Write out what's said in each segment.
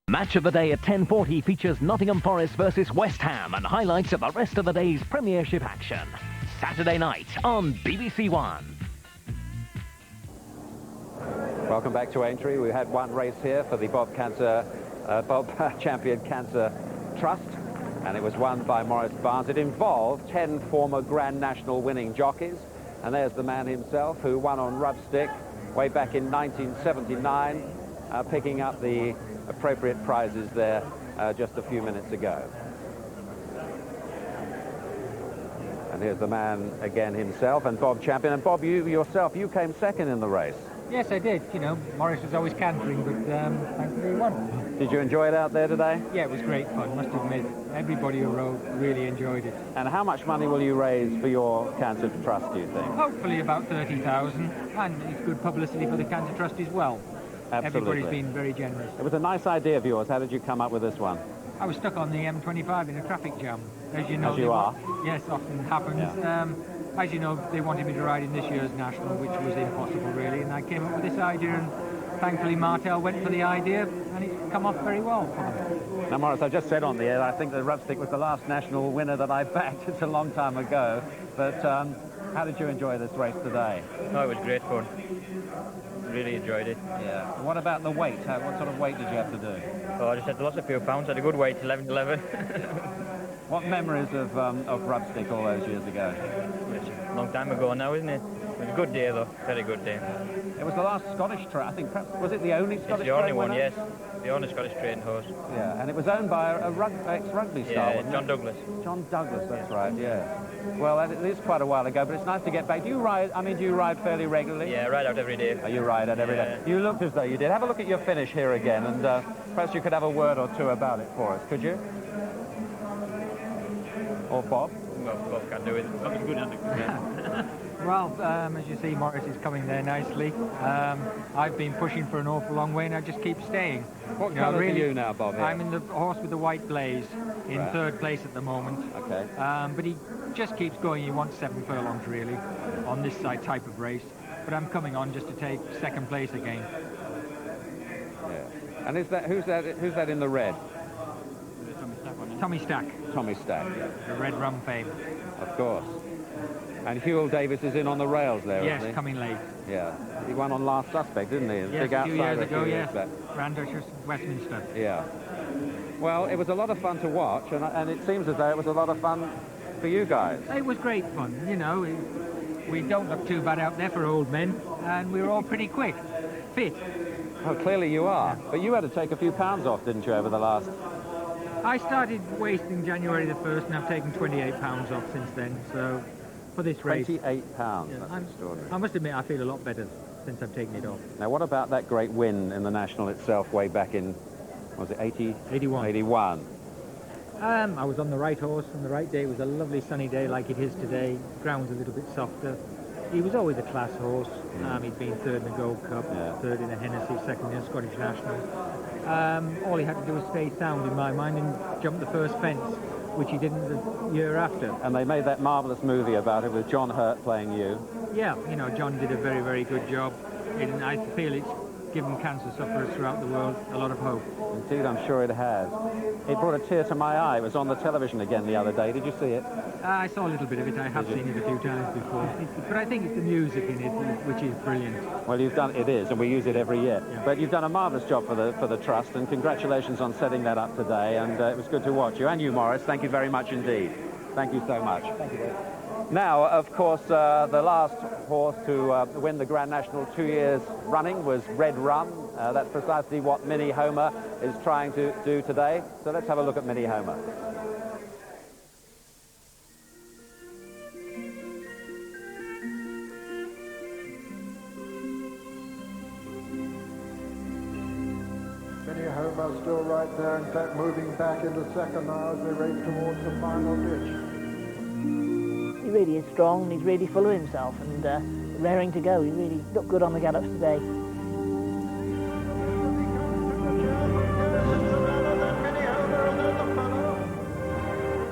Match of the day at 10:40 features Nottingham Forest versus West Ham and highlights of the rest of the day's Premiership action. Saturday night on BBC One. Welcome back to Aintree. We had one race here for the Bob Champion Cancer Trust, and it was won by Maurice Barnes. It involved 10 former Grand National winning jockeys, and there's the man himself who won on rubstick way back in 1979, picking up the appropriate prizes there just a few minutes ago. And here's the man again himself, and Bob Champion. And Bob, you yourself, you came second in the race. Yes, I did. You know, Maurice was always cantering, but thankfully he won. Did you enjoy it out there today? Yeah, it was great fun, must admit. Everybody who rode really enjoyed it. And how much money will you raise for your Cancer Trust, do you think? Hopefully about 30,000, and it's good publicity for the Cancer Trust as well. Absolutely. Everybody's been very generous. It was a nice idea of yours. How did you come up with this one? I was stuck on the M25 in a traffic jam. As you know, as you are. Yes, often happens. Yeah. As you know, they wanted me to ride in this year's National, which was impossible, really, and I came up with this idea, and thankfully Martel went for the idea, and it's come off very well for them. Now, Maurice, I just said on the air, I think the rubstick was the last National winner that I backed. It's a long time ago, but how did you enjoy this race today? Oh, it was great fun. Really enjoyed it. Yeah. What about the weight? What sort of weight did you have to do? Oh, I just had lots of few pounds. I had a good weight, 11. What memories of rubstick all those years ago? It's a long time ago now, isn't it? It was a good day, though. Very good day. It was the last Scottish train. I think, perhaps, was it the only Scottish train? It's the only one, yes. The only Scottish trained horse. Yeah, and it was owned by a ex-rugby star, wasn't John it? Douglas. John Douglas, that's right, yeah. Well, it is quite a while ago, but it's nice to get back. Do you ride, do you ride fairly regularly? Yeah, I ride out every day. Oh, you ride out every day. You looked as though you did. Have a look at your finish here again, and perhaps you could have a word or two about it for us, could you? Or Bob? Well, Bob can do it. Bob's good at it. Yeah. Well, as you see, Maurice is coming there nicely. I've been pushing for an awful long way, and I just keep staying. What colour are you now, Bob? Here? I'm in the horse with the white blaze, in third place at the moment. Okay. But he just keeps going. He wants 7 furlongs, really, on this type of race. But I'm coming on just to take second place again. Yeah. And who's that in the red? Tommy Stack. Tommy Stack. The Red Rum fame. Of course. And Hewell Davis is in on the rails there, yes, isn't he? coming late. Yeah. He won on Last Suspect, didn't he? Yes, a few years ago, yes. Back. Grand Duchess, Westminster. Yeah. Well, it was a lot of fun to watch, and it seems as though it was a lot of fun for you guys. It was great fun, you know. We don't look too bad out there for old men, and we were all pretty quick, fit. Oh, clearly you are. Yeah. But you had to take a few pounds off, didn't you, over the last... I started wasting January the 1st, and I've taken 28 pounds off since then, so for this race... 28 pounds, yeah, that's extraordinary. I must admit, I feel a lot better since I've taken it off. Now, what about that great win in the National itself way back in, was it 81. 81. I was on the right horse on the right day. It was a lovely sunny day like it is today. Ground's a little bit softer. He was always a class horse. He'd been third in the Gold Cup, third in a Hennessy, second in a Scottish National. All he had to do was stay sound in my mind and jump the first fence, which he didn't the year after. And they made that marvellous movie about it with John Hurt playing you. Yeah, you know, John did a very, very good job. And I feel it's given cancer sufferers throughout the world a lot of hope. Indeed, I'm sure it has. It brought a tear to my eye. It was on the television again the other day. Did you see it? I saw a little bit of it. I have seen it a few times before. But I think it's the music in it which is brilliant. Well, it is, and we use it every year. Yeah. But you've done a marvellous job for the Trust, and congratulations on setting that up today, and it was good to watch you. And you, Maurice, thank you very much indeed. Thank you so much. Thank you, Dave. Now, of course, the last horse to win the Grand National 2 years running was Red Rum. That's precisely what Minnie Homer is trying to do today. So let's have a look at Minnie Homer. Minnie Homer still right there, in fact moving back into second now as they race towards the final ditch. He really is strong, and he's really full of himself, and raring to go. He really looked good on the gallops today.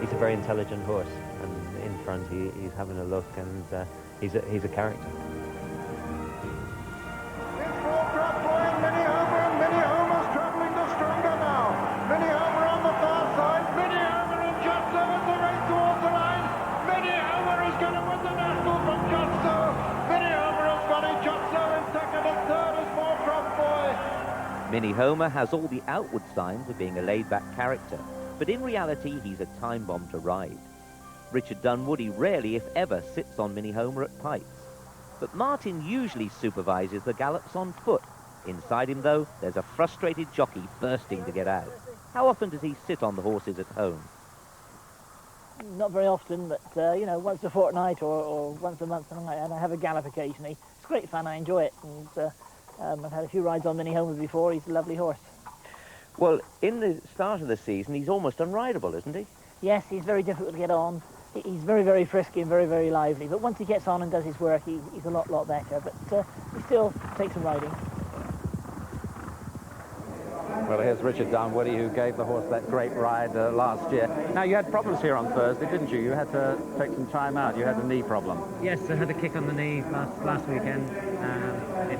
He's a very intelligent horse, and in front he's having a look, and he's a character. It's full drop for Minnie Homer, and Minnie Homer's travelling the stronger now. Mini Homer has all the outward signs of being a laid-back character, but in reality he's a time bomb to ride. Richard Dunwoody rarely, if ever, sits on Mini Homer at Pikes, but Martin usually supervises the gallops on foot. Inside him, though, there's a frustrated jockey bursting to get out. How often does he sit on the horses at home? Not very often, but, you know, once a fortnight or once a month, and I have a gallop occasionally. It's great fun, I enjoy it, and I've had a few rides on Mini Homer before. He's a lovely horse. Well, in the start of the season, he's almost unrideable, isn't he? Yes, he's very difficult to get on. He's very, very frisky and very, very lively, but once he gets on and does his work, he's a lot better, but he still takes some riding. Well, here's Richard Dunwoody, who gave the horse that great ride last year. Now, you had problems here on Thursday, didn't you? You had to take some time out. You had a knee problem. Yes, I had a kick on the knee last weekend. It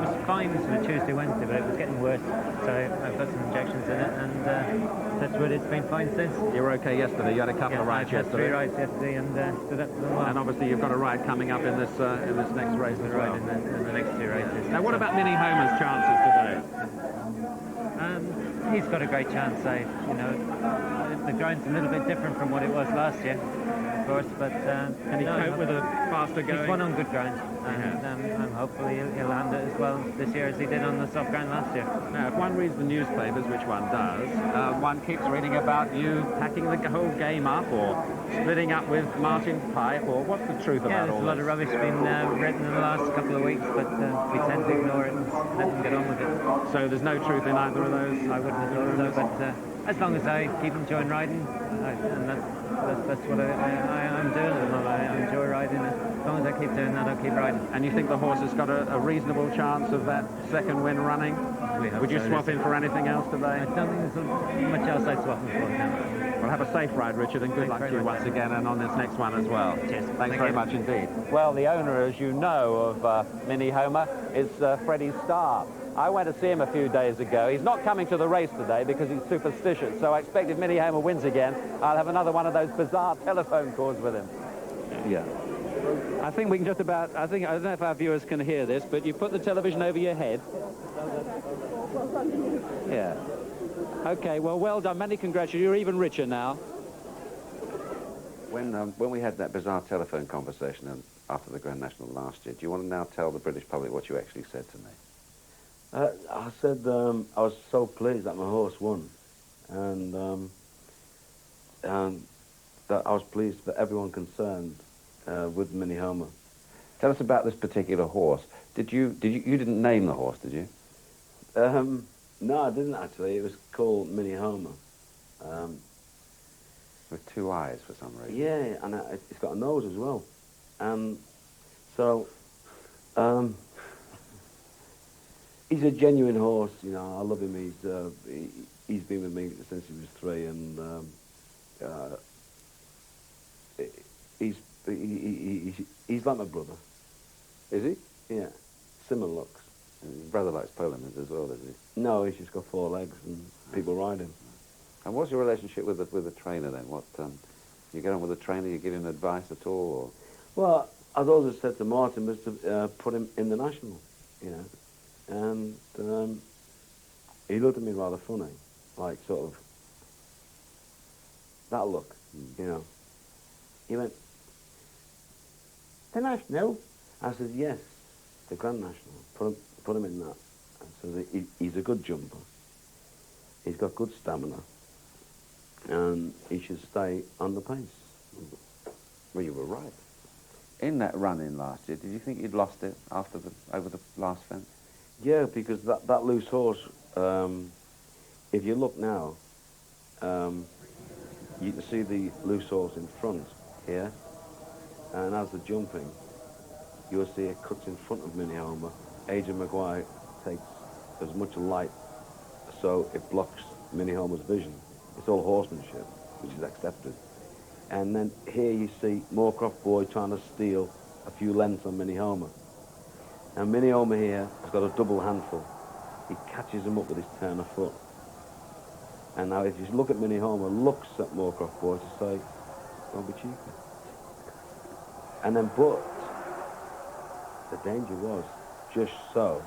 was fine sort of Tuesday, Wednesday, but it was getting worse. So I've got some injections in it, and that's what it's been fine since. You were okay yesterday. You had a couple of rides yesterday. I had 3 rides yesterday, and stood up for them well. And obviously you've got a ride coming up in this next race as well. In the next 2 races. Now, what about Mini Homer's chances today? He's got a great chance, you know. The ground's a little bit different from what it was last year, of course, but... Can he cope with a faster going? He's won on good ground, and hopefully he'll land it as well this year as he did on the soft ground last year. Now, if one reads the newspapers, which one does, one keeps reading about you packing the whole game up, or splitting up with Martin Pipe, or what's the truth about all this? Yeah, there's a lot of rubbish been written in the last couple of weeks, but we tend to ignore it and let them get on with it. So there's no truth in either of those? I wouldn't have thought so, but as long as I keep enjoying riding, and that's what I'm doing at the moment. I enjoy riding. As long as I keep doing that, I'll keep riding. And you think the horse has got a reasonable chance of that second win running? Would you swap him for anything else today? I don't think there's much else I'd swap him for now. Well, have a safe ride, Richard, and good luck to you once again, and on this next one as well. Cheers. Thanks very much indeed. Well, the owner, as you know, of Mini Homer is Freddie Starr. I went to see him a few days ago. He's not coming to the race today because he's superstitious, so I expect if Mini Homer wins again, I'll have another one of those bizarre telephone calls with him. Yeah. I think we can just about, I don't know if our viewers can hear this, but you put the television over your head. Yeah. Okay, well done. Many congratulations. You're even richer now. When we had that bizarre telephone conversation after the Grand National last year, do you want to now tell the British public what you actually said to me? I said I was so pleased that my horse won, and that I was pleased for everyone concerned with Mini Homer. Tell us about this particular horse. You didn't name the horse, did you? No, I didn't actually. It was called Mini Homer. With 2 eyes for some reason. Yeah, and it's got a nose as well. So, he's a genuine horse, you know. I love him. He's been with me since he was 3, and he's like my brother. Is he? Yeah, similar looks. And his brother likes Poland as well, does he? No, he's just got 4 legs, and people ride him. And what's your relationship with the trainer then? What you get on with the trainer? You give him advice at all? Or? Well, I'd always said to Martin was to put him in the national, you know. And he looked at me rather funny, like sort of that look, you know. He went, "The national?" I said, "Yes, the Grand National. Put him in that." And so he's a good jumper. He's got good stamina, and he should stay on the pace. Well, you were right. In that run-in last year, did you think you'd lost it over the last fence? Yeah, because that loose horse, if you look now, you can see the loose horse in front here, and as they're jumping, you'll see it cuts in front of Mini Homer. Adrian Maguire takes as much light so it blocks Mini Homer's vision. It's all horsemanship, which is accepted. And then here you see Moorcroft Boy trying to steal a few lengths on Mini Homer. And Mini Homer here has got a double handful. He catches him up with his turn of foot. And now if you look at Mini Homer, looks at Moorcroft Boy to say, "Don't be cheeky." And then, but the danger was just so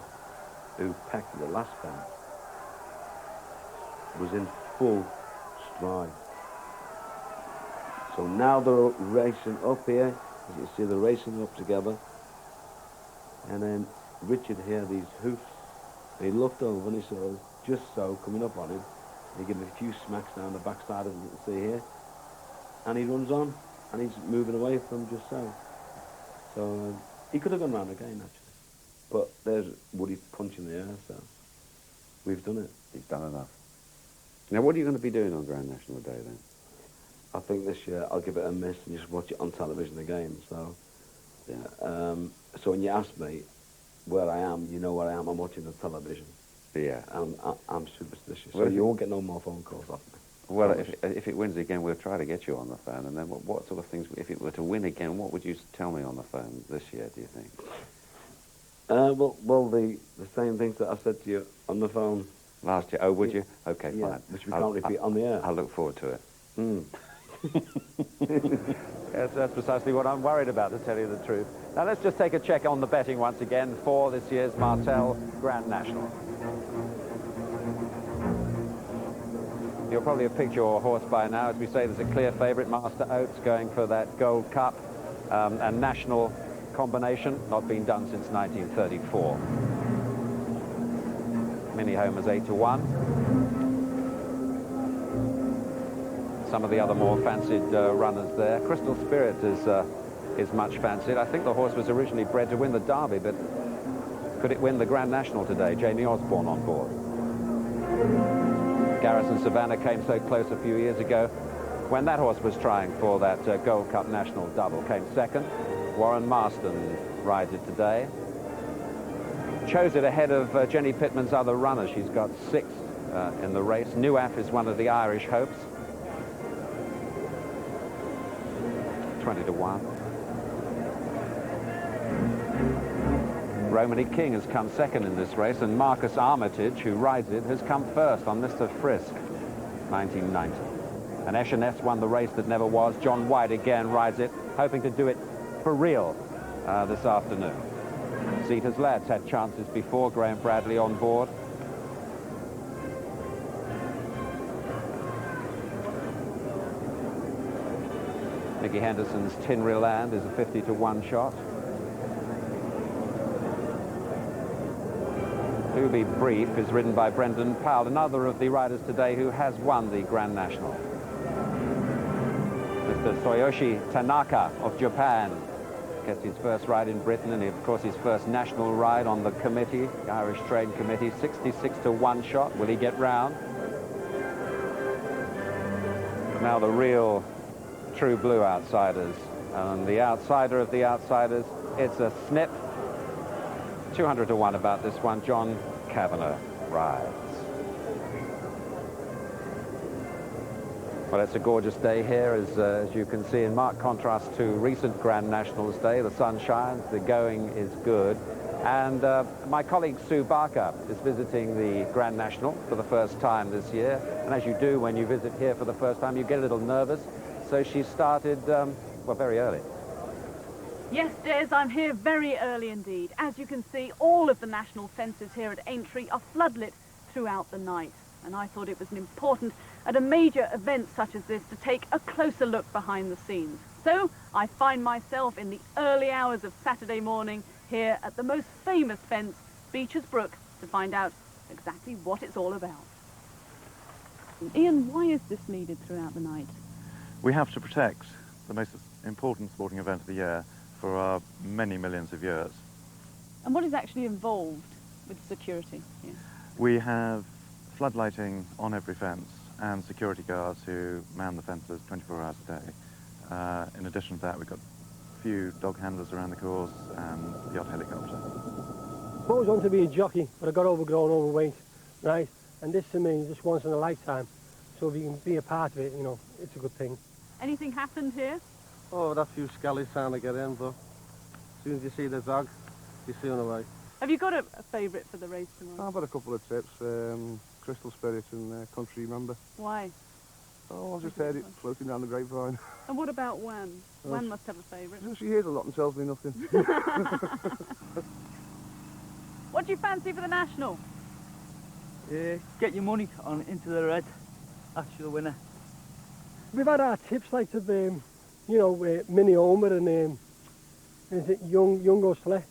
who pecked the last fence. was in full stride. So now they're racing up here. As you see, they're racing up together. And then Richard heard these hoofs. He looked over and he saw just so coming up on him. He gave him a few smacks down the backside of him, you can see here. And he runs on, and he's moving away from just so. So he could have gone round again, actually. But there's Woody punching the air, so we've done it. He's done enough. Now, what are you going to be doing on Grand National Day, then? I think this year I'll give it a miss and just watch it on television again. So, yeah. So when you ask me where I am, you know where I am. I'm watching the television. Yeah. I'm superstitious. Well, so you won't get no more phone calls off me. Well, if it wins again, we'll try to get you on the phone. And then what sort of things, if it were to win again, what would you tell me on the phone this year, do you think? Well, the same things that I said to you on the phone. Last year? Oh, would you? Okay, yeah, fine. Which we can't repeat on the air. I'll look forward to it. Yes, that's precisely what I'm worried about, to tell you the truth. Now let's just take a check on the betting once again for this year's Martel Grand National. You'll probably have picked your horse by now. As we say, there's a clear favourite, Master Oates, going for that Gold Cup and national combination, not been done since 1934. Mini Homer's 8-1. Some of the other more fancied runners there. Crystal Spirit is much fancied. I think the horse was originally bred to win the Derby, but could it win the Grand National today? Jamie Osborne on board. Garrison Savannah came so close a few years ago when that horse was trying for that Gold Cup national double. Came second. Warren Marston rides it today. Chose it ahead of Jenny Pitman's other runner. She's got 6th in the race. Nuaf is one of the Irish hopes. 20-1. Romany King has come second in this race, and Marcus Armitage, who rides it, has come first on Mr. Frisk, 1990. And Escheness won the race that never was. John White again rides it, hoping to do it for real this afternoon. Zeta's Lads had chances before. Graham Bradley on board. Nicky Henderson's Tinry Land is a 50-1 shot. Ubi Brief is ridden by Brendan Powell, another of the riders today who has won the Grand National. Mr. Tsuyoshi Tanaka of Japan gets his first ride in Britain, and of course his first national ride on the committee, the Irish Train Committee. 66-1 shot. Will he get round? Now the real true blue outsiders, and the outsider of the outsiders, it's a snip. 200-1 about this one. John Kavanagh rides. Well, it's a gorgeous day here, as you can see, in marked contrast to recent Grand Nationals Day. The sun shines, the going is good, and my colleague Sue Barker is visiting the Grand National for the first time this year, and as you do when you visit here for the first time, you get a little nervous. So she started, well, very early. Yes, Des, I'm here very early indeed. As you can see, all of the national fences here at Aintree are floodlit throughout the night. And I thought it was important at a major event such as this to take a closer look behind the scenes. So I find myself in the early hours of Saturday morning here at the most famous fence, Beecher's Brook, to find out exactly what it's all about. Ian, why is this needed throughout the night? We have to protect the most important sporting event of the year for our many millions of viewers. And what is actually involved with security here? We have floodlighting on every fence and security guards who man the fences 24 hours a day. In addition to that, we've got a few dog handlers around the course and the odd helicopter. I always wanted to be a jockey, but I got overgrown, overweight, right? And this to me is just once in a lifetime. So if you can be a part of it, you know, it's a good thing. Anything happened here? Oh, that few skellies trying to get in, but as soon as you see the dog, you're soon away. Have you got a favourite for the race tomorrow? I've had a couple of trips, Crystal Spirit and Country Remember. Why? Oh, I've just heard it floating down the grapevine. And what about Wan? Wan must have a favourite. She hears a lot and tells me nothing. What do you fancy for the National? Get your money on into the red. That's your winner. We've had our tips like of, you know, Mini Homer and is it Young Hustler.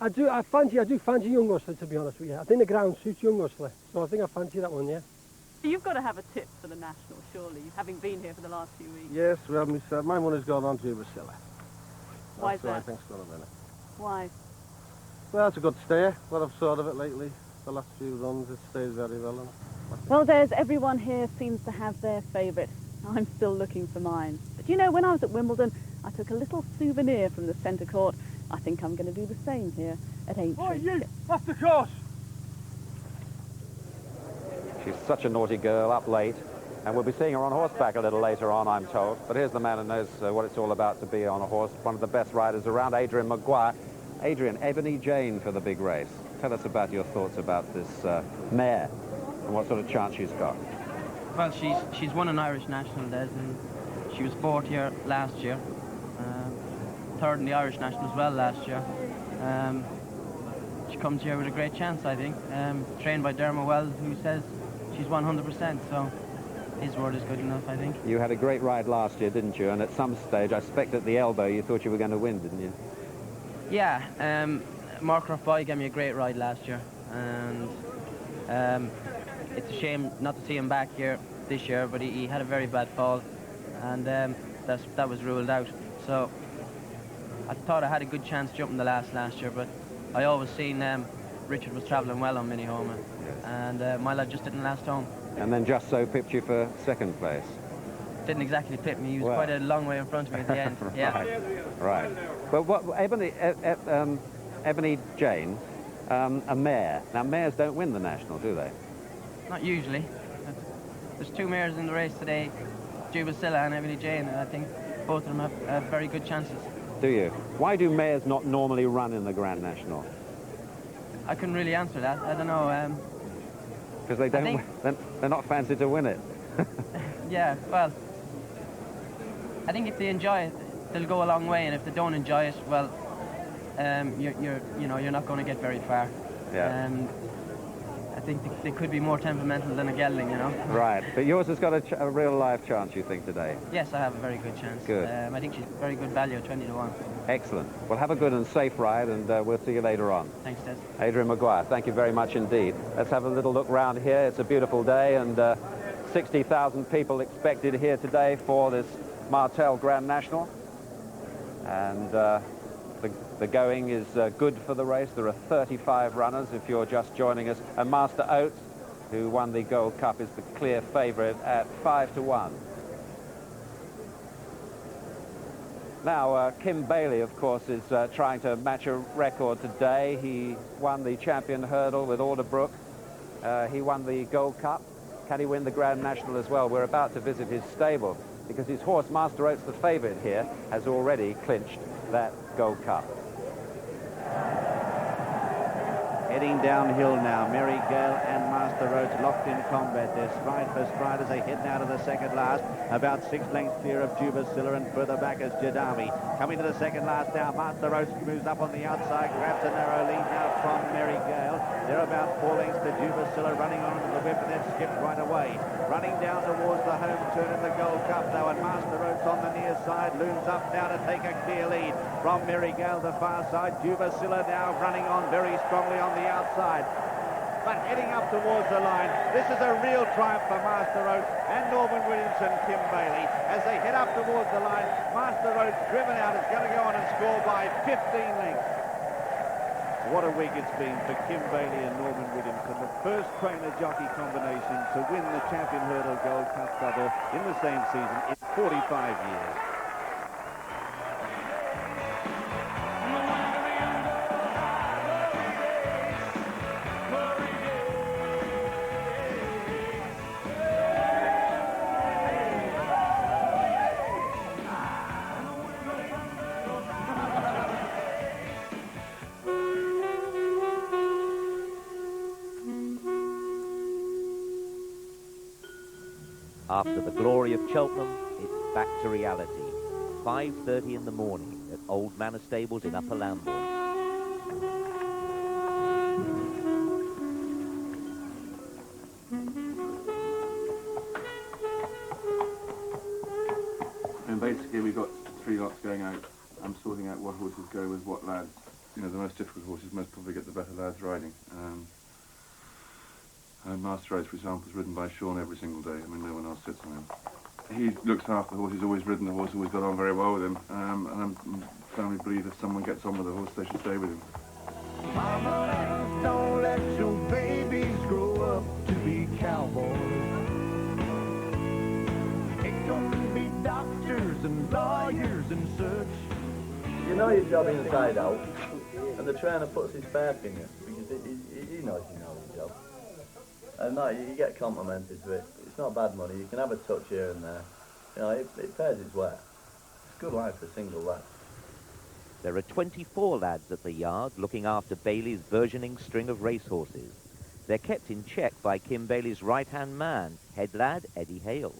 I do fancy Young Hustler, to be honest with you. I think the ground suits Young Hustler, so I think I fancy that one, yeah. You've got to have a tip for the National, surely, having been here for the last few weeks. Yes, well, my money's gone on to Juba. Why is that? I think's going to win it. Why? Well, it's a good stay. What I've thought of it lately, the last few runs, it stays very well. Well, Des, everyone here seems to have their favourite. I'm still looking for mine. But you know, when I was at Wimbledon, I took a little souvenir from the centre court. I think I'm going to do the same here at Aintree. Oh, you! Off the course! She's such a naughty girl, up late. And we'll be seeing her on horseback a little later on, I'm told. But here's the man who knows what it's all about to be on a horse. One of the best riders around, Adrian Maguire. Adrian, Ebony Jane for the big race. Tell us about your thoughts about this mare and what sort of chance she's got. Well, she's won an Irish National, Des, and she was fourth here last year. Third in the Irish National as well last year. She comes here with a great chance, I think. Trained by Dermot Wells, who says she's 100%, so his word is good enough, I think. You had a great ride last year, didn't you? And at some stage, I suspect at the elbow, you thought you were going to win, didn't you? Yeah, Markroft Boy gave me a great ride last year, and it's a shame not to see him back here this year, but he had a very bad fall, and that was ruled out. So I thought I had a good chance jumping the last year, but I always seen Richard was travelling well on Mini Homer, yes. And my lad just didn't last home. And then just so pipped you for second place. Didn't exactly pip me. He was quite a long way in front of me at the end. Right. Yeah. Right. But what Ebony Jane, a mare. Now mares don't win the National, do they? Not usually. There's two mares in the race today, Juba and Ebony Jane, and I think both of them have very good chances. Do you? Why do mares not normally run in the Grand National? I couldn't really answer that. I don't know. Because they don't. They're not fancy to win it. Yeah. Well, I think if they enjoy it, they'll go a long way, and if they don't enjoy it, well, you're not going to get very far. Yeah. I think they could be more temperamental than a gelding, you know. Right. But yours has got a real life chance, you think, today? Yes, I have a very good chance. Good. I think she's very good value, 20 to 1. Excellent. Well, have a good and safe ride, and we'll see you later on. Thanks, Des. Adrian Maguire, thank you very much indeed. Let's have a little look round here. It's a beautiful day, and 60,000 people expected here today for this Martel Grand National. And the going is good for the race. There are 35 runners if you're just joining us. And Master Oates, who won the Gold Cup, is the clear favourite at 5 to 1. Now, Kim Bailey, of course, is trying to match a record today. He won the champion hurdle with Alderbrook. He won the Gold Cup. Can he win the Grand National as well? We're about to visit his stable because his horse, Master Oates, the favourite here, has already clinched that Gold Cup. Heading downhill now, Mary Gale and Master Oates locked in combat. They're stride for stride as they head now to the second last. About 6 lengths clear of Juba and further back is Jadami. Coming to the second last now, Master Oates moves up on the outside, grabs a narrow lead now from Mary Gale. They're about 4 lengths to Juba running on to the whip, and they've skipped right away. Running down towards the home turn in the Gold Cup though, and Master Oates on the near side looms up now to take a clear lead from Mary Gale the far side. Juba now running on very strongly on the outside, but heading up towards the line. This is a real triumph for Master Oates and Norman Williamson, Kim Bailey, as they head up towards the line. Master Oates driven out is going to go on and score by 15 lengths. What a week it's been for Kim Bailey and Norman Williamson, the first trainer-jockey combination to win the Champion Hurdle Gold Cup double in the same season in 45 years. After the glory of Cheltenham, it's back to reality. 5:30 in the morning at Old Manor Stables in Upper Lambourne. basically we've got 3 lots going out. I'm sorting out what horses go with what lads. You know, the most difficult horses most probably get the better lads riding. Master Oates, for example, is ridden by Sean every single day. I mean, no one else sits on him. He looks after the horse. He's always ridden the horse, always got on very well with him. And I firmly believe if someone gets on with the horse, they should stay with him. Mama, don't let your babies grow up to be cowboys. Ain't gonna be doctors and lawyers and such. You know your job inside out, and the trainer puts his faith in you, because he knows you know your job. And no, you get complimented to it. It's not bad money. You can have a touch here and there. You know, it pays its way. It's a good life for a single lad. There are 24 lads at the yard looking after Bailey's burgeoning string of racehorses. They're kept in check by Kim Bailey's right-hand man, head lad Eddie Hales.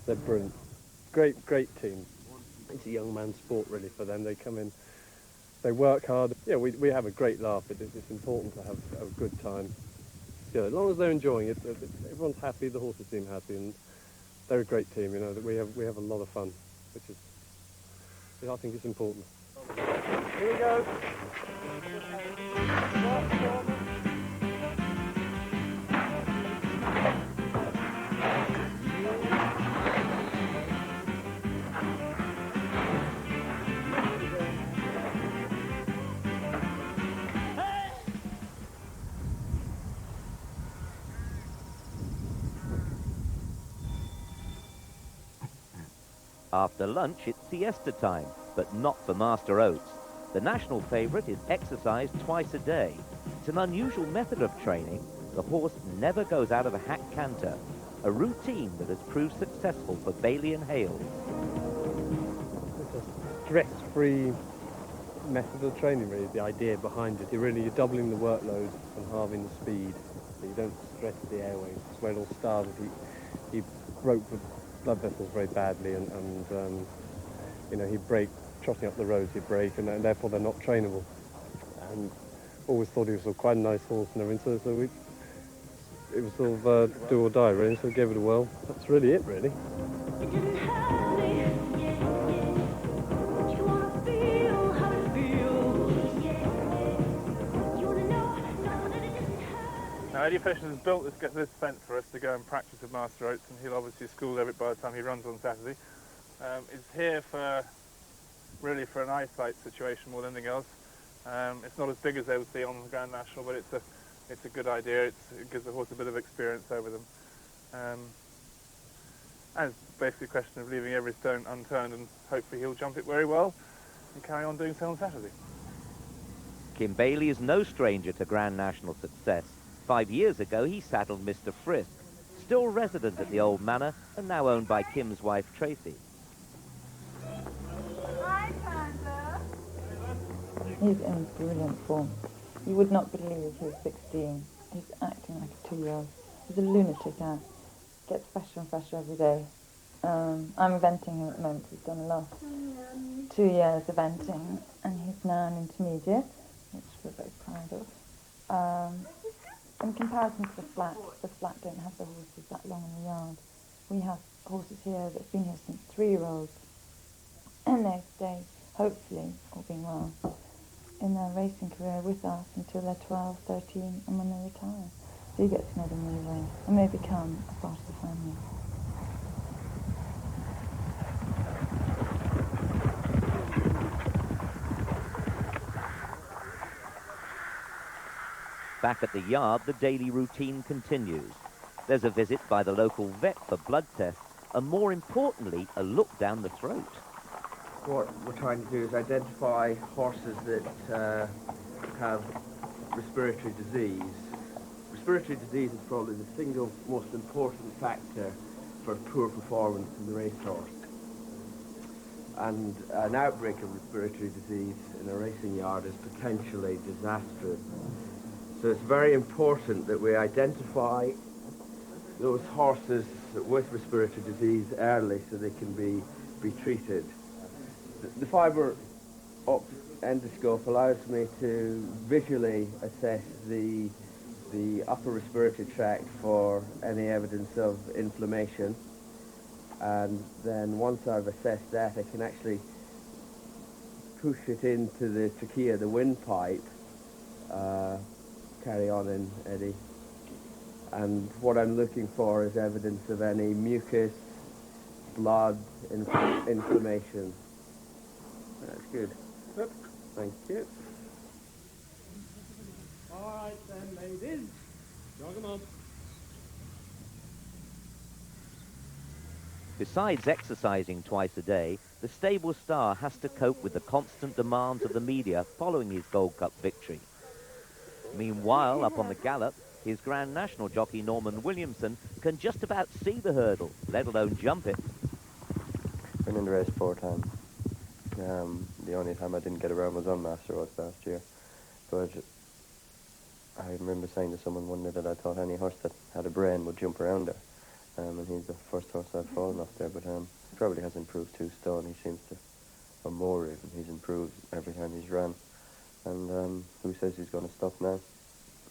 They're brilliant. Great team. It's a young man's sport, really, for them. They come in, they work hard. Yeah, we have a great laugh. It's important to have a good time. Yeah, as long as they're enjoying it, everyone's happy, the horses seem happy, and they're a great team, you know. That we have a lot of fun, which is, I think it's important. Here we go. After lunch, it's siesta time, but not for Master Oates. The national favourite is exercised twice a day. It's an unusual method of training. The horse never goes out of a hack canter, a routine that has proved successful for Bailey and Hales. It's a stress-free method of training, really, the idea behind it. You're doubling the workload and halving the speed, so you don't stress the airways. That's where it all started. He broke the blood vessels very badly, and you know, he'd break, trotting up the roads he'd break, and therefore they're not trainable. And always thought he was quite a nice horse and everything, so it was sort of do or die, really, so we gave it a whirl. That's really it, really. Now, Eddie Fisher has built this fence for us to go and practice with Master Oates, and he'll obviously school it by the time he runs on Saturday. It's here really for an eyesight situation more than anything else. It's not as big as they would see on the Grand National, but it's a good idea. It gives the horse a bit of experience over them. And it's basically a question of leaving every stone unturned, and hopefully he'll jump it very well and carry on doing so on Saturday. Kim Bailey is no stranger to Grand National success. 5 years ago, he saddled Mr. Frisk, still resident at the old manor and now owned by Kim's wife, Tracy. Hi, Panda. He's in brilliant form. You would not believe he's 16. He's acting like a 2-year-old. He's a lunatic now. Gets fresher and fresher every day. I'm eventing him at the moment. He's done the last 2 years eventing, and he's now an intermediate, which we're very proud of. In comparison to the flat don't have the horses that long in the yard. We have horses here that have been here since 3-year-olds, and they stay, hopefully, all being well, in their racing career with us until they're 12, 13, and when they retire. So you get to know them really well, and they become a part of the family. Back at the yard, the daily routine continues. There's a visit by the local vet for blood tests, and more importantly, a look down the throat. What we're trying to do is identify horses that have respiratory disease. Respiratory disease is probably the single most important factor for poor performance in the racehorse. And an outbreak of respiratory disease in a racing yard is potentially disastrous. So it's very important that we identify those horses with respiratory disease early so they can be treated. The fibre endoscope allows me to visually assess the upper respiratory tract for any evidence of inflammation. and then once I've assessed that, I can actually push it into the trachea, the windpipe, carry on in Eddie. And what I'm looking for is evidence of any mucus, blood, inflammation. That's good. Yep. Thank you. All right then, ladies. Jog 'em up. Besides exercising twice a day, the stable star has to cope with the constant demands of the media following his Gold Cup victory. Meanwhile, up on the gallop, his Grand National jockey Norman Williamson can just about see the hurdle, let alone jump it. Been in the race 4 times. The only time I didn't get around was on Master Oath last year. But I remember saying to someone one day that I thought any horse that had a brain would jump around there. And he's the first horse I've fallen off there, but he probably has improved 2 stone. He seems to, or more even, he's improved every time he's run. And who says he's going to stop now?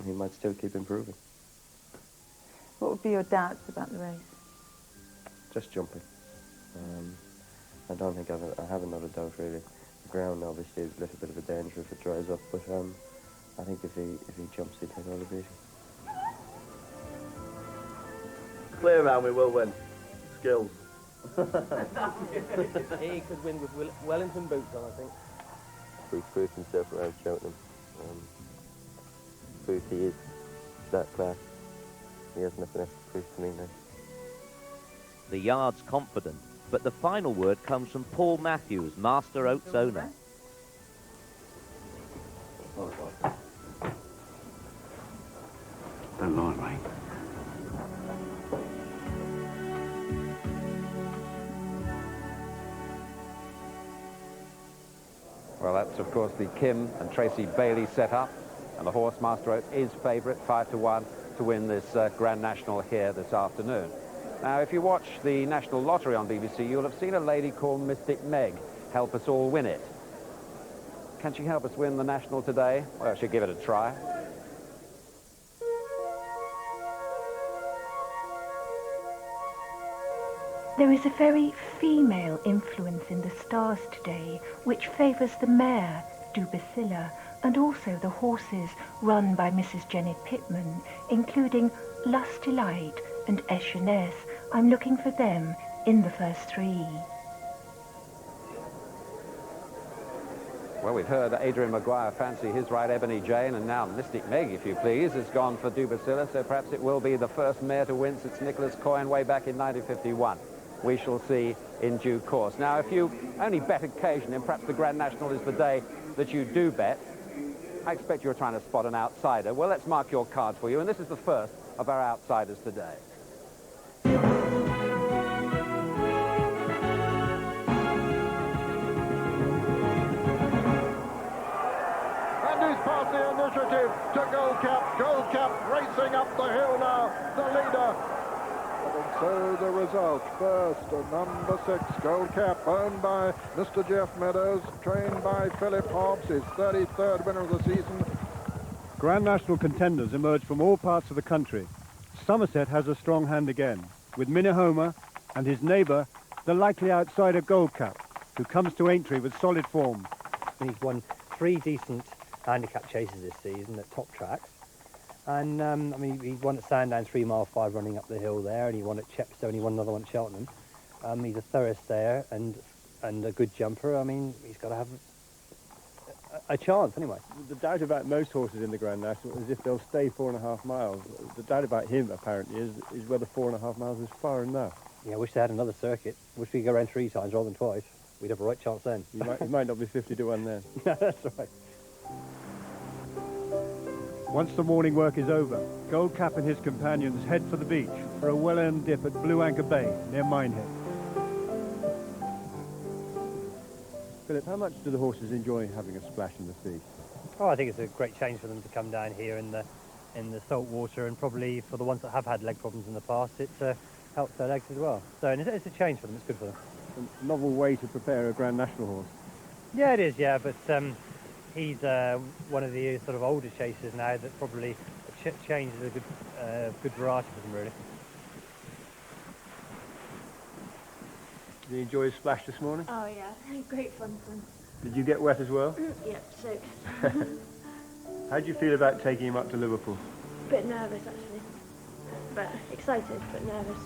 He might still keep improving. What would be your doubts about the race? Just jumping. I don't think I have another doubt really. The ground obviously is a little bit of a danger if it dries up, but I think if he jumps, he'll take all the beating. Clear round, we will win. Skills. He could win with Wellington boots on, I think. He's proved himself around Cheltenham. Proved he is that class. He has nothing else to prove to me now. The yard's confident, but the final word comes from Paul Matthews, Master Oats owner. Don't lie, mate. Well, that's, of course, the Kim and Tracy Bailey setup. And the horse, Master Oath, is favourite, 5-1, to win this Grand National here this afternoon. Now, if you watch the National Lottery on BBC, you'll have seen a lady called Mystic Meg help us all win it. Can she help us win the National today? Well, she'll give it a try. There is a very female influence in the stars today, which favours the mare, Dubicilla, and also the horses run by Mrs. Jenny Pitman, including Lusty Light and Eschenesse. I'm looking for them in the first 3. Well, we've heard Adrian Maguire fancy his right, Ebony Jane, and now Mystic Meg, if you please, has gone for Dubicilla, so perhaps it will be the first mare to win since Nicholas Coyne way back in 1951. We shall see in due course. Now, if you only bet occasionally, and perhaps the Grand National is the day that you do bet, I expect you're trying to spot an outsider. Well, let's mark your card for you, and this is the first of our outsiders today. And he's passed the initiative to Gold Cap. Gold Cap racing up the hill now, the leader. And so the result, first, number 6, Gold Cap, owned by Mr. Jeff Meadows, trained by Philip Hobbs, his 33rd winner of the season. Grand National contenders emerge from all parts of the country. Somerset has a strong hand again, with Minahoma and his neighbour, the likely outsider Gold Cap, who comes to Aintree with solid form. He's won 3 decent handicap chases this season at top tracks. And, I mean, he won at Sandown 3 mile 5 running up the hill there, and he won at Chepstow, and he won another one at Cheltenham. He's a thorough stayer and a good jumper. I mean, he's got to have a chance anyway. The doubt about most horses in the Grand National is if they'll stay 4.5 miles. The doubt about him, apparently, is whether 4.5 miles is far enough. Yeah, I wish they had another circuit. Wish we could go around 3 times rather than twice. We'd have a right chance then. He might not be 50-1 then. That's right. Once the morning work is over, Gold Cap and his companions head for the beach for a well-earned dip at Blue Anchor Bay near Minehead. Philip, how much do the horses enjoy having a splash in the sea? Oh, I think it's a great change for them to come down here in the salt water, and probably for the ones that have had leg problems in the past, it helps their legs as well. So it's a change for them. It's good for them. A novel way to prepare a Grand National horse. Yeah, it is. Yeah, but he's one of the sort of older chasers now that probably changes a good variety for them, really. Did you enjoy your splash this morning? Oh yeah, great fun. Did you get wet as well? Yep, soaked. How do you feel about taking him up to Liverpool? Bit nervous actually, but excited but nervous.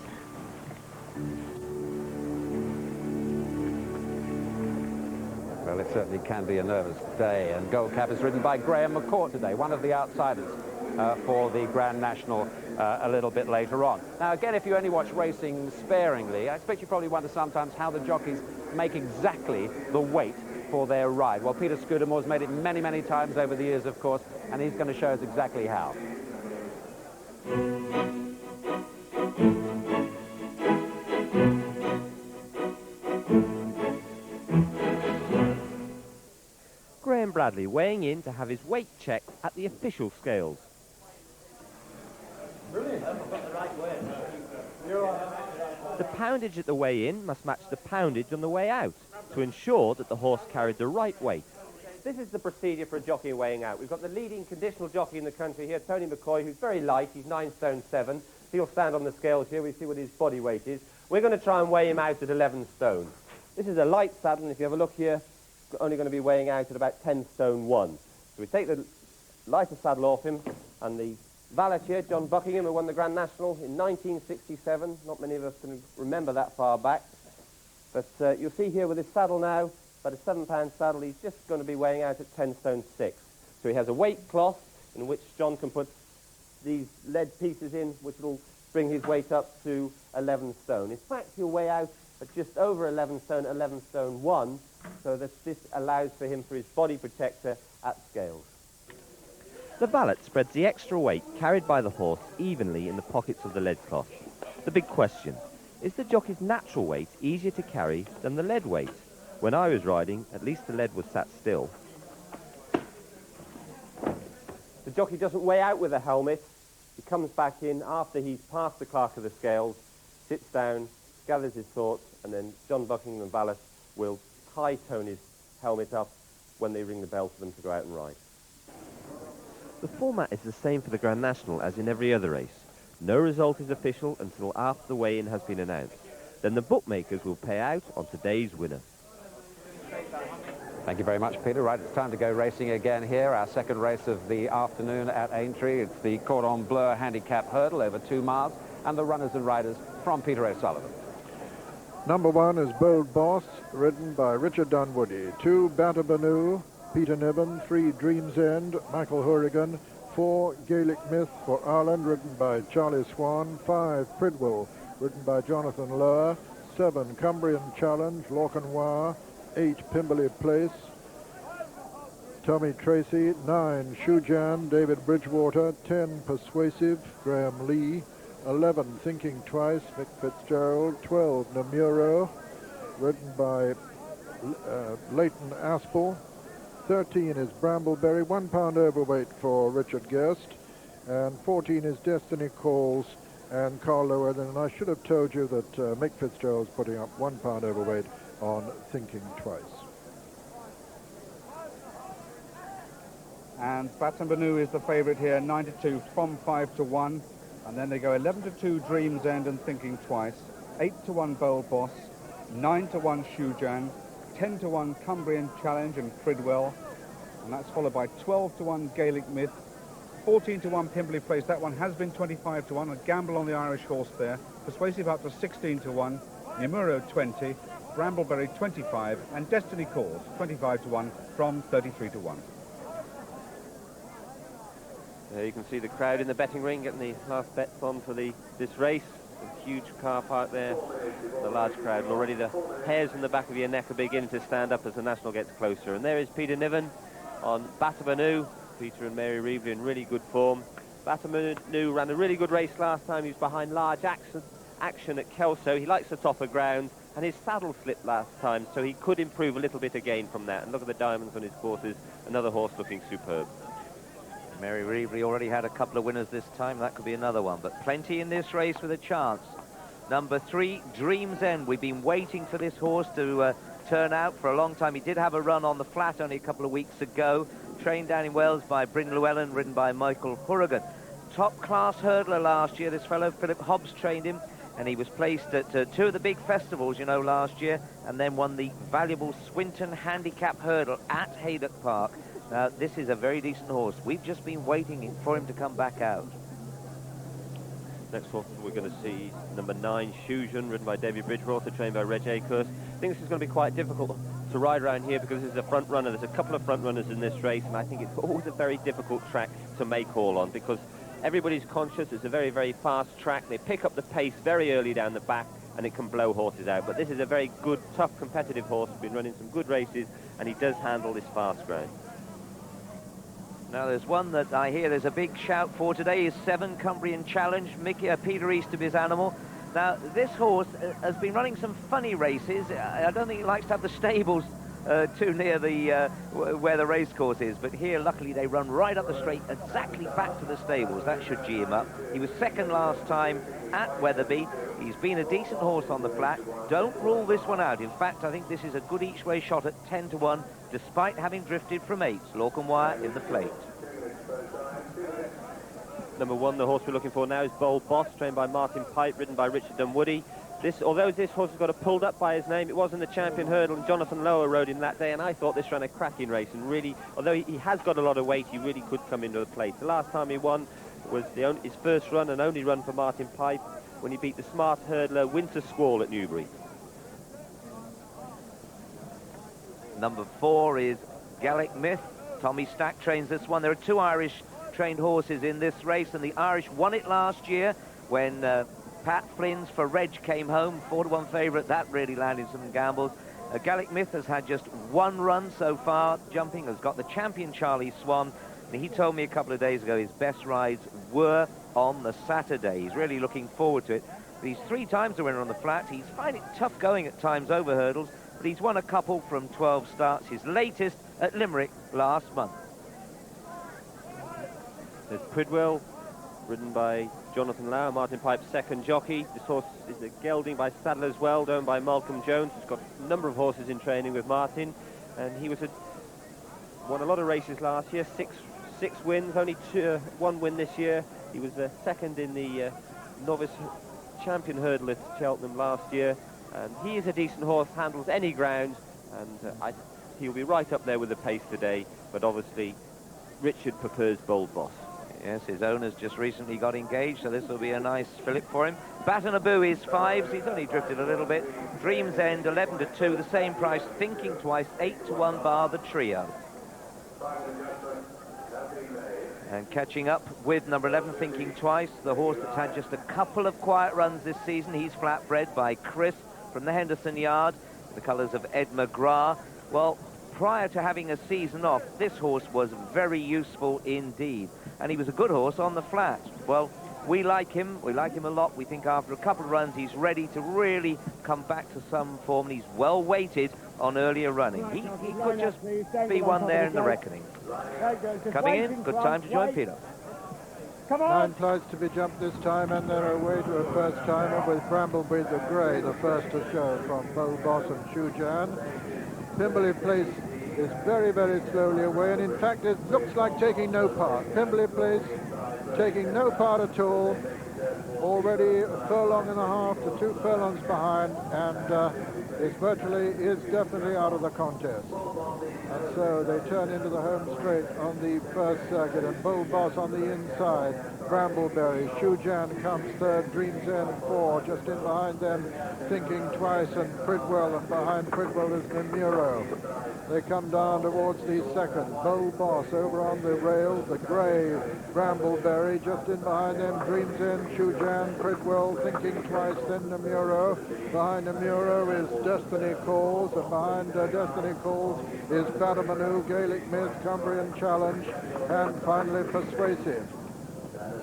Well, it certainly can be a nervous day, and Gold Cap is ridden by Graham McCourt today, one of the outsiders for the Grand National a little bit later on. Now, again, if you only watch racing sparingly, I expect you probably wonder sometimes how the jockeys make exactly the weight for their ride. Well, Peter Scudamore's made it many, many times over the years, of course, and he's going to show us exactly how. Graham Bradley weighing in to have his weight checked at the official scales. Brilliant. The poundage at the weigh-in must match the poundage on the way out to ensure that the horse carried the right weight. This is the procedure for a jockey weighing out. We've got the leading conditional jockey in the country here, Tony McCoy, who's very light. He's 9 stone 7. He'll stand on the scales here. We see what his body weight is. We're going to try and weigh him out at 11 stone. This is a light saddle, and if you have a look here, only going to be weighing out at about 10 stone 1. So we take the lighter saddle off him, and the valet here, John Buckingham, who won the Grand National in 1967. Not many of us can remember that far back. But you'll see here with his saddle now, about a £7 saddle, he's just going to be weighing out at 10 stone 6. So he has a weight cloth in which John can put these lead pieces in, which will bring his weight up to 11 stone. In fact, he'll weigh out at just over 11 stone 1, so that this allows for him for his body protector at scales. The valet spreads the extra weight carried by the horse evenly in the pockets of the lead cloth. The big question, is the jockey's natural weight easier to carry than the lead weight? When I was riding, at least the lead was sat still. The jockey doesn't weigh out with a helmet. He comes back in after he's passed the clerk of the scales, sits down, gathers his thoughts, and then John Buckingham and valet will tie Tony's helmet up when they ring the bell for them to go out and ride. The format is the same for the Grand National as in every other race. No result is official until after the weigh-in has been announced. Then the bookmakers will pay out on today's winner. Thank you very much, Peter. Right, it's time to go racing again here. Our second race of the afternoon at Aintree. It's the Cordon Bleu handicap hurdle over 2 miles, and the runners and riders from Peter O'Sullivan. Number 1 is Bold Boss, ridden by Richard Dunwoody. 2, Bantabanu, Peter Niven. 3, Dream's End, Michael Horrigan. 4, Gaelic Myth for Ireland, ridden by Charlie Swan. 5, Pridwell, ridden by Jonathan Lower. 7, Cumbrian Challenge, Lorcanwar. 8, Pimberley Place, Tommy Tracy. 9, Shujan, David Bridgewater. 10, Persuasive, Graham Lee. 11, Thinking Twice, Mick Fitzgerald. 12, Namuro, ridden by Leighton Aspel. 13 is Brambleberry, 1 pound overweight for Richard Guest. And 14 is Destiny Calls and Carl Llewellyn. And I should have told you that Mick Fitzgerald's putting up 1 pound overweight on Thinking Twice. And Batambanoo is the favourite here, 9 to 2 from 5 to 1. And then they go 11 to 2 Dream's End and Thinking Twice, 8 to 1 Bold Boss, 9 to 1 Shujan, 10 to 1 Cumbrian Challenge and Pridwell, and that's followed by 12 to 1 Gaelic Myth, 14 to 1 Pimberley Place. That one has been 25 to 1, a gamble on the Irish horse there. Persuasive up to 16 to 1, Namuro 20, Brambleberry 25, and Destiny Calls 25 to 1 from 33 to 1. There you can see the crowd in the betting ring getting the last bets on for this race. A huge car park there, the large crowd, and already the hairs in the back of your neck are beginning to stand up as the National gets closer. And there is Peter Niven on Batamanu. Peter and Mary Reevely in really good form. Batamanu ran a really good race last time. He was behind large action at Kelso. He likes the top of ground, and his saddle slipped last time, so he could improve a little bit again from that. And look at the diamonds on his horses. Another horse looking superb. Mary Reevely already had a couple of winners this time. That could be another one, but plenty in this race with a chance. Number 3, Dream's End. We've been waiting for this horse to turn out for a long time. He did have a run on the flat only a couple of weeks ago. Trained down in Wales by Bryn Llewellyn, ridden by Michael Horrigan. Top-class hurdler last year, this fellow. Philip Hobbs trained him. and he was placed at 2 of the big festivals, you know, last year, and then won the valuable Swinton Handicap Hurdle at Haydock Park. Now, this is a very decent horse. We've just been waiting for him to come back out. Next horse we're going to see number 9, Shujun, ridden by David Bridgewater, trained by Reg Akerst. I think this is going to be quite difficult to ride around here because this is a front runner. There's a couple of front runners in this race, and I think it's always a very difficult track to make all on because everybody's conscious it's a very, very fast track. They pick up the pace very early down the back, and it can blow horses out. But this is a very good, tough, competitive horse. He's been running some good races, and he does handle this fast ground. Now, there's one that I hear there's a big shout for today, is 7 Cumbrian Challenge, Peter Easterby's animal. Now, this horse has been running some funny races. I don't think he likes to have the stables too near the where the race course is, but here, luckily, they run right up the straight, exactly back to the stables. That should gee him up. He was second last time at Wetherby. He's been a decent horse on the flat. Don't rule this one out. In fact, I think this is a good each-way shot at 10-1, despite having drifted from 8. Lorcan in the plate. Number 1, the horse we're looking for now is Bold Boss, trained by Martin Pipe, ridden by Richard Dunwoody. Although this horse has got it pulled up by his name, it was in the champion hurdle, and Jonathan Lower rode him that day, and I thought this ran a cracking race, and really, although he has got a lot of weight, he really could come into the place. The last time he won was his first run and only run for Martin Pipe when he beat the smart hurdler Winter Squall at Newbury. Number 4 is Gallic Myth. Tommy Stack trains this one. There are 2 Irish trained horses in this race, and the Irish won it last year when Pat Flynn's for Reg came home, 4-1 favourite. That really landed some gambles. Gallic Myth has had just 1 run so far. Jumping has got the champion Charlie Swan, and he told me a couple of days ago his best rides were on the Saturday. He's really looking forward to it. But he's 3 times the winner on the flat. He's finding it tough going at times over hurdles, but he's won a couple from 12 starts, his latest at Limerick last month. There's Pridwell, ridden by Jonathan Lower, Martin Pipe's second jockey. This horse is a gelding by Sadler's Well, owned by Malcolm Jones, who's got a number of horses in training with Martin, and he won a lot of races last year, six wins, only 1 win this year. He was second in the novice champion hurdle at Cheltenham last year, and he is a decent horse, handles any ground, and he'll be right up there with the pace today, but obviously Richard prefers Bold Boss. Yes, his owner's just recently got engaged, so this will be a nice fillip for him. Baton-a-Boo is 5s. He's only drifted a little bit. Dreams End, 11-2, the same price. Thinking Twice, 8-1 bar the trio. And catching up with number 11, Thinking Twice, the horse that's had just a couple of quiet runs this season. He's flat-bred by Chris from the Henderson Yard, the colours of Ed McGrath. Well, prior to having a season off, this horse was very useful indeed. And he was a good horse on the flat. Well, we like him a lot. We think after a couple of runs, he's ready to really come back to some form. He's well weighted on earlier running. He could just be one there in the reckoning. Coming in, good time to join Peter. 9 flights to be jumped this time, and they're away to a first timer with Bramblebreed the Grey, the first to show from Bold Boss and Shujan. Pimberley Place is very, very slowly away, and in fact it looks like taking no part. Pimberley Place taking no part at all, already a furlong and a half to 2 furlongs behind, and is definitely out of the contest. And so they turn into the home straight on the first circuit, and Bold Boss on the inside. Brambleberry, Shujan comes third, Dreams End 4, just in behind them, Thinking Twice and Pridwell, and behind Pridwell is Nemuro. They come down towards the second. Bold Boss over on the rail, the Grey, Brambleberry, just in behind them, Dreams End, Shujan, Pridwell, Thinking Twice, then Nemuro. Behind Nemuro is Destiny Calls, and behind Destiny Calls is Badamanu, Gaelic Myth, Cumbrian Challenge, and finally Persuasive.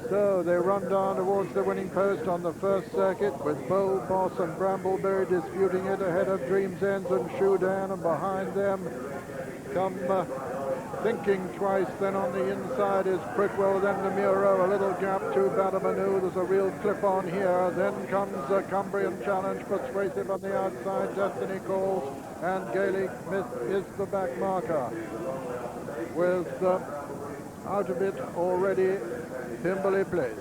So they run down towards the winning post on the first circuit with Bold Boss and Brambleberry disputing it ahead of Dreams Ends and Shudan, and behind them come Thinking Twice. Then on the inside is Pridwell, then Nemuro, a little gap to Badamanu. There's a real cliff on here. Then comes a Cumbrian Challenge, Persuasive on the outside, Destiny Calls, and Gaelic Myth is the back marker. With out of it already Pimberley Place.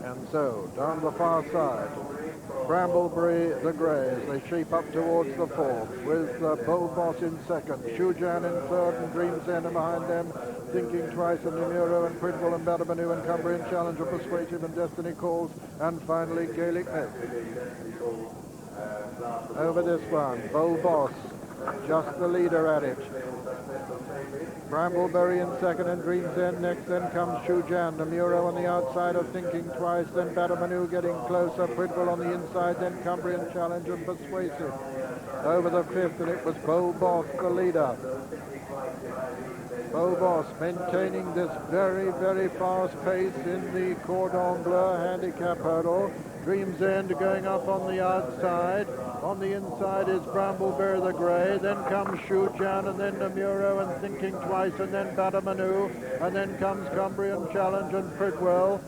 And so, down the far side, Brambleberry the Grey as they shape up towards the fourth, with Bull Boss in second, Shujan in third, and Dreams End behind them, Thinking Twice, and Nemuro and Pridwell and Badabanu and Cumbrian Challenge, and Persuasive and Destiny Calls, and finally Gaelic Myth. Over this one, Bull Boss, just the leader at it. Brambleberry in second and Dreams End next, then comes Shujan, Nemuro on the outside of Thinking Twice, then Badabanu getting closer, Pridwell on the inside, then Cumbrian Challenge and Persuasive. Over the fifth, and it was Bull Boss, the leader. Bull Boss maintaining this very, very fast pace in the Cordon Bleu handicap hurdle. Dreams End going up on the outside. On the inside is Brambleberry the Grey. Then comes Shujan, and then Nemuro and Thinking Twice, and then Badamanu, and then comes Cumbrian Challenge and Pridwell.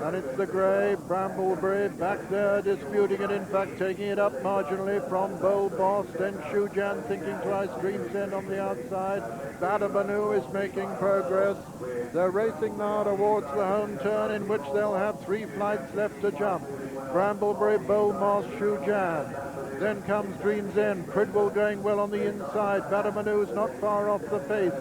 And it's the Grey, Brambleberry back there disputing it, in fact taking it up marginally from Bull Boss, then Shujan, Thinking Twice, Dreams End on the outside. Badabanu is making progress. They're racing now towards the home turn, in which they'll have 3 flights left to jump. Brambleberry, Bull Boss, Shujan. Then comes Dreams End, Pridwell going well on the inside. Badamanu's not far off the pace.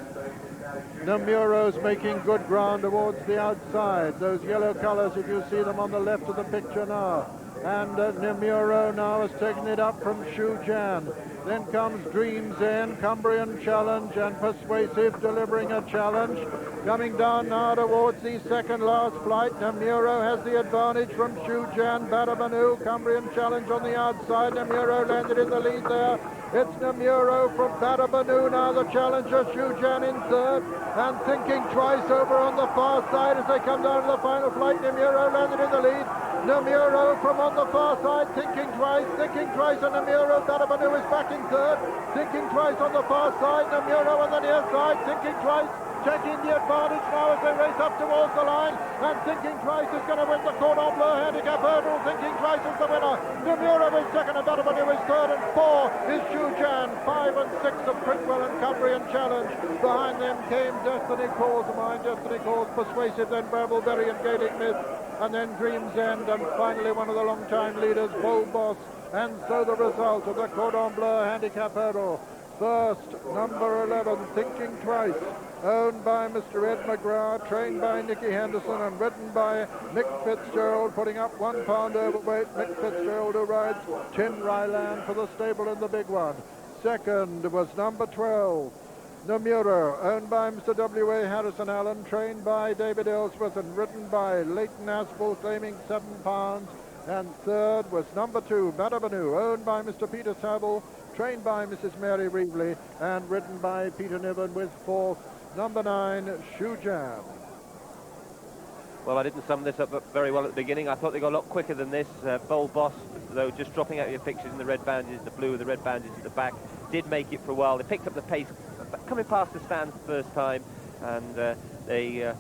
Nemuro's making good ground towards the outside. Those yellow colours, if you see them on the left of the picture now. And Nemuro now has taken it up from Shujan. Then comes Dreams End, Cumbrian Challenge, and Persuasive delivering a challenge. Coming down now towards the second last flight. Nemuro has the advantage from Shujan, Badabanu, Cumbrian Challenge on the outside. Nemuro landed in the lead there. It's Nemuro from Badabanu now, the challenger. Shujan in third, and Thinking Twice over on the far side as they come down to the final flight. Nemuro landed in the lead. Nemuro from on the far side, Thinking Twice, and Nemuro. Badabanu is back in third. Thinking Twice on the far side, Nemuro on the near side. Thinking Twice taking the advantage now as they race up towards the line, and Thinking Twice is going to win the Cordon Bleu handicap hurdle. Thinking Twice is the winner. Nemuro is second, and Badabanu is third, and 4 is Shujan. 5 and 6 of Pridwell and Cumbrian Challenge. Behind them came Destiny Calls, Destiny Calls, Persuasive, then Brambleberry and Gaelic Myth, and then Dreams End, and finally one of the long-time leaders, Bull Boss. And so the result of the Cordon Bleu handicap hurdle. First, number 11, Thinking Twice, owned by Mr. Ed McGrath, trained by Nicky Henderson, and ridden by Mick Fitzgerald, putting up 1 pound overweight. Mick Fitzgerald, who rides Tin Ryland for the stable in the big one. Second was number 12, Nemuro, owned by Mr. W.A. Harrison Allen, trained by David Ellsworth, and ridden by Leighton Aspel, claiming 7 pounds. And third was number 2, Badabanu, owned by Mr. Peter Saville, trained by Mrs. Mary Reevely, and ridden by Peter Niven, with fourth, number 9, Shujan. Well, I didn't sum this up very well at the beginning. I thought they got a lot quicker than this. Bull Boss, though, just dropping out your fixtures in the red boundaries, the blue with the red boundaries at the back, did make it for a while. They picked up the pace coming past the stands the first time, and they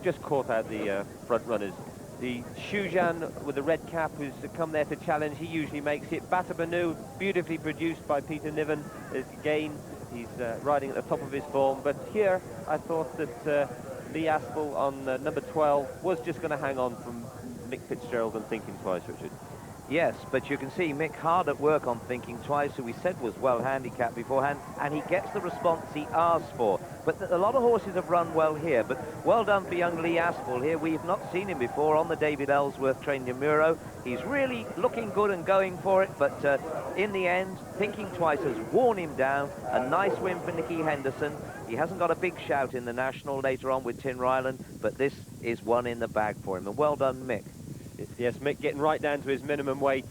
just caught out the front runners. The Shujan with the red cap, who's come there to challenge, he usually makes it. Badabanu, beautifully produced by Peter Niven. Again, he's riding at the top of his form. But here, I thought that Lee Aspel on number 12 was just going to hang on from Mick Fitzgerald and Thinking Twice, Richard. Yes, but you can see Mick hard at work on Thinking Twice, who we said was well handicapped beforehand, and he gets the response he asked for. But a lot of horses have run well here, but well done for young Lee Aspel here. We've not seen him before on the David Ellsworth trained Nemuro. He's really looking good and going for it, but in the end, Thinking Twice has worn him down. A nice win for Nicky Henderson. He hasn't got a big shout in the National later on with Tin Ryland, but this is one in the bag for him, and well done, Mick. Yes, Mick getting right down to his minimum weight.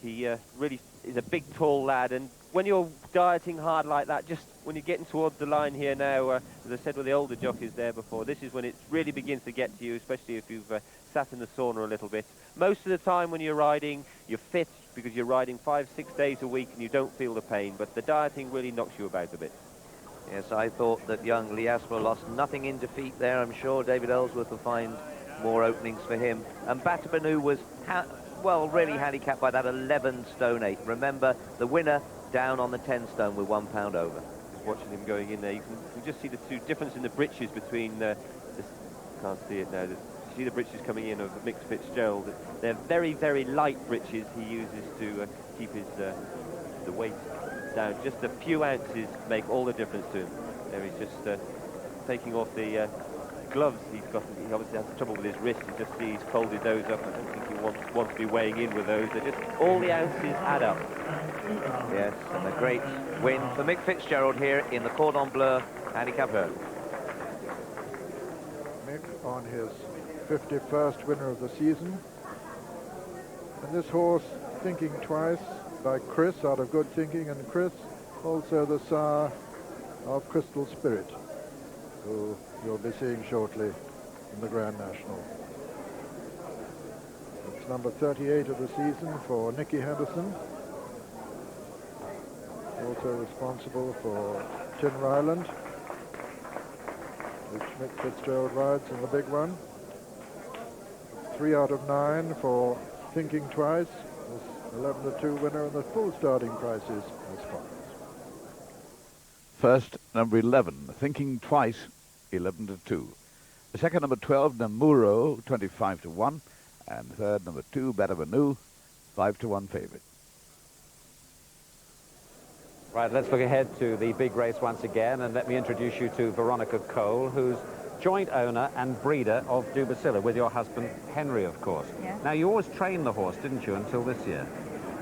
He really is a big, tall lad, and when you're dieting hard like that, just when you're getting towards the line here now, as I said with the older jockeys there before, this is when it really begins to get to you, especially if you've sat in the sauna a little bit. Most of the time when you're riding, you're fit because you're riding 5-6 days a week and you don't feel the pain, but the dieting really knocks you about a bit. Yes, I thought that young Lee Aspel lost nothing in defeat there. I'm sure David Ellsworth will find more openings for him. And Badabanu was, well, really handicapped by that 11 stone 8. Remember, the winner down on the 10 stone with 1 pound over. Just watching him going in there, you can just see the difference in the breeches between, can't see it now, the see the breeches coming in of Mick Fitzgerald. They're very, very light breeches he uses to keep his the weight down. Just a few ounces make all the difference to him. There he's just taking off the gloves he's got. He obviously has trouble with his wrist. You just see he's folded those up. I don't think he wants to be weighing in with those. They're just all the ounces add up. Yes, and a great win for Mick Fitzgerald here in the Cordon Bleu handicap hurdle. Mick on his 51st winner of the season. And this horse, Thinking Twice, by Chris, out of Good Thinking, and Chris, also the sire of Crystal Spirit, who you'll be seeing shortly in the Grand National. It's number 38 of the season for Nicky Henderson, also responsible for Tin Ryland, which Mick Fitzgerald rides in the big one. 3 out of 9 for Thinking Twice, this 11-2 winner, and the full starting price is as follows. First, number 11, Thinking Twice, 11-2. The second, number 12, Namuro, 25-1. And third, number 2, Badabanu, 5-1 favourite. Right, let's look ahead to the big race once again, and let me introduce you to Veronica Cole, who's joint owner and breeder of Dubacilla, with your husband Henry, of course. Yes. Now, you always trained the horse, didn't you, until this year?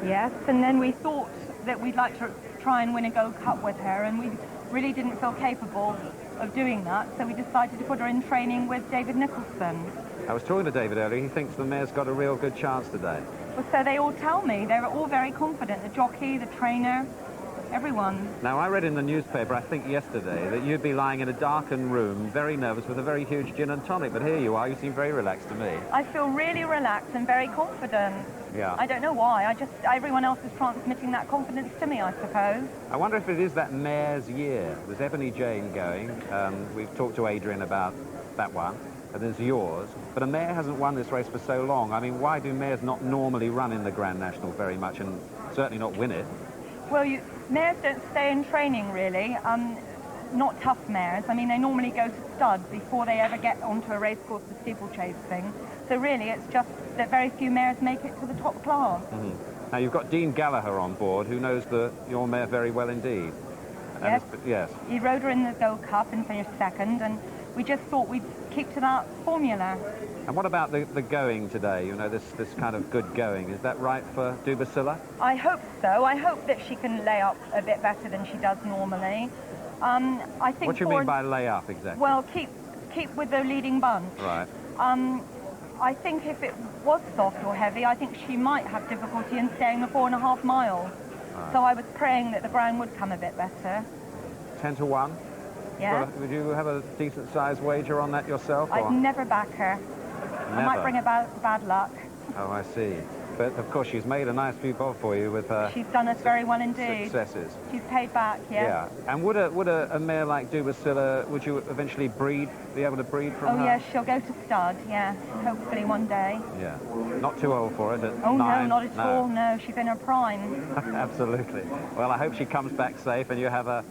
Yes, and then we thought that we'd like to try and win a Gold Cup with her, and we really didn't feel capable of doing that, so we decided to put her in training with David Nicholson. I was talking to David earlier. He thinks the mare's got a real good chance today. Well, so they all tell me. They're all very confident, the jockey, the trainer, everyone. Now, I read in the newspaper, I think yesterday, that you'd be lying in a darkened room, very nervous, with a very huge gin and tonic, but here you are. You seem very relaxed to me. I feel really relaxed and very confident. Yeah. I don't know why. Everyone else is transmitting that confidence to me, I suppose. I wonder if it is that mare's year. There's Ebony Jane going. We've talked to Adrian about that one. And there's yours. But a mare hasn't won this race for so long. I mean, why do mares not normally run in the Grand National very much, and certainly not win it? Well, mares don't stay in training, really. Not tough mares. I mean, they normally go to stud before they ever get onto a racecourse, the steeplechase thing. So really, it's just that very few mares make it to the top class. Now, you've got Dean Gallagher on board, who knows your mare very well indeed. Yes. Yes. He rode her in the Gold Cup and finished second, and we just thought we'd keep to that formula. And what about the going today? You know, this kind of good going. Is that right for Dubacilla? I hope so. I hope that she can lay up a bit better than she does normally. I think. What do you mean by lay up exactly? Well, keep with the leading bunch. Right. I think if it was soft or heavy, I think she might have difficulty in staying the 4.5 miles. Right. So I was praying that the ground would come a bit better. 10-1. Yeah. Would you have a decent sized wager on that yourself? I'd never back her. Never. I might bring about bad luck. Oh, I see. But of course, she's made a nice few bob for you with her. She's done us very well indeed. Successes. She's paid back, yes. Yeah. And would a mare like Dubacilla, would you eventually be able to breed from her? Oh yes, she'll go to stud. Yeah, hopefully one day. Yeah. Not too old for it. Oh 9? no, not at all. No, she's in her prime. Absolutely. Well, I hope she comes back safe and you have a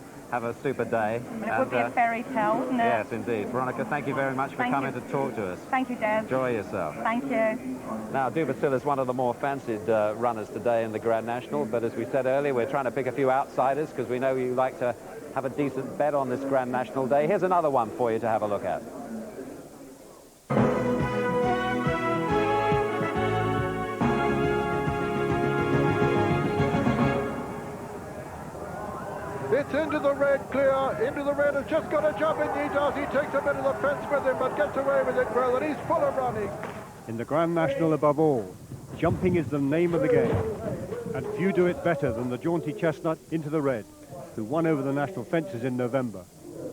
super day. Well, it would be a fairy tale, wouldn't it? Yes, indeed. Veronica, thank you very much for coming to talk to us. Thank you, Des. Enjoy yourself. Thank you. Now, Dubacilla is one of the more fancied runners today in the Grand National, but as we said earlier, we're trying to pick a few outsiders because we know you like to have a decent bet on this Grand National day. Here's another one for you to have a look at. It's into the red, clear, into the red, has just got a jump in, he does, he takes a bit of the fence with him, but gets away with it well, and he's full of running. In the Grand National above all, jumping is the name of the game, and few do it better than the jaunty chestnut Into the Red, who won over the national fences in November.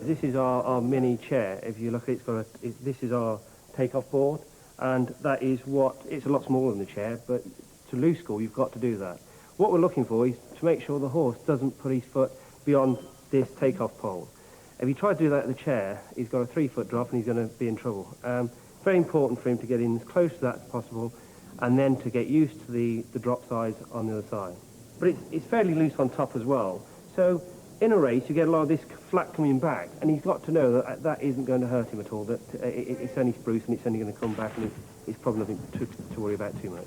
This is our mini chair. If you look at it, this is our takeoff board, and that is it's a lot smaller than the chair, but to loose score, you've got to do that. What we're looking for is to make sure the horse doesn't put his foot beyond this takeoff pole. If he tries to do that at the chair, he's got a 3-foot drop and he's going to be in trouble. It's very important for him to get in as close to that as possible and then to get used to the drop size on the other side. But it's fairly loose on top as well. So in a race, you get a lot of this flat coming back, and he's got to know that that isn't going to hurt him at all, that it's only spruce and it's only going to come back, and it's probably nothing to worry about too much.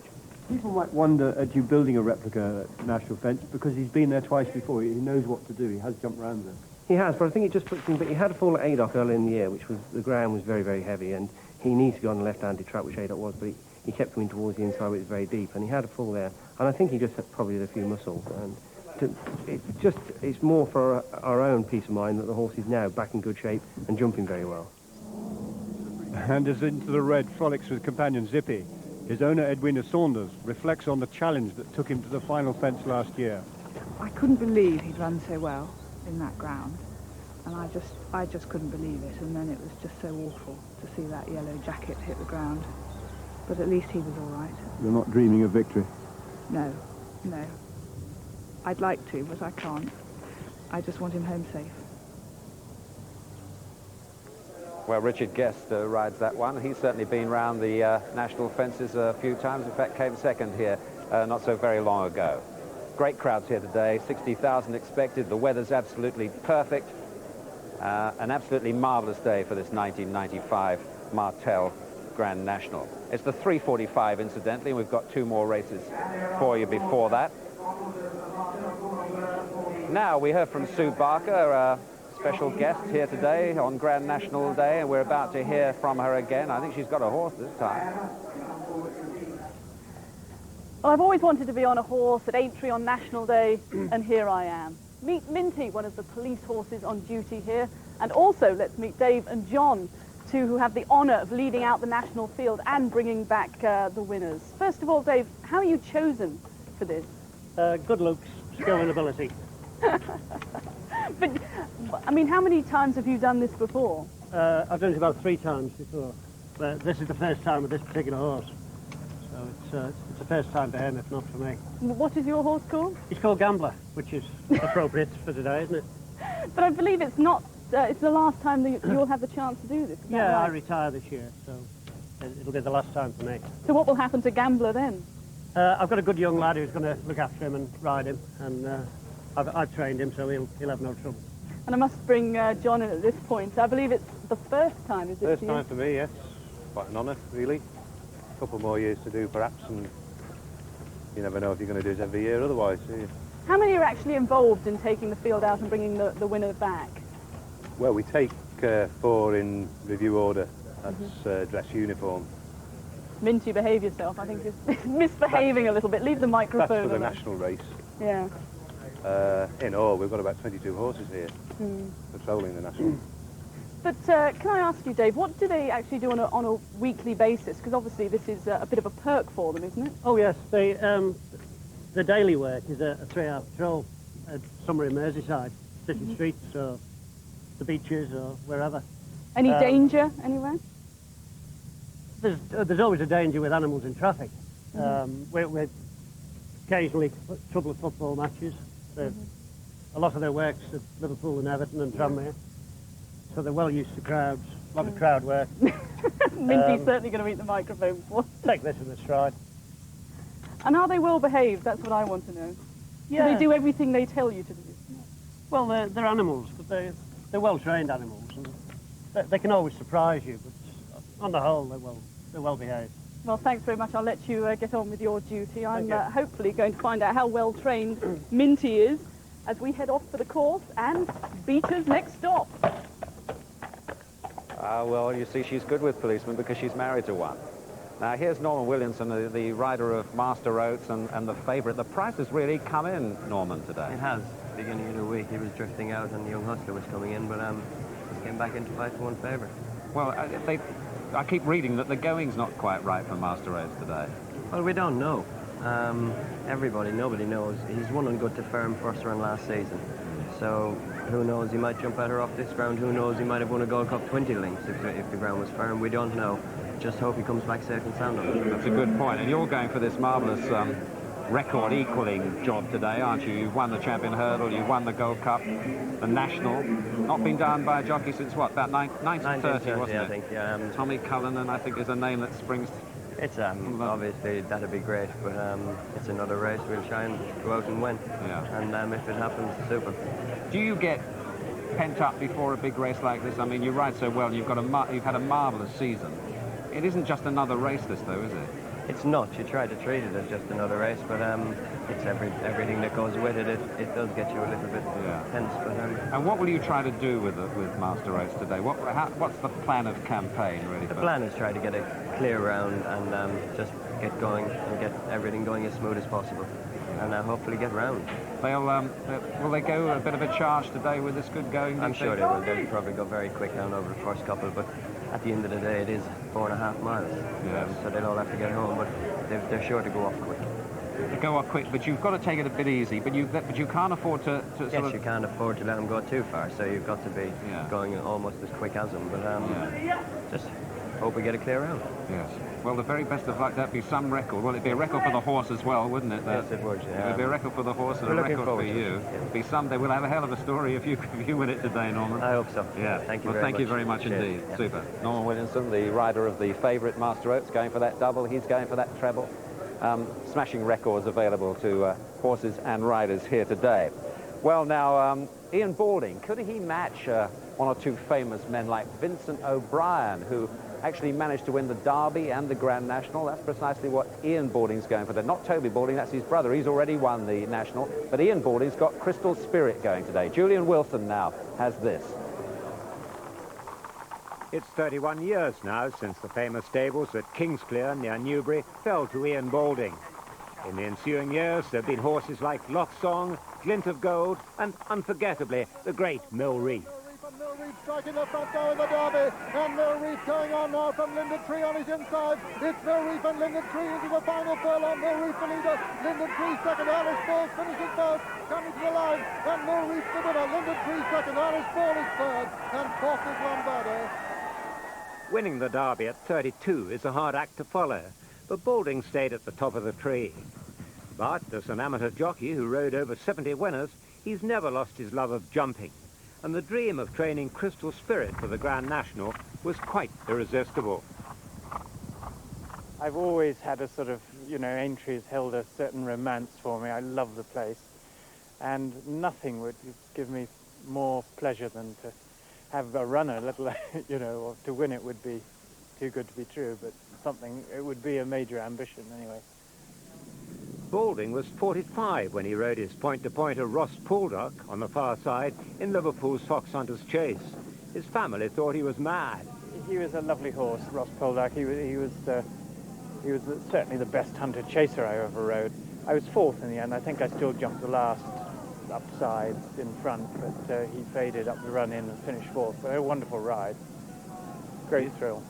People might wonder at you building a replica at National Fence because he's been there twice before. He knows what to do. He has jumped around there. He has, but I think it just puts him... But he had a fall at Adoc early in the year, which was... The ground was very, very heavy, and he needs to go on the left-handed track, which Adoc was, but he kept coming towards the inside, which was very deep, and he had a fall there. And I think he just probably had a few muscles, and it's more for our own peace of mind that the horse is now back in good shape and jumping very well. And as into the red frolics with companion Zippy, his owner Edwina Saunders reflects on the challenge that took him to the final fence last year. I couldn't believe he'd run so well in that ground, and I just couldn't believe it, and then it was just so awful to see that yellow jacket hit the ground. But at least he was all right. You're not dreaming of victory? No, no. I'd like to, but I can't. I just want him home safe. Well, Richard Guest rides that one. He's certainly been round the national fences a few times. In fact, came second here not so very long ago. Great crowds here today. 60,000 expected. The weather's absolutely perfect. An absolutely marvellous day for this 1995 Martel Grand National. It's the 3:45, incidentally, and we've got 2 more races for you before that. Now we heard from Sue Barker, special guest here today on Grand National Day, and we're about to hear from her again. I think she's got a horse this time. Well, I've always wanted to be on a horse at Aintree on National Day, and here I am. Meet Minty, one of the police horses on duty here, and also let's meet Dave and John, two who have the honour of leading out the national field and bringing back the winners. First of all, Dave, how are you chosen for this? Good looks, skill and ability. But, I mean, how many times have you done this before? I've done it about 3 times before, but this is the first time with this particular horse. So it's the first time for him, if not for me. What is your horse called? He's called Gambler, which is appropriate for today, isn't it? But I believe it's not, it's the last time that you'll have the chance to do this. Yeah, right? I retire this year, so it'll be the last time for me. So what will happen to Gambler then? I've got a good young lad who's going to look after him and ride him, and I've trained him, so he'll have no trouble. And I must bring John in at this point. I believe it's the first time, is it? First time for me, yes. Quite an honour, really. A couple more years to do, perhaps, and you never know if you're going to do it every year otherwise, do you? How many are actually involved in taking the field out and bringing the winner back? Well, we take 4 in review order. That's dress uniform. Minty, behave yourself. I think you're misbehaving a little bit. Leave the microphone. That's for the alone. national race. Yeah. In all, we've got about 22 horses here patrolling the national. But can I ask you, Dave, what do they actually do on a weekly basis? Because obviously this is a bit of a perk for them, isn't it? Oh yes, the daily work is a 3-hour patrol, somewhere in Merseyside, city streets or the beaches or wherever. Any danger anywhere? There's always a danger with animals in traffic. We occasionally trouble at football matches. A lot of their work's at Liverpool and Everton and Tranmere, so they're well used to crowds. A lot of crowd work. Minty's certainly going to eat the microphone for. Take this in the stride. And are they well behaved? That's what I want to know. Yeah. Do they do everything they tell you to do? Well, they're animals, but they're well-trained animals, and they can always surprise you. But on the whole, they're well behaved. Well, thanks very much. I'll let you get on with your duty. I'm hopefully going to find out how well trained Minty is as we head off for the course and Beater's next stop. Well, you see, she's good with policemen because she's married to one. Now, here's Norman Williamson, the rider of Master Oates and the favourite. The price has really come in, Norman, today. It has. Beginning of the week, he was drifting out and the young hustler was coming in, but he came back into 5-to-1 favourite. Well, I keep reading that the going's not quite right for Master Oates today. Well, we don't know. Nobody knows. He's won on good to firm first run last season. So, who knows, he might jump at her off this ground. Who knows, he might have won a Gold Cup 20 lengths if the ground was firm. We don't know. Just hope he comes back safe and sound on it. That's a good point. And you're going for this marvellous record-equalling job today, aren't you? You've won the Champion Hurdle, you've won the Gold Cup, the National. Not been done by a jockey since, what, about 1930, wasn't it? I think, yeah. Tommy Cullinan, I think, is a name that springs It's obviously that'd be great, but it's another race. We'll try and go out and win. Yeah. And if it happens, super. Do you get pent up before a big race like this? I mean, you ride so well. You've had a marvellous season. It isn't just another race, this though, is it? It's not. You try to treat it as just another race, but it's everything that goes with it. It does get you a little bit tense. But and what will you try to do with Master Race today? What's the plan of campaign, really? The plan is try to get a clear round and just get going and get everything going as smooth as possible, and hopefully get round. Will they go a bit of a charge today with this good going? I'm sure they will. They'll probably go very quick down over the first couple, but at the end of the day, it is 4.5 miles. Yes. So they'll all have to get home, but they're sure to go off quick. They go off quick, but you've got to take it a bit easy. But you can't afford to sort of... you can't afford to let them go too far, so you've got to be going almost as quick as them. But just hope we get a clear round. Yes. Well, the very best of luck. That'd be some record. Well, it'd be a record for the horse as well, wouldn't it? Yes, it would. It'd be a record for the horse and a record for you. It'd be someday. We'll have a hell of a story if you win it today, Norman. I hope so. Yeah. Thank you. Well, thank you very much indeed. Yeah. Super. Norman Williamson, the rider of the favourite Master Oaks, going for that double. He's going for that treble. Smashing records available to horses and riders here today. Well, now, Ian Balding, could he match one or two famous men like Vincent O'Brien, who actually managed to win the Derby and the Grand National? That's precisely what Ian Balding's going for there. Not Toby Balding, that's his brother. He's already won the National. But Ian Balding's got Crystal Spirit going today. Julian Wilson now has this. It's 31 years now since the famous stables at Kingsclere near Newbury fell to Ian Balding. In the ensuing years, there have been horses like Loch Song, Glint of Gold, and unforgettably, the great Mill Reef. Striking the front door of the Derby, and Mill Reef going on now from Linden Tree on his inside. It's Mill Reef and Linden Tree into the final furlong. Mill Reef the leader, Linden Tree second, Alice Falls finishes third, coming to the line, and Mill Reef the winner. Linden Tree second, Alice Falls is third, and fourth is Lombardo. Winning the Derby at 32 is a hard act to follow, but Balding stayed at the top of the tree. But as an amateur jockey who rode over 70 winners, he's never lost his love of jumping. And the dream of training Crystal Spirit for the Grand National was quite irresistible. I've always had a sort of, Aintree has held a certain romance for me. I love the place. And nothing would give me more pleasure than to have a runner, let alone, or to win it would be too good to be true, but it would be a major ambition anyway. Balding was 45 when he rode his point-to-pointer Ross Poldock on the far side in Liverpool's Fox Hunters Chase. His family thought he was mad. He was a lovely horse, Ross Poldock. He was certainly the best hunter chaser I ever rode. I was fourth in the end. I think I still jumped the last upside in front, but he faded up the run in and finished fourth. But a wonderful ride. Great thrill.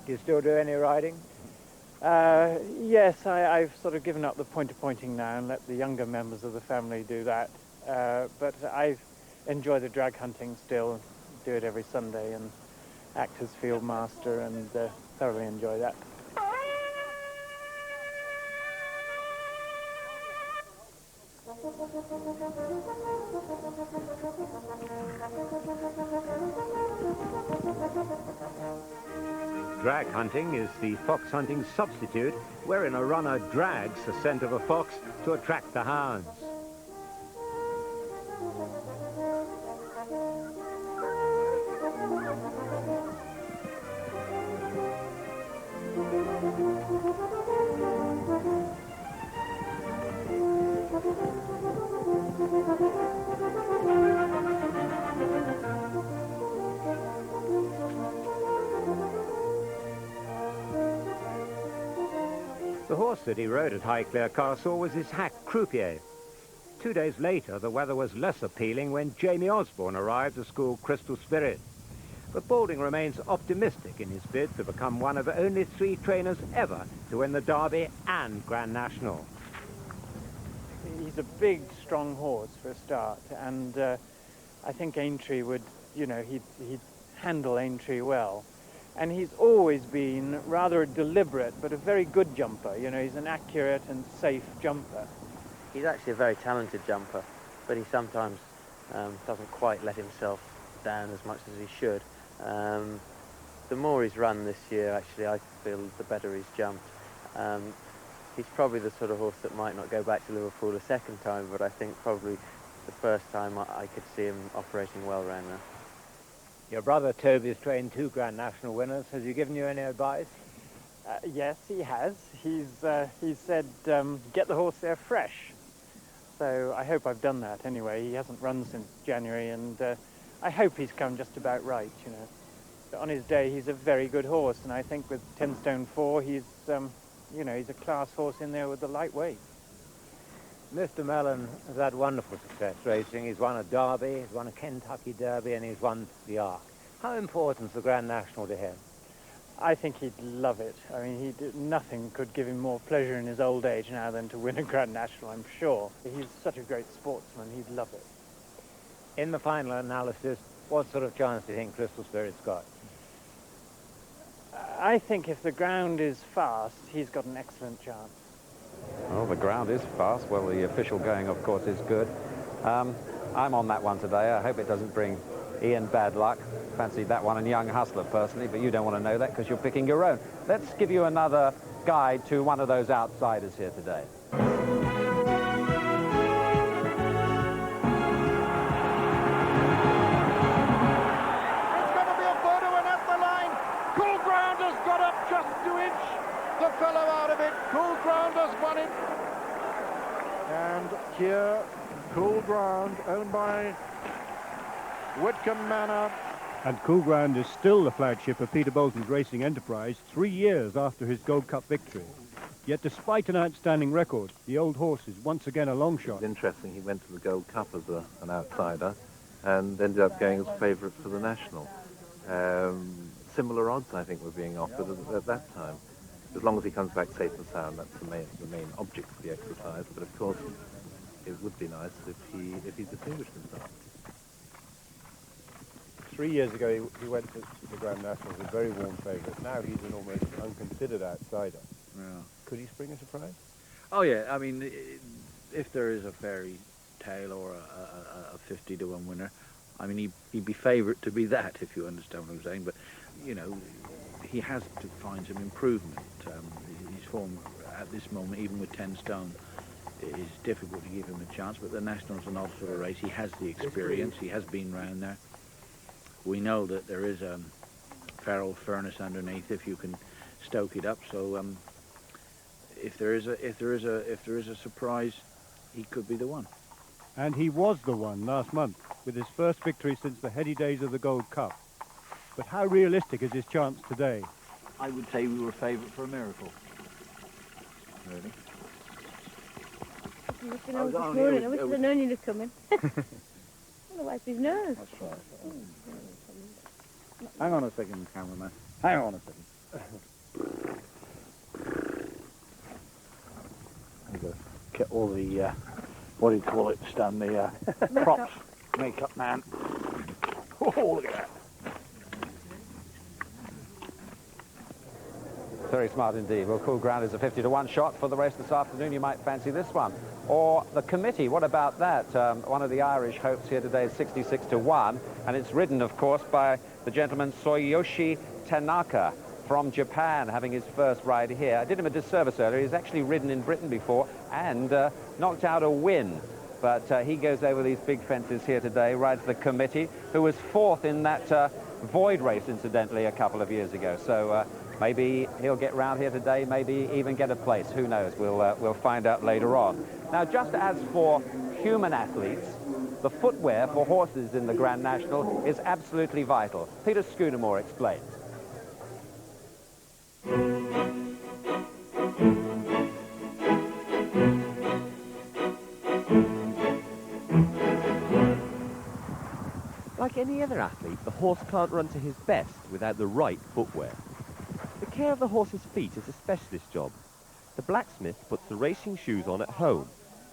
Do you still do any riding? Yes, I've sort of given up the pointing now and let the younger members of the family do that. But I enjoy the drag hunting still, do it every Sunday and act as field master and thoroughly enjoy that. Drag hunting is the fox hunting substitute, wherein a runner drags the scent of a fox to attract the hounds. The horse that he rode at Highclere Castle was his hack croupier. 2 days later, the weather was less appealing when Jamie Osborne arrived to school Crystal Spirit. But Balding remains optimistic in his bid to become one of only 3 trainers ever to win the Derby and Grand National. He's a big, strong horse for a start, and I think Aintree would, he'd handle Aintree well. And he's always been rather deliberate, but a very good jumper. He's an accurate and safe jumper. He's actually a very talented jumper, but he sometimes doesn't quite let himself down as much as he should. the more he's run this year, actually, I feel the better he's jumped. He's probably the sort of horse that might not go back to Liverpool a second time, but I think probably the first time I could see him operating well around there. Your brother Toby has trained 2 Grand National winners. Has he given you any advice? Yes, he has. He said, get the horse there fresh. So I hope I've done that anyway. He hasn't run since January, and I hope he's come just about right, you know. But on his day, he's a very good horse, and I think with 10 stone 4, he's, you know, he's a class horse in there with the lightweight. Mr. Mellon has had wonderful success racing. He's won a Derby, he's won a Kentucky Derby, and he's won the Arc. How important is the Grand National to him? I think he'd love it. I mean, nothing could give him more pleasure in his old age now than to win a Grand National, I'm sure. He's such a great sportsman, he'd love it. In the final analysis, what sort of chance do you think Crystal Spirit's got? I think if the ground is fast, he's got an excellent chance. Well, the ground is fast. Well, the official going, of course, is good. I'm on that one today. I hope it doesn't bring Ian bad luck. Fancied that one and Young Hustler personally, but you don't want to know that because you're picking your own. Let's give you another guide to one of those outsiders here today. It's going to be a photo and at the line. Cool Ground has got up just to inch the fellow out of it. Cool Ground has won it. And here, Cool Ground, owned by Whitcomb Manor. And Cool Ground is still the flagship of Peter Bolton's racing enterprise 3 years after his Gold Cup victory. Yet despite an outstanding record, the old horse is once again a long shot. It's interesting, he went to the Gold Cup as an outsider and ended up going as favourite for the National. Similar odds, I think, were being offered at that time. As long as he comes back safe and sound, that's the main object of the exercise. But of course, it would be nice if he distinguished himself. 3 years ago, he went to the Grand National as a very warm favourite. Now he's an almost unconsidered outsider. Yeah. Could he spring a surprise? Oh, yeah. I mean, if there is a fairy tale or a 50-to-1 winner, I mean, he'd be favourite to be that, if you understand what I'm saying. But, you know, he has to find some improvement. His form at this moment, even with 10 stone, is difficult to give him a chance. But the National's an odd sort of race. He has the experience. He has been round there. We know that there is a feral furnace underneath if you can stoke it up. So if there is a surprise, he could be the one. And he was the one last month with his first victory since the heady days of the Gold Cup. But how realistic is his chance today? I would say we were favourite for a miracle. Really? I must have known this morning. I wish I'd known you'd have come in. I don't know why his nose. That's right. Hang on a second, cameraman. Hang on a second. There you go. Get all the, what do you call it, Stan, the props, makeup man. Oh, look at that. Very smart indeed. Well, Cool Ground is a 50-to-1 shot for the race this afternoon. You might fancy this one. Or the committee, what about that? One of the Irish hopes here today is 66-to-1, and it's ridden, of course, by the gentleman Tsuyoshi Tanaka from Japan, having his first ride here. I did him a disservice earlier. He's actually ridden in Britain before and knocked out a win. But he goes over these big fences here today, rides the committee, who was fourth in that Void race, incidentally, a couple of years ago. So maybe he'll get round here today, maybe even get a place. Who knows? We'll find out later on. Now, just as for human athletes, the footwear for horses in the Grand National is absolutely vital. Peter Scudamore explains. Like any other athlete, the horse can't run to his best without the right footwear. The care of the horse's feet is a specialist job. The blacksmith puts the racing shoes on at home.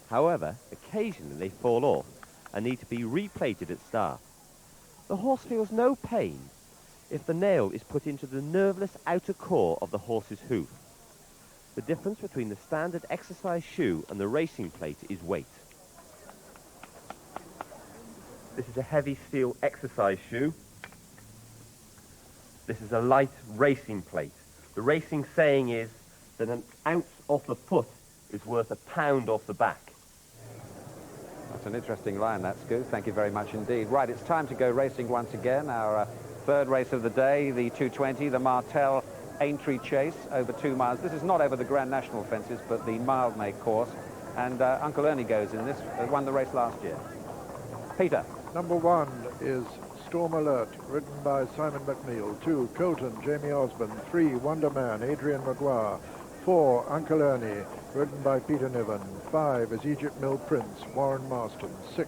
However, occasionally they fall off and need to be replated at start. The horse feels no pain if the nail is put into the nerveless outer core of the horse's hoof. The difference between the standard exercise shoe and the racing plate is weight. This is a heavy steel exercise shoe. This is a light racing plate. The racing saying is that an ounce off the foot is worth a pound off the back. That's an interesting line, that, Scoot. Thank you very much indeed. Right, it's time to go racing once again. Our third race of the day, the 220, the Martel Aintree Chase, over 2 miles. This is not over the Grand National fences, but the Mildmay course. And Uncle Ernie goes in this, won the race last year. Peter. Number 1 is Storm Alert, ridden by Simon McNeil. 2, Colton, Jamie Osborne. 3, Wonder Man, Adrian Maguire. 4, Uncle Ernie, ridden by Peter Niven. 5 is Egypt Mill Prince, Warren Marston. 6,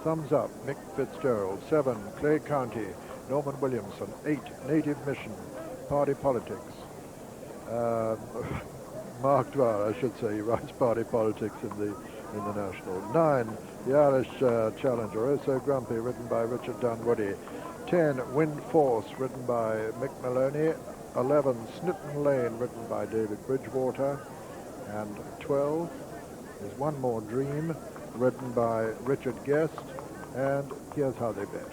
Thumbs Up, Mick Fitzgerald. 7, Clay County, Norman Williamson. 8, Native Mission, Party Politics. Mark Dwyer, I should say, he writes Party Politics in the National. 9, the Irish Challenger, Oh So Grumpy, ridden by Richard Dunwoody. 10, Wind Force, ridden by Mick Maloney. 11, Snitton Lane, ridden by David Bridgewater. And 12 is One More Dream, ridden by Richard Guest. And here's how they bet.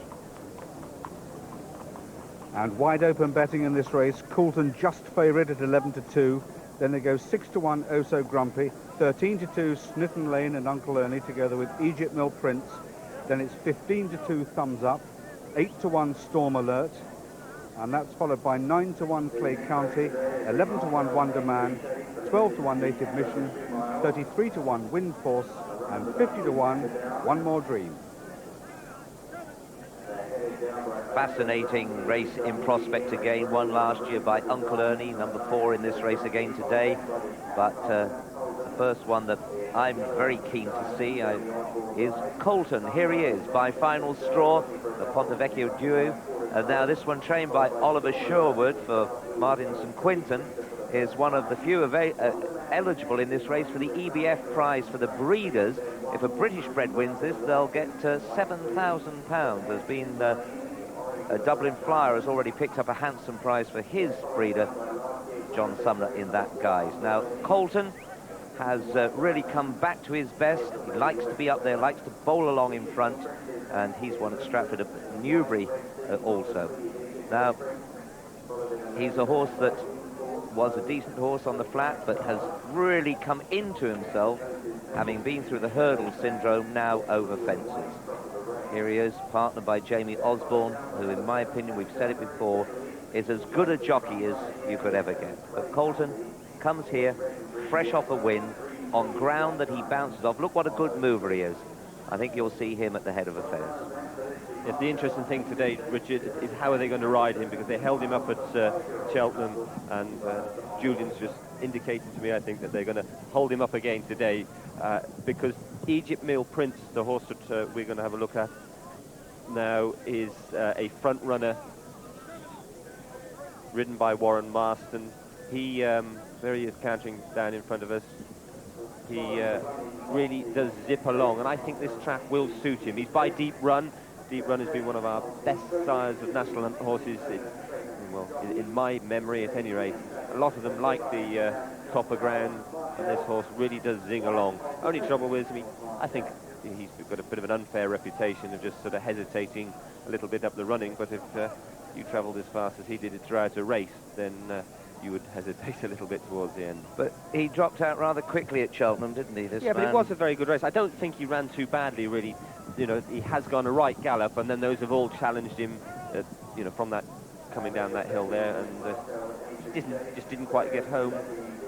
And wide open betting in this race. Coulton just favourite at 11-2. Then they go 6-1 Oh So Grumpy, 13-2 Snitton Lane and Uncle Ernie together with Egypt Mill Prince. Then it's 15-2 Thumbs Up, 8-1 Storm Alert, and that's followed by 9-1 Clay County, 11-1 Wonder Man, 12-1 Native Mission, 33-1 Wind Force, and 50-1 One More Dream. Fascinating race in prospect again, won last year by Uncle Ernie, number 4 in this race again today. But the first one that I'm very keen to see is Colton. Here he is by Final Straw, the Ponte Vecchio duo. And now this one, trained by Oliver Sherwood for Martin St. Quintin, is one of the few eligible in this race for the EBF prize for the breeders. If a British bred wins this, they'll get £7,000. There's been a Dublin Flyer has already picked up a handsome prize for his breeder, John Sumner, in that guise. Now, Colton has really come back to his best. He likes to be up there, likes to bowl along in front, and he's won at Stratford at Newbury also. Now, he's a horse that was a decent horse on the flat, but has really come into himself, having been through the hurdle syndrome now over fences. Here he is, partnered by Jamie Osborne, who, in my opinion, we've said it before, is as good a jockey as you could ever get. But Colton comes here, fresh off a win, on ground that he bounces off. Look what a good mover he is. I think you'll see him at the head of affairs. Yes, the interesting thing today, Richard, is how are they going to ride him, because they held him up at Cheltenham, and Julian's just indicated to me, I think, that they're going to hold him up again today, because Egypt Mill Prince, the horse that we're going to have a look at now, is a front runner ridden by Warren Marston. He, there he is cantering down in front of us. He really does zip along, and I think this track will suit him. He's by Deep Run. Deep Run has been one of our best sires of national horses, well, in my memory at any rate. A lot of them like the top of ground, and this horse really does zing along. Only trouble is, I think he's got a bit of an unfair reputation of just sort of hesitating a little bit up the running, but if you travelled as fast as he did it throughout a race, then you would hesitate a little bit towards the end. But he dropped out rather quickly at Cheltenham, didn't he, this Yeah, man? but it was a very good race. I don't think he ran too badly, really. You know, he has gone a right gallop, and then those have all challenged him, you know, from that, coming down that hill there, and just didn't quite get home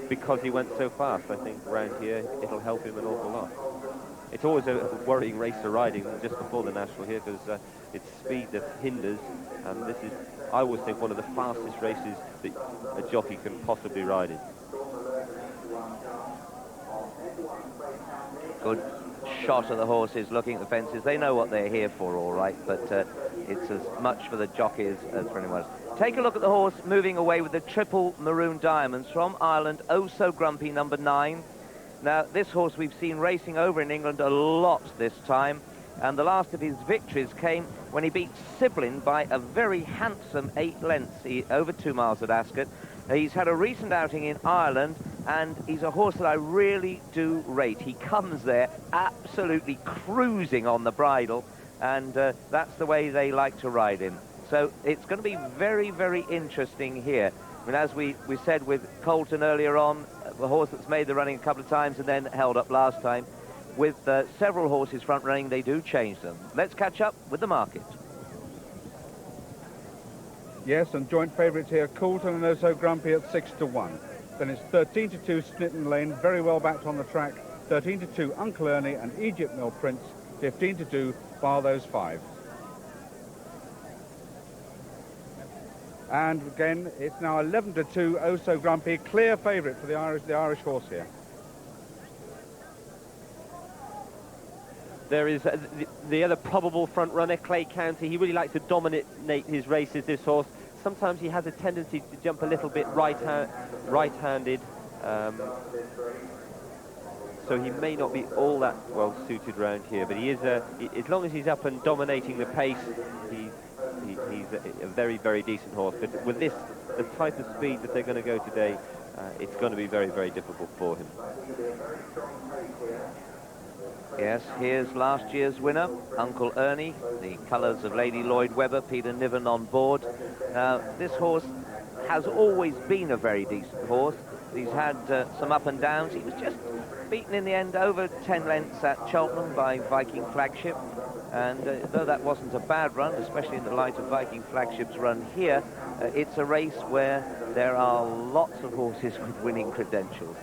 because he went so fast. I think around here it'll help him an awful lot. It's always a worrying race to riding just before the National here, because it's speed that hinders, and this is, I always think, one of the fastest races that a jockey can possibly ride in. Good shot of the horses looking at the fences. They know what they're here for, all right, but it's as much for the jockey as for anyone else. Take a look at the horse moving away with the triple maroon diamonds from Ireland, Oh So Grumpy, number 9. Now, this horse we've seen racing over in England a lot this time, and the last of his victories came when he beat Siblin by a very handsome 8 lengths, over 2 miles at Ascot. He's had a recent outing in Ireland, and he's a horse that I really do rate. He comes there absolutely cruising on the bridle, and that's the way they like to ride him. So it's going to be very, very interesting here. I mean, as we said with Colton earlier on, the horse that's made the running a couple of times and then held up last time, with several horses front running, they do change them. Let's catch up with the market. Yes, and joint favourites here, Coulton and Oh So Grumpy at 6-1. Then it's 13-2 Snitton Lane, very well backed on the track. 13-2 Uncle Ernie and Egypt Mill Prince. 15-2 bar those 5. And again, it's now 11-2 Oh So Grumpy, clear favourite for the Irish horse here. There is the other probable front runner, Clay County. He really likes to dominate his races, this horse. Sometimes he has a tendency to jump a little bit right-handed. So he may not be all that well suited round here, but he is as long as he's up and dominating the pace, he's a very, very decent horse. But with this, the type of speed that they're going to go today, it's going to be very, very difficult for him. Yes, here's last year's winner, Uncle Ernie, the colours of Lady Lloyd Webber, Peter Niven on board. Now, this horse has always been a very decent horse. He's had some up and downs. He was just beaten in the end over 10 lengths at Cheltenham by Viking Flagship. And though that wasn't a bad run, especially in the light of Viking Flagship's run here, it's a race where there are lots of horses with winning credentials.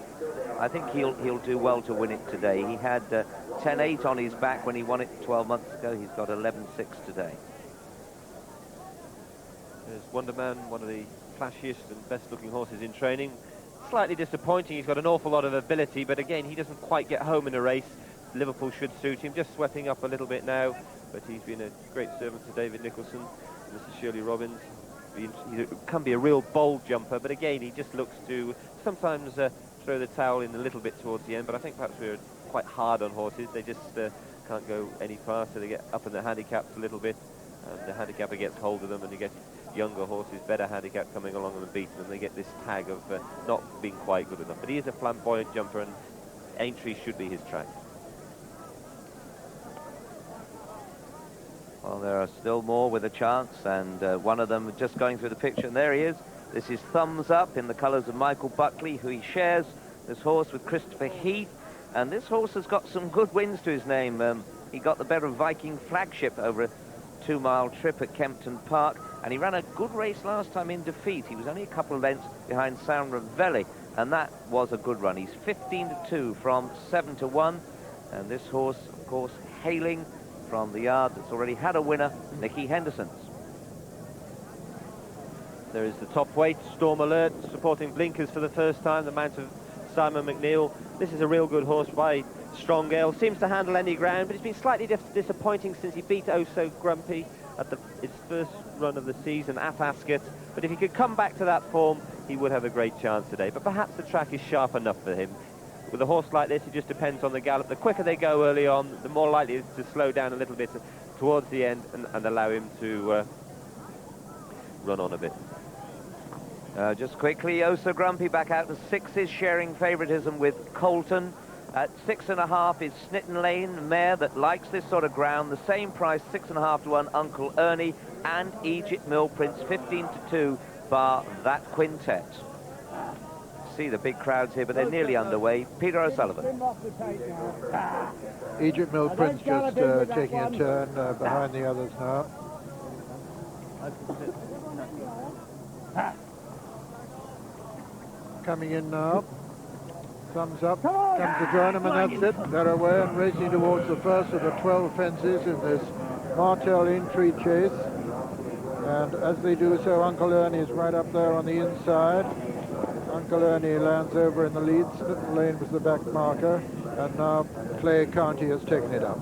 I think he'll do well to win it today. He had 10-8 on his back when he won it 12 months ago. He's got 11-6 today. There's Wonderman, one of the flashiest and best-looking horses in training. Slightly disappointing. He's got an awful lot of ability, but again, he doesn't quite get home in a race. Liverpool should suit him. Just sweating up a little bit now, but he's been a great servant to David Nicholson, Mr. Shirley Robbins. He can be a real bold jumper, but again, he just looks to sometimes throw the towel in a little bit towards the end, but I think perhaps we're quite hard on horses. They just can't go any faster. They get up in the handicaps a little bit, and the handicapper gets hold of them, and you get younger horses, better handicap, coming along and beating them. They get this tag of not being quite good enough. But he is a flamboyant jumper, and Aintree should be his track. Well, there are still more with a chance, and one of them just going through the picture, and there he is. This is Thumbs Up in the colours of Michael Buckley, who he shares this horse with Christopher Heath, and this horse has got some good wins to his name. He got the better of Viking Flagship over a 2-mile trip at Kempton Park, and he ran a good race last time in defeat. He was only a couple of lengths behind San Ravelli, and that was a good run. He's 15-2 from 7-1, and this horse, of course, hailing from the yard that's already had a winner, Nicky Henderson's. There is the top weight, Storm Alert, supporting blinkers for the first time, the mount of Simon McNeil. This is a real good horse by Strong Ale. Seems to handle any ground, but it's been slightly disappointing since he beat Oh So Grumpy at its first run of the season at Ascot. But if he could come back to that form, he would have a great chance today. But perhaps the track is sharp enough for him. With a horse like this, it just depends on the gallop. The quicker they go early on, the more likely it is to slow down a little bit towards the end and allow him to run on a bit. Just quickly, Oh So Grumpy back out to 6s, sharing favouritism with Colton. At 6.5 is Snitton Lane, a mare that likes this sort of ground. The same price, 6.5 to 1, Uncle Ernie, and Egypt Mill Prince, 15-2, bar that quintet. See the big crowds here, but they're nearly underway. Peter O'Sullivan. Egypt Mill Prince just taking a turn behind the others now. Coming in now. Thumbs Up comes to join him, and that's it. They're away and racing towards the first of the 12 fences in this Martel Aintree chase. And as they do so, Uncle Ernie is right up there on the inside. Uncle Ernie lands over in the lead. Snitton Lane was the back marker, and now Clay County has taken it up.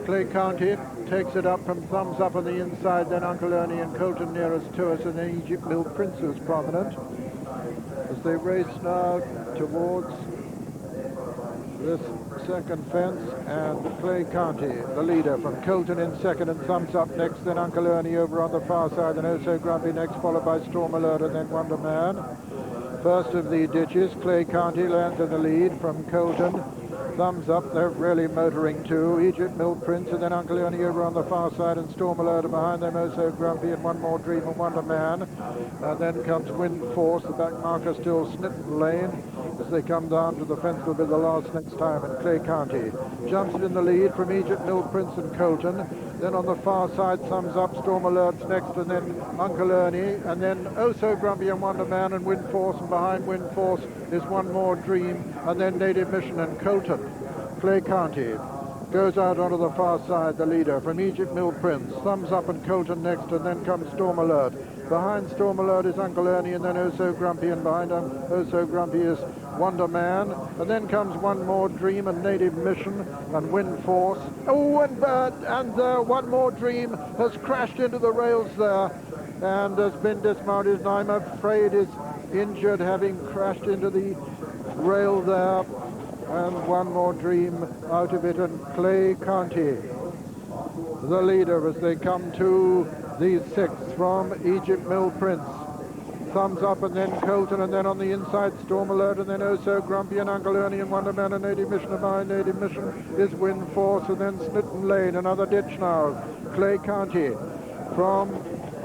Clay County takes it up from Thumbs Up on the inside, then Uncle Ernie and Colton nearest to us, and then Egypt Mill Prince was prominent. As they race now towards this second fence, and Clay County, the leader, from Colton in second, and Thumbs Up next, then Uncle Ernie over on the far side, and Oh So Grumpy next, followed by Storm Alert and then Wonder Man. First of the ditches, Clay County lands in the lead from Colton. Thumbs Up, they're really motoring too. Egypt Mill Prince, and then Uncle Ernie over on the far side, and Storm Alert behind them, Oh So Grumpy, and One More Dream and Wonder Man. And then comes Wind Force, the back marker still Snitten Lane. As they come down to the fence, will be the last next time, and Clay County jumps in the lead from Egypt Mill Prince and Colton. Then on the far side, Thumbs Up, Storm Alert's next, and then Uncle Ernie, and then Oh So Grumpy and Wonder Man and Wind Force, and behind Wind Force is One More Dream, and then Native Mission and Colton. Clay County goes out onto the far side, the leader from Egypt Mill Prince. Thumbs Up and Colton next, and then comes Storm Alert. Behind Storm Alert is Uncle Ernie, and then Oh So Grumpy, and behind him Oh So Grumpy is Wonder Man, and then comes One More Dream and Native Mission and Wind Force. Oh, and One More Dream has crashed into the rails there and has been dismounted, and I'm afraid is injured, having crashed into the rail there. And One More Dream out of it, and Clay County, the leader as they come to the sixth from Egypt Mill Prince. Thumbs Up, and then Colton, and then on the inside Storm Alert, and then Oh So Grumpy and Uncle Ernie and Wonder Man and Native Mission. And behind Native Mission is Wind Force, and then Snitten Lane, another ditch now. Clay County from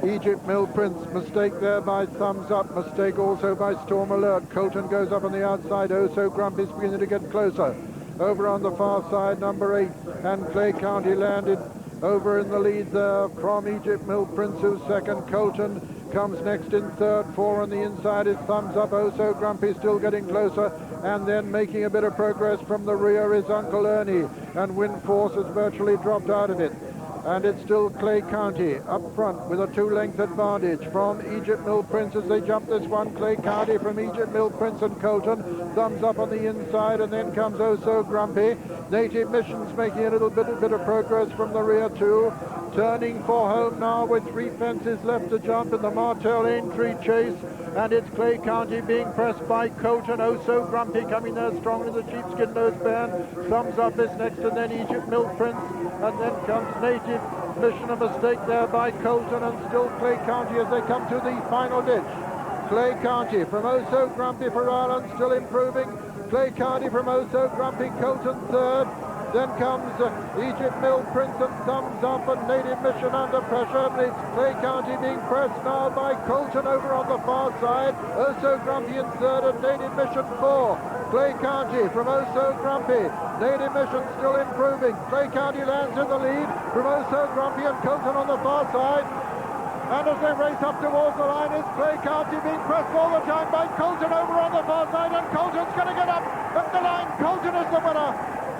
Egypt Mill Prince, mistake there by Thumbs Up, mistake also by Storm Alert. Colton goes up on the outside, Oh So Grumpy's beginning to get closer. Over on the far side, number 8, and Clay County landed over in the lead there from Egypt Mill Prince, who's second. Colton comes next in third. 4 on the inside is Thumbs Up. Oh So Grumpy still getting closer, and then making a bit of progress from the rear is Uncle Ernie, and Wind Force has virtually dropped out of it. And it's still Clay County up front with a 2-length advantage from Egypt Mill Prince as they jump this one. Clay County from Egypt Mill Prince and Colton. Thumbs Up on the inside, and then comes Oh So Grumpy. Native Mission's making a little bit of progress from the rear too. Turning for home now with 3 fences left to jump in the Martel Aintree chase. And it's Clay County being pressed by Colton. Oh So Grumpy coming there strong in the sheepskin nose band. Thumbs Up is next, and then Egypt Mill Prince, and then comes Native Mission. A mistake there by Colton, and still Clay County as they come to the final ditch. Clay County from Oh So Grumpy for Ireland, still improving. Clay County from Oh So Grumpy, Colton third. Then comes Egypt Mill Prince and Thumbs Up, and Native Mission under pressure. And it's Clay County being pressed now by Colton over on the far side. Oh So Grumpy in third, and Native Mission 4. Clay County from Oh So Grumpy. Native Mission still improving. Clay County lands in the lead from Oh So Grumpy and Colton on the far side. And as they race up towards the line, is Clay County being pressed all the time by Colton over on the far side, and Colton's going to get up the line. Colton is the winner.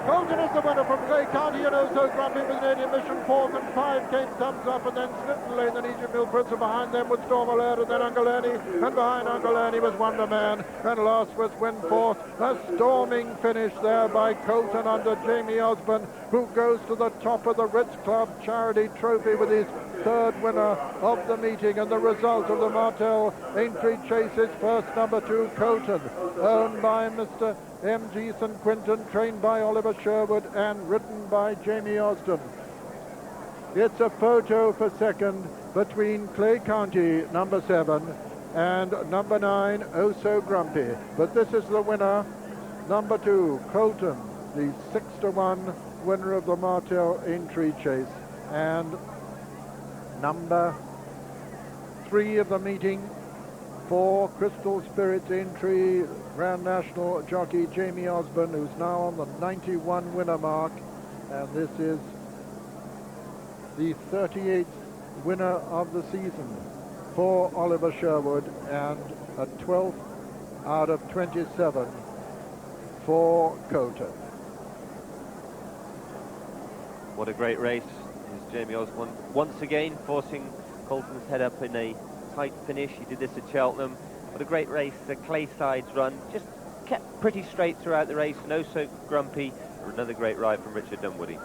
Colton is the winner from Clay County, and Oh So Grumpy with Native Mission 4th, and 5 came Thumbs Up, and then Snitten Lane, and Egypt Mill Prince, and behind them was Storm Alert, and then Uncle Ernie, and behind Uncle Ernie was Wonder Man, and last was Wind Force. A storming finish there by Colton under Jamie Osborne, who goes to the top of the Ritz Club Charity Trophy with his 3rd winner of the meeting. And the result of the Martel Aintree Chase is first number 2, Colton, owned by Mr. M.G. St. Quinton, trained by Oliver Sherwood, and ridden by Jamie Osden. It's a photo for second between Clay County, number 7, and number 9, Oh So Grumpy. But this is the winner, number 2, Colton, the 6-to-1 winner of the Martel Aintree Chase, and number 3 of the meeting for Crystal Spirits Aintree Grand National jockey Jamie Osborne, who's now on the 91 winner mark, and this is the 38th winner of the season for Oliver Sherwood, and a 12th out of 27 for Colton. What a great race is Jamie Osborne, once again forcing Colton's head up in a tight finish. He did this at Cheltenham. What a great race, the Clay sides run, just kept pretty straight throughout the race, and Oh So Grumpy, another great ride from Richard Dunwoody.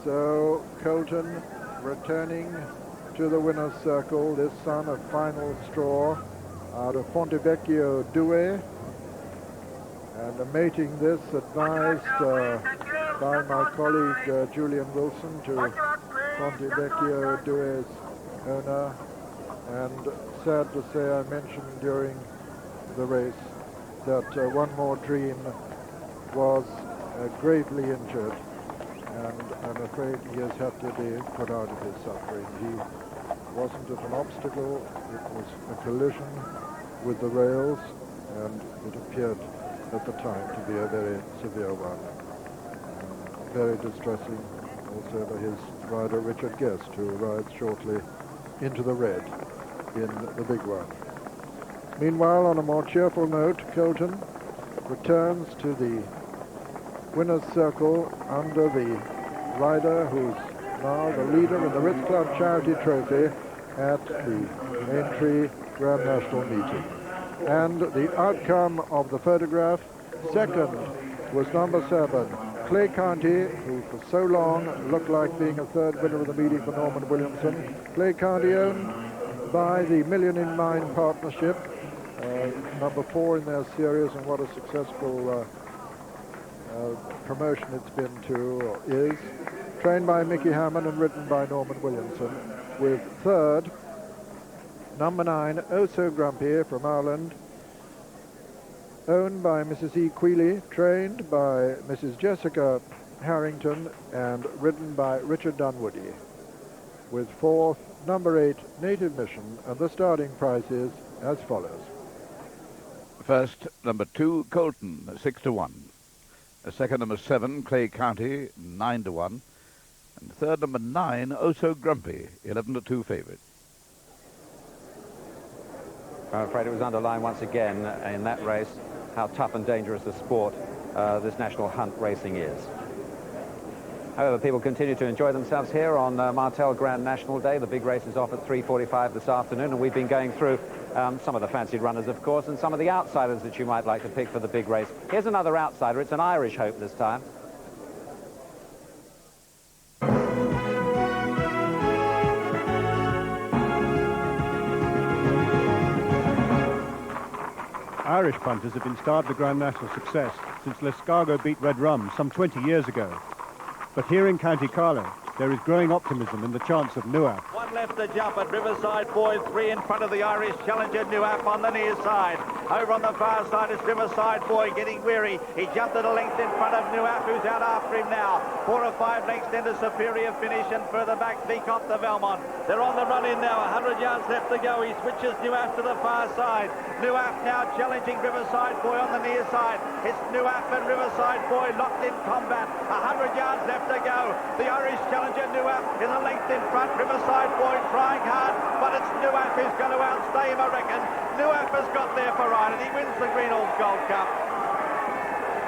So Colton returning to the winner's circle, this son of Final Straw out of Fontevecchio Douai, and mating this advised by my colleague Julian Wilson to Fontevecchio Dues owner, and sad to say I mentioned during the race that One More Dream was gravely injured, and I'm afraid he has had to be put out of his suffering. He wasn't at an obstacle, it was a collision with the rails, and it appeared at the time to be a very severe one. Very distressing also to his rider Richard Guest, who rides shortly into the red in the big one. Meanwhile, on a more cheerful note, Colton returns to the winner's circle under the rider who's now the leader in the Ritz Club Charity Trophy at the Aintree Grand National meeting. And the outcome of the photograph, second was number 7, Clay County, who for so long looked like being a third winner of the meeting for Norman Williamson. Clay County owned by the Million in Mind Partnership, number 4 in their series, and what a successful promotion it's been to, or is. Trained by Mickey Hammond and ridden by Norman Williamson, with third, number 9, Oh So Grumpy from Ireland, owned by Mrs. E. Quealy, trained by Mrs. Jessica Harrington, and ridden by Richard Dunwoody. With fourth, number 8, Native Mission, and the starting price is as follows. First, number 2, Colton, 6-1. Second, number 7, Clay County, 9-1. And third, number 9, Oh So Grumpy, 11-2 favourite. I'm afraid it was underlined once again in that race how tough and dangerous a sport this national hunt racing is. However, people continue to enjoy themselves here on Martel Grand National Day. The big race is off at 3:45 this afternoon, and we've been going through some of the fancied runners, of course, and some of the outsiders that you might like to pick for the big race. Here's another outsider. It's an Irish hope this time. Irish punters have been starred the Grand National success since Liscargo beat Red Rum some 20 years ago. But here in County Carlow, there is growing optimism in the chance of Nuaf. One left to jump at Riverside Boy, 3 in front of the Irish challenger Nuaf on the near side. Over on the far side is Riverside Boy getting weary. He jumped at a length in front of Nuaf, who's out after him now. 4 or 5 lengths into superior finish, and further back Vicomte de Valmont. They're on the run in now, 100 yards left to go. He switches Nuaf to the far side. Nuaf now challenging Riverside Boy on the near side. It's Nuaf and Riverside Boy locked in combat. 100 yards left to go. The Irish challenger Nuaf is a length in front. Riverside Boy trying hard, but it's Nuaf who's going to outstay him, I reckon. Nuaf has got there for right, and he wins the Greenhalghs Gold Cup.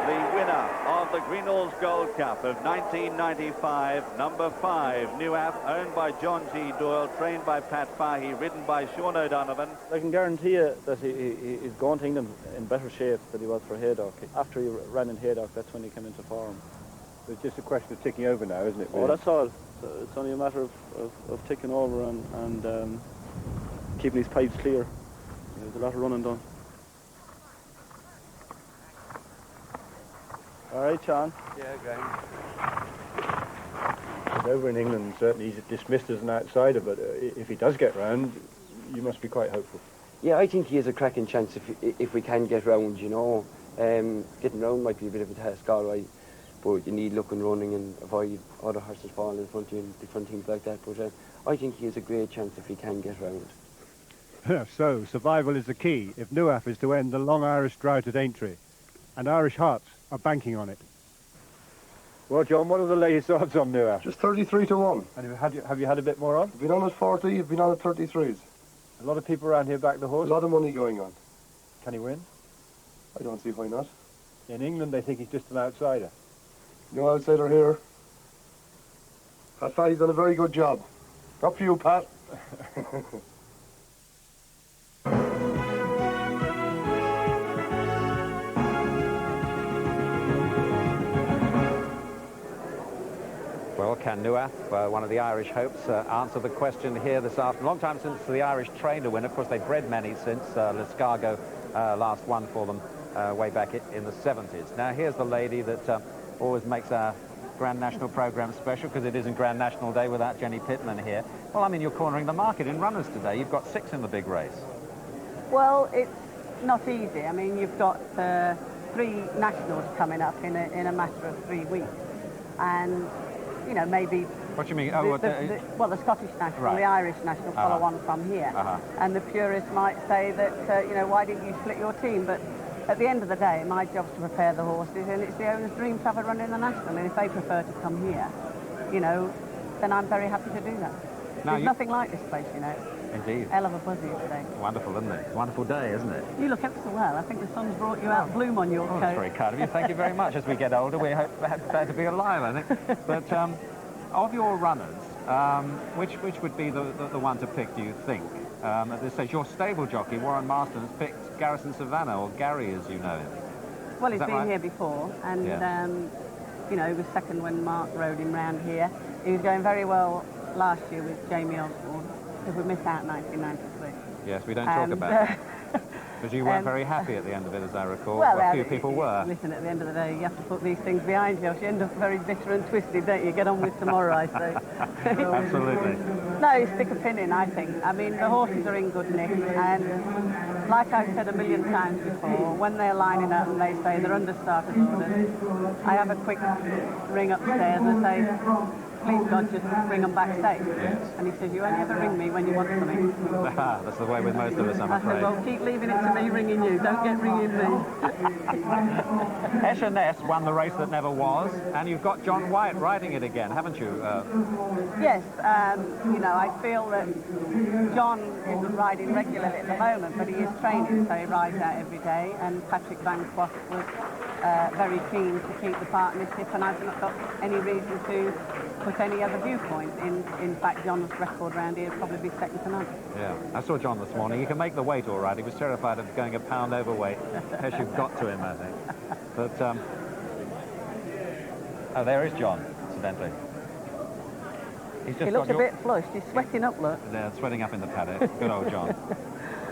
The winner of the Greenhalghs Gold Cup of 1995, number 5, Nuaf, owned by John G. Doyle, trained by Pat Fahey, ridden by Sean O'Donovan. I can guarantee you that he's going to England in better shape than he was for Haydock. After he ran in Haydock, that's when he came into form. It's just a question of ticking over now, isn't it? Oh, that's all. So it's only a matter of ticking over and keeping his pipes clear. There's a lot of running done. All right, Sean. Yeah, Graham. Over in England, certainly he's dismissed as an outsider, but if he does get round, you must be quite hopeful. Yeah, I think he has a cracking chance if we can get round, you know. Getting round might be a bit of a task, all right, but you need luck and running and avoid other horses falling in front of you and different things like that. But I think he has a great chance if he can get round. So, survival is the key if Nuaf is to end the long Irish drought at Aintree, and Irish hearts are banking on it. Well, John, what are the latest odds on Nuaf? Just 33-1. And have you had a bit more on? You've been on at 40, you've been on at 33s. A lot of people around here back the horse? A lot of money going on. Can he win? I don't see why not. In England, they think he's just an outsider. No outsider here. Pat Fahey's done a very good job. Up to you, Pat. Well, can Nuaf, one of the Irish hopes, answer the question here this afternoon? Long time since the Irish trained to win. Of course, they've bred many since Liscargo last won for them way back in the 70s. Now, here's the lady that always makes our Grand National programme special because it isn't Grand National Day without Jenny Pitman here. Well, I mean, you're cornering the market in runners today. You've got 6 in the big race. Well, it's not easy. I mean, you've got 3 nationals coming up in a matter of 3 weeks. And, you know, maybe... What do you mean? Well, the Scottish national, right. The Irish national follow on from here. And the purists might say that, you know, why didn't you split your team? But at the end of the day, my job's to prepare the horses, and it's the owner's dream to have a run in the national. And if they prefer to come here, you know, then I'm very happy to do that. There's nothing like this place, you know. Indeed. Hell of a buzz here today. Wonderful, isn't it? Wonderful day, isn't it? You look ever so well. I think the sun's brought you out bloom on your coat. That's very kind of you. Thank you very much. As we get older, we hope to be alive, I think. But of your runners, which would be the one to pick, do you think? At this stage, your stable jockey, Warren Marston, has picked Garrison Savannah, or Gary as you know him. Well, he's been here before, and, you know, he was second when Mark rode him round here. He was going very well last year with Jamie Osborne, because we missed out 1993. Yes, we don't talk about that. Because you weren't very happy at the end of it, as I recall. Well, a few people were. Listen, at the end of the day, you have to put these things behind you, else you end up very bitter and twisted, don't you? Get on with tomorrow, I say. Absolutely. No, stick a pin in, I think. I mean, the horses are in good nick, and like I've said a million times before, when they're lining up and they say they're under starters orders, I have a quick ring upstairs and say, please God, just bring them back safe. Yes. And he says, you only ever ring me when you want something. That's the way with most of us, I'm afraid. I said, well, keep leaving it to me ringing you. Don't get ringing me. S&S won the race that never was, and you've got John White riding it again, haven't you? Yes, you know, I feel that John isn't riding regularly at the moment, but he is training, so he rides out every day, and Patrick Van Quast was very keen to keep the partnership, and I've not got any reason to put any other viewpoint. In fact, John's record round here would probably be second to none. Yeah, I saw John this morning. He can make the weight all right. He was terrified of going a pound overweight as you got to him, I think. But, oh, there is John, incidentally. He looks a bit flushed. He's sweating up, look. Yeah, sweating up in the paddock. Good old John.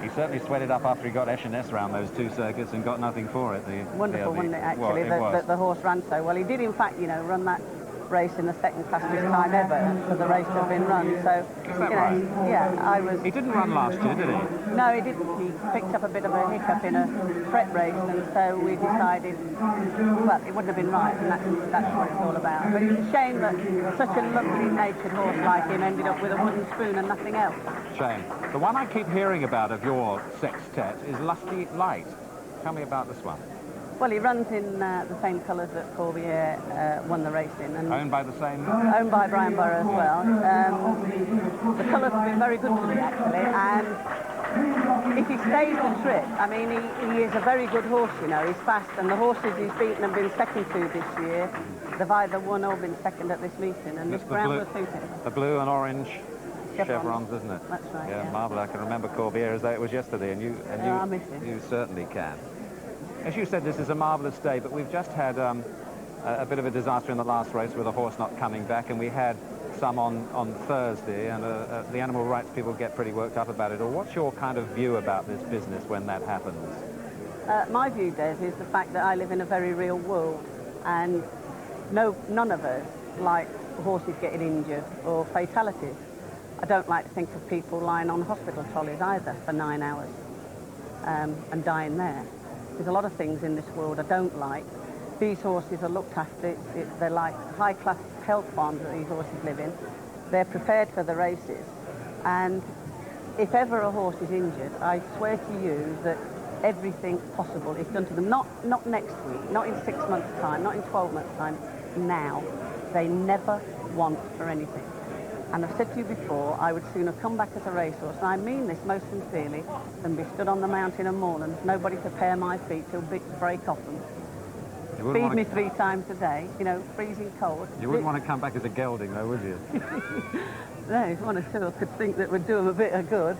He certainly sweated up after he got S&S around those 2 circuits and got nothing for it. Wonderful, wasn't it, actually, well, the horse ran so well. He did, in fact, you know, run that race in the second fastest time ever for the race to have been run. So, is that right? Yeah, I was... He didn't run last year, did he? No, he didn't. He picked up a bit of a hiccup in a prep race, and so we decided, well, it wouldn't have been right, and that's what it's all about. But it's a shame that such a lovely natured horse like him ended up with a wooden spoon and nothing else. Shame. The one I keep hearing about of your sextet is Lusty Light. Tell me about this one. Well, he runs in the same colours that Corbière won the race in. And owned by the same? Owned by Brian Burrow as well. The colours have been very good to me, actually, and if he stays the trip, I mean, he is a very good horse, you know. He's fast, and the horses he's beaten and been second to this year, they've either won or been second at this meeting, and this ground will suit him. The blue and orange chevrons, isn't it? That's right, yeah. Marvellous. I can remember Corbière as though it was yesterday, and I miss him. You certainly can. As you said, this is a marvellous day, but we've just had a bit of a disaster in the last race with a horse not coming back, and we had some on Thursday, and the animal rights people get pretty worked up about it. Or what's your kind of view about this business when that happens? My view, Des, is the fact that I live in a very real world, and none of us like horses getting injured or fatalities. I don't like to think of people lying on hospital trolleys either for 9 hours and dying there. There's a lot of things in this world I don't like. These horses are looked after. They're like high-class health farms that these horses live in. They're prepared for the races. And if ever a horse is injured, I swear to you that everything possible is done to them. Not next week, not in 6 months' time, not in 12 months' time. Now. They never want for anything. And I've said to you before, I would sooner come back as a racehorse, and I mean this most sincerely, than be stood on the mountain of moorland, nobody to pare my feet till bits break off them. Feed me 3 times a day, you know, freezing cold. You wouldn't want to come back as a gelding, though, would you? No, 1 or 2 I could think that would do them a bit of good.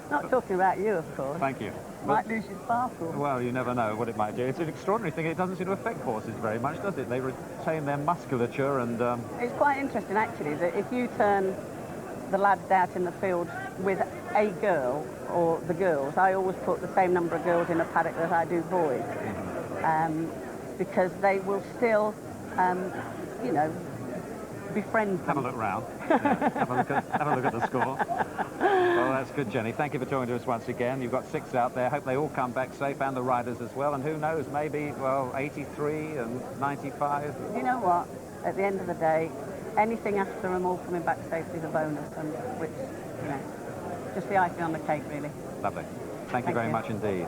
Not talking about you, of course. Thank you. Might lose your sparkle. Well, you never know what it might do. It's an extraordinary thing. It doesn't seem to affect horses very much, does it? They retain their musculature and... It's quite interesting, actually, that if you turn the lads out in the field with a girl, or the girls, I always put the same number of girls in a paddock as I do boys. because they will still, you know, befriend them. Have a look round. Yeah, have a look at the score. Well, that's good, Jenny. Thank you for talking to us once again. You've got 6 out there. Hope they all come back safe, and the riders as well. And who knows, maybe, well, 83 and 95. You know what? At the end of the day, anything after them all coming back safely is a bonus, and which, you know, just the icing on the cake, really. Lovely. Thank you very much indeed.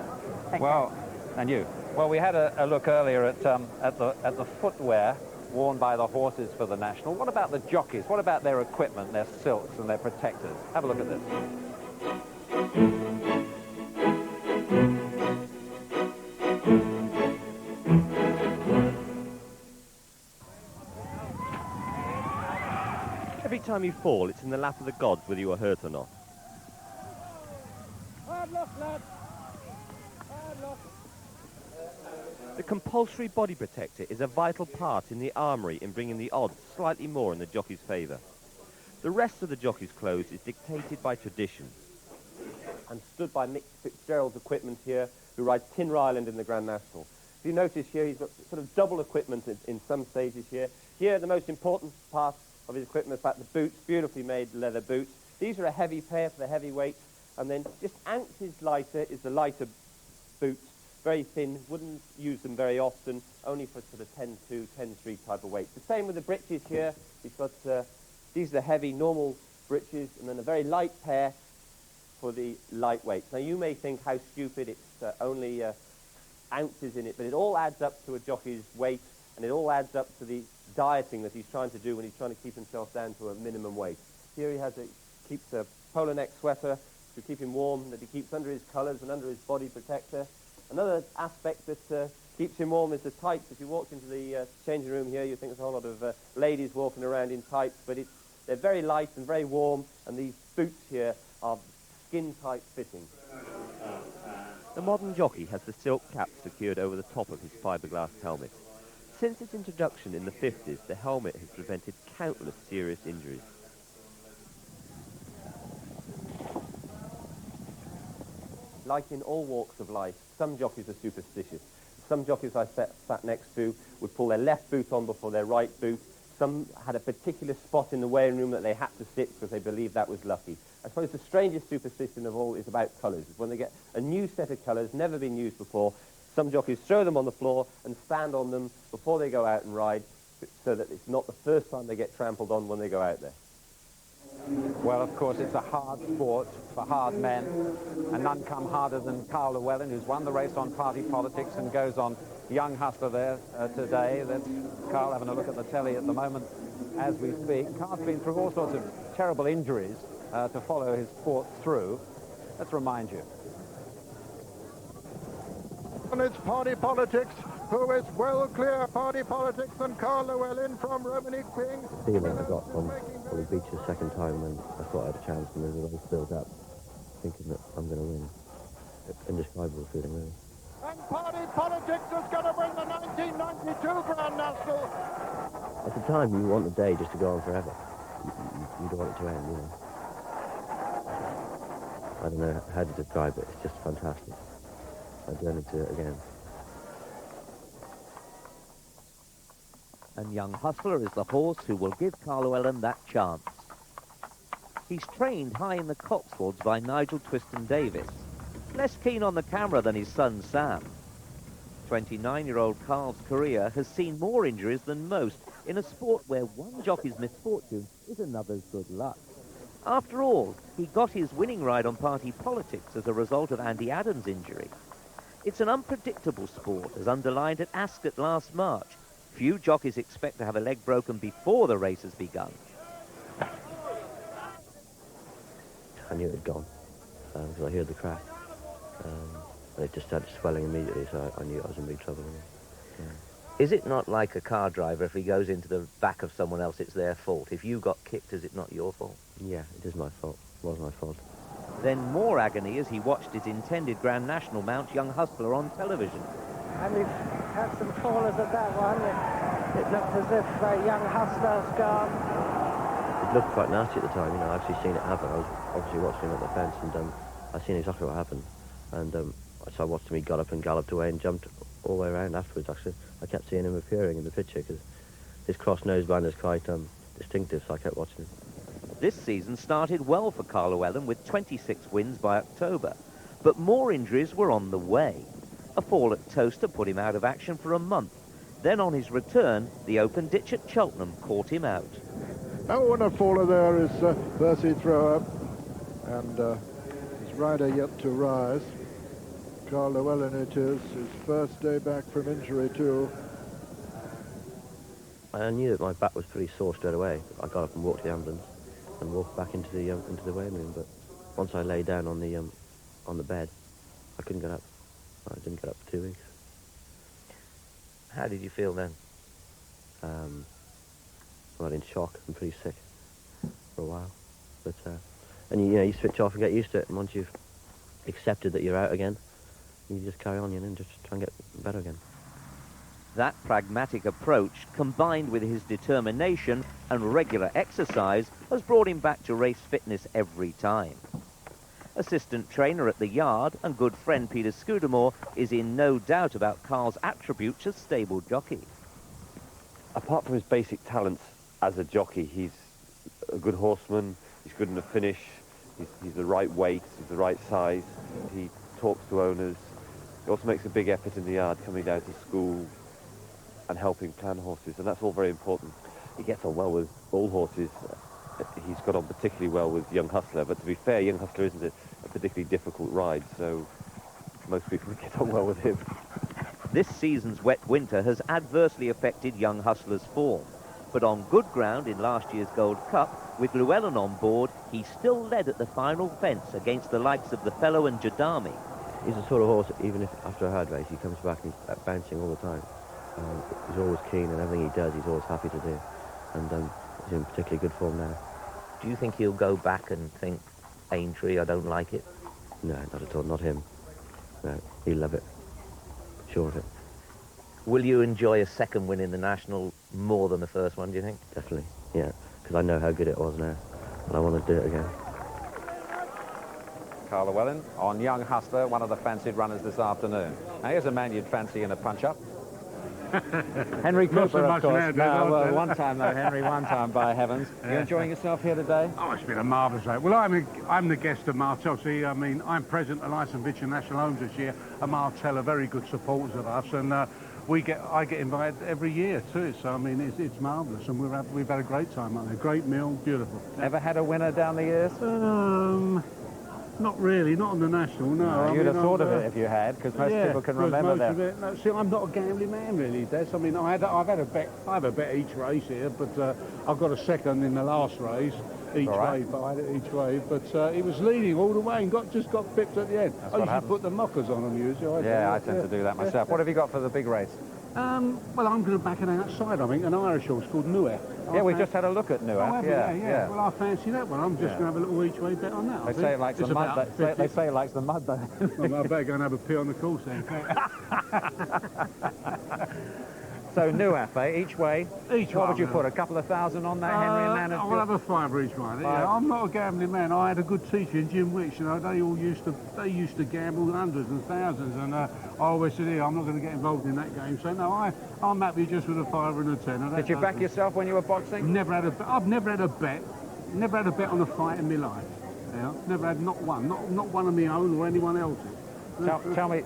Take well, care. And you. Well, we had a look earlier at the footwear worn by the horses for the National. What about the jockeys? What about their equipment, their silks and their protectors? Have a look at this. Every time you fall, it's in the lap of the gods whether you are hurt or not. Hard luck, lad. Hard luck. The compulsory body protector is a vital part in the armoury in bringing the odds slightly more in the jockey's favour. The rest of the jockey's clothes is dictated by tradition. I'm stood by Mick Fitzgerald's equipment here, who rides Tin Ryland in the Grand National. If you notice here, he's got sort of double equipment in some stages here. Here, the most important part of his equipment is about the boots, beautifully made leather boots. These are a heavy pair for the heavyweights, and then just ounces lighter is the lighter boots. Very thin, wouldn't use them very often, only for sort of 10-2, 10-3 type of weights. The same with the breeches here. He's got, these are the heavy, normal breeches, and then a very light pair for the lightweights. Now, you may think how stupid, it's only ounces in it, but it all adds up to a jockey's weight, and it all adds up to the dieting that he's trying to do when he's trying to keep himself down to a minimum weight. Here he keeps a polo neck sweater to keep him warm, that he keeps under his colours and under his body protector. Another aspect that keeps him warm is the tights. If you walked into the changing room here, you'd think there's a whole lot of ladies walking around in tights, but they're very light and very warm, and these boots here are skin-tight fitting. The modern jockey has the silk cap secured over the top of his fiberglass helmet. Since its introduction in the 50s, the helmet has prevented countless serious injuries. Like in all walks of life, some jockeys are superstitious. Some jockeys I sat next to would pull their left boot on before their right boot. Some had a particular spot in the weighing room that they had to sit because they believed that was lucky. I suppose the strangest superstition of all is about colours. It's when they get a new set of colours, never been used before, some jockeys throw them on the floor and stand on them before they go out and ride, so that it's not the first time they get trampled on when they go out there. Well, of course, it's a hard sport for hard men, and none come harder than Carl Llewellyn, who's won the race on Party Politics and goes on Young Hustler there today. That's Carl having a look at the telly at the moment as we speak. Carl's been through all sorts of terrible injuries to follow his sport through. Let's remind you. And it's Party Politics, who is well clear Party Politics than Carl Llewellyn from Romany King. Feeling I got from the beach the second time when I thought I had a chance, and then I built up, thinking that I'm going to win. Indescribable feeling, really. And Party Politics is going to win the 1992 Grand National. At the time, you want the day just to go on forever. You don't want it to end, you know. I don't know how to describe it. It's just fantastic. I'd learn to do it again. And Young Hustler is the horse who will give Carl Llewellyn that chance. He's trained high in the Cotswolds by Nigel Twiston-Davis, less keen on the camera than his son Sam. 29-year-old Carl's career has seen more injuries than most in a sport where one jockey's misfortune is another's good luck. After all, he got his winning ride on Party Politics as a result of Andy Adams' injury. It's an unpredictable sport, as underlined at Ascot last March. Few jockeys expect to have a leg broken before the race has begun. I knew it had gone, because I heard the crack. And it just started swelling immediately, so I knew I was in big trouble. Yeah. Is it not like a car driver, if he goes into the back of someone else, it's their fault? If you got kicked, is it not your fault? Yeah, it is my fault. It was my fault. Then more agony as he watched his intended Grand National mount Young Hustler on television. And we've had some fallers at that one. It looked as if Young Hustler's gone. It looked quite nasty at the time, you know. I've actually seen it happen. I was obviously watching him at the fence, and I seen exactly what happened. And so I watched him. He got up and galloped away and jumped all the way around afterwards, actually. I kept seeing him appearing in the picture because his cross noseband is quite distinctive, so I kept watching him. This season started well for Carl Llewellyn with 26 wins by October, but more injuries were on the way. A fall at Toaster put him out of action for a month. Then on his return, the open ditch at Cheltenham caught him out. Oh, and a faller there is Percy Thrower, and his rider yet to rise. Carl Llewellyn it is, his first day back from injury too. I knew that my back was pretty sore straight away. I got up and walked to the ambulance and walked back into the weighing room. But once I lay down on the bed, I couldn't get up. I didn't get up for 2 weeks. How did you feel then? Well, in shock and pretty sick for a while. But and you switch off and get used to it. And once you've accepted that you're out again, you just carry on, and just try and get better again. That pragmatic approach, combined with his determination and regular exercise, has brought him back to race fitness every time. Assistant trainer at the yard and good friend Peter Scudamore is in no doubt about Carl's attributes as stable jockey. Apart from his basic talents as a jockey, he's a good horseman, he's good in the finish, he's the right weight, he's the right size, he talks to owners. He also makes a big effort in the yard, coming down to school and helping plan horses, and that's all very important. He gets on well with all horses. He's got on particularly well with Young Hustler, but to be fair, Young Hustler isn't a particularly difficult ride, so most people get on well with him. This season's wet winter has adversely affected Young Hustler's form, but on good ground in last year's Gold Cup, with Llewellyn on board, he still led at the final fence against the likes of the Fellow and Jadami. He's the sort of horse, even if after a hard race, he comes back and he's bouncing all the time. He's always keen, and everything he does, he's always happy to do. And he's in particularly good form now. Do you think he'll go back and think, Aintree, I don't like it? No, not at all, not him. No, he'll love it. Sure of it. Will you enjoy a second win in the National more than the first one, do you think? Definitely, yeah, because I know how good it was now, and I want to do it again. Carl Llewellyn on Young Hustler, one of the fancied runners this afternoon. Now, here's a man you'd fancy in a punch-up. Henry Cooper, of course. Well, one time, though, Henry, one time, by heavens. You enjoying yourself here today? Oh, it's been a marvellous day. Well, I'm the guest of Martel. See, I mean, I'm president of Lyson-Vitcher National Homes this year, and Martel are very good supporters of us, and I get invited every year too. So I mean, it's marvellous, and we've had a great time, haven't we? A great meal, beautiful. Ever had a winner down the years? Not really, not on the National, no. You'd have thought of it if you had, because most people can remember that. No, see, I'm not a gambling man, really, Des. I mean, I have a bet each race here, but I've got a second in the last race each way. But I had it each way. But he was leading all the way and just got pipped at the end. I used to put the mockers on him usually. Yeah, I tend to do that myself. What have you got for the big race? Well, I'm going to back it outside, I think, an Irish horse called Nuaf. Yeah, we just had a look at Nuaf. Yeah. Well, I fancy that one. I'm just going to have a little each-way bet on that. They say it likes the mud. They say it likes the mud, though. Well, I better go and have a pee on the course then. So Nuaf, each way. Each what way. would you put? A couple of thousand on that, Henry and Man? I'll have a fiver each one. Yeah, I'm not a gambling man. I had a good teacher in Jim Wicks. You know, they used to gamble hundreds and thousands, and I always said, I'm not going to get involved in that game. So no, I'm happy just with a fiver and a tenner. Did you back yourself when you were boxing? I've never had a bet. Never had a bet on a fight in my life. Yeah, never had not one of my own or anyone else's. Tell me,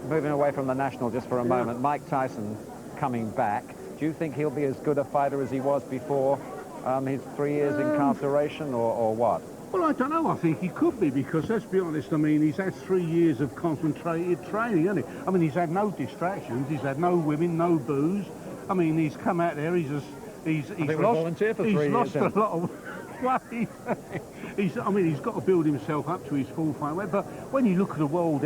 moving away from the National just for a moment, Mike Tyson coming back, do you think he'll be as good a fighter as he was before his 3 years incarceration, or what? Well, I don't know. I think he could be, because let's be honest, I mean, he's had 3 years of concentrated training, hasn't he? I mean, he's had no distractions, he's had no women, no booze. I mean, he's come out there, he's lost a lot of weight. He's got to build himself up to his full fight weight. But when you look at the world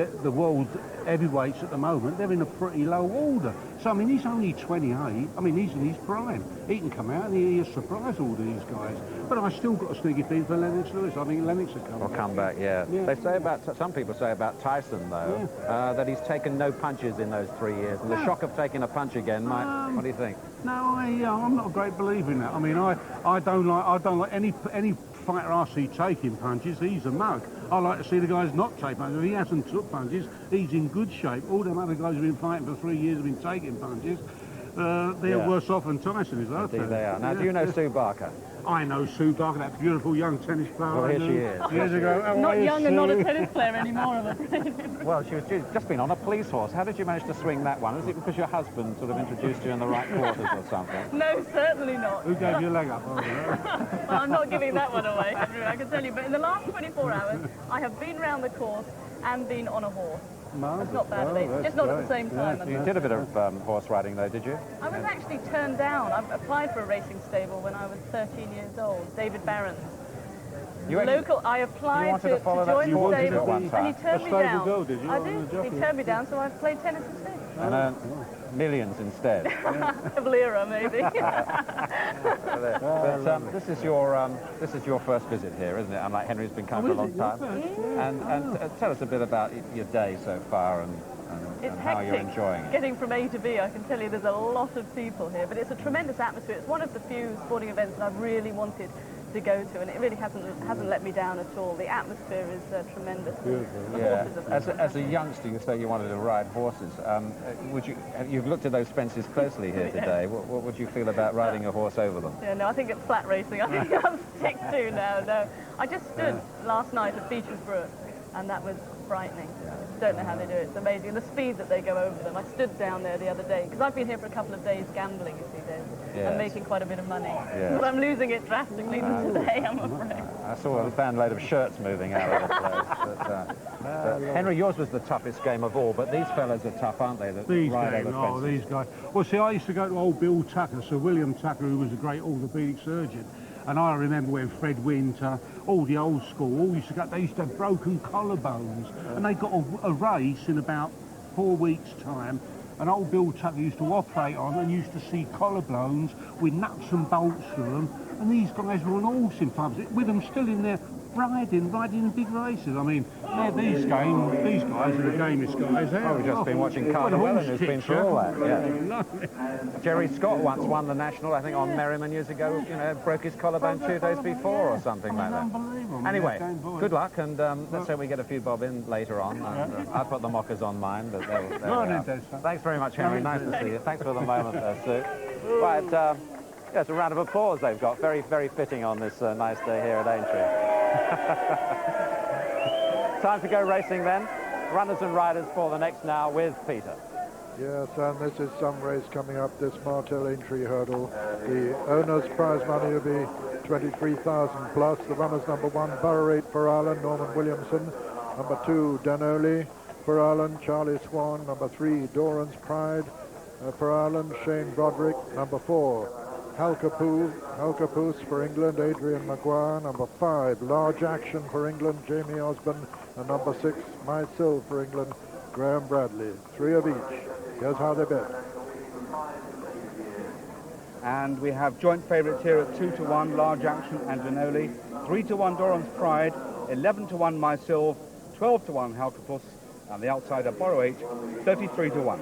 heavyweights at the moment, they're in a pretty low order. So, I mean, he's only 28. I mean, he's in his prime. He can come out and he'll surprise all these guys. But I still got a sneaky feeling for Lennox Lewis. I think Lennox will come back. Come back, yeah. They say some people say about Tyson, though, that he's taken no punches in those 3 years. And the shock of taking a punch again might, what do you think? No, I'm not a great believer in that. I mean, I don't like any fighter I see taking punches, he's a mug. I like to see the guys not take punches. If he hasn't took punches, he's in good shape. All them other guys who've been fighting for 3 years have been taking punches. They're worse off than Tyson is, aren't they? Indeed they are. Now, do you know Sue Barker? I know Sue Barker, that beautiful young tennis player. Well, here she is. Years ago. Not young and not a tennis player anymore, I'm afraid. Well, she's just been on a police horse. How did you manage to swing that one? Was it because your husband sort of introduced you in the right quarters or something? No, certainly not. Who gave you a leg up? Well, I'm not giving that one away, I can tell you. But in the last 24 hours, I have been round the course and been on a horse. That's not badly, just not at the same time. You did a bit of horse riding, though, did you? I was actually turned down. I applied for a racing stable when I was 13 years old, David Barron's. I applied to join the stable, and he turned me down. Girl, did you? I did. He turned me down, so I played tennis instead. And earned millions instead. A lira, maybe. But this is your first visit here, isn't it? Unlike Henry's been coming for a long time. And tell us a bit about your day so far and how you're enjoying it. Getting from A to B, I can tell you there's a lot of people here, but it's a tremendous atmosphere. It's one of the few sporting events that I've really wanted to go to, and it really hasn't let me down at all. The atmosphere is tremendous. Yeah. As a youngster, you say you wanted to ride horses. You've looked at those fences closely here today. What would you feel about riding a horse over them? Yeah, no, I think it's flat racing. I think I'm stick to now. No, I just stood last night at Beecher's Brook, and that was frightening. I don't know how they do it. It's amazing. And the speed that they go over them. I stood down there the other day, because I've been here for a couple of days gambling, you see, Dave. Yes. I'm making quite a bit of money. Yes. But I'm losing it drastically today, I'm afraid. I saw a van load of shirts moving out of the place. But Henry, yours was the toughest game of all, but these fellas are tough, aren't they? These guys. Well, see, I used to go to old Bill Tucker, Sir William Tucker, who was a great orthopaedic surgeon. And I remember when Fred Winter, all the old school, all used to go, they used to have broken collarbones. And they got a race in about 4 weeks' time. And old Bill Tucker used to operate on and used to see collarbones with nuts and bolts through them. And these guys were on horse in pubs, with them still in there riding in big races. I mean, these guys are the gamest guys ever. Oh, we've just been watching Carl Llewellyn, who's been through all that. Yeah. Jerry Scott once won the National, I think, on Merriman years ago. You know, broke his collarbone 2 days before or something like that. Anyway, good luck, and let's hope we get a few bob in later on. I put the mockers on mine, but there we are. Thanks very much, Henry. Nice to see you. Thanks for the moment there, Sue. Right, yeah, it's a round of applause they've got. Very, very fitting on this nice day here at Aintree. Time to go racing then. Runners and riders for the next now with Peter. Yes, and this is some race coming up, this Martel Aintree hurdle. The owner's prize money will be 23,000 plus. The runners number 1, Borough 8 for Ireland, Norman Williamson. Number 2, Danoli for Ireland, Charlie Swan. Number 3, Doran's Pride for Ireland, Shane Broderick. Number 4, Halkapoos for England, Adrian Maguire. Number 5, Large Action for England, Jamie Osborne. And number 6, Myself for England, Graham Bradley. 3 of each. Here's how they bet. And we have joint favourites here at 2-1, Large Action and Danoli. 3-1, Doran's Pride. 11-1, Myself. 12-1, Halkapoos. And the outsider, Borough 8, 33-1.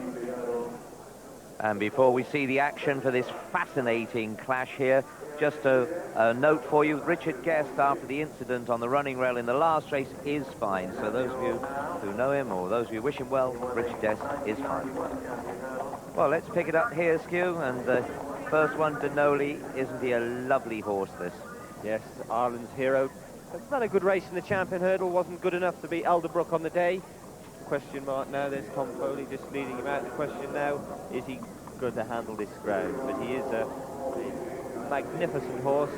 And before we see the action for this fascinating clash here, just a note for you. Richard Guest, after the incident on the running rail in the last race, is fine. So those of you who know him or those of you who wish him well, Richard Guest is fine. Well, let's pick it up here, Skew. And the first one, Danoli. Isn't he a lovely horse, this? Yes, Ireland's hero. Not a good race in the champion hurdle. Wasn't good enough to beat Elderbrook on the day. Question mark now. There's Tom Foley just leading him out. The question now, is he going to handle this ground? But he is a magnificent horse.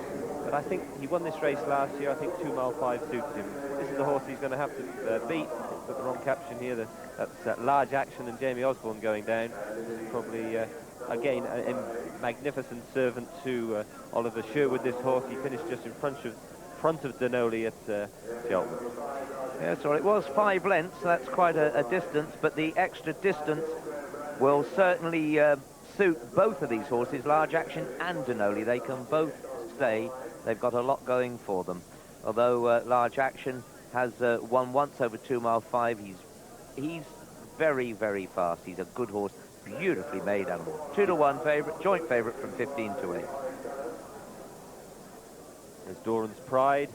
But I think he won this race last year. I think 2 mile 5 suits him. This is the horse he's going to have to beat. Got the wrong caption here. That's Large Action and Jamie Osborne going down. This is probably again a magnificent servant to Oliver Sherwood. This horse, he finished just in front of Danoli at Cheltenham. Yeah, so it was 5 lengths. That's quite a distance, but the extra distance will certainly suit both of these horses, Large Action and Danoli. They can both stay. They've got a lot going for them. Although Large Action has won once over 2 mile 5, he's very, very fast. He's a good horse, beautifully made animal. 2-1 favourite, joint favourite from 15-8. There's Doran's Pride,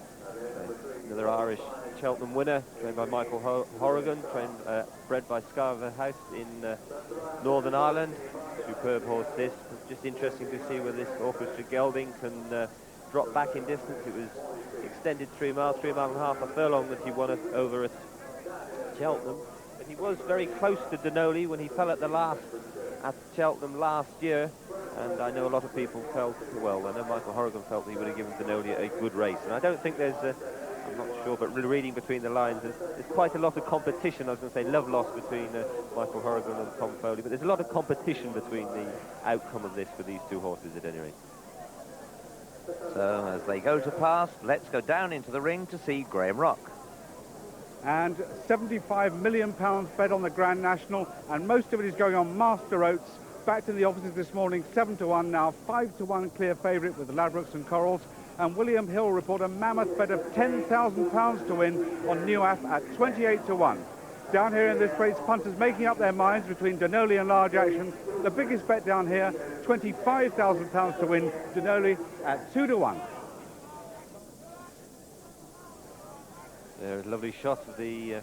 another Irish Cheltenham winner, trained by Michael Horrigan, bred by Scarver House in Northern Ireland. Superb horse this. It's just interesting to see where this Orchestra Gelding can drop back in distance. It was extended 3 miles, 3 miles and a half, a furlong that he won it over at Cheltenham. But he was very close to Denoli when he fell at at Cheltenham last year. And I know a lot of people felt, well, I know Michael Horrigan felt that he would have given Denoli a good race. And I don't think there's I'm not sure, but reading between the lines, there's quite a lot of competition. I was going to say love-loss between Michael Horrigan and Tom Foley, but there's a lot of competition between the outcome of this for these two horses at any rate. So as they go to pass, let's go down into the ring to see Graham Rock. And £75 million bet on the Grand National, and most of it is going on Master Oates. Back to the offices this morning, 7-1 now, 5-1 clear favourite with Ladbrokes and Corals. And William Hill report a mammoth bet of £10,000 to win on Newaf at 28-1. Down here in this race, punters making up their minds between Denoli and Large Action. The biggest bet down here, £25,000 to win, Denoli at 2-1. There's a lovely shot of the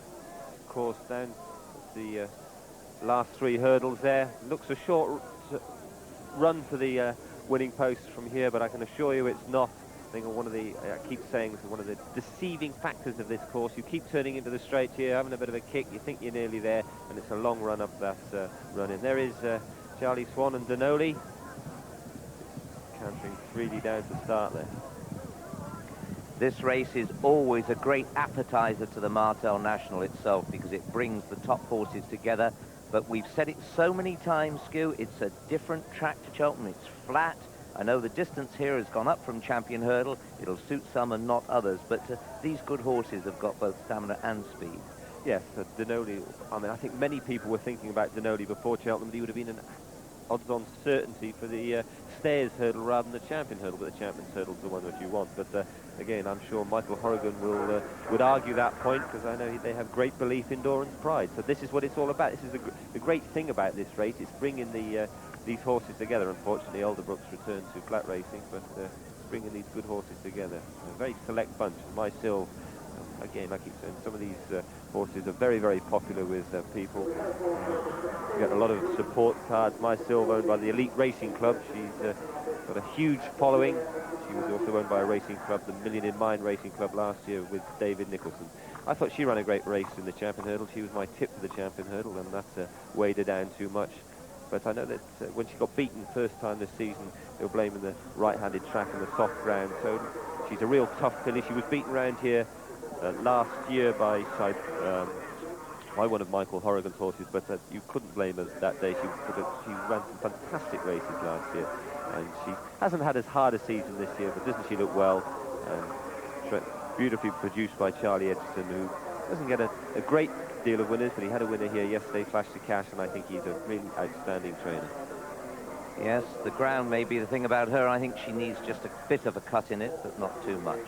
course down the last 3 hurdles there. Looks a short run for the winning post from here, but I can assure you it's not. I think one of the, I keep saying, this is one of the deceiving factors of this course. You keep turning into the straight here, having a bit of a kick, you think you're nearly there, and it's a long run up that run in. There is Charlie Swan and Denoli cantering freely down to start there. This race is always a great appetizer to the Martel National itself because it brings the top horses together. But we've said it so many times, Skew, it's a different track to Cheltenham. It's flat. I know the distance here has gone up from Champion Hurdle. It'll suit some and not others, but these good horses have got both stamina and speed. Yes, Denoli, I mean, I think many people were thinking about Denoli before Cheltenham. He would have been an odds-on certainty for the Stayers Hurdle rather than the Champion Hurdle, but the Champions Hurdle's the one that you want. But again, I'm sure Michael Horrigan would argue that point, because I know they have great belief in Doran's Pride. So this is what it's all about. This is the great thing about this race. It's bringing these horses together. Unfortunately, Alderbrooks returned to flat racing, but bringing these good horses together. A very select bunch. Myself, again, I keep saying, some of these horses are very, very popular with people. You get a lot of support cards. Myself, owned by the Elite Racing Club. She's got a huge following. She was also owned by a racing club, the Million in Mind Racing Club, last year with David Nicholson. I thought she ran a great race in the Champion Hurdle. She was my tip for the Champion Hurdle, and that weighed her down too much. But I know that when she got beaten first time this season, they were blaming the right-handed track and the soft ground. So she's a real tough filly. She was beaten around here last year by one of Michael Horrigan's horses, but you couldn't blame her that day. She ran some fantastic races last year, and she hasn't had as hard a season this year, but doesn't she look well? Beautifully produced by Charlie Edgerton, who doesn't get a great deal of winners, but he had a winner here yesterday, Flash to Cash, and I think he's a really outstanding trainer. Yes, the ground may be the thing about her. I think she needs just a bit of a cut in it, but not too much.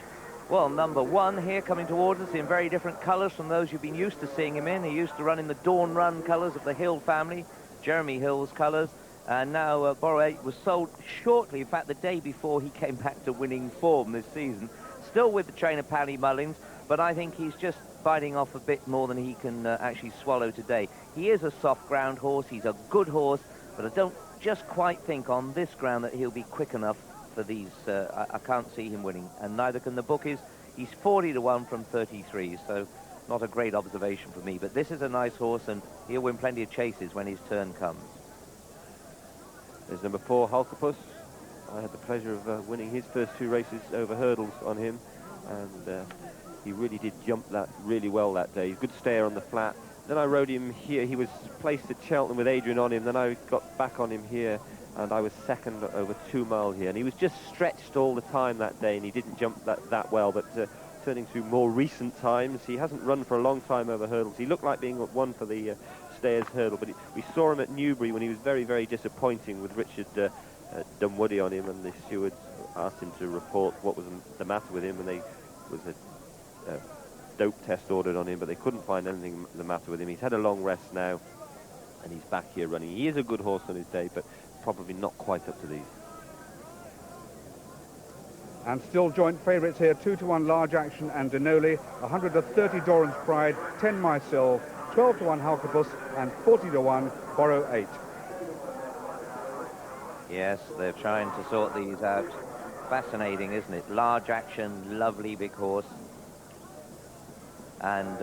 Well, number 1 here coming towards us in very different colours from those you've been used to seeing him in. He used to run in the Dawn Run colours of the Hill family, Jeremy Hill's colours, and now Boré was sold shortly, in fact the day before he came back to winning form this season. Still with the trainer Paddy Mullins, but I think he's just biting off a bit more than he can actually swallow today. He is a soft ground horse, he's a good horse, but I don't just quite think on this ground that he'll be quick enough for these. I can't see him winning, and neither can the bookies. He's 40-1 from 33, so not a great observation for me, but this is a nice horse, and he'll win plenty of chases when his turn comes. There's number 4, Hulkopus. I had the pleasure of winning his first 2 races over hurdles on him, and he really did jump that really well that day. Good stayer on the flat. Then I rode him here. He was placed at Cheltenham with Adrian on him. Then I got back on him here, and I was second over 2 miles here. And he was just stretched all the time that day, and he didn't jump that well. But turning to more recent times, he hasn't run for a long time over hurdles. He looked like being one for the Stayers Hurdle, but we saw him at Newbury when he was very, very disappointing with Richard Dunwoody on him, and the stewards asked him to report what was the matter with him, and there was a dope test ordered on him, but they couldn't find anything the matter with him. He's had a long rest now, and he's back here running. He is a good horse on his day, but probably not quite up to these. And still joint favourites here, 2-1 Large Action and Denoli, 130 Doran's Pride, 10 Myself, 12-1 Halkibus, and 40-1 Borrow 8. Yes, they're trying to sort these out. Fascinating, isn't it? Large Action, lovely big horse. And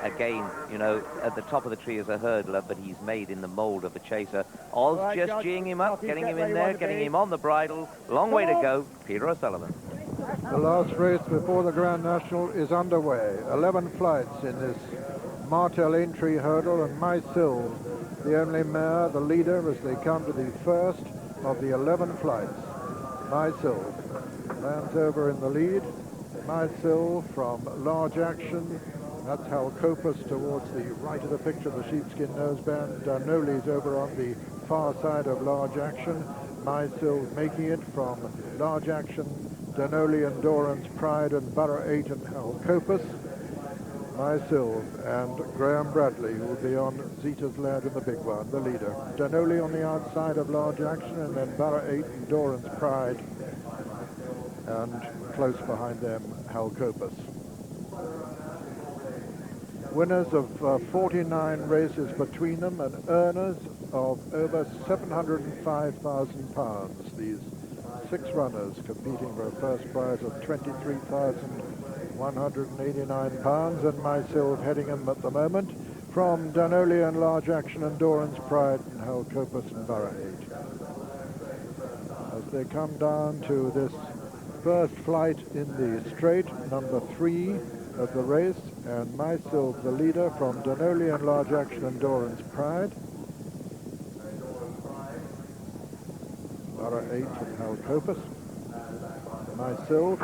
again, you know, at the top of the tree is a hurdler, but he's made in the mould of a chaser. Oz Right, just George, geeing him up, getting him in you there, want to getting be. him on the bridle. Long way to go. Peter O'Sullivan. The last race before the Grand National is underway. 11 flights in this Martel Aintree hurdle, and Mysil, the only mare, the leader, as they come to the first of the 11 flights. Mysil lands over in the lead. Mysil from Large Action. That's Halkopus towards the right of the picture, the sheepskin noseband. Danoli's over on the far side of Large Action. Mysil making it from Large Action, Danoli and Doran's Pride and Borough 8 and Halkopus. Mysil and Graham Bradley will be on Zita's Lad in the big one, the leader. Danoli on the outside of Large Action, and then Borough 8 and Doran's Pride. And close behind them, Halkopus. Winners of 49 races between them and earners of over £705,000. These 6 runners competing for a first prize of £23,189, and Myself heading them at the moment from Danoli and Large Action and Doran's Pride and Halkopus and Borough 8. As they come down to this first flight in the straight, number 3 of the race, and Myself the leader from Danoli and Large Action and Doran's Pride. Borough 8 and Halkopus. Myself,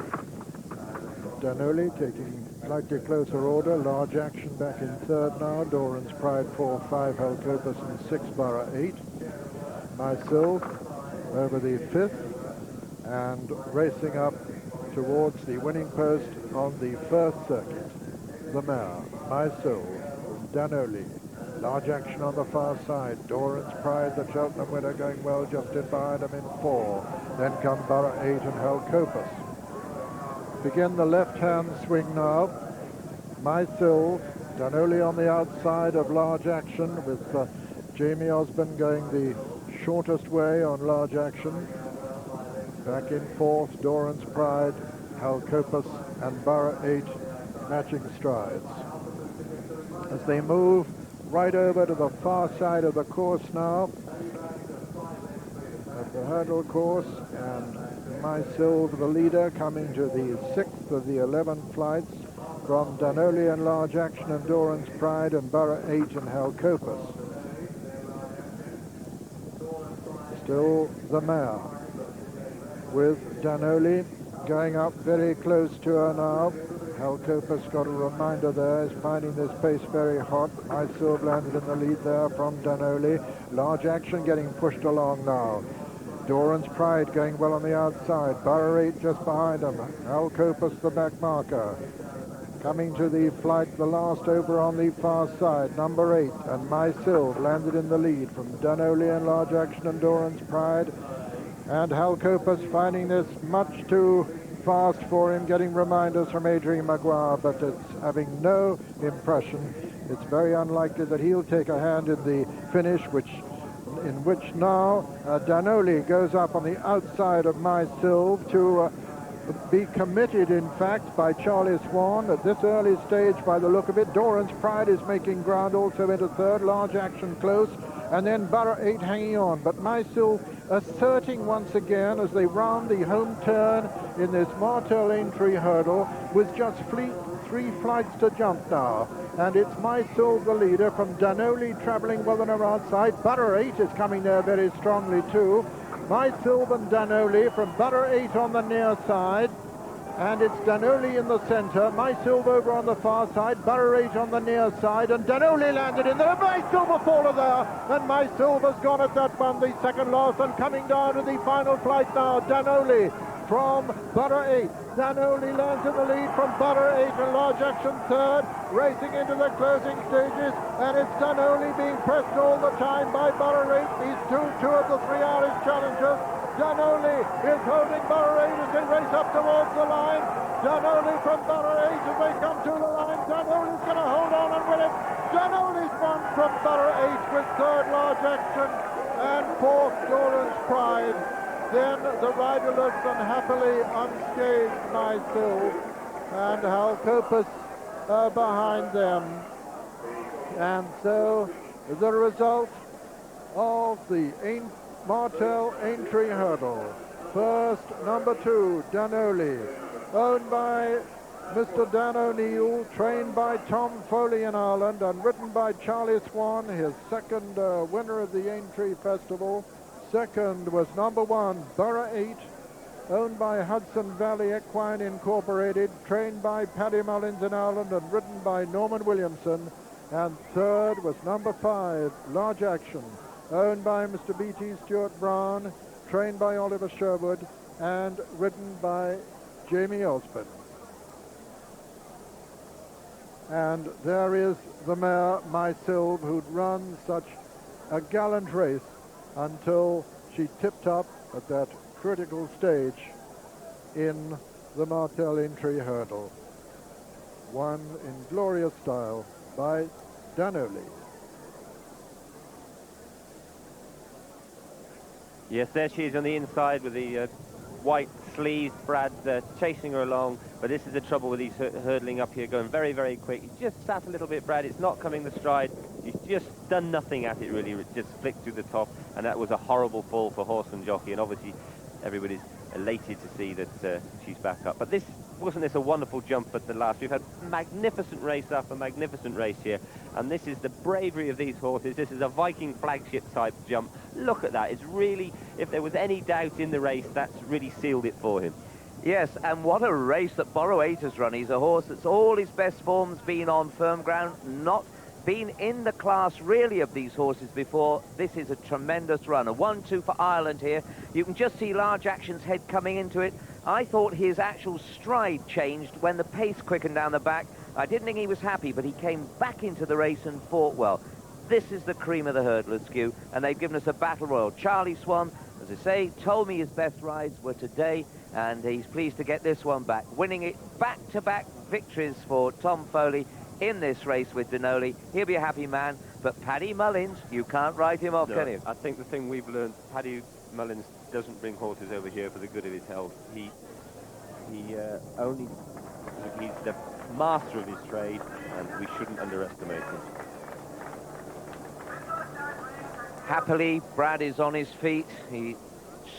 Danoli taking slightly closer order. Large Action back in third now. Doran's Pride 4, 5, Halkopus and 6, Borough 8. Myself over the 5th and racing up towards the winning post on the first circuit. The mare, Myself, Danoli. Large Action on the far side. Doran's Pride, the Cheltenham winner, going well just in behind him in 4. Then come Borough 8 and Halkopus. Begin the left-hand swing now. Myself, Danoli on the outside of Large Action, with Jamie Osborne going the shortest way on Large Action. Back in 4th, Doran's Pride, Halkopus and Borough 8 matching strides. As they move right over to the far side of the course now, at the hurdle course, and Myself, the leader, coming to the 6th of the 11 flights from Danoli and Large Action and Doran's Pride and Borough 8 and Halkopus. Still the mare, with Danoli going up very close to her now. Halkopus got a reminder there, is finding this pace very hot. Myself landed in the lead there from Danoli. Large Action getting pushed along now. Doran's Pride going well on the outside. Borough 8 just behind him. Halkopus the back marker. Coming to the flight, the last over on the far side, number 8. And Myself landed in the lead from Danoli and Large Action and Doran's Pride. And Halkopus finding this much too fast for him, getting reminders from Adrian Maguire, but it's having no impression. It's very unlikely that he'll take a hand in the finish, in which now Danoli goes up on the outside of Myself to be committed, in fact, by Charlie Swan at this early stage by the look of it. Doran's Pride is making ground also into third, Large Action close, and then Borough 8 hanging on. But Myself asserting once again as they round the home turn in this Martel Aintree hurdle with just 3 flights to jump now. And it's Myself the leader from Danoli travelling well on her outside. Borough 8 is coming there very strongly too. Myself and Danoli from Borough 8 on the near side. And it's Danoli in the centre, Myself over on the far side, Borough 8 on the near side, and Danoli landed in there. Myself a faller there, and Myself has gone at that one, the second last, and coming down to the final flight now, Danoli from Borough 8. Danoli lands in the lead from Borough 8 and Large Action third, racing into the closing stages, and it's Danoli being pressed all the time by Borough 8. These two of the 3 Irish challengers. Danoli is holding Borough 8 as they race up towards the line. Danoli from Borough 8 as they come to the line. Danoli's going to hold on and win it. Danoli's won from Borough 8 with third large action and fourth Doran's Pride. Then the riderless and happily unscathed myself and Halcopus behind them. And so the result of the Martel Aintree Hurdle. First, number 2, Danoli, owned by Mr. Dan O'Neill, trained by Tom Foley in Ireland and ridden by Charlie Swan, his second winner of the Aintree Festival. Second was number 1, Borough 8, owned by Hudson Valley Equine Incorporated, trained by Paddy Mullins in Ireland and ridden by Norman Williamson. And third was number 5, Large Action, owned by Mr. B.T. Stuart Brown, trained by Oliver Sherwood and ridden by Jamie Osborne. And there is the mare, Mysilve, who'd run such a gallant race until she tipped up at that critical stage in the Martel Aintree Hurdle. Won in glorious style by Danoli. Yes, there she is on the inside with the white sleeves. Brad chasing her along, but this is the trouble with these hurdling up here, going very, very quick. He's just sat a little bit, Brad. It's not coming the stride. He's just done nothing at it, really. It just flicked through the top, and that was a horrible fall for horse and jockey, and obviously everybody's elated to see that she's back up. But wasn't this a wonderful jump at the last? We've had magnificent race after magnificent race here, and this is the bravery of these horses. This is a Viking flagship type jump. Look at that. It's really, if there was any doubt in the race, that's really sealed it for him. Yes, and what a race that Borough 8 has run. He's a horse that's all his best forms been on firm ground, not been in the class really of these horses before. This is a tremendous run. A 1-2 for Ireland here. You can just see Large Action's head coming into it. I thought his actual stride changed when the pace quickened down the back. I didn't think he was happy, but he came back into the race and fought well. This is the cream of the hurdler, Skew, and they've given us a battle royal. Charlie Swan, as I say, told me his best rides were today, and he's pleased to get this one back, winning it back-to-back victories for Tom Foley in this race with Danoli. He'll be a happy man, but Paddy Mullins, you can't write him off, can you? I think the thing we've learned, Paddy Mullins doesn't bring horses over here for the good of his health. He's the master of his trade, and we shouldn't underestimate him. Happily, Brad is on his feet. He's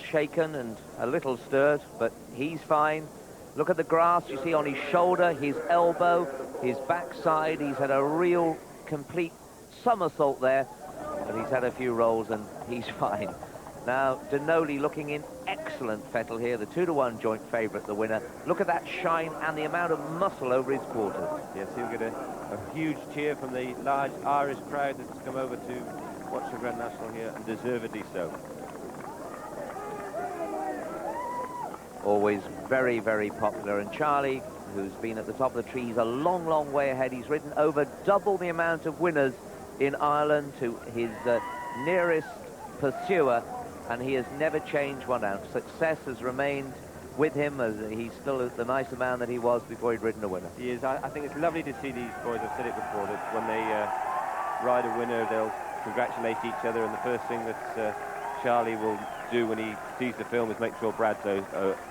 shaken and a little stirred, but he's fine. Look at the grass you see on his shoulder, his elbow, his backside. He's had a real complete somersault there, but he's had a few rolls and he's fine. Now, Danoli looking in excellent fettle here, the 2-to-1 joint favourite, the winner. Look at that shine and the amount of muscle over his quarters. Yes, he'll get a huge cheer from the large Irish crowd that's come over to watch the Grand National here, and deservedly so. Always very, very popular. And Charlie, who's been at the top of the tree, he's a long, long way ahead. He's ridden over double the amount of winners in Ireland to his nearest pursuer, and he has never changed one ounce. Success has remained with him, as he's still the nicer man that he was before he'd ridden a winner. He is. I think it's lovely to see these boys. I've said it before, that when they ride a winner, they'll congratulate each other, and the first thing that Charlie will do when he sees the film is make sure Brad's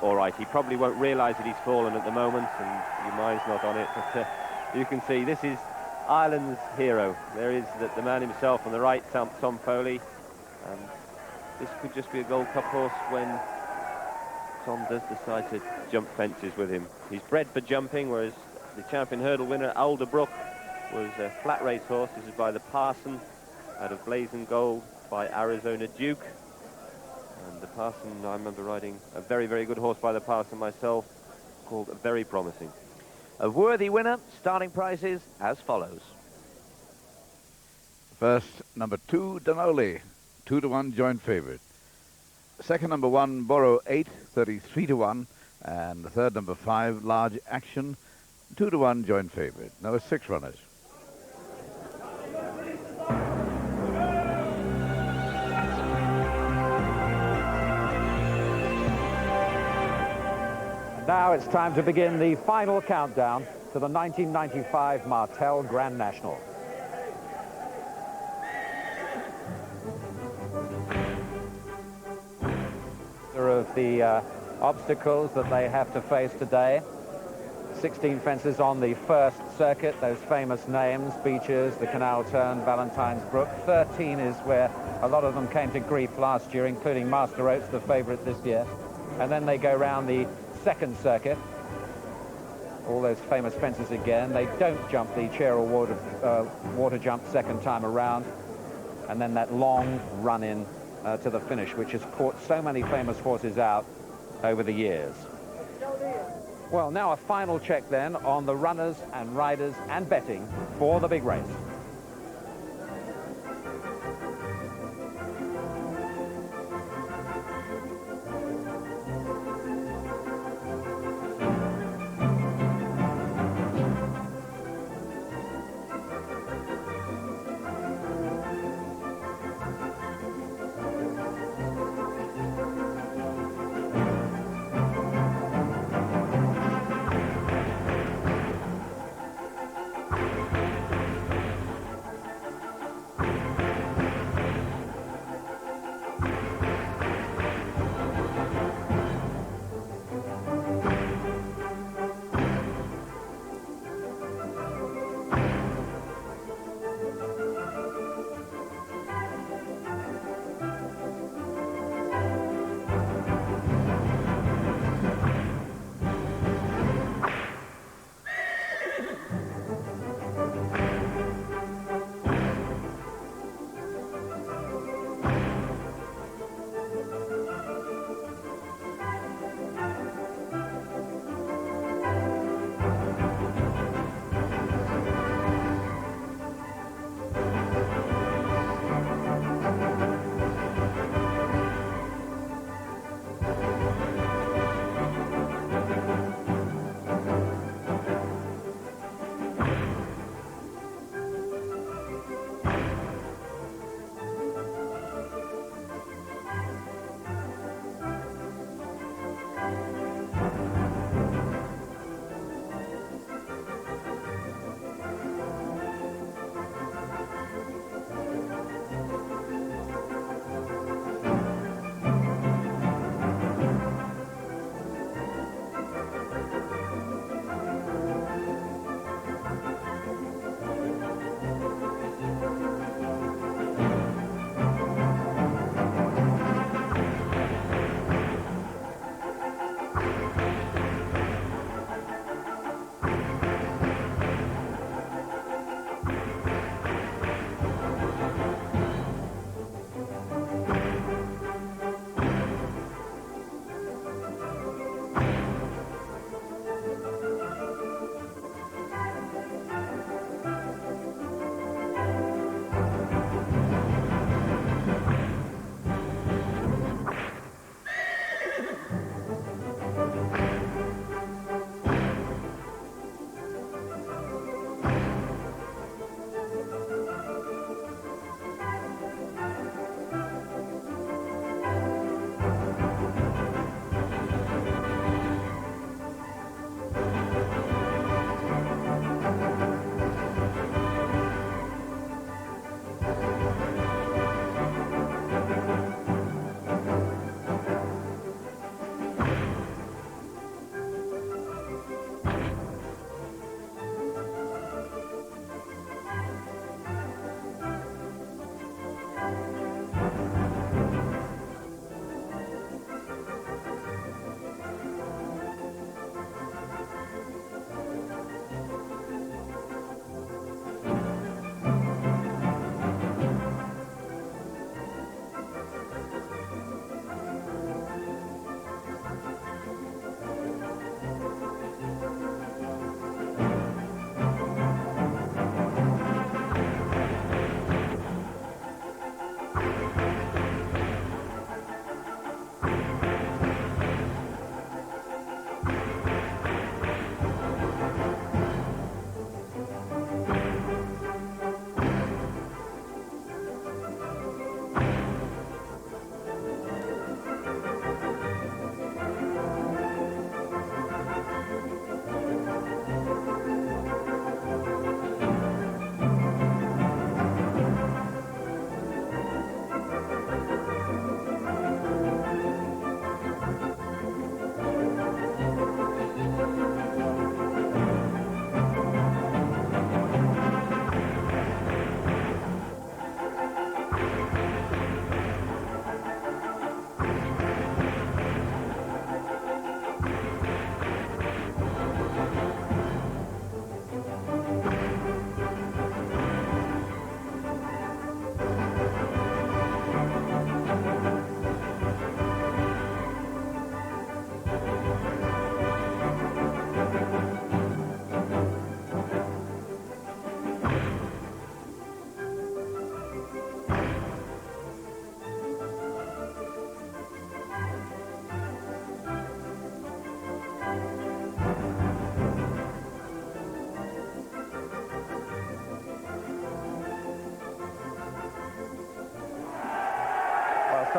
all right. He probably won't realise that he's fallen at the moment, and your mind's not on it, but you can see this is Ireland's hero. There is the man himself on the right, Tom Foley. This could just be a Gold Cup horse when Tom does decide to jump fences with him. He's bred for jumping, whereas the champion hurdle winner, Alderbrook, was a flat race horse. This is by the Parson, out of Blazing Gold, by Arizona Duke. And the Parson, I remember riding a very, very good horse by the Parson myself, called Very Promising. A worthy winner. Starting prices as follows. First, number 2, Danoli, 2-to-1 joint favourite. Second, number 1, Borough 8, 33-to-1. And the third, number 5, Large Action, 2-to-1 joint favourite. There are 6 runners. Now it's time to begin the final countdown to the 1995 Martel Grand National. Of the obstacles that they have to face today. 16 fences on the first circuit, those famous names, Beeches, the Canal Turn, Valentine's Brook. 13 is where a lot of them came to grief last year, including Master Oates, the favourite this year. And then they go round the second circuit. All those famous fences again. They don't jump the Cheryl water jump second time around. And then that long run-in to the finish, which has caught so many famous horses out over the years. Well, now a final check then on the runners and riders and betting for the big race.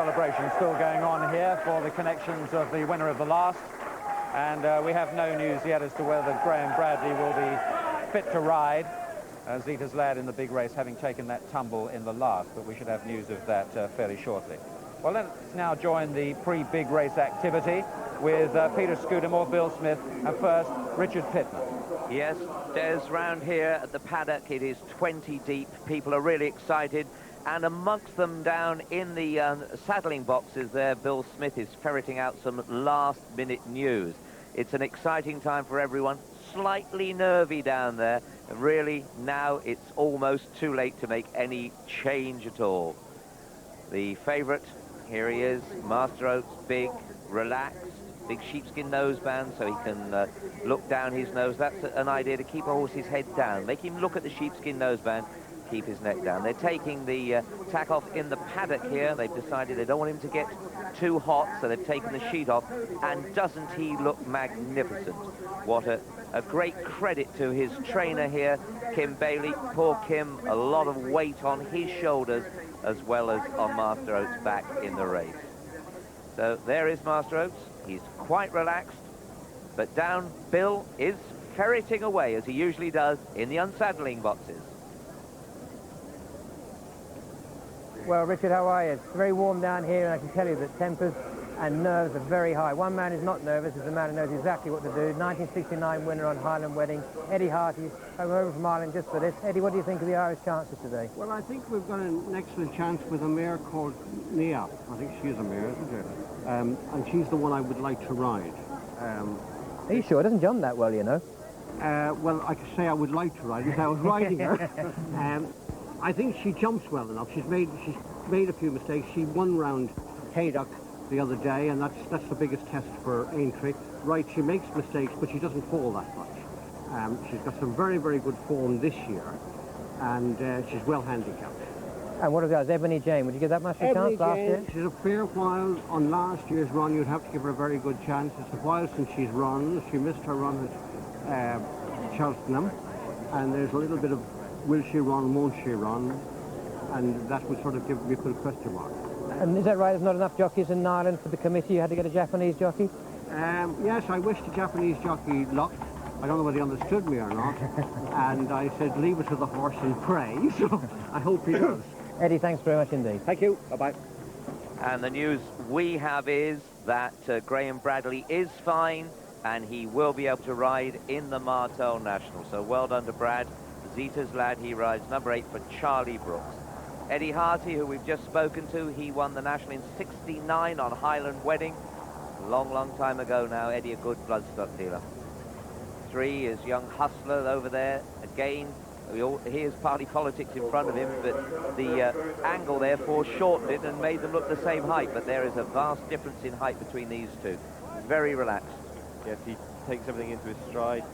celebration still going on here for the connections of the winner of the last. And we have no news yet as to whether Graham Bradley will be fit to ride. Zita's lad in the big race having taken that tumble in the last, but we should have news of that fairly shortly. Well, let's now join the pre-big race activity with Peter Scudamore, Bill Smith, and first, Richard Pitman. Yes, Des, round here at the paddock, it is 20 deep. People are really excited. And amongst them down in the saddling boxes there, Bill Smith is ferreting out some last-minute news. It's an exciting time for everyone. Slightly nervy down there. And really, now it's almost too late to make any change at all. The favourite, here he is, Master Oaks, big, relaxed, big sheepskin noseband so he can look down his nose. That's an idea to keep a horse's head down. Make him look at the sheepskin noseband, keep his neck down. They're taking the tack off in the paddock here. They've decided they don't want him to get too hot, so they've taken the sheet off. And doesn't he look magnificent? What a great credit to his trainer here, Kim Bailey. Poor Kim, a lot of weight on his shoulders as well as on Master Oaks' back in the race. So there is Master Oaks. He's quite relaxed, but down Bill is ferreting away, as he usually does, in the unsaddling boxes. Well, Richard, how are you? It's very warm down here, and I can tell you that tempers and nerves are very high. One man who's not nervous is the man who knows exactly what to do. 1969 winner on Highland Wedding, Eddie Harty, over from Ireland just for this. Eddie, what do you think of the Irish chances today? Well, I think we've got an excellent chance with a mare called Nia. I think she is a mare, isn't she? And she's the one I would like to ride. Are you sure? It doesn't jump that well, you know. Well, I could say I would like to ride if I was riding her. I think she jumps well enough. She's made a few mistakes. She won round Haydock the other day, and that's the biggest test for Aintree. Right, she makes mistakes, but she doesn't fall that much. She's got some very, very good form this year, and she's well handicapped. And what about Ebony Jane? Would you give that much of a chance last year? She's a fair while on last year's run. You'd have to give her a very good chance. It's a while since she's run. She missed her run at Cheltenham, and there's a little bit of will she run, won't she run, and that would sort of give me a good question mark. And is that right, there's not enough jockeys in Ireland for the committee? You had to get a Japanese jockey? Yes, I wish the Japanese jockey luck. I don't know whether he understood me or not. And I said, leave it to the horse and pray. So I hope he does. Eddie, thanks very much indeed. Thank you. Bye-bye. And the news we have is that Graham Bradley is fine, and he will be able to ride in the Martel National. So well done to Brad. Zita's lad, he rides number 8 for Charlie Brooks. Eddie Harty, who we've just spoken to, he won the National in '69 on Highland Wedding. Long, long time ago now. Eddie, a good bloodstock dealer. 3 is young Hustler over there. Again, here's party politics in front of him, but the angle there foreshortened it and made them look the same height. But there is a vast difference in height between these two. Very relaxed. Yes, he takes everything into his stride.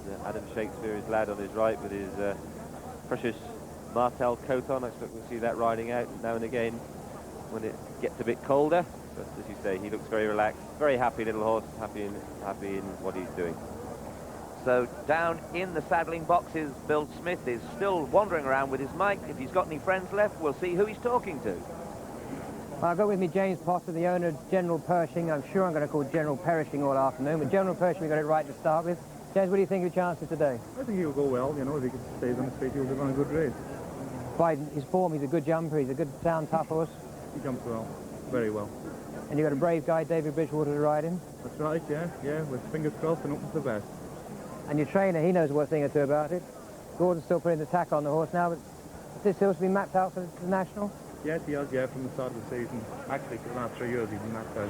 There's Adam Shakespeare, his lad on his right, with his precious Martel coat on. I expect we'll see that riding out now and again when it gets a bit colder. But as you say, he looks very relaxed, very happy little horse, happy in what he's doing. So down in the saddling boxes, Bill Smith is still wandering around with his mic. If he's got any friends left, we'll see who he's talking to. Well, I've got with me James Potter, the owner of General Pershing. I'm sure I'm going to call General Perishing all afternoon, but General Pershing, we got it right to start with. James, what do you think of your chances today? I think he'll go well, you know, if he stays on his feet, he'll run a good race. By his form, he's a good jumper, he's a good, sound, tough horse. He jumps well, very well. And you've got a brave guy, David Bridgewater, to ride him? That's right, yeah, with fingers crossed and up to the best. And your trainer, he knows what thing or two about it. Gordon's still putting the tack on the horse now, but has this horse been mapped out for the National? Yes, he has, yeah, from the start of the season. Actually, for the last 3 years, he's been mapped out.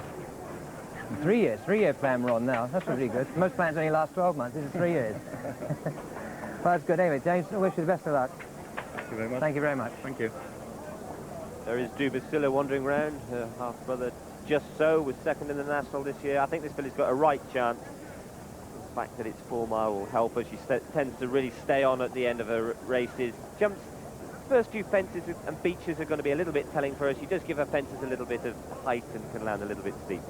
3 years? 3-year plan we're on now. That's really good. Most plans only last 12 months. This is 3 years. Well, that's good. Anyway, James, I wish you the best of luck. Thank you very much. Thank you very much. Thank you. There is Dubasilla wandering round. Her half-brother, Just So, was second in the National this year. I think this filly's got a right chance. The fact that it's 4 mile will help her. She tends to really stay on at the end of her races. Jumps, first few fences and beaches are going to be a little bit telling for her. She does give her fences a little bit of height and can land a little bit steep.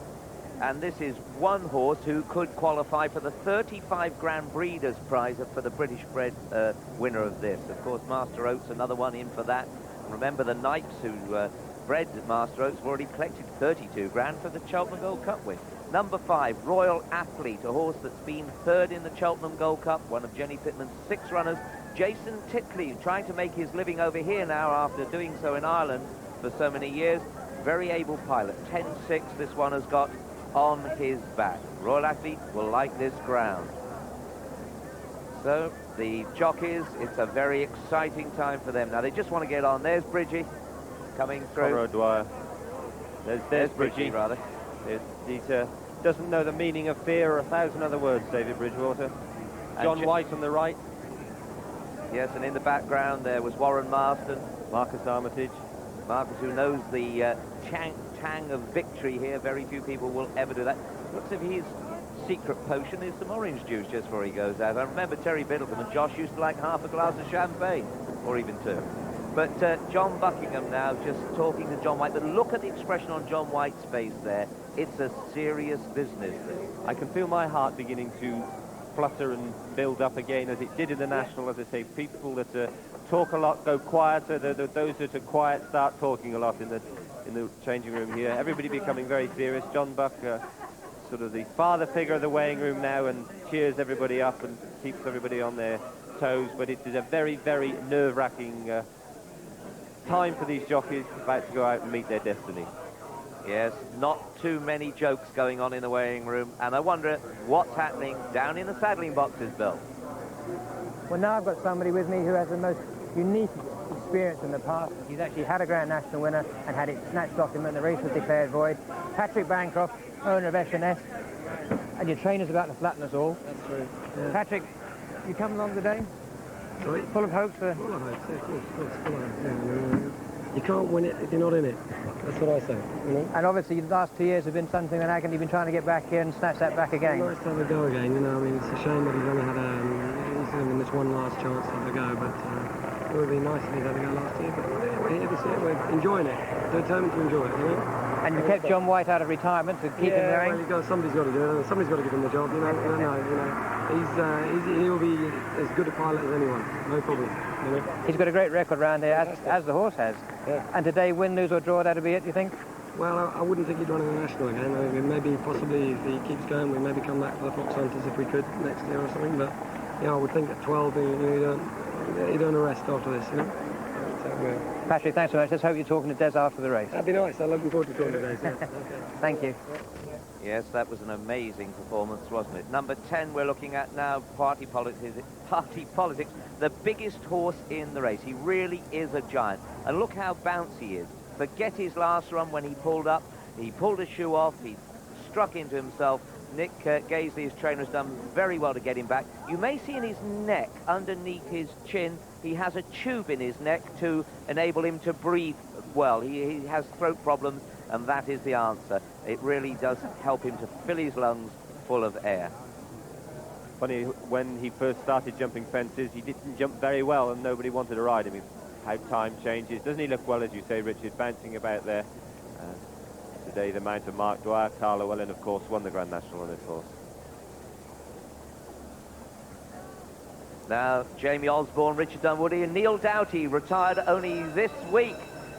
And this is one horse who could qualify for the 35 Grand Breeders' Prize for the British bred winner of this. Of course, Master Oats, another one in for that. Remember the Knights, who Fred Master Oaks have already collected 32 grand for the Cheltenham Gold Cup win. Number 5, Royal Athlete, a horse that's been third in the Cheltenham Gold Cup, one of Jenny Pitman's 6 runners. Jason Titley, trying to make his living over here now after doing so in Ireland for so many years. Very able pilot. 10-6 this one has got on his back. Royal Athlete will like this ground. So the jockeys, it's a very exciting time for them. Now they just want to get on. There's Bridgie coming through. Conrad Dwyer. There's Bridgie, rather. He doesn't know the meaning of fear or 1,000 other words, David Bridgewater. John White on the right. Yes, and in the background there was Warren Marston. Marcus Armitage. Marcus, who knows the tang of victory here. Very few people will ever do that. Looks as if his secret potion is some orange juice just before he goes out. I remember Terry Biddleton and Josh used to like half a glass of champagne, or even 2. But John Buckingham now just talking to John White. But look at the expression on John White's face there. It's a serious business. I can feel my heart beginning to flutter and build up again as it did in the National. As I say, people that talk a lot go quieter. Those that are quiet start talking a lot in the changing room here. Everybody becoming very serious. John Buck, sort of the father figure of the weighing room now, and cheers everybody up and keeps everybody on their toes. But it is a very, very nerve-wracking time for these jockeys about to go out and meet their destiny. Yes, not too many jokes going on in the weighing room, and I wonder what's happening down in the saddling boxes, Bill. Well, now I've got somebody with me who has the most unique experience in the past. He's actually had a Grand National winner and had it snatched off him when the race was declared void. Patrick Bancroft, owner of S&S, and your trainer's about to flatten us all. That's true. Yeah. Patrick, you come along today? Sorry? Full of hopes for... Full of hopes, yeah, of course, full of hopes, yeah. You can't win it if you're not in it. That's what I say, you know? And obviously the last 2 years have been something that you've been trying to get back here and snatch that back again. It's nice to have a go again, you know. I mean, it's a shame that he's only had this one last chance to have a go, but it would be nice if he'd had a go last year. But we're here to see it. We're enjoying it. Determined to enjoy it, you know? And you kept John White out of retirement to keep him going? Well, somebody's got to do it. Somebody's got to give him the job, you know. He'll be as good a pilot as anyone, no problem. You know? He's got a great record round here, as the horse has. Yeah. And today, win, lose or draw, that'll be it, do you think? Well, I wouldn't think he'd run in the National again. I mean, maybe, possibly, if he keeps going, we maybe come back for the Fox Hunters if we could next year or something. But, yeah, I would think at 12, you don't arrest after this, you know. So, Patrick, thanks so much. Let's hope you're talking to Des after the race. That'd be nice. I'm looking forward to talking to Des. Yeah. Okay. Thank you. Yes, that was an amazing performance, wasn't it? Number 10 we're looking at now, Party Politics. The biggest horse in the race. He really is a giant. And look how bouncy he is. Forget his last run when he pulled up. He pulled a shoe off. He struck into himself. Nick Gaisley, his trainer, has done very well to get him back. You may see in his neck, underneath his chin, he has a tube in his neck to enable him to breathe well. He has throat problems, and that is the answer. It really does help him to fill his lungs full of air. Funny, when he first started jumping fences, he didn't jump very well, and nobody wanted to ride him. How time changes. Doesn't he look well, as you say, Richard, bouncing about there? Today, the mount of Mark Dwyer. Carl Llewellyn, of course, won the Grand National on this horse. Now, Jamie Osborne, Richard Dunwoody, and Neil Doughty retired only this week,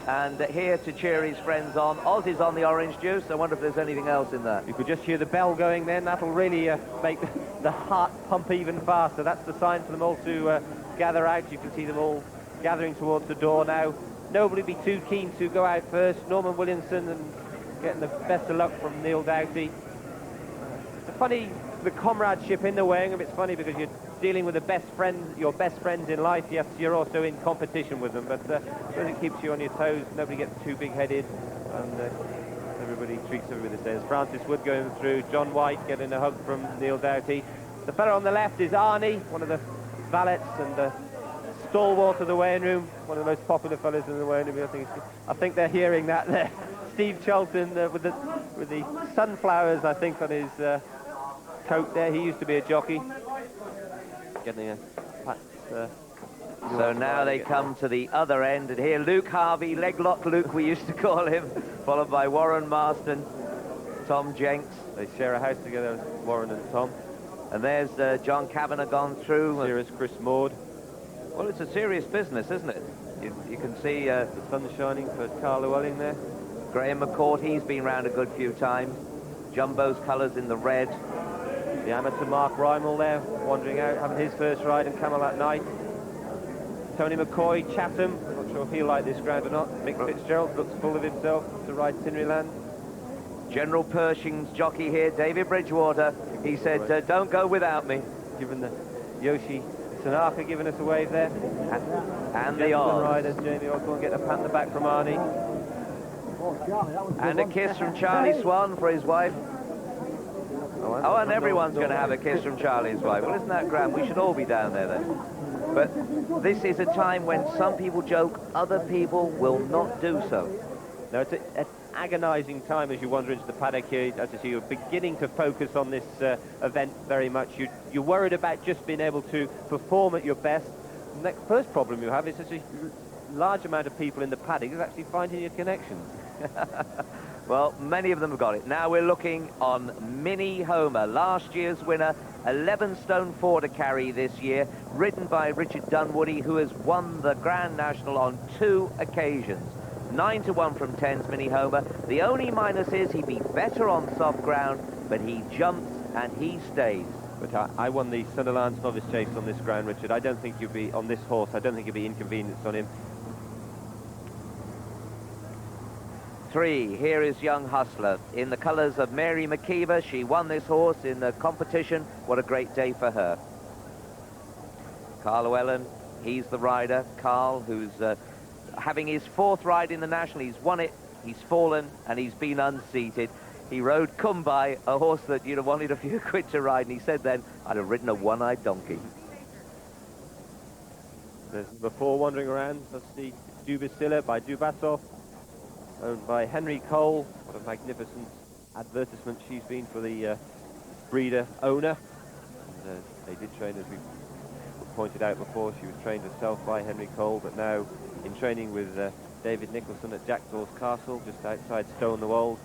and here to cheer his friends on. Oz is on the orange juice. I wonder if there's anything else in that. You could just hear the bell going then. That'll really make the heart pump even faster. That's the sign for them all to gather out. You can see them all gathering towards the door now. Nobody be too keen to go out first. Norman Williamson and getting the best of luck from Neil Doughty. It's funny, the comradeship in the weighing room. It's funny because you're dealing with your best friends in life. Yes, you're also in competition with them, but it keeps you on your toes. Nobody gets too big-headed, and everybody treats everybody the same. Francis Wood going through. John White getting a hug from Neil Doughty. The fellow on the left is Arnie, one of the valets and the stalwart of the weighing room, one of the most popular fellows in the weighing room. I think they're hearing that there. Steve Chelton with the sunflowers, I think, on his coat there. He used to be a jockey. Getting a so now they come to the other end, and here Luke Harvey, Leglock Luke we used to call him, followed by Warren Marston, Tom Jenks. They share a house together, Warren and Tom. And there's John Kavanagh gone through. Serious Chris Maud. Well, it's a serious business, isn't it? You can see the sun shining for Carl Llewellyn there. Graham McCourt, he's been round a good few times. Jumbo's colours in the red. The amateur Mark Rymel there, wandering out, having his first ride in Camelot Night. Tony McCoy, Chatham, not sure if he'll like this ground or not. Mick Fitzgerald looks full of himself to ride Tinryland. General Pershing's jockey here, David Bridgewater. He said, don't go without me. Given the Yoshi Tanaka giving us a wave there. And the odds. Riders, Jamie Osborne getting a panda back from Arnie. And a kiss from Charlie Swan for his wife. Oh, and everyone's going to have a kiss from Charlie's wife. Well, isn't that grand? We should all be down there then. But this is a time when some people joke, other people will not do so. No, it's an agonising time as you wander into the paddock here. As I see, you're beginning to focus on this event very much. You're worried about just being able to perform at your best. The next first problem you have is such a large amount of people in the paddock is actually finding your connections. Well, many of them have got it. Now we're looking on Mini Homer, last year's winner, 11 stone 4 to carry this year, ridden by Richard Dunwoody, who has won the Grand National on 2 occasions. 9-1 from 10's Mini Homer. The only minus is he'd be better on soft ground, but he jumps and he stays. But I won the Sunderland's Novice Chase on this ground, Richard. I don't think you'd be on this horse. I don't think you'd be inconvenienced on him. 3, here is Young Hustler in the colours of Mary McKeever. She won this horse in the competition. What a great day for her. Carl Llewellyn, he's the rider. Carl, who's having his 4th ride in the National. He's won it, he's fallen, and he's been unseated. He rode Kumbai, a horse that you'd have wanted a few quid to ride, and he said then, I'd have ridden a one-eyed donkey. There's number 4 wandering around. That's the Dubicilla by Dubatov, owned by Henry Cole. What a magnificent advertisement she's been for the breeder owner. And, they did train, as we pointed out before, she was trained herself by Henry Cole, but now in training with David Nicholson at Jackdaw's Castle, just outside Stone-the-Wold.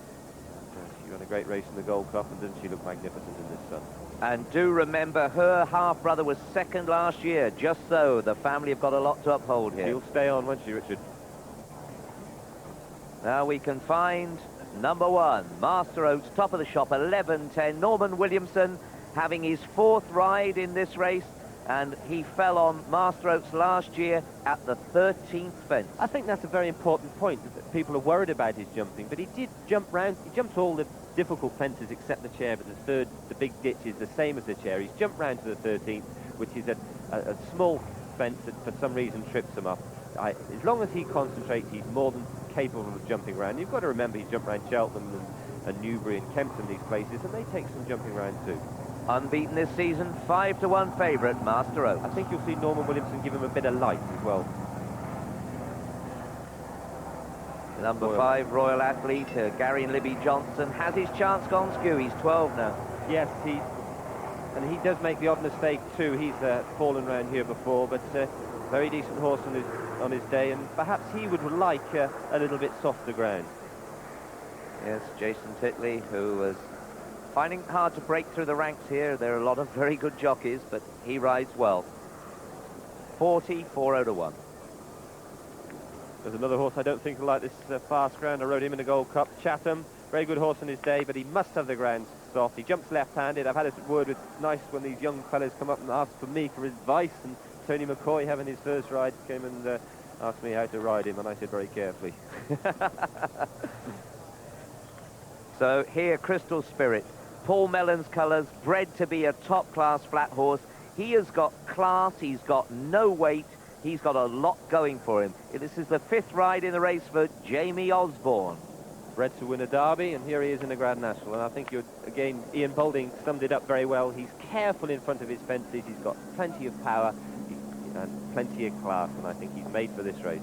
She ran a great race in the Gold Cup, and doesn't she look magnificent in this sun? And do remember, her half-brother was 2nd last year. Just so, the family have got a lot to uphold here. She'll stay on, won't she, Richard? Now we can find number 1, Master Oates, top of the shop, 11-10. Norman Williamson having his 4th ride in this race, and he fell on Master Oates last year at the 13th fence. I think that's a very important point, that people are worried about his jumping, but he did jump round. He jumped all the difficult fences except the chair, but the big ditch is the same as the chair. He's jumped round to the 13th, which is a small fence that for some reason trips him up. As long as he concentrates, he's more than capable of jumping around. You've got to remember he's jumped around Cheltenham and Newbury and Kempton, these places, and they take some jumping around too. Unbeaten this season, 5-1 favourite, Master Oates. I think you'll see Norman Williamson give him a bit of light as well. Number 5, Royal Athlete, Gary and Libby Johnson. Has his chance gone skew? He's 12 now. Yes, and he does make the odd mistake too. He's fallen around here before, but very decent horse on his day, and perhaps he would like a little bit softer ground. Yes, Jason Titley, who was finding it hard to break through the ranks here. There are a lot of very good jockeys, but he rides well. 40-4-0-1. There's another horse I don't think will like this fast ground. I rode him in the Gold Cup. Chatham, very good horse on his day, but he must have the ground soft. He jumps left-handed. I've had a word with nice when these young fellas come up and ask for me for advice, and Tony McCoy, having his first ride, came and asked me how to ride him, and I said very carefully. So here, Crystal Spirit, Paul Mellon's colours, bred to be a top-class flat horse. He has got class, he's got no weight, he's got a lot going for him. This is the 5th ride in the race for Jamie Osborne. Bred to win a derby, and here he is in the Grand National. And I think, again, Ian Boulding summed it up very well. He's careful in front of his fences, he's got plenty of power and plenty of class, and I think he's made for this race.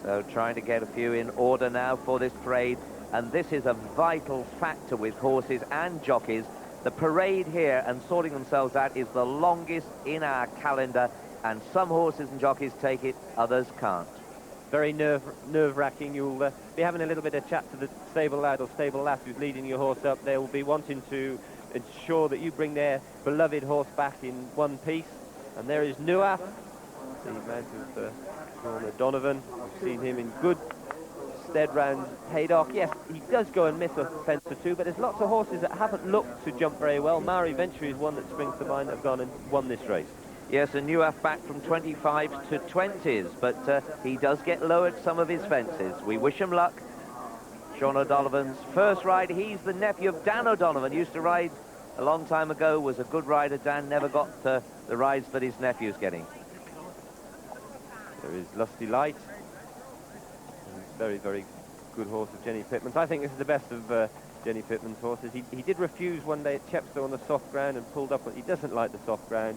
So trying to get a few in order now for this parade, and this is a vital factor with horses and jockeys. The parade here and sorting themselves out is the longest in our calendar, and some horses and jockeys take it, others can't. Very nerve-wracking. You'll be having a little bit of chat to the stable lad or stable lass who's leading your horse up. They will be wanting to ensure that you bring their beloved horse back in one piece. And there is Nuaf, the mount of Sean O'Donovan. We've seen him in good stead round Haydock. Yes, he does go and miss a fence or two, but there's lots of horses that haven't looked to jump very well. Maori Venture is one that springs to mind that have gone and won this race. Yes, and Newaf back from 25s to 20s, but he does get lowered some of his fences. We wish him luck. Sean O'Donovan's first ride. He's the nephew of Dan O'Donovan. Used to ride a long time ago, was a good rider. Dan never got the rides that his nephew's getting. There is Lusty Light. Very, very good horse of Jenny Pitman's. I think this is the best of Jenny Pitman's horses. He did refuse one day at Chepstow on the soft ground and pulled up, but he doesn't like the soft ground.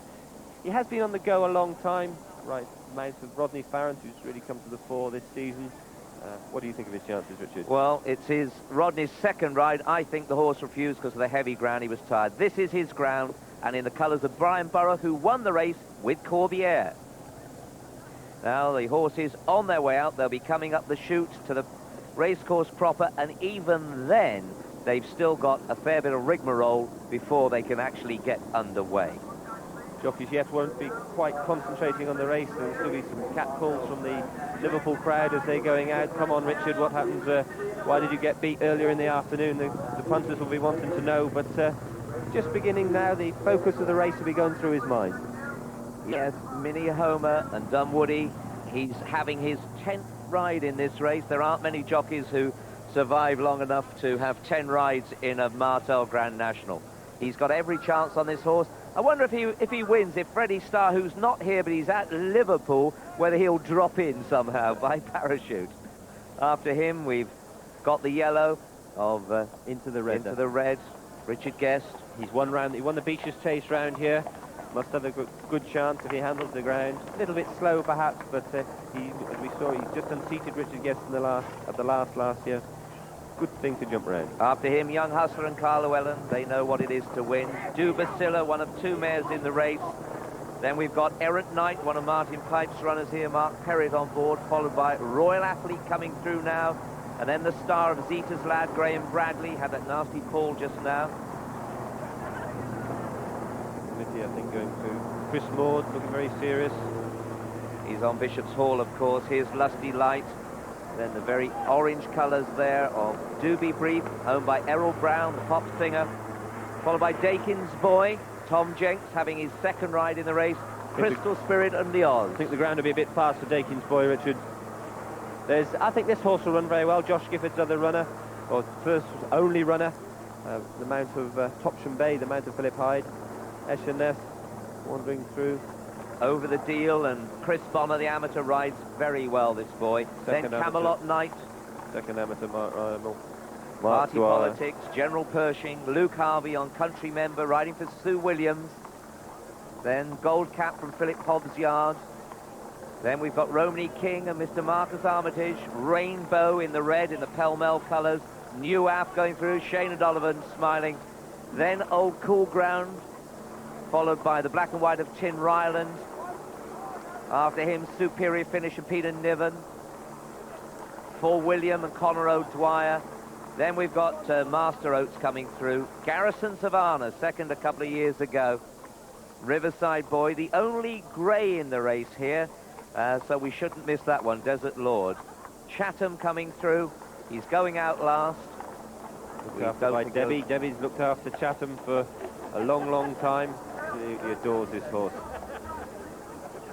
He has been on the go a long time. Right, mount of Rodney Farrant, who's really come to the fore this season. What do you think of his chances, Richard? Well, it's Rodney's second ride. I think the horse refused because of the heavy ground. He was tired. This is his ground, and in the colours of Brian Burrow, who won the race with Corbière. Now the horses on their way out. They'll be coming up the chute to the racecourse proper, and even then they've still got a fair bit of rigmarole before they can actually get underway. Jockeys yet won't be quite concentrating on the race. There will still be some catcalls from the Liverpool crowd as they're going out. Come on, Richard, what happens? Why did you get beat earlier in the afternoon? The punters will be wanting to know, but just beginning now, the focus of the race will be going through his mind. Yes, Minnie Homer and Dunwoody. He's having his 10th ride in this race. There aren't many jockeys who survive long enough to have 10 rides in a Martel Grand National. He's got every chance on this horse. I wonder if he wins, if Freddie Starr, who's not here but he's at Liverpool, whether he'll drop in somehow by parachute. After him, we've got the yellow of Into the Red, Richard Guest. He won the Becher's Chase round here. Must have a good chance if he handles the ground. A little bit slow perhaps, but as we saw, he's just unseated Richard Guest in at the last year. Good thing to jump around. After him, Young Hustler and Carl Llewellyn. They know what it is to win. Du Basilla, one of 2 mares in the race. Then we've got Errant Knight, one of Martin Pipe's runners here, Mark Perrott on board, followed by Royal Athlete coming through now. And then the star of Zeta's lad, Graham Bradley, had that nasty fall just now. Committee, I think, going to Chris Maud, looking very serious. He's on Bishop's Hall, of course. Here's Lusty Light. Then the very orange colours there of Doobie Brief, owned by Errol Brown, the pop singer. Followed by Dakin's Boy, Tom Jenks, having his 2nd ride in the race. Crystal Spirit and the Oz. I think the ground will be a bit fast for Dakin's Boy, Richard. I think this horse will run very well. Josh Gifford's other runner, or first only runner. The mount of Topsham Bay, the mount of Philip Hyde. Escherness wandering through. Over the Deal, and Chris Bonner, the amateur, rides very well, this boy. Then Camelot Knight. Second amateur, Mark Rymel. Party Politics, General Pershing, Luke Harvey on Country Member, riding for Sue Williams. Then Gold Cap from Philip Hobbs Yard. Then we've got Romney King and Mr. Marcus Armitage. Rainbow in the red, in the pell-mell colours. New App going through, Shane O'Donovan smiling. Then Old Cool Ground, followed by the black and white of Tin Ryland. After him, Superior Finish and Peter Niven. For William and Conor O'Dwyer. Then we've got Master Oates coming through. Garrison Savannah, 2nd a couple of years ago. Riverside Boy, the only grey in the race here, so we shouldn't miss that one. Desert Lord. Chatham coming through. He's going out last. Looked after by Debbie. Debbie's looked after Chatham for a long, long time. He adores this horse.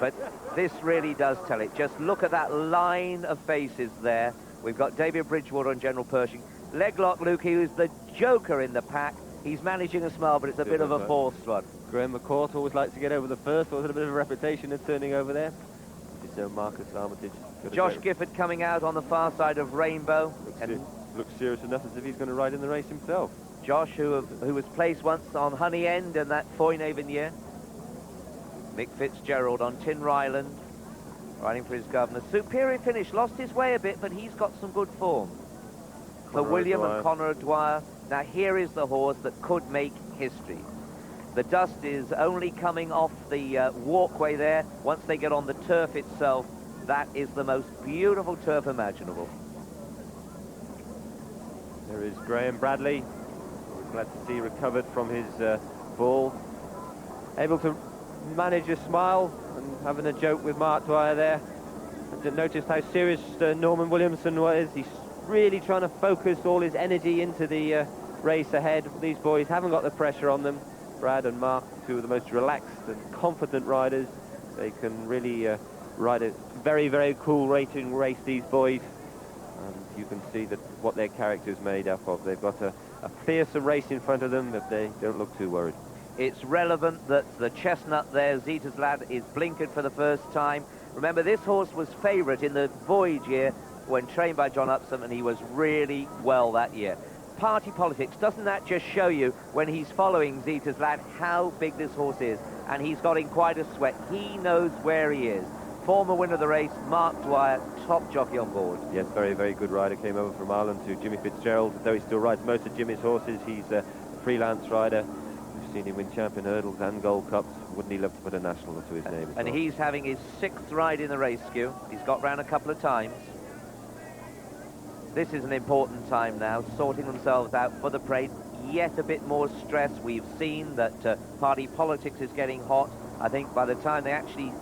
But this really does tell it. Just look at that line of faces there. We've got David Bridgewater and General Pershing. Leglock Luke, who's the joker in the pack. He's managing a smile, but it's a bit of a forced one. Graham McCourt always likes to get over the first. Always had a bit of a reputation of turning over there. It's Marcus Armitage. Josh Gifford coming out on the far side of Rainbow. Looks serious enough as if he's going to ride in the race himself. Josh, who was placed once on Honey End in that Foynaven year. Mick Fitzgerald on Tin Ryland, riding for his governor. Superior Finish, lost his way a bit, but he's got some good form. For William and Conor O'Dwyer. Now here is the horse that could make history. The dust is only coming off the walkway there. Once they get on the turf itself, that is the most beautiful turf imaginable. There is Graham Bradley. Glad to see recovered from his fall. Able to manage a smile. and having a joke with Mark Dwyer there. I noticed how serious Norman Williamson was. He's really trying to focus all his energy into the race ahead. These boys haven't got the pressure on them. Brad and Mark, two of the most relaxed and confident riders. They can really ride a very, very cool racing race, these boys. And you can see that what their character's made up of. They've got a fearsome race in front of them, but they don't look too worried. It's relevant that the chestnut there, Zita's Lad, is blinkered for the first time. Remember, this horse was favourite in the Voyage year when trained by John Upson, and he was really well that year. Party politics, doesn't that just show you, when he's following Zita's Lad, how big this horse is? And he's got in quite a sweat. He knows where he is. Former winner of the race, Mark Dwyer, top jockey on board. Yes, very, very good rider. Came over from Ireland to Jimmy Fitzgerald. Though he still rides most of Jimmy's horses, he's a freelance rider. We've seen him win champion hurdles and Gold Cups. Wouldn't he love to put a national to his name as And well? he's having his 6th ride in the race, Q. He's got round a couple of times. This is an important time now, sorting themselves out for the parade. Yet a bit more stress. We've seen that party politics is getting hot. I think by the time they actually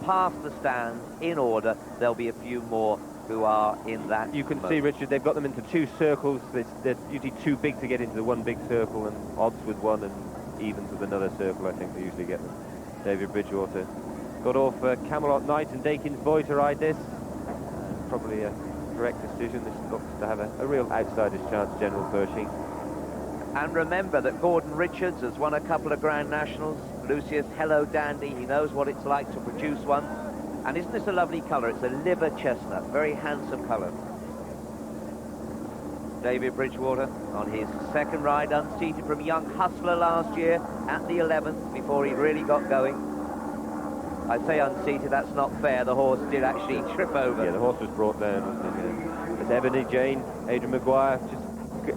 pass the stands in order, there'll be a few more who are in that. You can mode. see, Richard, they've got them into 2 circles. They're usually too big to get into the one big circle, and odds with one and evens with another circle, I think they usually get them. David Bridgewater got off Camelot Knight and Dakin's Boy to ride this. Probably a correct decision. This looks to have a real outsider's chance, General Pershing. And remember that Gordon Richards has won a couple of Grand Nationals. Lucius, hello dandy, he knows what it's like to produce one. And isn't this a lovely colour? It's a liver chestnut, very handsome colour. David Bridgewater on his 2nd ride, unseated from Young Hustler last year at the 11th before he really got going. I say unseated, that's not fair. The horse did actually trip over. Yeah, the horse was brought down, wasn't it? There's Ebony Jane, Adrian Maguire.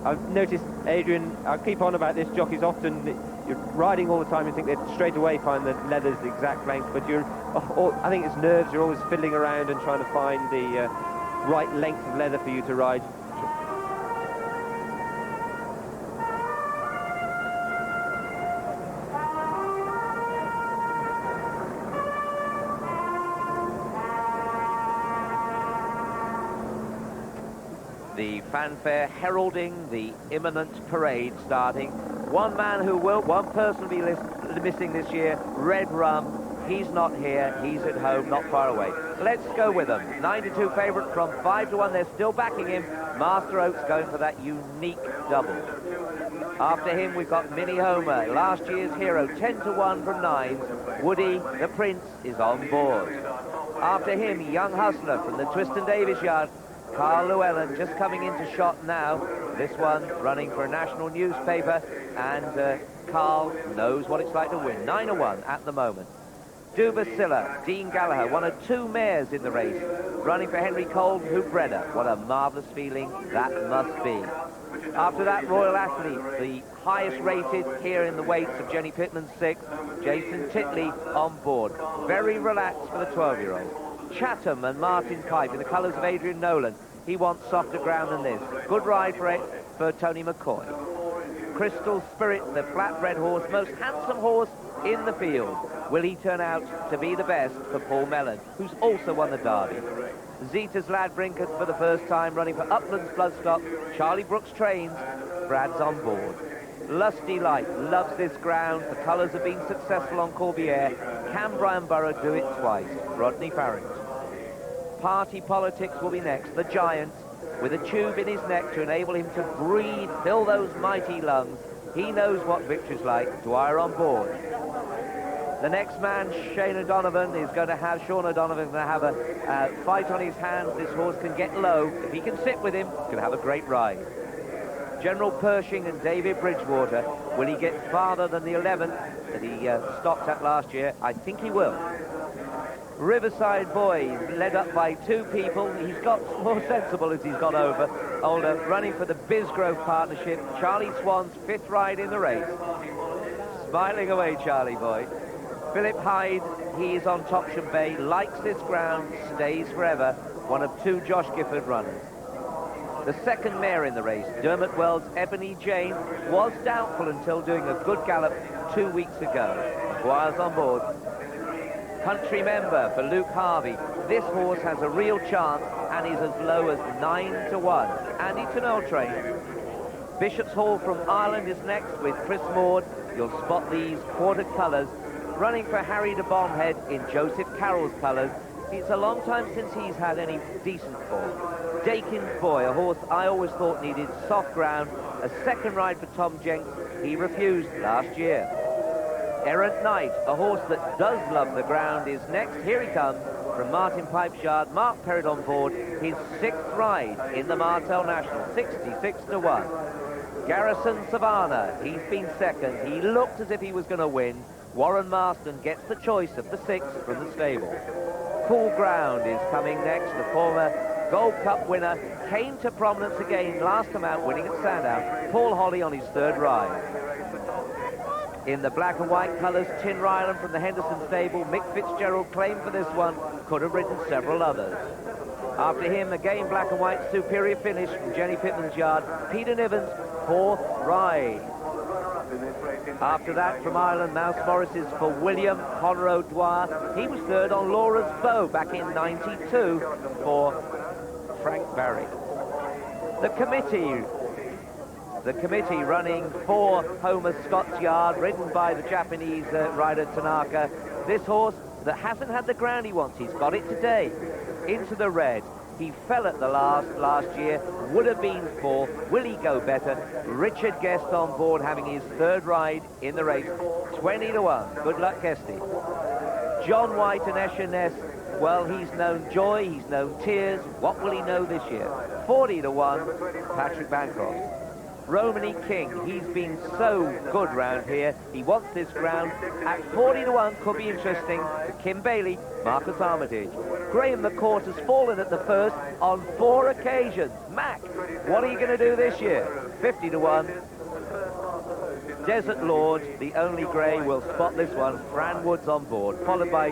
I've noticed Adrian, I keep on about this, jockeys often, you're riding all the time, you think they'd straight away find the leather's the exact length, but I think it's nerves, you're always fiddling around and trying to find the right length of leather for you to ride. The fanfare heralding the imminent parade starting. One man who will, one person will be missing this year, Red Rum. He's not here, he's at home, not far away. Let's go with them. 9-2 favourite from 5-1, they're still backing him. Master Oaks going for that unique double. After him, we've got Minnie Homer, last year's hero, 10-1 from 9s. Woody, the Prince, is on board. After him, Young Hustler from the Twiston Davis yard. Carl Llewellyn just coming into shot now. This one running for a national newspaper, and Carl knows what it's like to win. 9-1 at the moment. Dubasilla, Dean Gallagher, one of 2 mares in the race, running for Henry Cole, who bred her. What a marvellous feeling that must be. After that, Royal Athlete, the highest rated here in the weights of Jenny Pitman's 6th, Jason Titley on board. Very relaxed for the 12-year-old. Chatham and Martin Pipe in the colours of Adrian Nolan. He wants softer ground than this. Good ride for it for Tony McCoy. Crystal Spirit, the flatbred horse, most handsome horse in the field. Will he turn out to be the best for Paul Mellon, who's also won the Derby? Zita's Lad Brinkert for the first time, running for Uplands Bloodstock. Charlie Brooks trains. Brad's on board. Lusty Light loves this ground. The colours have been successful on Corbière. Can Brian Burrow do it twice? Rodney Farrington. Party Politics will be next. The Giant, with a tube in his neck to enable him to breathe, fill those mighty lungs. He knows what victory's like. Dwyer on board. The next man, Shane O'Donovan, is going to have Sean O'Donovan going to have a fight on his hands. This horse can get low. If he can sit with him, can have a great ride. General Pershing and David Bridgewater. Will he get farther than the 11th that he stopped at last year? I think he will. Riverside Boy, led up by 2 people. He's got more sensible as he's got older, running for the Bisgrove partnership. Charlie Swan's 5th ride in the race. Smiling away, Charlie Boy. Philip Hyde, he is on Topsham Bay, likes this ground, stays forever. One of 2 Josh Gifford runners. The 2nd mare in the race, Dermot Wells' Ebony Jane, was doubtful until doing a good gallop 2 weeks ago. Maguire's on board. Country Member for Luke Harvey. This horse has a real chance and is as low as 9-1. Andy Tunnell train. Bishop's Hall from Ireland is next with Chris Maud. You'll spot these quartered colours. Running for Harry de Bomhead in Joseph Carroll's colours. It's a long time since he's had any decent form. Dakin's Boy, a horse I always thought needed soft ground. A second ride for Tom Jenks. He refused last year. Errant Knight, a horse that does love the ground, is next. Here he comes from Martin Pipe's yard. Mark Perrott on board. His 6th ride in the Martel National, 66-1. Garrison Savannah, he's been second. He looked as if he was going to win. Warren Marston gets the choice of the 6th from the stable. Cool Ground is coming next. The former Gold Cup winner came to prominence again last time out, winning at Sandown. Paul Holly on his 3rd ride. In the black and white colours, Tin Ryland from the Henderson stable. Mick Fitzgerald claimed for this one, could have ridden several others. After him, again black and white, Superior Finish from Jenny Pitman's yard. Peter Niven's 4th ride. After that, from Ireland, Mouse Morris's for William Conor O'Dwyer. He was 3rd on Laura's Bow back in '92 for Frank Barry. The committee running for Homer Scott's yard, ridden by the Japanese rider Tanaka. This horse that hasn't had the ground he wants, he's got it today. Into the red. He fell at the last year, would have been 4th. Will he go better? Richard Guest on board, having his 3rd ride in the race, 20-1. Good luck, Guesty. John White and Esher Ness, well, he's known joy, he's known tears. What will he know this year? 40-1, Patrick Bancroft. Romany King, he's been so good round here. He wants this ground. At 40-1, could be interesting. To Kim Bailey, Marcus Armitage. Graham McCourt has fallen at the first on 4 occasions. Mac, what are you going to do this year? 50-1. Desert Lord, the only grey, will spot this one. Fran Woods on board, followed by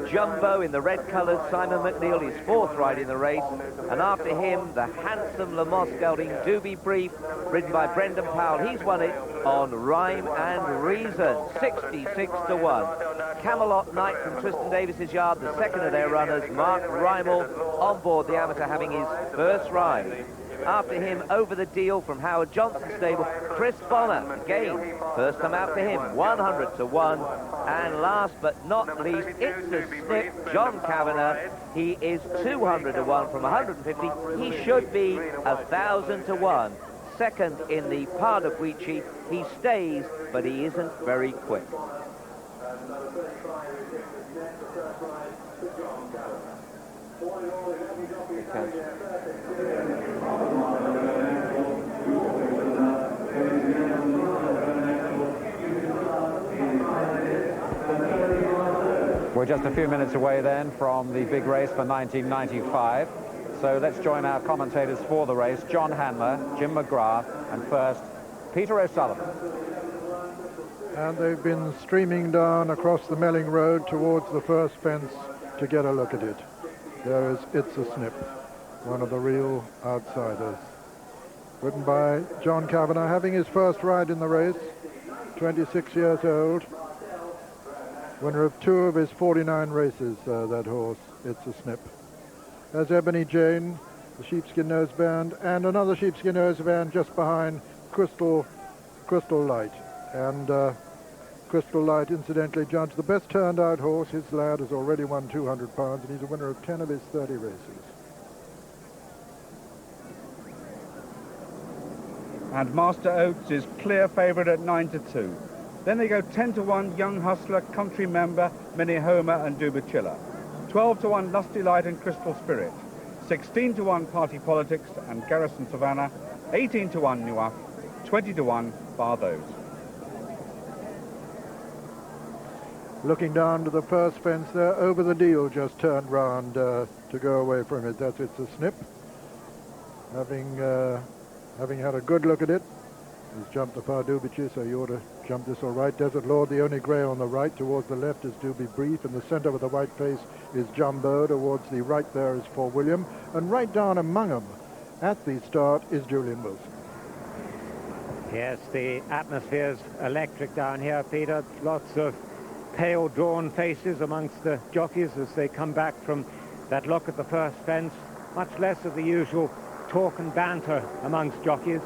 Jumbo in the red colours. Simon McNeil, his 4th ride in the race. And after him, the handsome Lamosque gelding Doobie Brief, ridden by Brendan Powell. He's won it on Rhyme and Reason, 66-1. Camelot Knight from Tristan Davis's yard, the second of their runners. Mark Rymel on board, the amateur, having his 1st ride. After him, Over the Deal from Howard Johnson's stable. Chris Bonner, again, first time out for him, 100-1. And last but not least, It's a Snip, John Kavanagh. He is 200-1 from 150. He should be 1,000-1. Second in the Pardubice. He stays, but he isn't very quick. We're just a few minutes away then from the big race for 1995. So let's join our commentators for the race. John Handler, Jim McGrath, and first, Peter O'Sullivan. And they've been streaming down across the Melling Road towards the first fence to get a look at it. There is It's a Snip, one of the real outsiders. Ridden by John Kavanagh, having his 1st ride in the race, 26 years old. Winner of 2 of his 49 races, that horse, It's a Snip. There's Ebony Jane, the Sheepskin Nose Band, and another Sheepskin Nose Band just behind Crystal Light. And Crystal Light, incidentally, judged the best turned out horse. His lad has already won 200 pounds, and he's a winner of 10 of his 30 races. And Master Oates is clear favourite at 9-2. Then they go 10-1, Young Hustler, Country Member, Minnie Homer and Dubachilla. 12-1, Lusty Light and Crystal Spirit. 16-1, Party Politics and Garrison Savannah. 18-1, Newark. 20-1, Bar Those. Looking down to the first fence there, Over the Deal just turned round to go away from it. That's It's a Snip. Having had a good look at it, he's jumped the Pardubice, so you ought to jump this all right. Desert Lord, the only grey on the right. Towards the left is Doobie Brief. In the centre with the white face is Jumbo. Towards the right there is For William. And right down among them at the start is Julian Wilson. Yes, the atmosphere's electric down here, Peter. Lots of pale, drawn faces amongst the jockeys as they come back from that look at the first fence. Much less of the usual talk and banter amongst jockeys.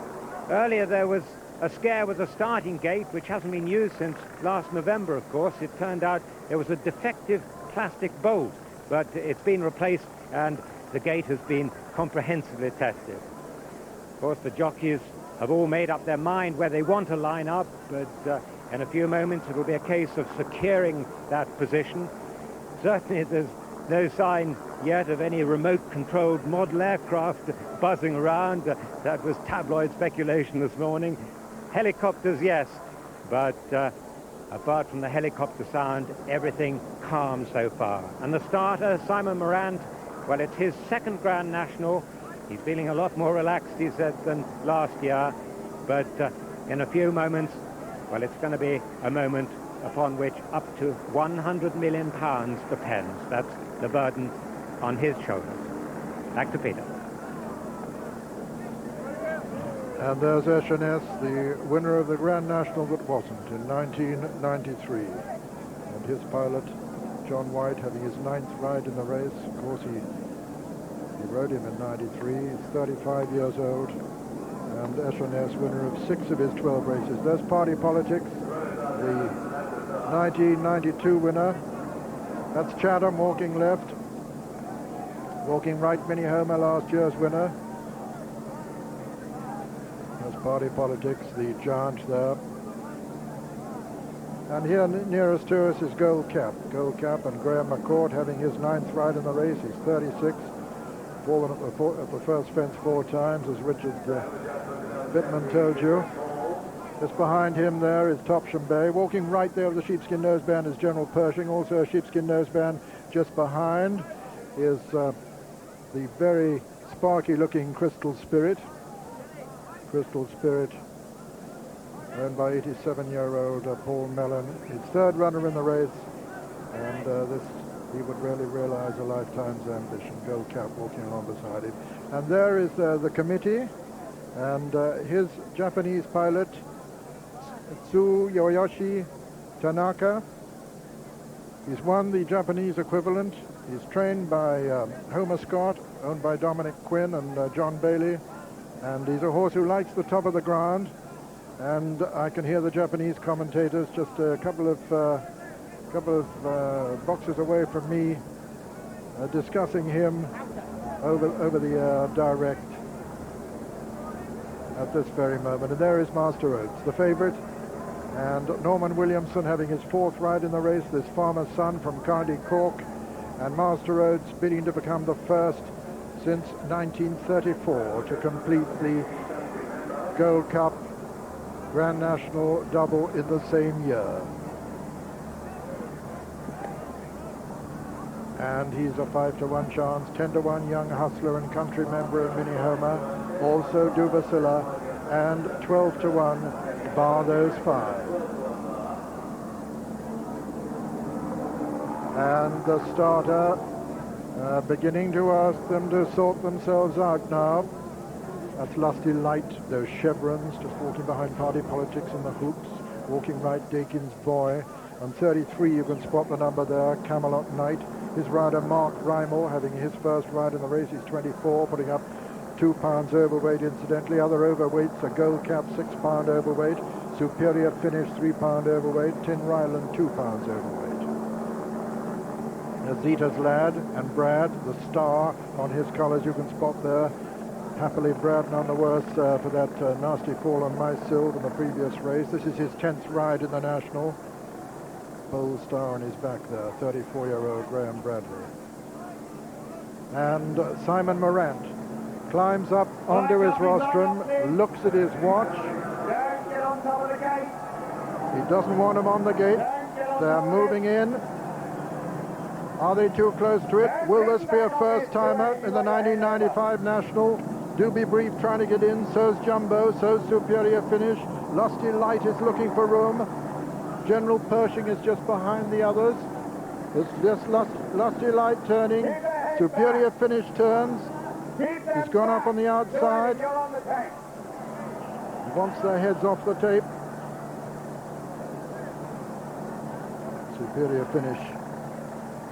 Earlier there was a scare with the starting gate, which hasn't been used since last November, of course. It turned out there was a defective plastic bolt, but it's been replaced and the gate has been comprehensively tested. Of course, the jockeys have all made up their mind where they want to line up, but in a few moments it will be a case of securing that position. Certainly there's no sign yet of any remote-controlled model aircraft buzzing around. That was tabloid speculation this morning. Helicopters, yes, but apart from the helicopter sound, everything calm so far. And the starter, Simon Morant, well, it's his second Grand National. He's feeling a lot more relaxed, he said, than last year. But in a few moments, well, it's going to be a moment upon which up to £100 million depends. That's the burden on his shoulders. Back to Peter. And there's Echenès, the winner of the Grand National that wasn't in 1993. And his pilot, John White, having his 9th ride in the race. Of course, he rode him in 93. He's 35 years old. And Echenès, winner of 6 of his 12 races. There's Party Politics, the 1992 winner. That's Chatham walking left. Walking right, Minnie Homer, last year's winner. There's Party Politics, the giant there. And here nearest to us is Gold Cap. Gold Cap and Graham McCord having his 9th ride in the race. He's 36. Fallen at the first fence 4 times, as Richard Pitman told you. Just behind him there is Topsham Bay. Walking right there with the sheepskin noseband is General Pershing. Also a sheepskin noseband just behind is the very sparky-looking Crystal Spirit. Crystal Spirit, owned by 87-year-old Paul Mellon. His 3rd runner in the race, and this he would really realize a lifetime's ambition. Gold Cap walking along beside him. And there is the committee, and his Japanese pilot, Tsuyoshi Tanaka. He's won the Japanese equivalent. He's trained by Homer Scott, owned by Dominic Quinn and John Bailey. And he's a horse who likes the top of the ground. And I can hear the Japanese commentators just a couple of boxes away from me discussing him over the air direct at this very moment. And there is Master Oates, the favourite. And Norman Williamson having his 4th ride in the race, this farmer's son from County Cork. And Master Oates bidding to become the first since 1934 to complete the Gold Cup Grand National double in the same year. And he's a 5-to-1 chance, 10-to-1 young hustler and country member of Minnie Homer, also Dubasilla, and 12-to-1 bar those 5. And the starter beginning to ask them to sort themselves out now. That's Lusty Light, those chevrons, just walking behind Party Politics and the hoops. Walking right, Dakin's Boy. On 33 you can spot the number there, Camelot Knight. His rider Mark Rymel having his 1st ride in the race. He's 24, putting up 2 pounds overweight incidentally. Other overweights, a Gold Cap 6 pound overweight. Superior Finish 3 pound overweight. Tin Ryland 2 pounds overweight. Zita's Lad and Brad, the star on his colours you can spot there. Happily Brad none the worse for that nasty fall on Mysilve in the previous race. This is his 10th ride in the National. Bold star on his back there, 34-year-old Graham Bradley. And Simon Morant climbs up onto his rostrum, looks at his watch. He doesn't want him on the gate. They're moving in. Are they too close to it? Will this be a first timer in the 1995 National? Doobie Brief trying to get in, so's Jumbo, so's Superior Finish. Lusty Light is looking for room. General Pershing is just behind the others. It's just Lusty Light turning. Superior Finish turns. He's gone up on the outside. He wants their heads off the tape. Superior Finish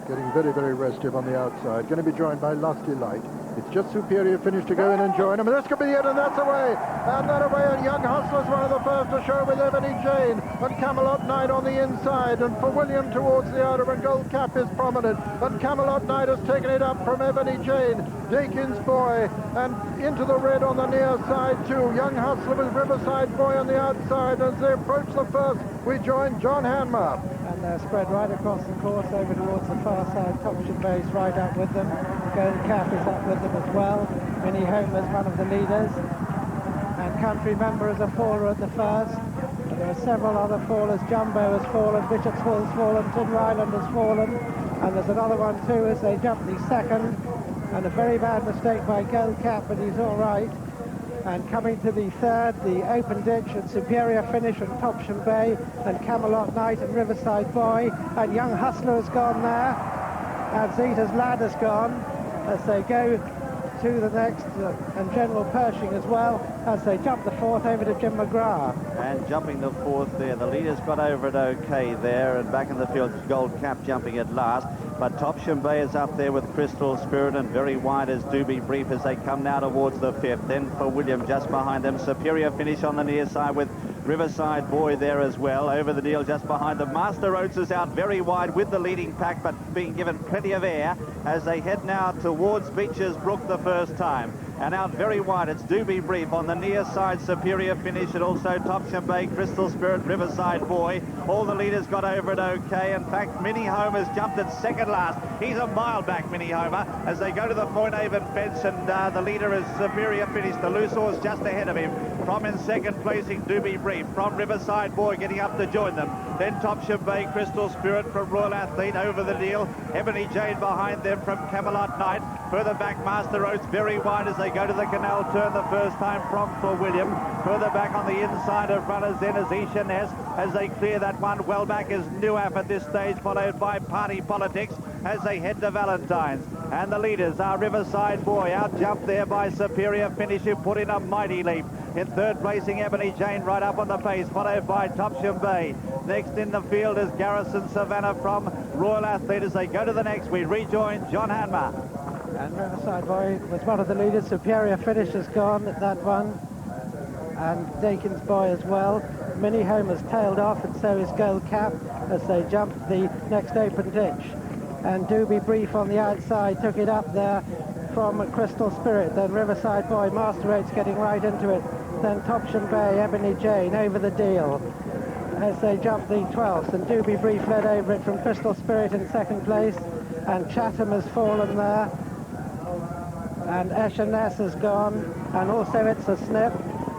getting very, very restive on the outside. Going to be joined by Lusty Light. It's just Superior Finish to go in and join him. And this could be it, and that's away. And that away, and Young Hustler's one of the first to show with Ebony Jane. And Camelot Knight on the inside. And for William towards the outer, and Gold Cap is prominent. And Camelot Knight has taken it up from Ebony Jane. Dakin's Boy, and into the red on the near side too. Young Hustler with Riverside Boy on the outside. As they approach the first, we join John Hanmer. And they're spread right across the course over towards the far side. Topsham Bay's right up with them. Gold Cap is up with them as well. Minnie Homer's one of the leaders. And Country Member is a faller at the first. And there are several other fallers. Jumbo has fallen, Bishop's Hall's fallen, Tin Ryland has fallen. And there's another one too as they jump the second. And a very bad mistake by Gold Cap, but he's all right. And coming to the third, the Open Ditch and Superior Finish and Topsham Bay and Camelot Knight and Riverside Boy. And Young Hustler has gone there. And Zeta's Lad has gone as they go to the next, and General Pershing as well, as they jump the fourth over to Jim McGrath. And jumping the fourth there, the leaders got over it okay there, and back in the field Gold Cap jumping at last. But Topsham Bay is up there with Crystal Spirit, and very wide is Doobie Brief as they come now towards the fifth. Then for William just behind them, Superior Finish on the near side with Riverside Boy there as well. Over the deal just behind them. Master Oates is out very wide with the leading pack, but being given plenty of air as they head now towards Beecher's Brook the first time. And out very wide, it's Doobie Brief on the near side, Superior Finish, and also Topsham Bay, Crystal Spirit, Riverside Boy. All the leaders got over it okay. In fact, Minnie Homer's jumped at second last. He's a mile back, Minnie Homer, as they go to the Point Avon fence, and the leader is Superior Finish. The loose horse just ahead of him. From in second placing, Doobie Brief. From Riverside Boy getting up to join them. Then Topsham Bay, Crystal Spirit from Royal Athlete over the deal. Ebony Jane behind them from Camelot Knight. Further back, Master Oates very wide as they go to the canal turn the first time from for William. Further back on the inside of runners then is Isha Ness as they clear that one. Well back is Newaf at this stage, followed by Party Politics as they head to Valentine's. And the leaders are Riverside Boy, out jumped there by Superior Finish, who put in a mighty leap. In third placing, Ebony Jane right up on the pace, followed by Topsham Bay. Next in the field is Garrison Savannah from Royal Athlete. As they go to the next, we rejoin John Hanmer. And Riverside Boy was one of the leaders. Superior Finish has gone at that one. And Dakin's Boy as well. Minnie Homer's tailed off, and so is Gold Cap as they jump the next Open Ditch. And Doobie Brief on the outside took it up there from Crystal Spirit. Then Riverside Boy, Master Oates getting right into it. Then Topsham Bay, Ebony Jane over the deal as they jump the 12th. And Doobie Brief led over it from Crystal Spirit in second place. And Chatham has fallen there. And Esher Ness has gone. And also It's a Snip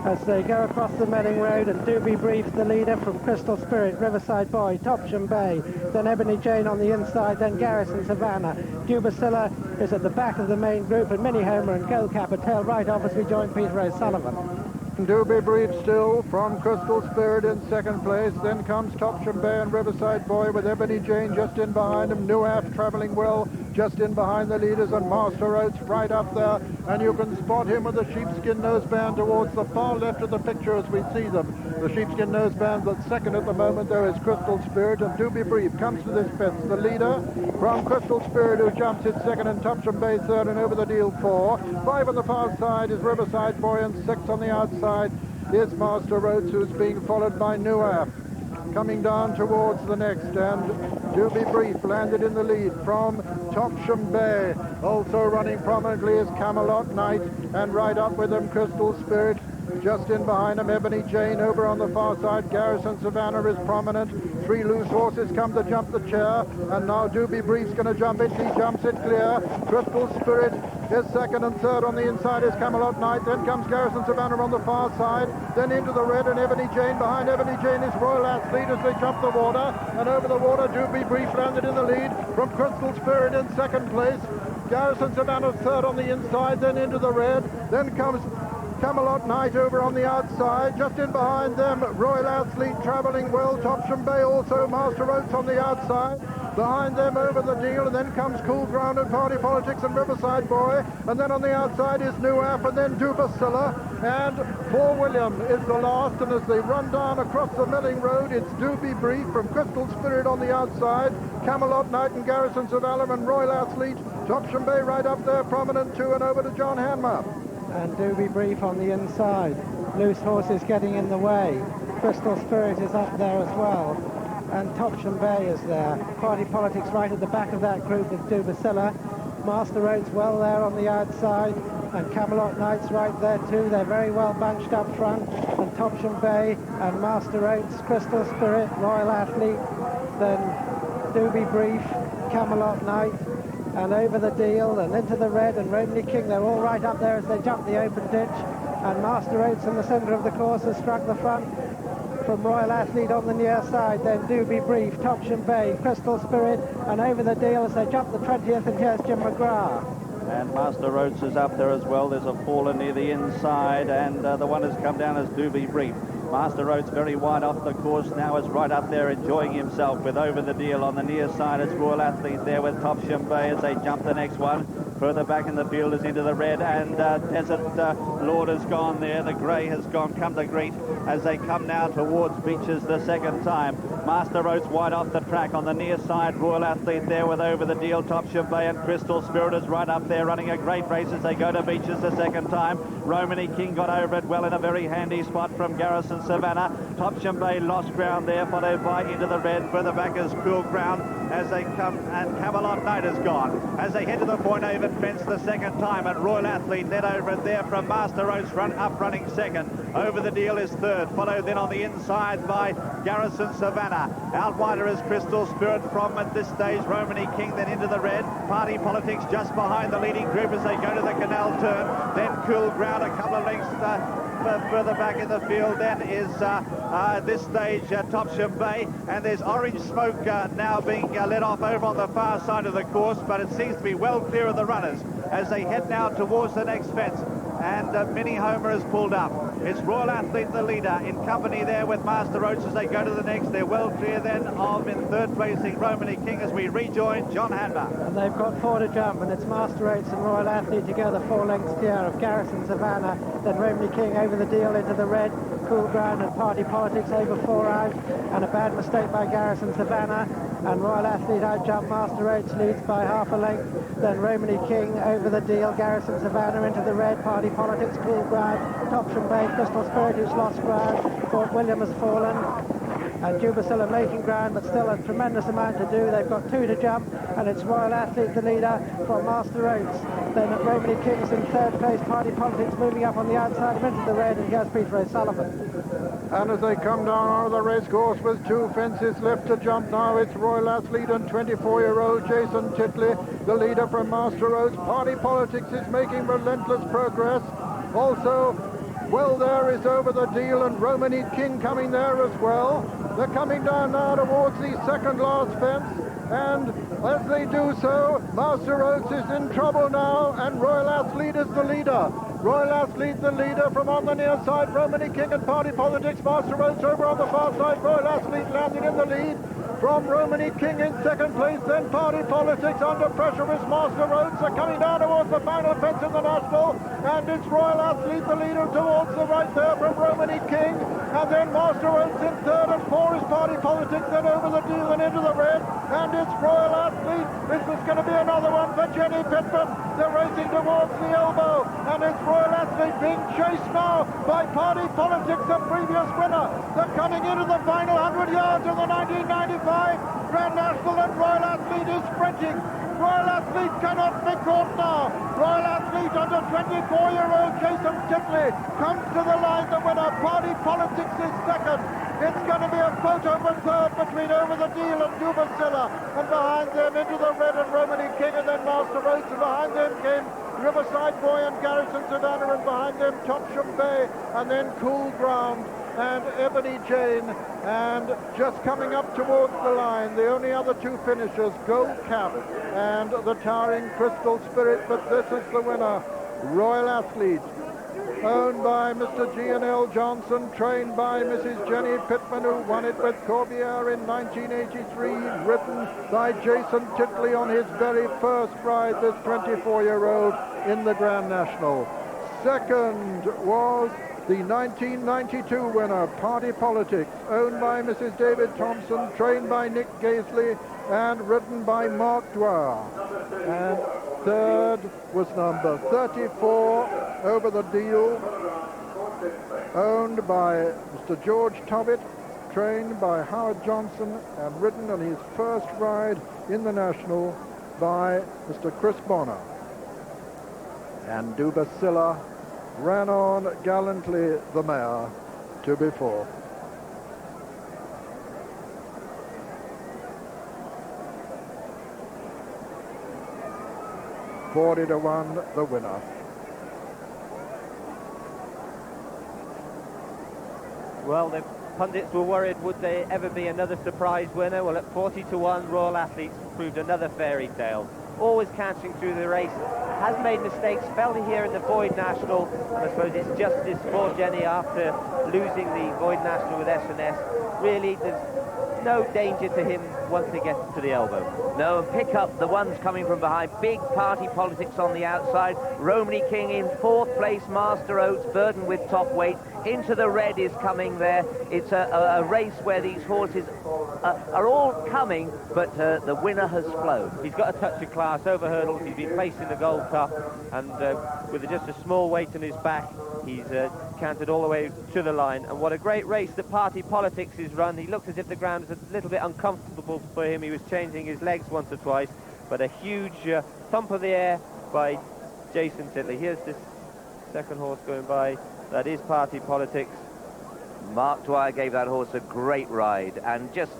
as they go across the Melling Road, and Doobie Brief the leader from Crystal Spirit, Riverside Boy, Topsham Bay, then Ebony Jane on the inside, then Garrison Savannah. Dubacilla is at the back of the main group, and Minnie Homer and Gold Cap are tailed right off as we join Peter O'Sullivan. Doobie Brief still from Crystal Spirit in second place. Then comes Topsham Bay and Riverside Boy with Ebony Jane just in behind him. Newaf travelling well just in behind the leaders, and Master Oates right up there. And you can spot him with the sheepskin noseband towards the far left of the picture as we see them. The sheepskin noseband that's second at the moment there is Crystal Spirit, and Doobie Brief comes to this fence. The leader from Crystal Spirit, who jumps in second, and Topsham Bay third, and over the deal 4. 5 on the far side is Riverside Boy, and 6 on the outside is Master Oates, who's being followed by Newaf. Coming down towards the next, and Doobie Brief landed in the lead from Topsham Bay. Also running prominently is Camelot Knight, and right up with them Crystal Spirit. Just in behind him, Ebony Jane over on the far side. Garrison Savannah is prominent. 3 loose horses come to jump the chair, and now Doobie Brief's going to jump it. He jumps it clear. Crystal Spirit is second, and third on the inside is Camelot Knight. Then comes Garrison Savannah on the far side. Then into the red, and Ebony Jane. Behind Ebony Jane is Royal Athlete as they jump the water. And over the water, Doobie Brief landed in the lead from Crystal Spirit in second place. Garrison Savannah third on the inside, then into the red. Then comes Camelot Knight over on the outside. Just in behind them, Royal Athlete travelling well. Topsham Bay also, Master Oates on the outside. Behind them over the deal, and then comes Cool Ground and Party Politics and Riverside Boy. And then on the outside is Nuaf and then Dubasilla. And Fort William is the last. And as they run down across the Milling Road, it's Doobie Brief from Crystal Spirit on the outside. Camelot Knight and Garrison Savannah and Royal Athlete. Topsham Bay right up there, prominent too, and over to John Hanmer. And Doobie Brief on the inside. Loose Horses getting in the way. Crystal Spirit is up there as well. And Topsham Bay is there. Party Politics right at the back of that group with Dubasilla. Master Oats well there on the outside. And Camelot Knights right there too. They're very well bunched up front. And Topsham Bay and Master Oats, Crystal Spirit, Royal Athlete, then Doobie Brief, Camelot Knight, and over the deal and into the red and Romney King. They're all right up there as they jump the open ditch. And Master Oats in the centre of the course has struck the front from Royal Athlete on the near side. Then Doobie Brief, Topsham Bay, Crystal Spirit, and over the deal as they jump the 20th, and here's Jim McGrath. And Master Roads is up there as well. There's a faller near the inside, and the one has come down as Doobie Brief. Master Roads very wide off the course now, is right up there enjoying himself with Over the Deal on the near side. It's Royal Athlete there with Topsham Bay as they jump the next one. Further back in the field is into the red, and Desert Lord has gone there. The grey has gone come to greet as they come now towards Beaches the second time. Master Roads wide off the track on the near side. Royal Athlete there with Over the Deal. Topsham Bay and Crystal Spirit is right up there running a great race as they go to Beaches the second time. Romany King got over it well in a very handy spot from Garrison Savannah. Topsham Bay lost ground there, followed by Into the Red. Further back is Cool Ground as they come, and Camelot Knight is gone as they head to the Point Haven fence the second time, and Royal Athlete led over it there from Master Roads running second. Over the Deal is third, followed then on the inside by Garrison Savannah. Out wider is Crystal Spirit from at this stage Romany King, then Into the Red. Party Politics just behind the leading group as they go to the canal turn. Then Cool Ground a couple of lengths further back in the field. Then is this stage Topsham Bay, and there's Orange Smoke now being let off over on the far side of the course, but it seems to be well clear of the runners as they head now towards the next fence. And Mini Homer has pulled up. It's Royal Athlete the leader in company there with Master Roach as they go to the next. They're well clear then of in third placing Romany King as we rejoin John Hanmer. And they've got four to jump, and it's Master Oats and Royal Athlete together, 4 lengths clear of Garrison Savannah. Then Romany King over the deal into the red. Cool Ground and Party Politics over 4 out, and a bad mistake by Garrison Savannah. And Royal Athlete out jump Master Oats, leads by half a length. Then Romany King over the deal, Garrison Savannah into the red. Party Politics, Cool Ground, Topsham Bay, Crystal Spirit who's lost ground. Fort William has fallen. And Dubasilla making ground, but still a tremendous amount to do. They've got 2 to jump, and it's Royal Athlete the leader from Master Oats. Then Romany King's in third place. Party Politics moving up on the outside into the red, and here's Peter O'Sullivan. And as they come down out of the race course with 2 fences left to jump now, it's Royal Athlete and 24-year-old Jason Titley, the leader from Master Oats. Party Politics is making relentless progress. Also, well, there is Over the Deal and Romany King coming there as well. They're coming down now towards the second last fence, and as they do so, Master Oats is in trouble now, and Royal Athlete is the leader. Royal Athlete the leader from on the near side, Romany King and Party Politics. Master Oats over on the far side, Royal Athlete landing in the lead. From Romany King in second place, then Party Politics under pressure as Master Oats are coming down towards the final fence in the National, and it's Royal Athlete the leader towards the right there from Romany King, and then Master Oats in third, and 4 is Party Politics, then Over the Deal and into the red, and it's Royal Athlete. This is going to be another one for Jenny Pitman. They're racing towards the elbow, and it's Royal Athlete being chased now by Party Politics, the previous winner. They're coming into the final 100 yards of the 1995 Grand National, and Royal Athlete is sprinting. Royal Athlete cannot be caught now. Royal Athlete under 24-year-old Jason Titley comes to the line. The winner, Party Politics, is second. It's going to be a photo for third between Over the Deal and Dubasilla, and behind them into the red and Romany King, and then Master Oats, and behind them came Riverside Boy and Garrison Savannah, and behind them Topsham Bay, and then Cool Ground and Ebony Jane. And just coming up towards the line, the only other 2 finishers, Gold Cap and the towering Crystal Spirit, but this is the winner, Royal Athlete. owned by Mr. G&L Johnson, trained by Mrs. Jenny Pitman, who won it with Corbière in 1983, ridden by Jason Titley on his very first ride, this 24-year-old in the Grand National. Second was the 1992 winner, Party Politics, owned by Mrs. David Thompson, trained by Nick Gaisley, and ridden by Mark Dwyer. And third was number 34, Over the Deal, owned by Mr. George Tovitt, trained by Howard Johnson, and ridden on his first ride in the National by Mr. Chris Bonner. And Dubasilla ran on gallantly, the mare, to be fourth. $40-1, the winner. Well, the pundits were worried, would there ever be another surprise winner? Well, at 40-1, Royal Athletes proved another fairy tale. Always catching through the race, has made mistakes, fell here in the Boyd National, and I suppose it's justice for Jenny after losing the Boyd National with S&S. Really, there's no danger to him once he gets to the elbow. No, and pick up the ones coming from behind. Big Party Politics on the outside. Romney King in fourth place. Master Oates burdened with top weight. Into the red is coming there. It's a race where these horses are all coming, but the winner has flown. He's got a touch of class over hurdles. He's been placed in the Gold Cup, and with just a small weight on his back, he's cantered all the way to the line. And what a great race that Party Politics is run. He looks as if the ground is a little bit uncomfortable for him. He was changing his legs once or twice, but a huge thump of the air by Jason Titley. Here's this second horse going by. That is Party Politics. Mark Dwyer gave that horse a great ride, and just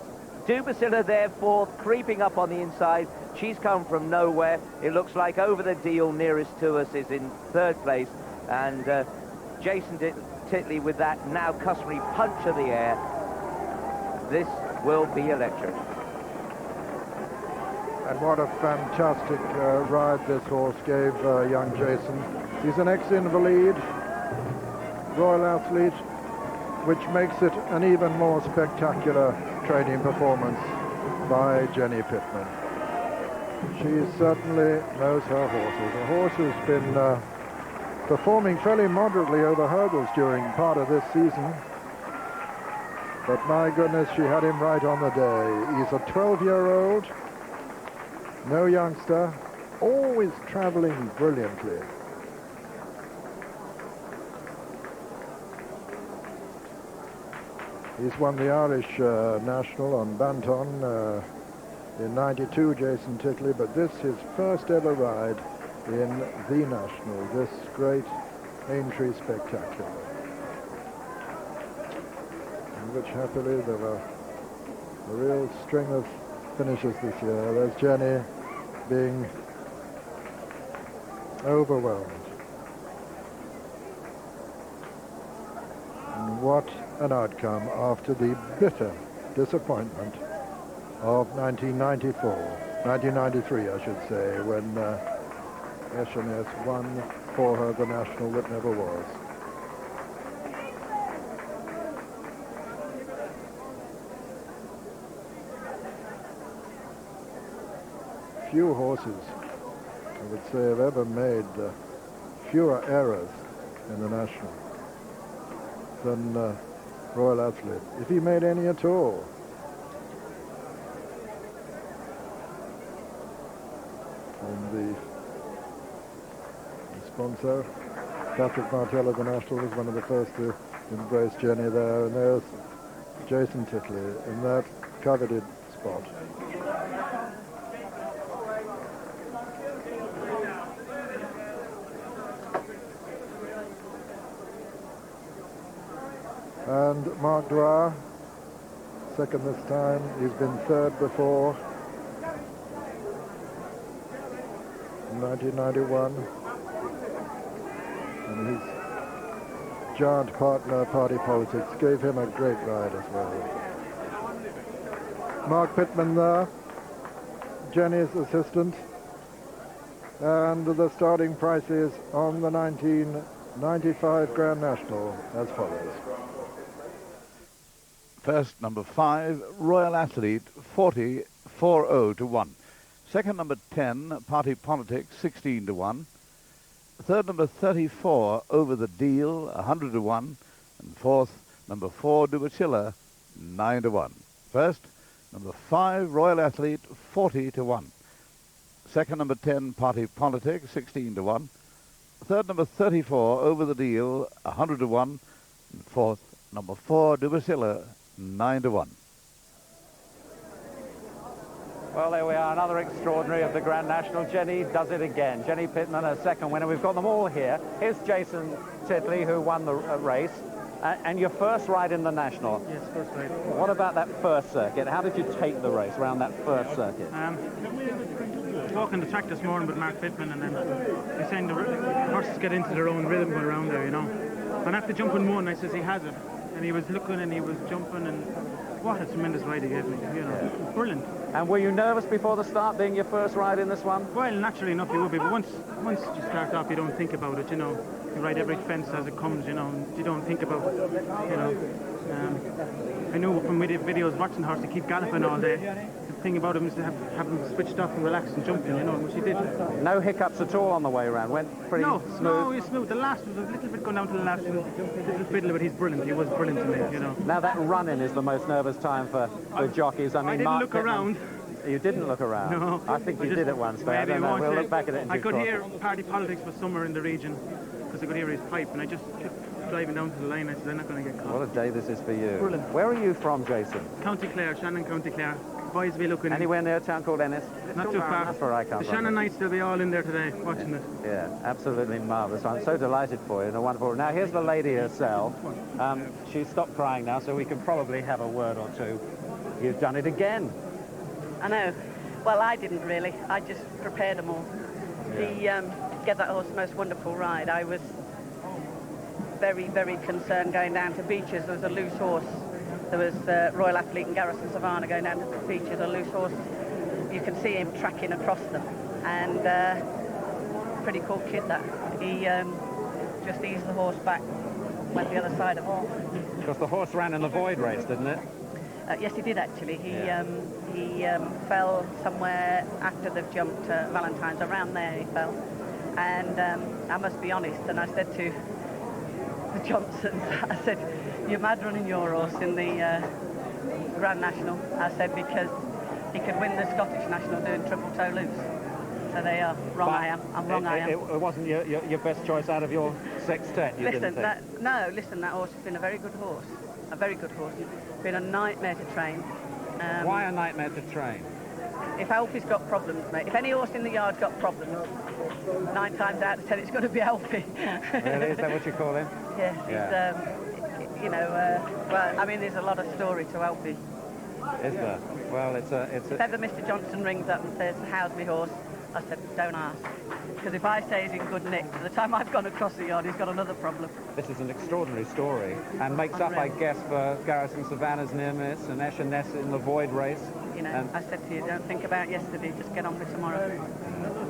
Dubasilla there fourth, creeping up on the inside. She's come from nowhere. It looks like Over the Deal, nearest to us, is in third place, and Jason Titley with that now customary punch of the air. This will be electric. And what a fantastic ride this horse gave young Jason. He's an ex-invalid, Royal Athlete, which makes it an even more spectacular training performance by Jenny Pitman. She certainly knows her horses. The horse has been performing fairly moderately over hurdles during part of this season, but my goodness, she had him right on the day. He's a 12-year-old, no youngster, always traveling brilliantly. He's won the Irish National on Banton in '92, Jason Titley, but this his first ever ride in the National, this great Aintree Spectacular, in which happily there were a real string of finishes this year. There's Jenny being overwhelmed. And what an outcome after the bitter disappointment of 1993, I should say, when S&S won for her the National that never was. Few horses, I would say, have ever made fewer errors in the National than Royal Athlete, if he made any at all. And the sponsor, Patrick Martell of the National, was one of the first to embrace Jenny there, and there's Jason Titley in that coveted spot. And Mark Dwyer, second this time. He's been third before in 1991. And his giant partner, Party Politics, gave him a great ride as well. Mark Pitman there, Jenny's assistant. And the starting prices on the 19 95 Grand National as follows. First, number 5, Royal Athlete, 40 to 1. Second, number 10, Party Politics, 16 to 1. Third, number 34, Over the Deal, 100 to 1. And fourth, number 4, Dubachilla, 9 to 1. First, number 5, Royal Athlete, 40 to 1. Second, number 10, Party Politics, 16 to 1. Third, number 34, Over the Deal, 100 to 1. And fourth, number 4, Dubachilla, 9 to 1. Well, there we are, another extraordinary of the Grand National. Jenny does it again. Jenny Pitman, her second winner. We've got them all here. Here's Jason Titley, who won the race. And your first ride in the National. Yes, first ride. What about that first circuit? How did you take the race around that first circuit? I was walking the track this morning with Mark Pitman, and then they're saying the horses get into their own rhythm going around there, you know. And after jumping one, I says he has it. And he was looking and he was jumping, and what a tremendous ride he gave me, you know. Brilliant. And were you nervous before the start, being your first ride in this one? Well, naturally enough you would be, but once you start off, you don't think about it, you know. You ride every fence as it comes, you know, and you don't think about it, you know. I knew from videos watching the horse to keep galloping all day. The thing about him is to have him switched off and relaxed and jumping, you know, which he did. No hiccups at all on the way around? Went pretty smooth? No, he was smooth. The last was a little bit going down to the last one. A little fiddler, but he's brilliant. He was brilliant to me, you know. Now that run-in is the most nervous time for jockeys. I mean, I didn't look around. You didn't look around? No. I think you did it once, but I don't know. We'll look back at it in I due could course. hear Party Politics was somewhere in the region, because I could hear his pipe, and I just kept driving down to the line. I said, I'm not going to get caught. What a day this is for you. Brilliant. Where are you from, Jason? County Clare, Shannon County Clare. Boys be looking. Anywhere near a town called Ennis? Not too far. That's where I come The from. Shannonites, they'll be all in there today watching it. Yeah, absolutely marvellous. I'm so delighted for you and a wonderful... Now, here's the lady herself. She's stopped crying now, so we can probably have a word or two. You've done it again. I know. Well, I didn't really. I just prepared them all. He gave that horse the most wonderful ride. I was very, very concerned going down to Beeches. There was a loose horse. There was Royal Athlete and Garrison Savannah going down to Beeches, a loose horse. You can see him tracking across them. And pretty cool kid, that. He just eased the horse back, went the other side of him. Because the horse ran in the void race, didn't it? Yes, he did actually. He fell somewhere after they've jumped Valentine's. Around there he fell. And I must be honest, and I said to the Johnsons, I said, you're mad running your horse in the Grand National. I said, because he could win the Scottish National doing triple toe loose. So they are wrong. I am. I'm wrong. I am. It wasn't your best choice out of your sextet, you didn't think? Listen, that horse has been a very good horse. A very good horse. Been a nightmare to train. Why a nightmare to train? If Alfie's got problems, mate. If any horse in the yard's got problems, 9 times out of 10 it's going to be Alfie. Really? Is that what you call him? Yes. Yeah. You know, well, I mean, there's a lot of story to Alfie. Is there? Well, it's a... If ever Mr. Johnson rings up and says, how's my horse? I said, don't ask. Because if I say he's in good nick, by the time I've gone across the yard, he's got another problem. This is an extraordinary story, and makes up, I guess, for Garrison Savannah's near miss and Esher in the void race. You know, I said to you, don't think about yesterday, just get on with tomorrow.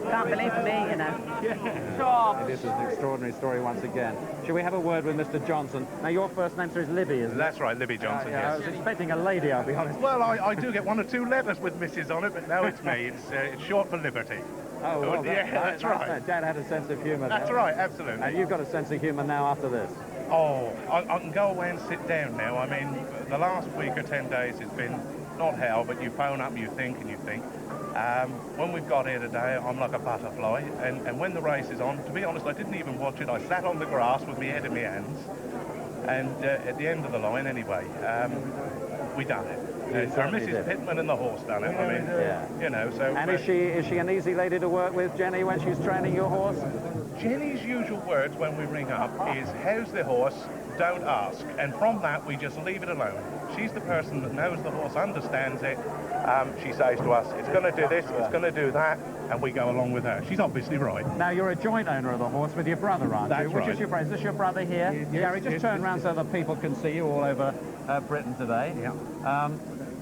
Can't believe me, you know. It is an extraordinary story once again. Shall we have a word with Mr. Johnson? Now, your first name, sir, is Libby, isn't it? That's right, Libby Johnson, yeah, yes. I was expecting a lady, I'll be honest. Well, I do get 1 or 2 letters with Mrs. on it, but no, it's me. It's short for Liberty. Oh, well, yeah, that's right. Dad had a sense of humour. That's right, absolutely. And you've got a sense of humour now after this. Oh, I can go away and sit down now. I mean, the last week or 10 days has been not hell, but you phone up and you think and you think. When we've got here today, I'm like a butterfly, and when the race is on, to be honest, I didn't even watch it. I sat on the grass with my head in my hands, and at the end of the line, anyway, we done it. Mrs. Pitman and the horse done it. I mean, you know, so... And is she an easy lady to work with, Jenny, when she's training your horse? Jenny's usual words when we ring up is, how's the horse? Don't ask. And from that, we just leave it alone. She's the person that knows the horse, understands it. She says to us, it's going to do this, it's going to do that, and we go along with her. She's obviously right. Now, you're a joint owner of the horse with your brother, aren't you? That's right. Which is your brother? Is this your brother here? Yes, Gary, just yes, turn yes, around so that people can see you all over Britain today. Yeah.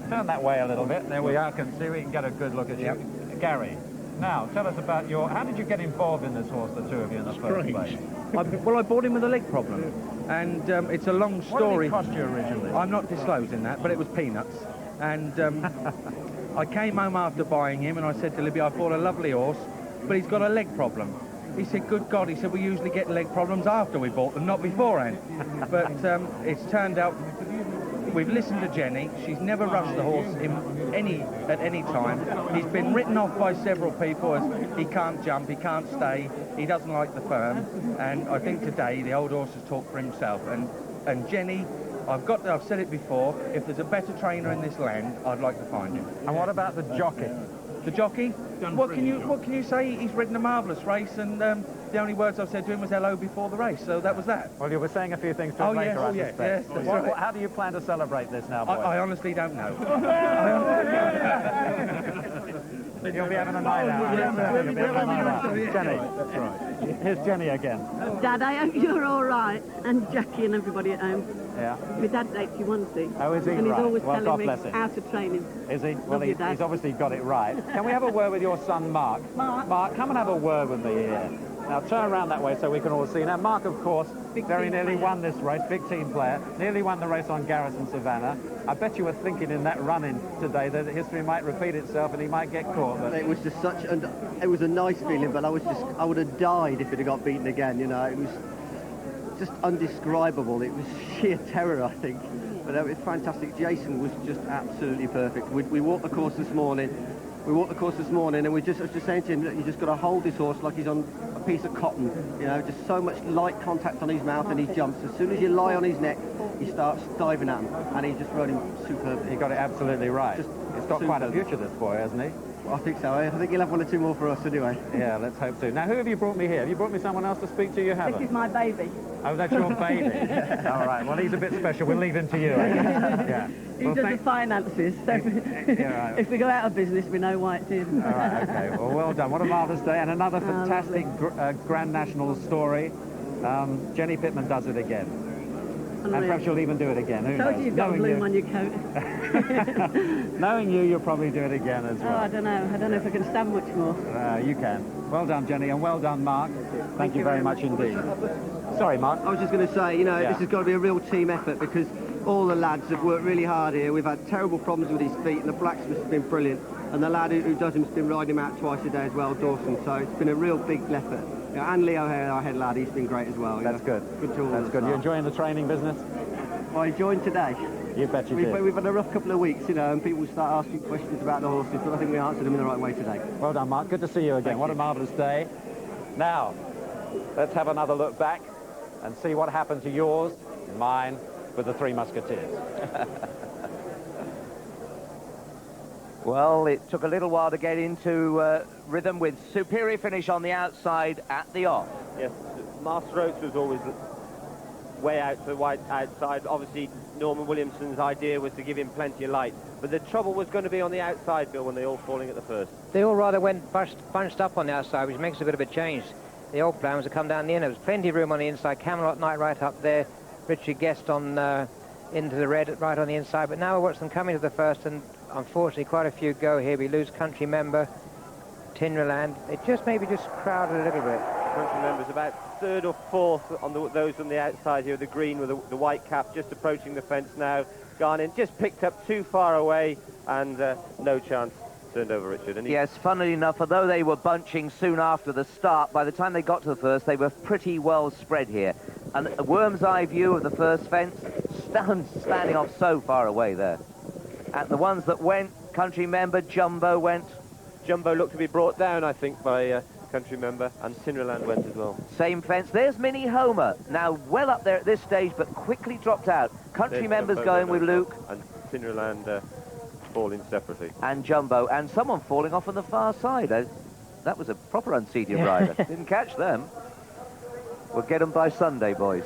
Turn that way a little bit. There we are. Can see. We can get a good look at you. Gary, Now, tell us about how did you get involved in this horse, the two of you, in the first place? Well, I bought him with a leg problem, and it's a long story. What did it cost you originally? I'm not disclosing that, but it was peanuts. And I came home after buying him, and I said to Libby, I bought a lovely horse, but he's got a leg problem. He said, good God, he said, we usually get leg problems after we bought them, not beforehand. But it's turned out we've listened to Jenny. She's never rushed the horse at any time. He's been written off by several people as he can't jump, he can't stay, he doesn't like the firm. And I think today the old horse has talked for himself. And Jenny, I've said it before, if there's a better trainer in this land, I'd like to find him. And what about the jockey? The jockey? What can you say? He's ridden a marvellous race, and the only words I've said to him was hello before the race, so that was that. Well, you were saying a few things to him later, I suspect. Yes, that's right. How do you plan to celebrate this now, boys? I honestly don't know. You'll be having a night out. Jenny. That's right. Here's Jenny again. Dad, I hope you're all right, and Jackie and everybody at home. Yeah. My dad's 81, see. Oh, is he? And he's right. always Well, telling God me bless him. how to train him. Is he? Well, Love you, Dad. he's obviously got it right. Can we have a word with your son, Mark? Mark, come and have a word with me here. Now, turn around that way so we can all see. Now, Mark, of course, very nearly won this race, big team player, nearly won the race on Garrison Savannah. I bet you were thinking in that run-in today that history might repeat itself and he might get caught. But it was just it was a nice feeling, but I would have died if it had got beaten again, you know. It was just undescribable. It was sheer terror, I think. But it was fantastic. Jason was just absolutely perfect. We walked the course this morning. And I was just saying to him, look, you just got to hold this horse like he's on a piece of cotton. You know, just so much light contact on his mouth and he jumps. As soon as you lie on his neck, he starts diving at him, and he just rode him superbly. He got it absolutely right. He's got quite a future, this boy, hasn't he? Well, I think so. I think he'll have one or two more for us anyway. Yeah, let's hope so. Now, who have you brought me here? Have you brought me someone else to speak to? You haven't? This is my baby. Oh, that's your baby. All right, well, he's a bit special. We'll leave him to you, I guess. Yeah. He does the finances, so if we go out of business, we know why it's in. All right, okay. Well done. What a marvellous day, and another fantastic Grand National story. Jenny Pitman does it again. And perhaps you'll even do it again. Who knows? You've got a bloom on your coat. Knowing you'll probably do it again as well. Oh, I don't know. I don't know if I can stand much more. You can. Well done, Jenny, and well done, Mark. Thank you very much indeed. Sorry, Mark. I was just going to say, you know, this has got to be a real team effort because all the lads have worked really hard here. We've had terrible problems with his feet, and the blacksmith has been brilliant. And the lad who does him has been riding him out twice a day as well, Dawson. So it's been a real big effort. You know, and Leo, our head lad, he's been great as well. That's good. Good to all. That's good. You enjoying the training business? Well, I joined today. You bet you did. We've had a rough couple of weeks, you know, and people start asking questions about the horses, but I think we answered them in the right way today. Well done, Mark. Good to see you again. What a marvellous day. Now, let's have another look back and see what happened to yours, mine, with the Three Musketeers. Well, it took a little while to get into rhythm with superior finish on the outside at the off. Yes, Master Oates was always way out to the white outside. Obviously, Norman Williamson's idea was to give him plenty of light. But the trouble was going to be on the outside, Bill, when they all falling at the first. They all rather went bunched up on the outside, which makes a bit of a change. The old plan was to come down the inner. There was plenty of room on the inside. Camelot Knight right up there. Richard Guest on into the red right on the inside. But now we watch them coming to the first, and unfortunately quite a few go here. We lose Country Member, Tinderland. It just maybe just crowded a little bit. Country Member's about third or fourth on those on the outside here, the green with the white cap, just approaching the fence now. Gone in, just picked up too far away, and no chance. Turned over, Richard. And yes, funnily enough, although they were bunching soon after the start, by the time they got to the first, they were pretty well spread here. And a worm's eye view of the first fence, standing off so far away there. And the ones that went, Country Member, Jumbo went. Jumbo looked to be brought down, I think, by Country Member, and Tinderland went as well. Same fence. There's Mini Homer, now well up there at this stage, but quickly dropped out. Country Member's going with Luke. And Tinderland falling separately. And Jumbo, and someone falling off on the far side. That was a proper unseated rider. Didn't catch them. We'll get them by Sunday, boys.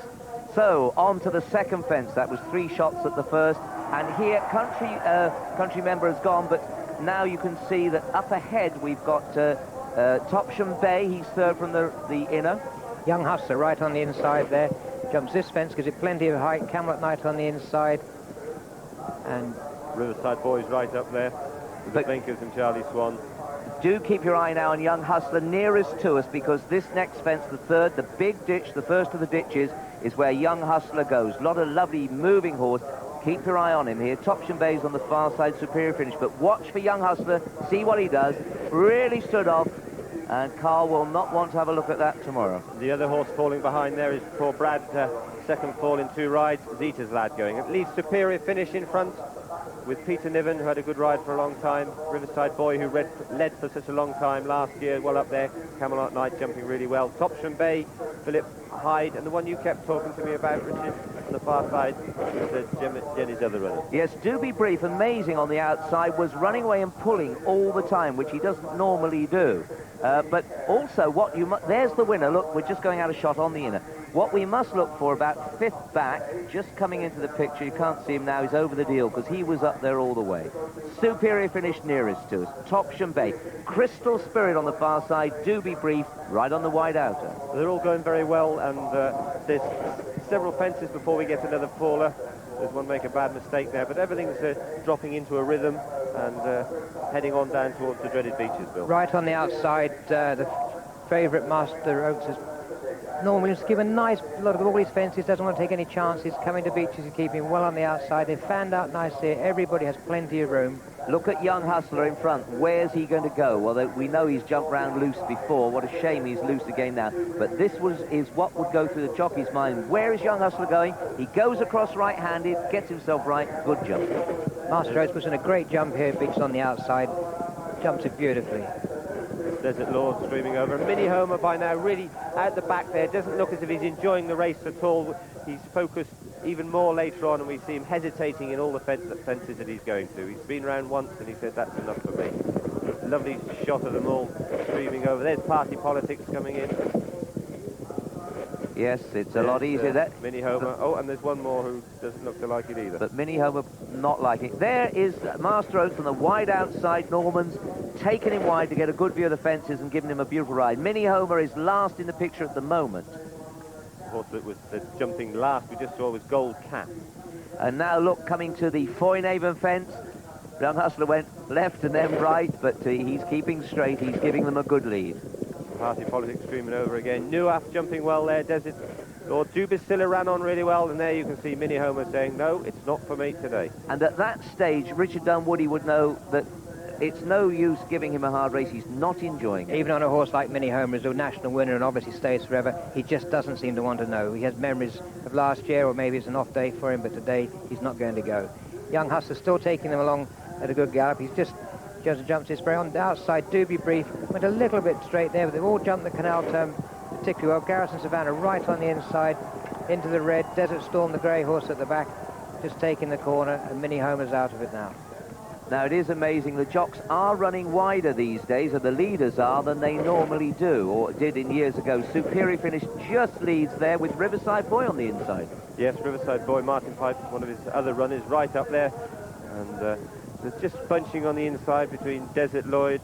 So, on to the second fence. That was 3 shots at the first. And here, Country Member has gone, but now you can see that up ahead we've got Topsham Bay. He's third from the inner. Young Hustler right on the inside there. Jumps this fence, gives it plenty of height. Camelot Knight on the inside. And Riverside Boys right up there. The Blinkers and Charlie Swan. Do keep your eye now on Young Hustler nearest to us, because this next fence, the third, the big ditch, the first of the ditches, is where Young Hustler goes. A lot of lovely moving horse. Keep your eye on him here. Topsham Bay's on the far side, Superior Finish. But watch for Young Hustler, see what he does. Really stood off, and Carl will not want to have a look at that tomorrow. The other horse falling behind there is poor Brad, second fall in 2 rides. Zita's Lad going. At least Superior Finish in front, with Peter Niven, who had a good ride for a long time. Riverside Boy, who led for such a long time last year, well up there. Camelot Knight jumping really well. Topsham Bay, Philip Hyde, and the one you kept talking to me about, Richard, on the far side, is Jenny's other runner. Yes, Do Be Brief, amazing on the outside, was running away and pulling all the time, which he doesn't normally do. But also, there's the winner. Look, we're just going out of shot on the inner. What we must look for, about 5th back, just coming into the picture, you can't see him now, he's over the deal, because he was up there all the way. Superior Finish nearest to us. Topsham Bay. Crystal Spirit on the far side. Do Be Brief right on the wide outer. They're all going very well, and there's several fences before we get another faller. There's one make a bad mistake there, but everything's dropping into a rhythm and heading on down towards the dreaded beaches, Bill. Right on the outside, the favourite Master Oaks is normally just give a nice lot of all these fences, doesn't want to take any chances, coming to beaches and keeping well on the outside. They've fanned out nicely, everybody has plenty of room. Look at Young Hustler in front. Where's he going to go? Well, we know he's jumped round loose before. What a shame he's loose again now. But this is what would go through the jockey's mind. Where is Young Hustler going? He goes across right-handed, gets himself right. Good jump. Master Oaks was in a great jump here, beaches on the outside. Jumps it beautifully. Desert Lord streaming over. And Mini Homer by now really out the back there. Doesn't look as if he's enjoying the race at all. He's focused even more later on, and we see him hesitating in all the fences that he's going to. He's been round once and he said, that's enough for me. Lovely shot of them all streaming over. There's Party Politics coming in. Yes, it's a lot easier. That Mini Homer. Oh, and there's one more who doesn't look to like it either. But Mini Homer not liking it. There is Master Oaks on the wide outside. Norman's taking him wide to get a good view of the fences and giving him a beautiful ride. Mini Homer is last in the picture at the moment. The horse that was jumping last we just saw was Gold Cap. And now look, coming to the Foynaven fence. Young Hustler went left and then right, but he's keeping straight. He's giving them a good lead. Party Politics streaming over again. Nuaf jumping well there. Desert Lord Dubicilla ran on really well, and there you can see Mini Homer saying, no, it's not for me today. And at that stage, Richard Dunwoody would know that it's no use giving him a hard race. He's not enjoying it. Even on a horse like Mini Homer, as a national winner and obviously stays forever, he just doesn't seem to want to know. He has memories of last year, or maybe it's an off day for him, but today he's not going to go. Young Hustler still taking them along at a good gallop. He's just jumped his spray on the outside. Do Be Brief went a little bit straight there, but they've all jumped the canal turn particularly well. Garrison Savannah right on the inside into the red. Desert Storm, the grey horse at the back, just taking the corner, and Mini Homer's out of it now. Now, it is amazing. The jocks are running wider these days, or the leaders are, than they normally do, or did in years ago. Superior Finish just leads there with Riverside Boy on the inside. Yes, Riverside Boy, Martin Pipe, one of his other runners, right up there. And there's just bunching on the inside between Desert Lord,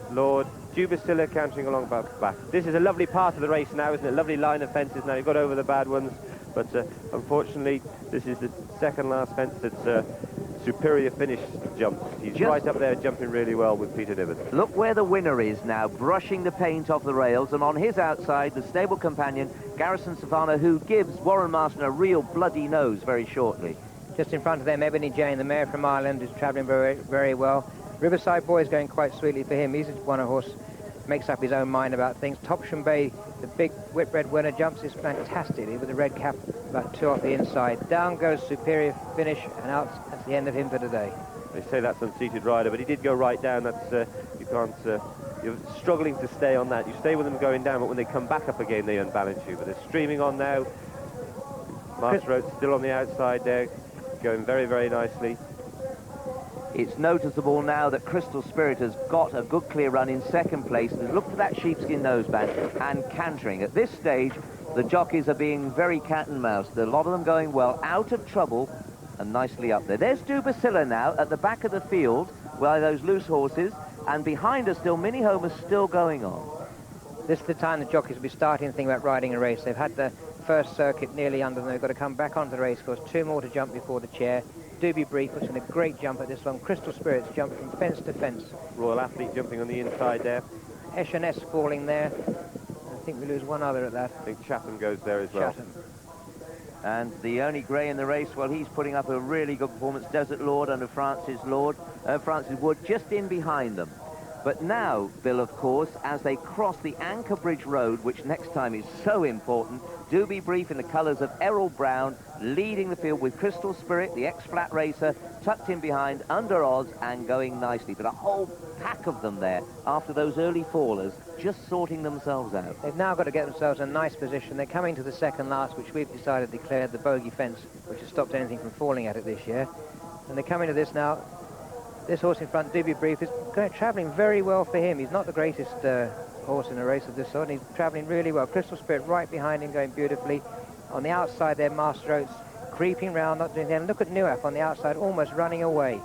Dubicilla cantering along back. This is a lovely part of the race now, isn't it? Lovely line of fences now. You've got over the bad ones, but unfortunately, this is the second last fence that's Superior Finish jumps. He's right up there jumping really well with Peter Niven. Look where the winner is now, brushing the paint off the rails, and on his outside, the stable companion, Garrison Savannah, who gives Warren Marston a real bloody nose very shortly. Just in front of them, Ebony Jane, the mare from Ireland, is travelling very, very well. Riverside Boy is going quite sweetly for him. He's one a horse makes up his own mind about things. Topsham Bay, the big whip-red winner, jumps this fantastically with the red cap about 2 off the inside. Down goes Superior Finish, and out at the end of him for today. They say that's unseated rider, but he did go right down. That's you can't. You're struggling to stay on that. You stay with them going down, but when they come back up again, they unbalance you. But they're streaming on now. Master Oaks still on the outside there, going very, very nicely. It's noticeable now that Crystal Spirit has got a good clear run in second place. Look for that sheepskin noseband and cantering. At this stage, the jockeys are being very cat and mouse. A lot of them going well, out of trouble, and nicely up there. There's Dubicilla now at the back of the field, where those loose horses, and behind us still, Mini Homer's still going on. This is the time the jockeys will be starting to think about riding a race. They've had the first circuit nearly under them. They've got to come back onto the race course. 2 more to jump before the chair. Do Be Brief puts in a great jump at this one. Crystal Spirits jump from fence to fence. Royal Athlete jumping on the inside there. Escherness falling there. I think we lose one other at that. I think Chatham goes there as well. Chatham. And the only grey in the race, well, he's putting up a really good performance. Desert Lord under Francis Wood, just in behind them. But now, Bill, of course, as they cross the Anchor Bridge Road, which next time is so important, Do Be Brief in the colours of Errol Brown, leading the field with Crystal Spirit, the ex-flat racer, tucked in behind, under odds, and going nicely. But a whole pack of them there, after those early fallers, just sorting themselves out. They've now got to get themselves in a nice position. They're coming to the second last, which we've decided declared the bogey fence, which has stopped anything from falling at it this year. And they're coming to this now. This horse in front, Do Be Brief, is travelling very well for him. He's not the greatest horse in a race of this sort, and he's travelling really well. Crystal Spirit right behind him, going beautifully. On the outside there, Master Oates creeping round, not doing anything. Look at Newaf on the outside, almost running away.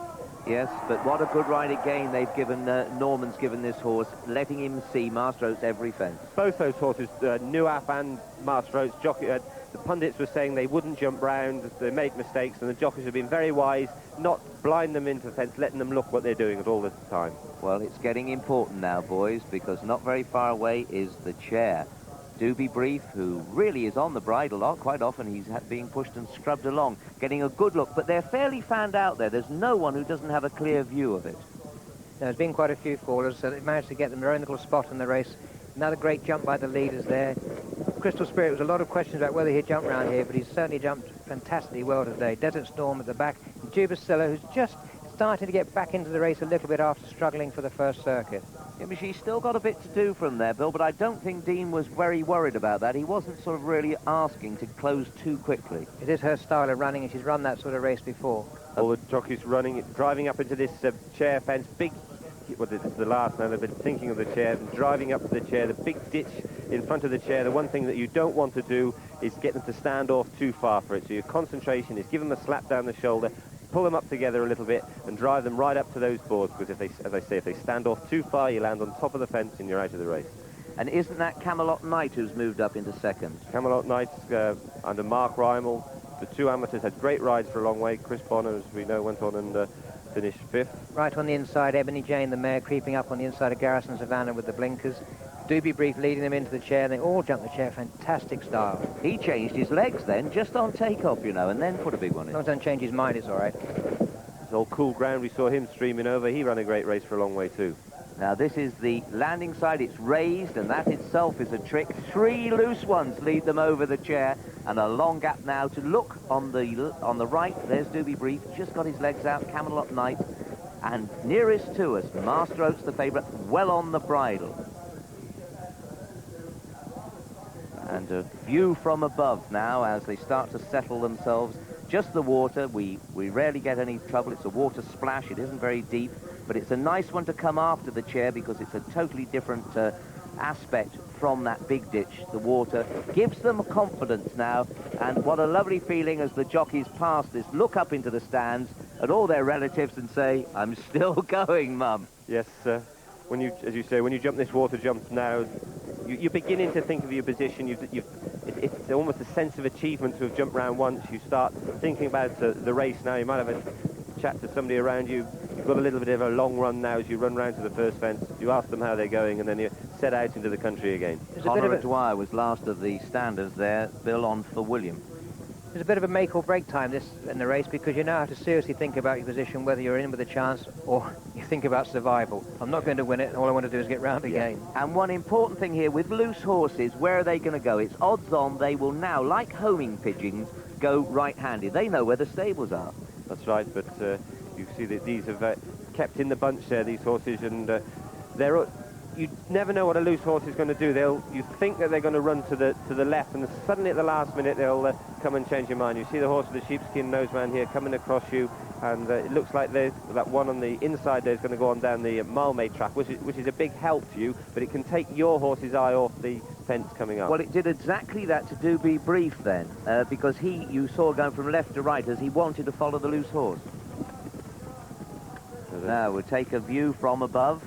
Yes, but what a good ride again they've given, Norman's given this horse, letting him see Master Oates every fence. Both those horses, Newaf and Master Oates, the pundits were saying they wouldn't jump round, they make mistakes, and the jockeys have been very wise, not blind them into the fence, letting them look what they're doing at all the time. Well, it's getting important now, boys, because not very far away is the chair. Do Be Brief, who really is on the bridle lot. Quite often he's being pushed and scrubbed along, getting a good look, but they're fairly fanned out there. There's no one who doesn't have a clear view of it. There's been quite a few fallers, so they managed to get them their own little spot in the race. Another great jump by the leaders there. Crystal Spirit, was a lot of questions about whether he'd jump round here, but he's certainly jumped fantastically well today. Desert Storm at the back, and Jubicilla, who's just starting to get back into the race a little bit after struggling for the first circuit. Yeah, but she's still got a bit to do from there, Bill, but I don't think Dean was very worried about that. He wasn't sort of really asking to close too quickly. It is her style of running, and she's run that sort of race before. All the jockeys driving up into this chair fence, big, well, this is the last now, they've been thinking of the chair, and driving up to the chair, the big ditch in front of the chair. The one thing that you don't want to do is get them to stand off too far for it. So your concentration is give them a slap down the shoulder, pull them up together a little bit, and drive them right up to those boards, because if they, as I say, if they stand off too far, you land on top of the fence and you're out of the race. And isn't that Camelot Knight who's moved up into second? Camelot Knight under Mark Rymel. The two amateurs had great rides for a long way. Chris Bonner, as we know, went on and finished fifth. Right on the inside, Ebony Jane, the mare, creeping up on the inside of Garrison Savannah with the blinkers. Do Be Brief leading them into the chair. They all jumped the chair, fantastic style. He changed his legs then, just on takeoff, you know, and then put a big one in. As long as he doesn't change his mind, it's all right. It's all cool ground. We saw him streaming over. He ran a great race for a long way too. Now this is the landing side. It's raised, and that itself is a trick. 3 loose ones lead them over the chair, and a long gap now to look on the right. There's Do Be Brief, just got his legs out. Camelot Knight, and nearest to us, Master Oates, the favourite, well on the bridle. And a view from above now as they start to settle themselves. Just the water. We rarely get any trouble. It's a water splash. It isn't very deep, but it's a nice one to come after the chair because it's a totally different aspect from that big ditch. The water gives them confidence now, and what a lovely feeling as the jockeys pass this, look up into the stands at all their relatives and say, "I'm still going, Mum." Yes, when you, as you say, when you jump this water jump now, you're beginning to think of your position. It's almost a sense of achievement to have jumped round once. You start thinking about the race now. You might have a chat to somebody around you. You've got a little bit of a long run now as you run round to the first fence. You ask them how they're going, and then you set out into the country again. Connor Dwyer was last of the standers there. Bill on for William. There's a bit of a make or break time in the race, because you now have to seriously think about your position, whether you're in with a chance or you think about survival. I'm not going to win it, and all I want to do is get round again. And one important thing here, with loose horses, where are they going to go? It's odds on they will now, like homing pigeons, go right-handed. They know where the stables are. That's right, but you see that these have kept in the bunch there, these horses, and you never know what a loose horse is going to do. You think that they're going to run to the left, and suddenly at the last minute they'll come and change your mind. You see the horse with the sheepskin noseman here coming across you, and it looks like there's that one on the inside there's going to go on down the Malmay track, which is a big help to you, but it can take your horse's eye off the fence coming up. Well, it did exactly that to Do Be Brief then, because you saw going from left to right as he wanted to follow the loose horse. So now we'll take a view from above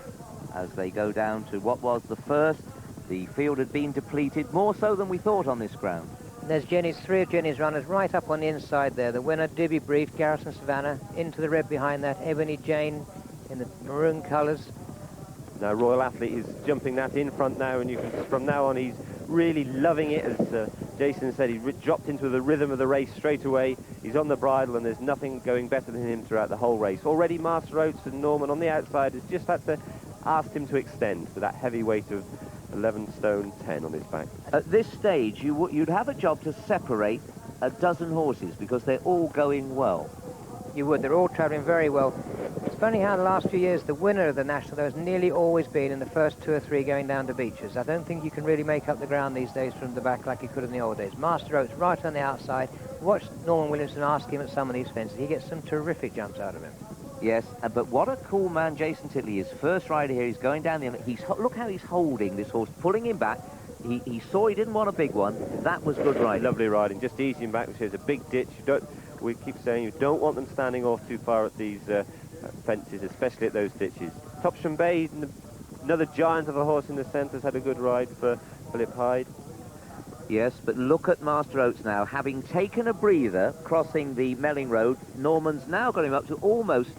as they go down to what was the first. The field had been depleted, more so than we thought on this ground. There's three of Jenny's runners right up on the inside there. The winner, Do Be Brief, Garrison Savannah, into the red behind that, Ebony Jane in the maroon colours. Now Royal Athlete is jumping that in front now, and you can, from now on he's really loving it. As Jason said, he dropped into the rhythm of the race straight away. He's on the bridle, and there's nothing going better than him throughout the whole race. Already Master Oates and Norman on the outside has just had to ask him to extend with that heavy weight of 11 stone 10 on his back. At this stage, you'd have a job to separate a dozen horses because they're all going well. You would. They're all travelling very well. It's funny how the last few years the winner of the National though has nearly always been in the first 2 or 3 going down to Beeches. I don't think you can really make up the ground these days from the back like you could in the old days. Master Oates right on the outside. Watch Norman Williamson ask him at some of these fences. He gets some terrific jumps out of him. Yes, but what a cool man Jason Titley is. First rider here, he's going down the end. Look how he's holding this horse, pulling him back. He saw he didn't want a big one. That was good riding. Lovely riding, just easing him back, which is a big ditch. We keep saying you don't want them standing off too far at these fences, especially at those ditches. Topsham Bay, another giant of a horse in the centre, has had a good ride for Philip Hyde. Yes, but look at Master Oates now. Having taken a breather, crossing the Melling Road, Norman's now got him up to almost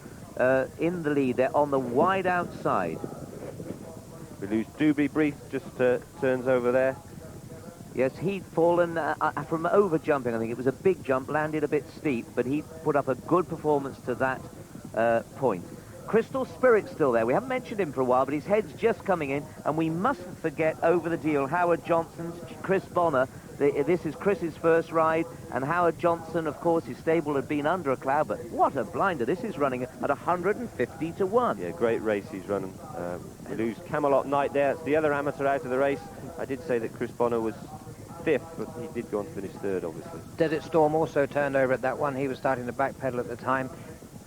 in the lead there on the wide outside. We lose Dewberry Brief, just turns over there. Yes, he'd fallen from over jumping. I think it was a big jump, landed a bit steep, but he put up a good performance to that point. Crystal Spirit's still there. We haven't mentioned him for a while, but his head's just coming in, and we mustn't forget over the deal Howard Johnson's Chris Bonner. This is Chris's first ride, and Howard Johnson, of course, his stable had been under a cloud, but what a blinder. This is running at 150 to 1. Yeah, great race he's running. We lose Camelot Knight there. It's the other amateur out of the race. I did say that Chris Bonner was 5th, but he did go on to finish 3rd, obviously. Desert Storm also turned over at that one. He was starting to backpedal at the time.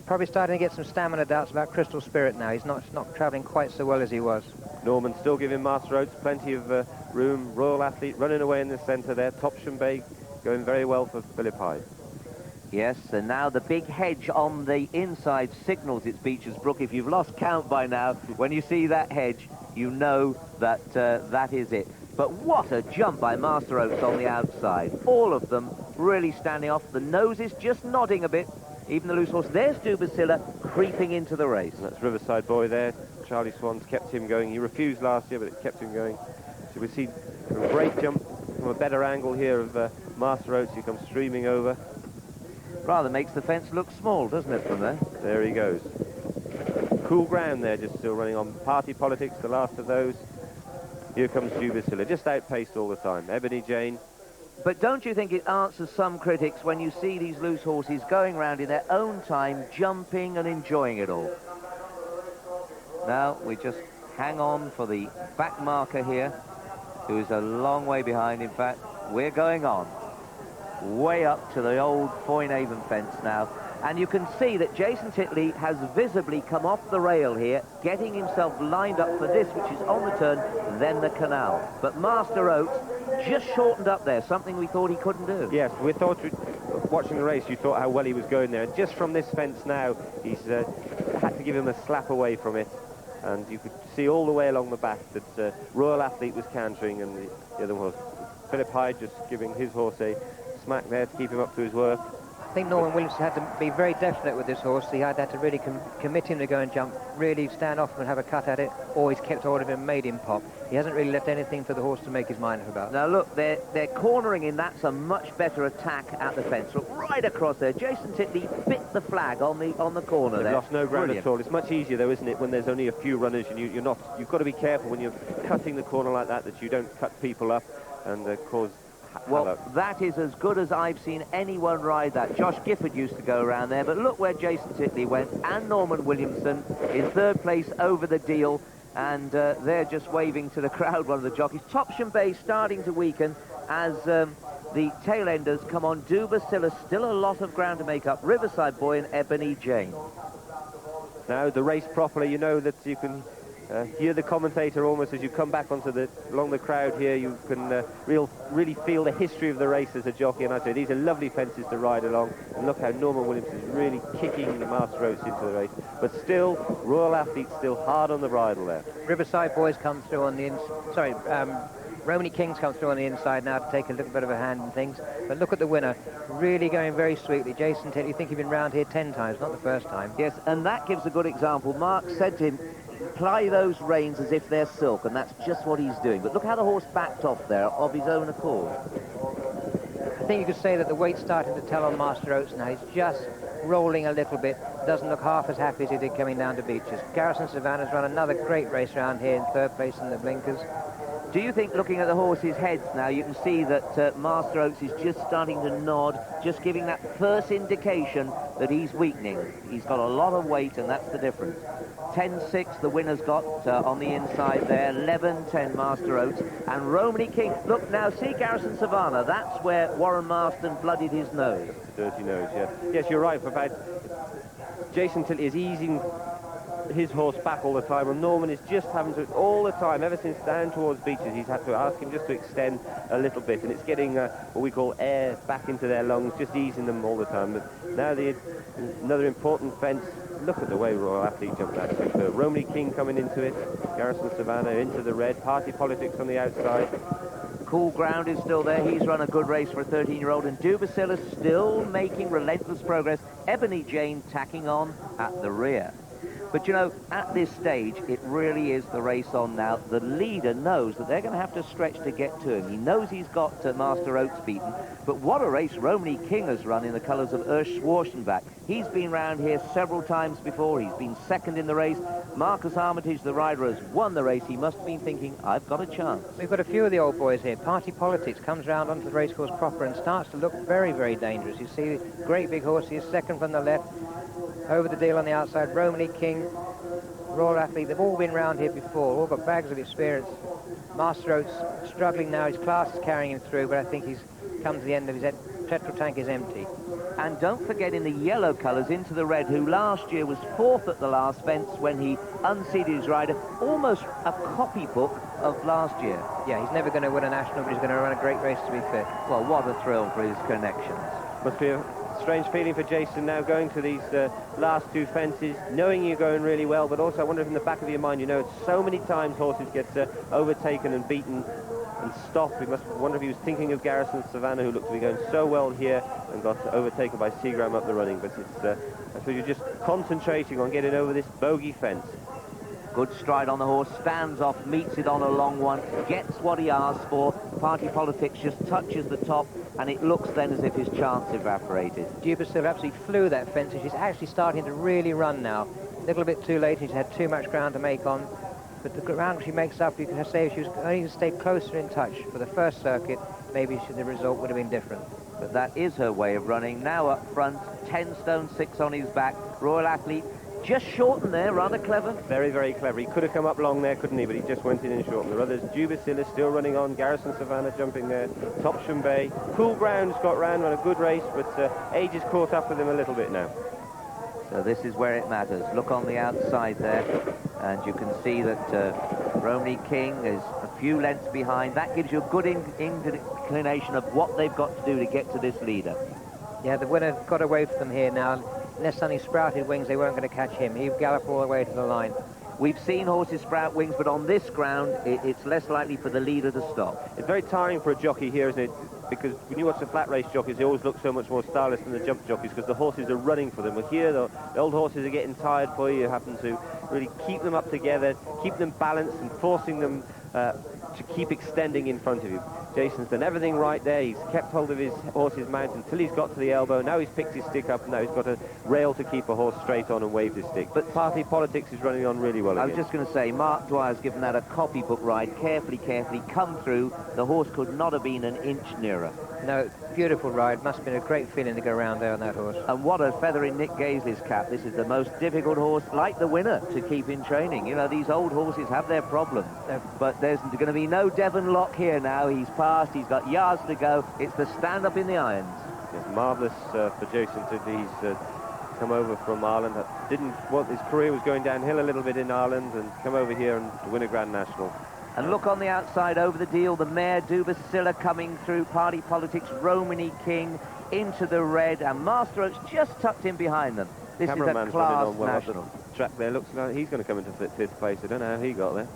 Probably starting to get some stamina doubts about Crystal Spirit now. He's not travelling quite so well as he was. Norman still giving Master Oates plenty of room. Royal Athlete running away in the centre there. Topsham Bay going very well for Philip Hyde. Yes, and now the big hedge on the inside signals it's Beecher's Brook. If you've lost count by now, when you see that hedge, you know that that is it. But what a jump by Master Oates on the outside. All of them really standing off. The nose is just nodding a bit. Even the loose horse. There's Dubasilla creeping into the race. And that's Riverside Boy there. Charlie Swan's kept him going. He refused last year, but it kept him going. So we see a great jump from a better angle here of Master Oates. He comes streaming over. Rather makes the fence look small, doesn't it, from there? There he goes. Cool ground there, just still running on Party Politics, the last of those. Here comes Dubasilla, just outpaced all the time. Ebony Jane. But don't you think it answers some critics when you see these loose horses going round in their own time, jumping and enjoying it all? Now we just hang on for the back marker here, who is a long way behind. In fact, we're going on way up to the old Foynhaven fence now. And you can see that Jason Titley has visibly come off the rail here, getting himself lined up for this, which is on the turn, then the canal. But Master Oates just shortened up there, something we thought he couldn't do. Yes, we thought, watching the race, you thought how well he was going there. Just from this fence now, he's had to give him a slap away from it. And you could see all the way along the back that Royal Athlete was cantering, and the other horse, Philip Hyde, just giving his horse a smack there to keep him up to his work. I think Norman Williamson had to be very definite with this horse. He had to really commit him to go and jump, really stand off and have a cut at it, or he's kept hold of him and made him pop. He hasn't really left anything for the horse to make his mind up about. Now look, they're cornering in. That's a much better attack at the fence. Look, right across there. Jason Titley bit the flag on the corner. They've lost no ground at all. It's much easier though, isn't it, when there's only a few runners and you've got to be careful when you're cutting the corner like that you don't cut people up and cause. Well, that is as good as I've seen anyone ride that. Josh Gifford used to go around there, but look where Jason Titley went, and Norman Williamson in 3rd place over the deal, and they're just waving to the crowd, one of the jockeys. Topsham Bay starting to weaken as the tail enders come on. Dubasilla, still a lot of ground to make up. Riverside Boy and Ebony Jane. Now the race properly, you know that you can hear the commentator almost as you come back along the crowd here. You can really feel the history of the race as a jockey, and I say these are lovely fences to ride along, and look how Norman Williams is really kicking the Master Oates into the race, but still Royal Athlete still hard on the bridle there. Riverside Boys come through on the Romany Kings come through on the inside now to take a little bit of a hand and things, but look at the winner, really going very sweetly. Jason Titley, you think he'd been round here 10 times, not the first time. Yes, and that gives a good example. Mark said to him, apply those reins as if they're silk, and that's just what he's doing. But look how the horse backed off there of his own accord. I think you could say that the weight's starting to tell on Master Oates now. He's just rolling a little bit, doesn't look half as happy as he did coming down to Beeches. Garrison Savannah's run another great race around here in third place in the blinkers. Do you think, looking at the horses' heads now, you can see that Master Oates is just starting to nod, just giving that first indication that he's weakening? He's got a lot of weight, and that's the difference. 10-6 the winner's got on the inside there, 11-10 Master Oates, and Romany King. Look now, see Garrison Savannah, that's where Warren Marston blooded his nose. Dirty nose, yeah. Yes, you're right, for about Jason Tilley is easing his horse back all the time, and Norman is just having to, all the time, ever since down towards Beeches, he's had to ask him just to extend a little bit, and it's getting what we call air back into their lungs, just easing them all the time. But now another important fence. Look at the way Royal Athlete jumped that quick. Romany King coming into it, Garrison Savannah into the red, Party Politics on the outside. Cool Ground is still there. He's run a good race for a 13-year-old, and Dubacilla still making relentless progress. Ebony Jane tacking on at the rear. But, you know, at this stage, it really is the race on now. The leader knows that they're going to have to stretch to get to him. He knows he's got Master Oates beaten. But what a race Romany King has run in the colours of Urs Schwarzenbach. He's been round here several times before. He's been second in the race. Marcus Armitage, the rider, has won the race. He must have been thinking, I've got a chance. We've got a few of the old boys here. Party Politics comes round onto the racecourse proper and starts to look very, very dangerous. You see, great big horse. He's second from the left. Over the deal on the outside, Romany King, Royal Athlete, they've all been round here before, all got bags of experience. Master Oates struggling now, his class is carrying him through, but I think he's come to the end of his petrol tank is empty. And don't forget in the yellow colours into the red, who last year was fourth at the last fence when he unseated his rider, almost a copybook of last year. Yeah, he's never going to win a national, but he's going to run a great race to be fit. Well, what a thrill for his connections. Must be a strange feeling for Jason now going to these last two fences, knowing you're going really well, but also I wonder if in the back of your mind, you know, so many times horses get overtaken and beaten and stopped. We must wonder if he was thinking of Garrison Savannah, who looked to be going so well here and got overtaken by Seagram up the running. But it's, I suppose you're just concentrating on getting over this bogey fence. Good stride on the horse, stands off, meets it on a long one, gets what he asked for. Party Politics just touches the top, and it looks then as if his chance evaporated. Dubacilla absolutely flew that fence, and she's actually starting to really run now. A little bit too late, she's had too much ground to make on. But the ground she makes up, you can say if she was only to stay closer in touch for the first circuit, maybe the result would have been different. But that is her way of running. Now up front, 10 stone 6 on his back. Royal Athlete just shortened there, rather clever. Very, very clever. He could have come up long there, couldn't he? But he just went in and shortened. The others, Dubacilla still running on. Garrison Savannah jumping there. Topsham Bay. Cool Ground's got round on a good race, but age has caught up with him a little bit now. So this is where it matters. Look on the outside there, and you can see that Romany King is a few lengths behind. That gives you a good inclination of what they've got to do to get to this leader. Yeah, the winner got away from them here now. Unless suddenly sprouted wings, they weren't going to catch him. He galloped all the way to the line. We've seen horses sprout wings, but on this ground, it's less likely for the leader to stop. It's very tiring for a jockey here, isn't it? Because when you watch the flat race jockeys, they always look so much more stylish than the jump jockeys because the horses are running for them. Well, here, the old horses are getting tired for you. You have to really keep them up together, keep them balanced and forcing them to keep extending in front of you. Jason's done everything right there. He's kept hold of his horse's mount until he's got to the elbow. Now he's picked his stick up, and now he's got a rail to keep a horse straight on and wave his stick. But Party Politics is running on really well I again. was just going to say, Mark Dwyer's given that a copybook ride, carefully, come through. The horse could not have been an inch nearer. No, beautiful ride. Must have been a great feeling to go around there on that horse. And what a feather in Nick Gaisley's cap. This is the most difficult horse, like the winner, to keep in training. You know, these old horses have their problems. But there's going to be no Devon Lock here now. He's passed. He's got yards to go. It's the stand-up in the irons. It's marvellous for Jason to come over from Ireland. His career was going downhill a little bit in Ireland and come over here and win a Grand National. And look on the outside over the deal, the mare Dubacilla coming through, Party Politics, Romany King into the red, and Master Oates just tucked in behind them. This is a class national. Track there looks like he's going to come into fifth place. I don't know how he got there.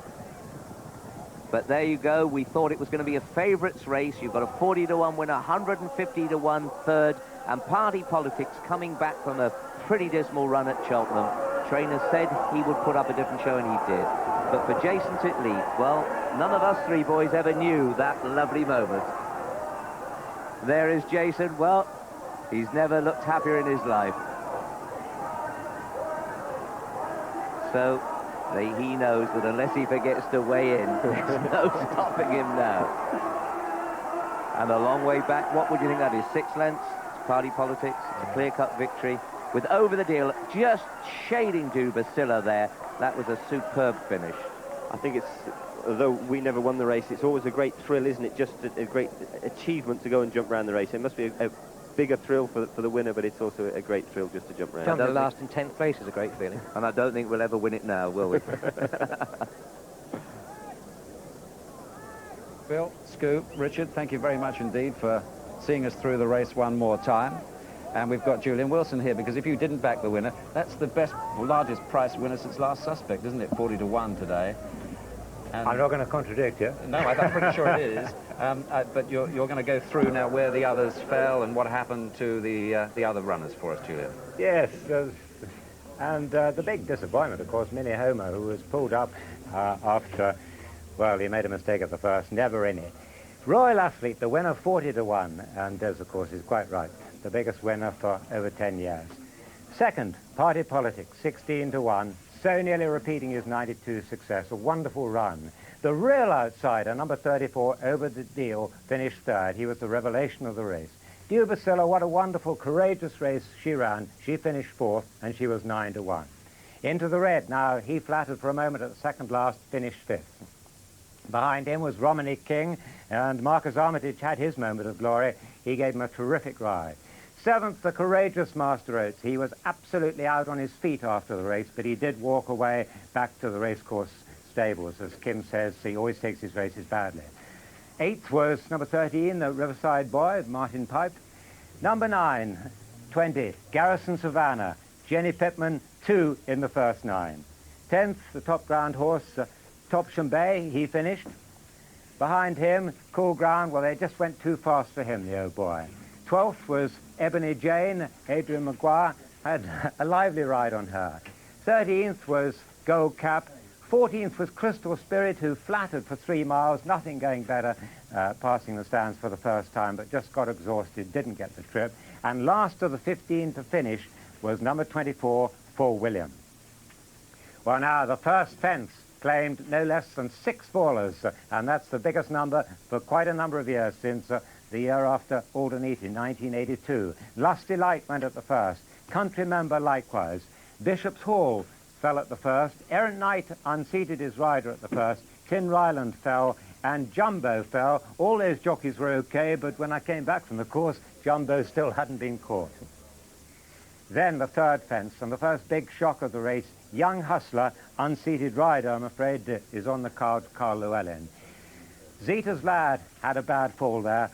But there you go. We thought it was going to be a favourites race. You've got a 40-to-1 winner, 150-to-1 third, and Party Politics coming back from a pretty dismal run at Cheltenham. trainer said he would put up a different show, and he did. But for Jason Titleaf, well, none of us three boys ever knew that lovely moment. There is Jason. Well, he's never looked happier in his life. So he knows that unless he forgets to weigh in, there's no stopping him now. And a long way back, what would you think that is? 6 lengths? It's party politics. It's a clear-cut victory. With Over the Deal just shading to Basilla there. That was a superb finish. I think it's, although we never won the race, it's always a great thrill, isn't it? Just a great achievement to go and jump around the race. It must be a bigger thrill for the winner, but it's also a great thrill just to jump around. The last in 10th place is a great feeling. And I don't think we'll ever win it now, will we? Bill, Scoop, Richard, thank you very much indeed for seeing us through the race one more time. And we've got Julian Wilson here, because if you didn't back the winner, that's the best, largest price winner since Last Suspect, isn't it? 40 to 1 today. And I'm not going to contradict you. No, I'm pretty sure it is. But you're going to go through now where the others fell and what happened to the other runners for us, Julian. Yes, and the big disappointment, of course, Minnie Homer, who was pulled up after, well, he made a mistake at the first, never in it. Royal Athlete, the winner, 40 to 1, and Des, of course, is quite right. The biggest winner for over 10 years. Second, Party Politics, 16 to 1, so nearly repeating his 92 success, a wonderful run. The real outsider, number 34, Over the Deal, finished third. He was the revelation of the race. Due Basilla, what a wonderful, courageous race she ran. She finished fourth, and she was 9 to 1. Into the red, now he flattered for a moment at the second last, finished fifth. Behind him was Romney King, and Marcus Armitage had his moment of glory. He gave him a terrific ride. Seventh, the courageous Master Oates. He was absolutely out on his feet after the race, but he did walk away back to the racecourse stables. As Kim says, he always takes his races badly. Eighth was number 13, the Riverside Boy, Martin Pipe. Number 9, 20, Garrison Savannah, Jenny Pitman, 2 in the first 9. 10th, the top ground horse, Topsham Bay, he finished. Behind him, Cool Ground, well, they just went too fast for him, the old boy. 12th was Ebony Jane. Adrian Maguire had a lively ride on her. 13th was Gold Cap. 14th was Crystal Spirit, who flattered for 3 miles, nothing going better, passing the stands for the first time, but just got exhausted, didn't get the trip. And last of the 15 to finish was number 24, For William. Well, now, the first fence claimed no less than 6 fallers, and that's the biggest number for quite a number of years, since the year after Alderneath in 1982. Lusty Light went at the first. Country Member likewise. Bishop's Hall fell at the first. Errant Knight unseated his rider at the first. Tin Ryland fell, and Jumbo fell. All those jockeys were okay, but when I came back from the course, Jumbo still hadn't been caught. Then the third fence, and the first big shock of the race, Young Hustler, unseated rider, I'm afraid, is on the card, Carl Llewellyn. Zeta's Lad had a bad fall there.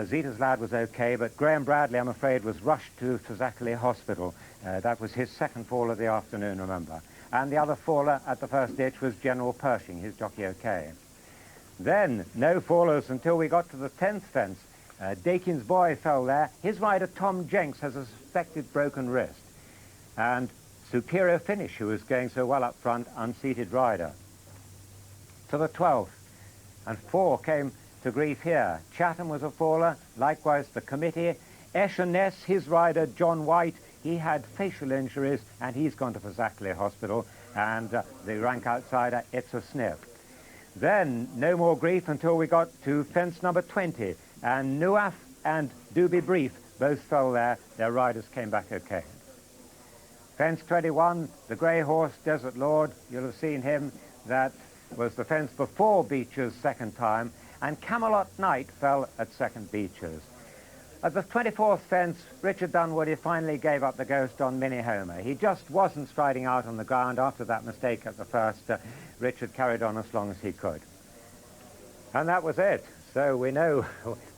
Zeta's Lad was okay, but Graham Bradley, I'm afraid, was rushed to Fazakerley Hospital. That was his second fall of the afternoon, remember. And the other faller at the first ditch was General Pershing, his jockey okay. Then, no fallers until we got to the 10th fence. Dakin's Boy fell there. His rider, Tom Jenks, has a suspected broken wrist. And Superior Finish, who was going so well up front, unseated rider. To the 12th, and 4 came to grief here. Chatham was a faller, likewise the committee. Esher Ness, his rider, John White, he had facial injuries, and he's gone to Fazakerley Hospital. And the rank outsider, It's a Snip. Then, no more grief until we got to fence number 20. And Nuaf and Doobie Brief both fell there. Their riders came back okay. Fence 21, the grey horse, Desert Lord, you'll have seen him. That was the fence before Beecher's second time. And Camelot Knight fell at second Beecher's. At the 24th fence, Richard Dunwoody finally gave up the ghost on Minnie Homer. He just wasn't striding out on the ground after that mistake at the first. Richard carried on as long as he could. And that was it. So we know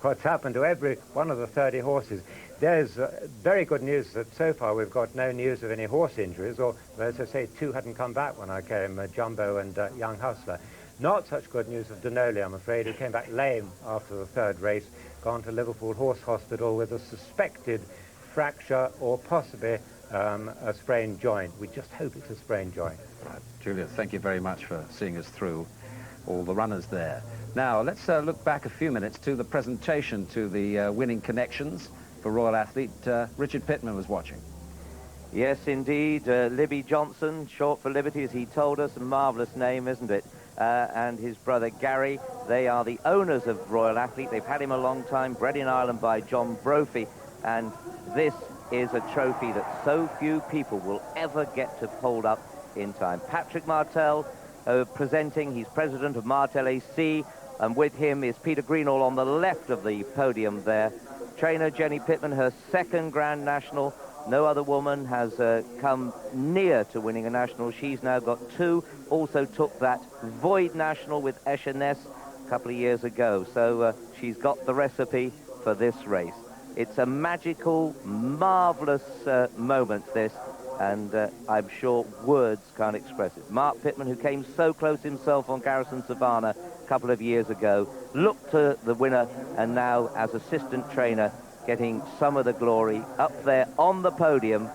what's happened to every one of the 30 horses. There's very good news that so far we've got no news of any horse injuries, or as I say, 2 hadn't come back when I came, Jumbo and Young Hustler. Not such good news of Denoli, I'm afraid, who came back lame after the third race, gone to Liverpool Horse Hospital with a suspected fracture or possibly a sprained joint. We just hope it's a sprained joint. Right. Julian, thank you very much for seeing us through all the runners there. Now, let's look back a few minutes to the presentation to the winning connections for Royal Athlete. Richard Pitman was watching. Yes, indeed. Libby Johnson, short for Liberty, as he told us. A marvellous name, isn't it? And his brother Gary, they are the owners of Royal Athlete. They've had him a long time, bred in Ireland by John Brophy. And this is a trophy that so few people will ever get to hold up in time. Patrick Martell presenting. He's president of Martell AC. And with him is Peter Greenall on the left of the podium there. Trainer Jenny Pitman, her second Grand National. No other woman has come near to winning a national. She's now got 2. Also took that Void National with Escher Ness a couple of years ago. So she's got the recipe for this race. It's a magical, marvellous moment, this, and I'm sure words can't express it. Mark Pitman, who came so close himself on Garrison Savannah a couple of years ago, looked to the winner, and now, as assistant trainer, getting some of the glory up there on the podium,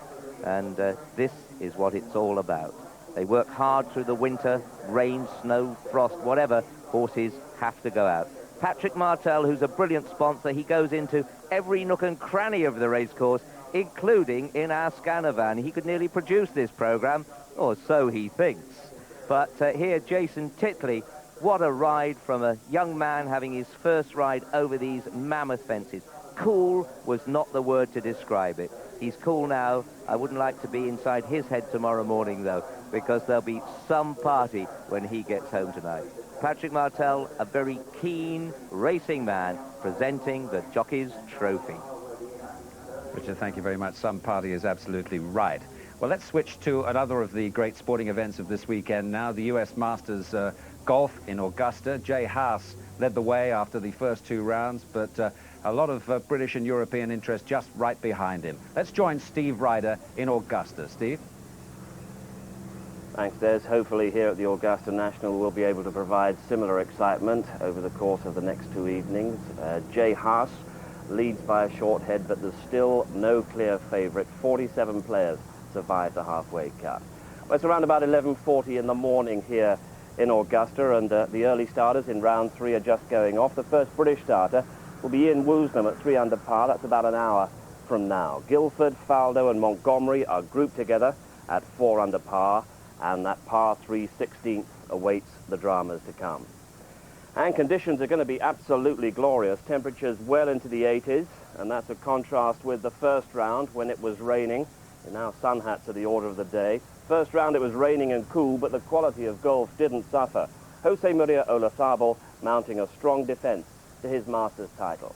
and this is what it's all about. They work hard through the winter, rain, snow, frost, whatever. Horses have to go out. Patrick Martell, who's a brilliant sponsor, he goes into every nook and cranny of the racecourse, including in our scanner van. He could nearly produce this programme, or so he thinks. But here, Jason Titley, what a ride from a young man having his first ride over these mammoth fences. Cool was not the word to describe it. He's cool now. I wouldn't like to be inside his head tomorrow morning, though, because there'll be some party when he gets home tonight. Patrick Martell, a very keen racing man, presenting the Jockey's Trophy. Richard, thank you very much. Some party is absolutely right. Well, let's switch to another of the great sporting events of this weekend now, the US Masters Golf in Augusta. Jay Haas led the way after the first 2 rounds, but a lot of British and European interest just right behind him. Let's join Steve Ryder in Augusta. Steve? Thanks, Des. Hopefully here at the Augusta National we'll be able to provide similar excitement over the course of the next 2 evenings. Jay Haas leads by a short head, but there's still no clear favourite. 47 players survived the halfway cut. Well, it's around about 11:40 in the morning here in Augusta, and the early starters in round 3 are just going off. The first British starter will be Ian Woosnam at 3 under par. That's about an hour from now. Guildford, Faldo and Montgomery are grouped together at 4 under par, and that par 3 16th awaits the dramas to come. And conditions are going to be absolutely glorious. Temperatures well into the 80s, and that's a contrast with the first round when it was raining. And now sun hats are the order of the day. First round it was raining and cool, but the quality of golf didn't suffer. Jose Maria Olazabal mounting a strong defence to his Masters title.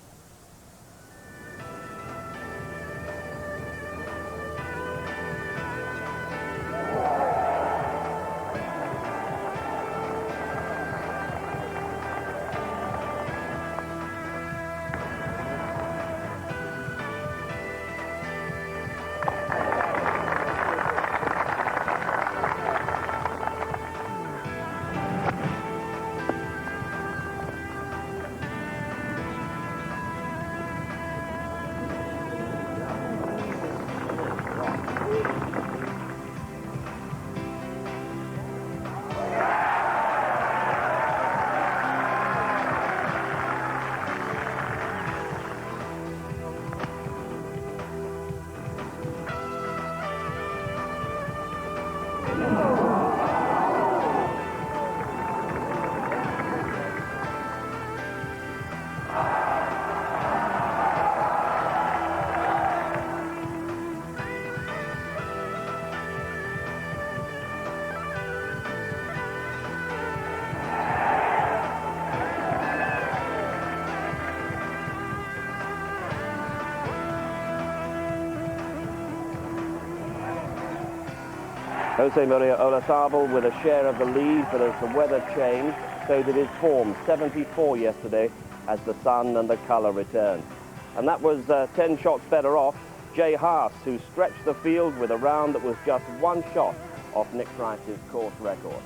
Jose Maria Olazabal with a share of the lead, but as the weather changed, so did his form. 74 yesterday as the sun and the colour returned. And that was 10 shots better off Jay Haas, who stretched the field with a round that was just 1 shot off Nick Price's course record.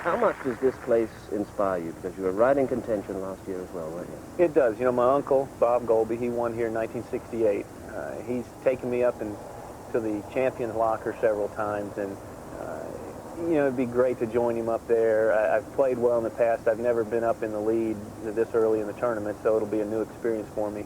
How much does this place inspire you? Because you were right in contention last year as well, weren't you? It does. You know, my uncle, Bob Golby, he won here in 1968. He's taken me up to the Champions Locker several times, and, you know, it'd be great to join him up there. I've played well in the past. I've never been up in the lead this early in the tournament, so it'll be a new experience for me.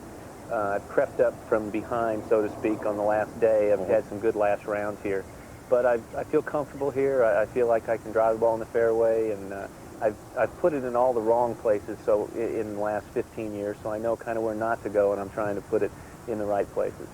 I've crept up from behind, so to speak, on the last day. I've had some good last rounds here. But I feel comfortable here. I feel like I can drive the ball in the fairway, and I've put it in all the wrong places so in the last 15 years, so I know kind of where not to go, and I'm trying to put it in the right places.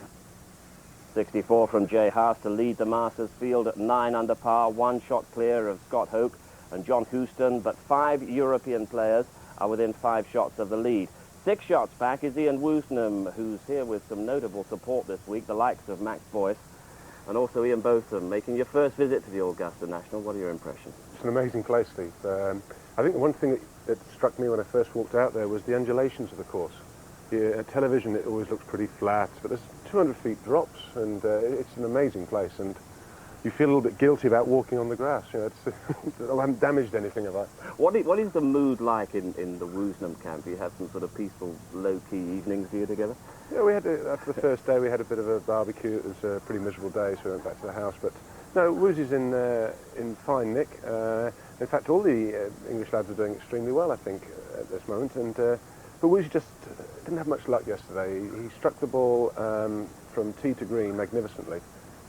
64 from Jay Haas to lead the Masters field at 9 under par, 1 shot clear of Scott Hoke and John Houston, but 5 European players are within 5 shots of the lead. 6 shots back is Ian Woosnam, who's here with some notable support this week, the likes of Max Boyce and also Ian Botham, making your first visit to the Augusta National. What are your impressions? It's an amazing place, Steve. I think the one thing that struck me when I first walked out there was the undulations of the course. At television it always looks pretty flat, but there's 200 feet drops, and it's an amazing place, and you feel a little bit guilty about walking on the grass. You know, I haven't damaged anything of that. What is the mood like in the Woosnam camp? Do you have some sort of peaceful, low-key evenings here together? Yeah, we had after the first day we had a bit of a barbecue. It was a pretty miserable day, so we went back to the house. But no, Woosy's in fine nick. In fact, all the English lads are doing extremely well, I think, at this moment. And but Woosy just didn't have much luck yesterday. He struck the ball from tee to green magnificently,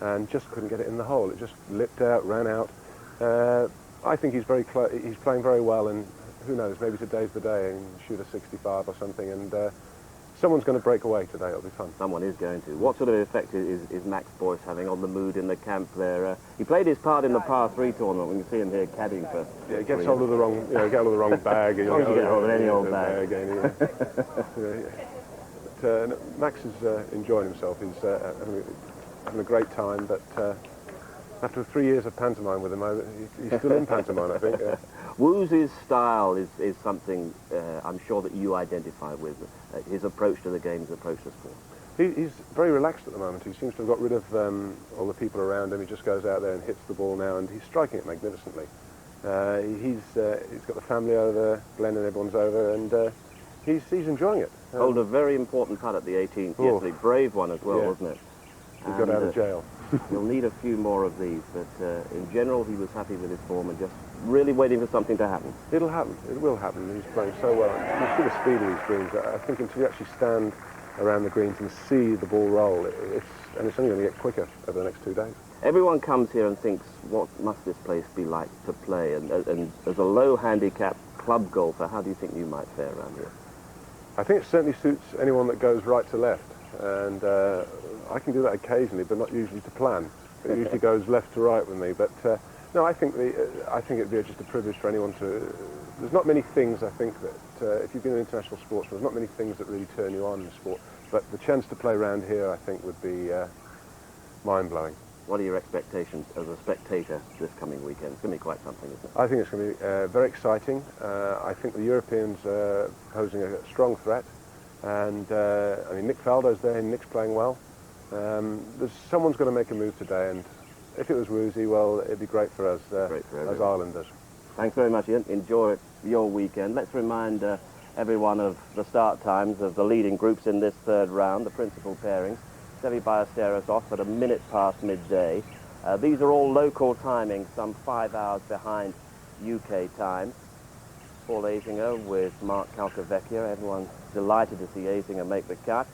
and just couldn't get it in the hole. It just lipped out, ran out. I think he's he's playing very well, and who knows, maybe today's the day and shoot a 65 or something, and someone's going to break away today. It'll be fun. Someone is going to. What sort of effect is Max Boyce having on the mood in the camp there? He played his part in the par 3 tournament. We can see him here caddying for. Yeah, he gets hold of the wrong, get hold of the wrong bag. As long as you get hold of any old bag. But, Max is enjoying himself. He's having a great time, but after 3 years of pantomime with him, he's still in pantomime, I think. Woosy's style is something I'm sure that you identify with, his approach to the game, his approach to sport. He's very relaxed at the moment. He seems to have got rid of all the people around him. He just goes out there and hits the ball now, and he's striking it magnificently. He's got the family over, Glenn and everyone's over, and he's enjoying it. Hold a very important putt at the 18th yesterday. Brave one as well, wasn't it? He got out of jail. He'll need a few more of these, but in general he was happy with his form and just really waiting for something to happen. It'll happen. It will happen. He's playing so well. You see the speed of these greens. I think until you actually stand around the greens and see the ball roll, it's only going to get quicker over the next 2 days. Everyone comes here and thinks, what must this place be like to play? And as a low handicap club golfer, how do you think you might fare around here? I think it certainly suits anyone that goes right to left, and I can do that occasionally, but not usually to plan. It usually goes left to right with me. But no, I think it'd be just a privilege for anyone to. There's not many things, I think, that if you've been an international sportsman, there's not many things that really turn you on in sport. But the chance to play around here, I think, would be mind-blowing. What are your expectations as a spectator this coming weekend? It's going to be quite something, isn't it? I think it's going to be very exciting. I think the Europeans are posing a strong threat. And, I mean, Nick Faldo's there, and Nick's playing well. Someone's going to make a move today, and if it was Woozy, well, it'd be great for us as Islanders. Thanks very much, Ian. Enjoy your weekend. Let's remind everyone of the start times of the leading groups in this third round, the principal pairings. Seve Ballesteros off at a minute past midday. These are all local timings, some 5 hours behind UK time. Paul Azinger with Mark Calcavecchia. Everyone's delighted to see Azinger make the cut.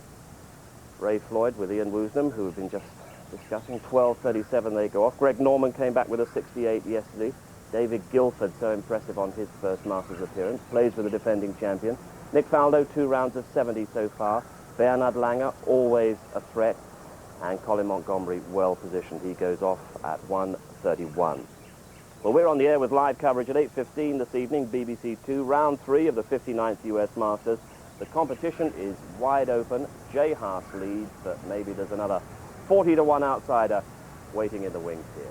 Ray Floyd with Ian Woosnam, who we've been just discussing. 12:37 they go off. Greg Norman came back with a 68 yesterday. David Guilford, so impressive on his first Masters appearance. Plays for the defending champion. Nick Faldo, 2 rounds of 70 so far. Bernard Langer, always a threat. And Colin Montgomery, well positioned. He goes off at 1:31. Well, we're on the air with live coverage at 8:15 this evening, BBC 2, round 3 of the 59th US Masters. The competition is wide open. Jay Haas leads, but maybe there's another 40-1 outsider waiting in the wings here.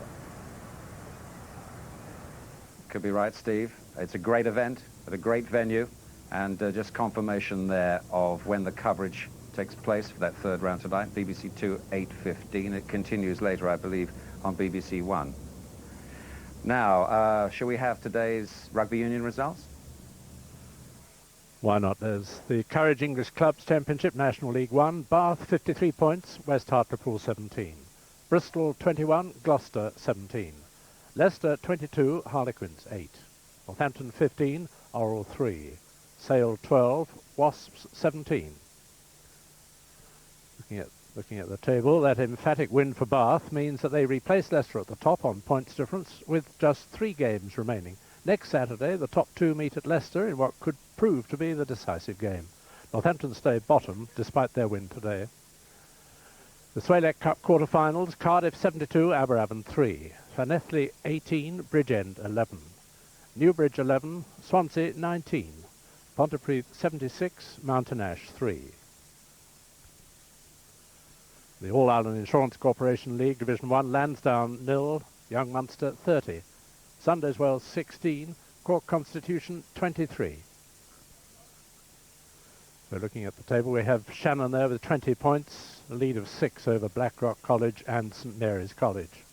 Could be right, Steve. It's a great event at a great venue, and just confirmation there of when the coverage takes place for that third round tonight. BBC 2, 8:15. It continues later, I believe, on BBC 1. Now, shall we have today's rugby union results? Why not? There's the Courage English Clubs Championship, National League 1. Bath, 53 points. West Hartlepool, 17. Bristol, 21. Gloucester, 17. Leicester, 22. Harlequins, 8. Northampton, 15. Orrell, 3. Sale, 12. Wasps, 17. Looking at the table, that emphatic win for Bath means that they replace Leicester at the top on points difference with just 3 games remaining. Next Saturday, the top 2 meet at Leicester in what could prove to be the decisive game. Northampton stay bottom despite their win today. The Swalek Cup quarter-finals, Cardiff 72, Aberavon 3. Llanelli 18, Bridgend 11. Newbridge 11, Swansea 19. Pontypridd 76, Mountain Ash 3. The All-Ireland Insurance Corporation League, Division 1, Lansdowne 0, Young Munster 30. Sundays Wells 16, Cork Constitution 23. So looking at the table, we have Shannon there with 20 points, a lead of 6 over Blackrock College and St Mary's College.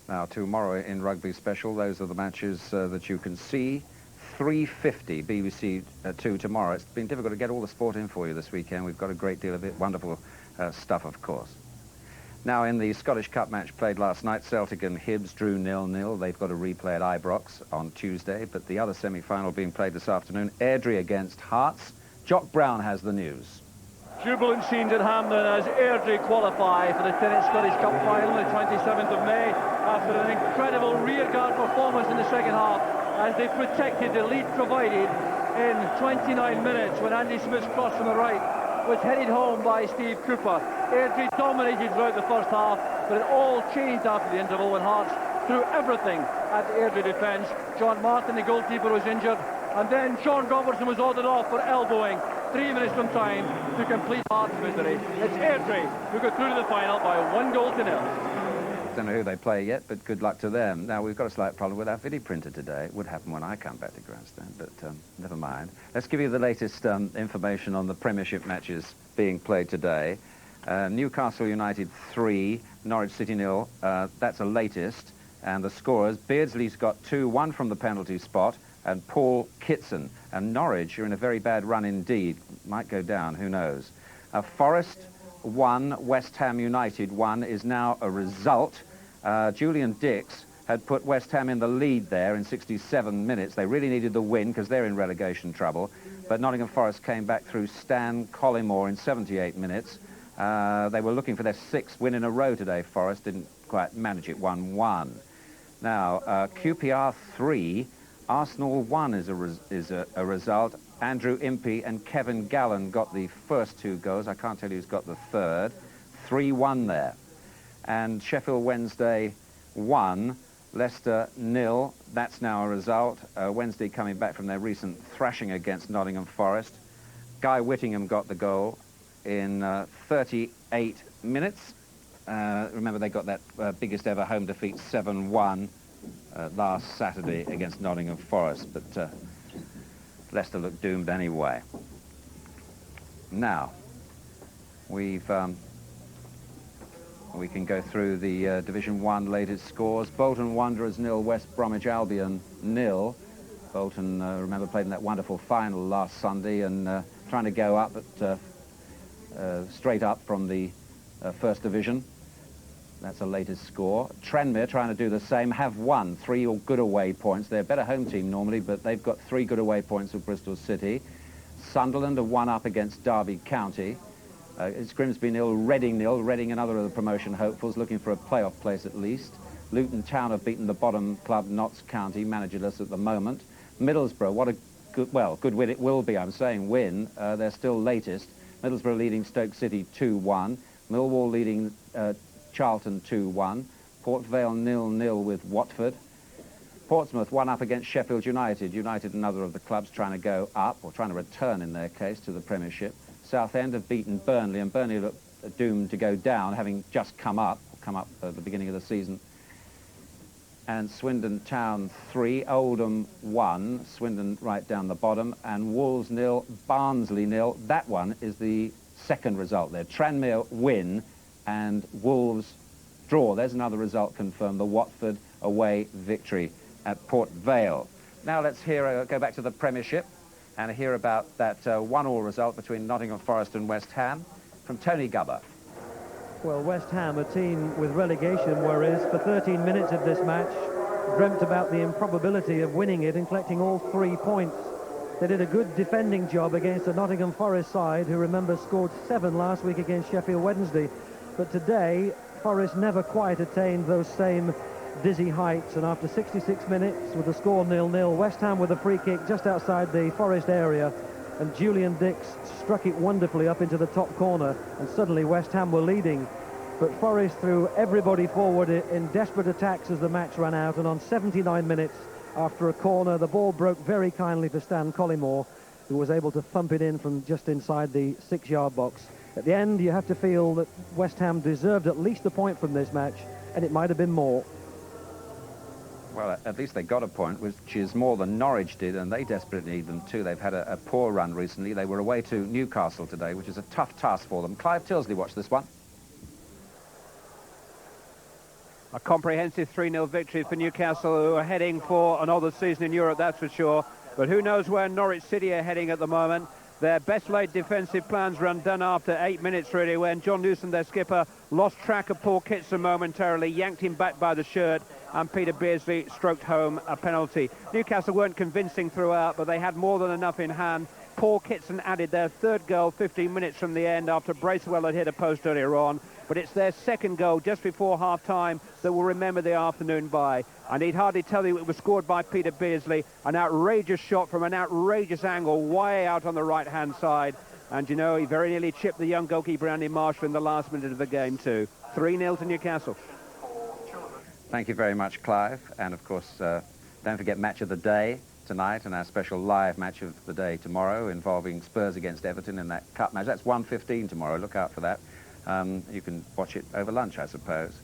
Now, tomorrow in Rugby Special, those are the matches that you can see. 3:50 BBC 2 tomorrow. It's been difficult to get all the sport in for you this weekend. We've got a great deal of it. Wonderful stuff, of course. Now, in the Scottish Cup match played last night, Celtic and Hibs drew 0-0. They've got a replay at Ibrox on Tuesday, but the other semi-final being played this afternoon, Airdrie against Hearts. Jock Brown has the news. Jubilant scenes at Hampden as Airdrie qualify for the Tennis Scottish Cup final on the 27th of May after an incredible rearguard performance in the second half as they protected the lead provided in 29 minutes when Andy Smith's cross from the right was headed home by Steve Cooper. Airdrie dominated throughout the first half, but it all changed after the interval when Hearts threw everything at the Airdrie defence. John Martin, the goalkeeper, was injured, and then Sean Robertson was ordered off for elbowing 3 minutes from time to complete Hearts' misery. It's Airdrie who got through to the final by 1-0. Don't know who they play yet, but good luck to them. Now, we've got a slight problem with our video printer today. It would happen when I come back to Grandstand, but never mind. Let's give you the latest information on the Premiership matches being played today. Newcastle United 3, Norwich City 0. That's the latest. And the scorers, Beardsley's got 2, 1 from the penalty spot, and Paul Kitson. And Norwich are in a very bad run indeed. Might go down, who knows. Forest 1, West Ham United 1 is now a result. Julian Dix had put West Ham in the lead there in 67 minutes. They really needed the win because they're in relegation trouble. But Nottingham Forest came back through Stan Collymore in 78 minutes. They were looking for their 6th win in a row today. Forest didn't quite manage it, 1-1. Now, QPR 3, Arsenal 1 is a result. Andrew Impey and Kevin Gallen got the first 2 goals. I can't tell you who's got the third. 3-1 there. And Sheffield Wednesday 1, Leicester 0. That's now a result. Wednesday coming back from their recent thrashing against Nottingham Forest. Guy Whittingham got the goal in 38 minutes. Remember, they got that biggest ever home defeat, 7-1, last Saturday against Nottingham Forest. But Leicester looked doomed anyway. Now, we can go through the Division 1 latest scores. Bolton Wanderers 0, West Bromwich Albion 0. Bolton, remember, played in that wonderful final last Sunday and trying to go up, straight up from the First Division. That's the latest score. Tranmere trying to do the same, have won 3 good away points. They're a better home team normally, but they've got 3 good away points with Bristol City. Sunderland are 1 up against Derby County. It's Grimsby 0, Reading 0. Reading, another of the promotion hopefuls, looking for a playoff place at least. Luton Town have beaten the bottom club, Notts County, managerless at the moment. Middlesbrough, what a good win it will be, I'm saying win. They're still latest. Middlesbrough leading Stoke City 2-1. Millwall leading Charlton 2-1. Port Vale 0-0 with Watford. Portsmouth 1 up against Sheffield United. United, another of the clubs trying to go up, or trying to return in their case, to the Premiership. Southend have beaten Burnley, and Burnley look doomed to go down, having just come up at the beginning of the season. And Swindon Town 3, Oldham 1, Swindon right down the bottom, and Wolves 0, Barnsley 0. That one is the second result there. Tranmere win, and Wolves draw. There's another result confirmed, the Watford away victory at Port Vale. Now let's go back to the Premiership and hear about that 1-1 result between Nottingham Forest and West Ham from Tony Gubber. Well, West Ham, a team with relegation worries, for 13 minutes of this match, dreamt about the improbability of winning it and collecting all 3 points. They did a good defending job against the Nottingham Forest side, who, remember, scored 7 last week against Sheffield Wednesday. But today, Forest never quite attained those same dizzy heights, and after 66 minutes with the score 0-0, West Ham with a free kick just outside the Forest area, and Julian Dix struck it wonderfully up into the top corner, and suddenly West Ham were leading. But Forest threw everybody forward in desperate attacks as the match ran out, and on 79 minutes, after a corner, the ball broke very kindly for Stan Collymore, who was able to thump it in from just inside the 6-yard box. At the end, you have to feel that West Ham deserved at least a point from this match, and it might have been more. Well, at least they got a point, which is more than Norwich did, and they desperately need them too. They've had a poor run recently. They were away to Newcastle today, which is a tough task for them. Clive Tilsley watched this one. A comprehensive 3-0 victory for Newcastle, who are heading for another season in Europe, that's for sure. But who knows where Norwich City are heading at the moment. Their best-laid defensive plans were undone after 8 minutes, really, when John Newsom, their skipper, lost track of Paul Kitson momentarily, yanked him back by the shirt, and Peter Beardsley stroked home a penalty. Newcastle weren't convincing throughout, but they had more than enough in hand. Paul Kitson added their 3rd goal 15 minutes from the end after Bracewell had hit a post earlier on. But it's their 2nd goal just before half-time that will remember the afternoon by. I need hardly tell you it was scored by Peter Beardsley, an outrageous shot from an outrageous angle way out on the right-hand side. And, you know, he very nearly chipped the young goalkeeper Andy Marshall in the last minute of the game, too. 3-0 to Newcastle. Thank you very much, Clive. And, of course, don't forget match of the day tonight and our special live match of the day tomorrow involving Spurs against Everton in that cup match. That's 1:15 tomorrow. Look out for that. You can watch it over lunch, I suppose.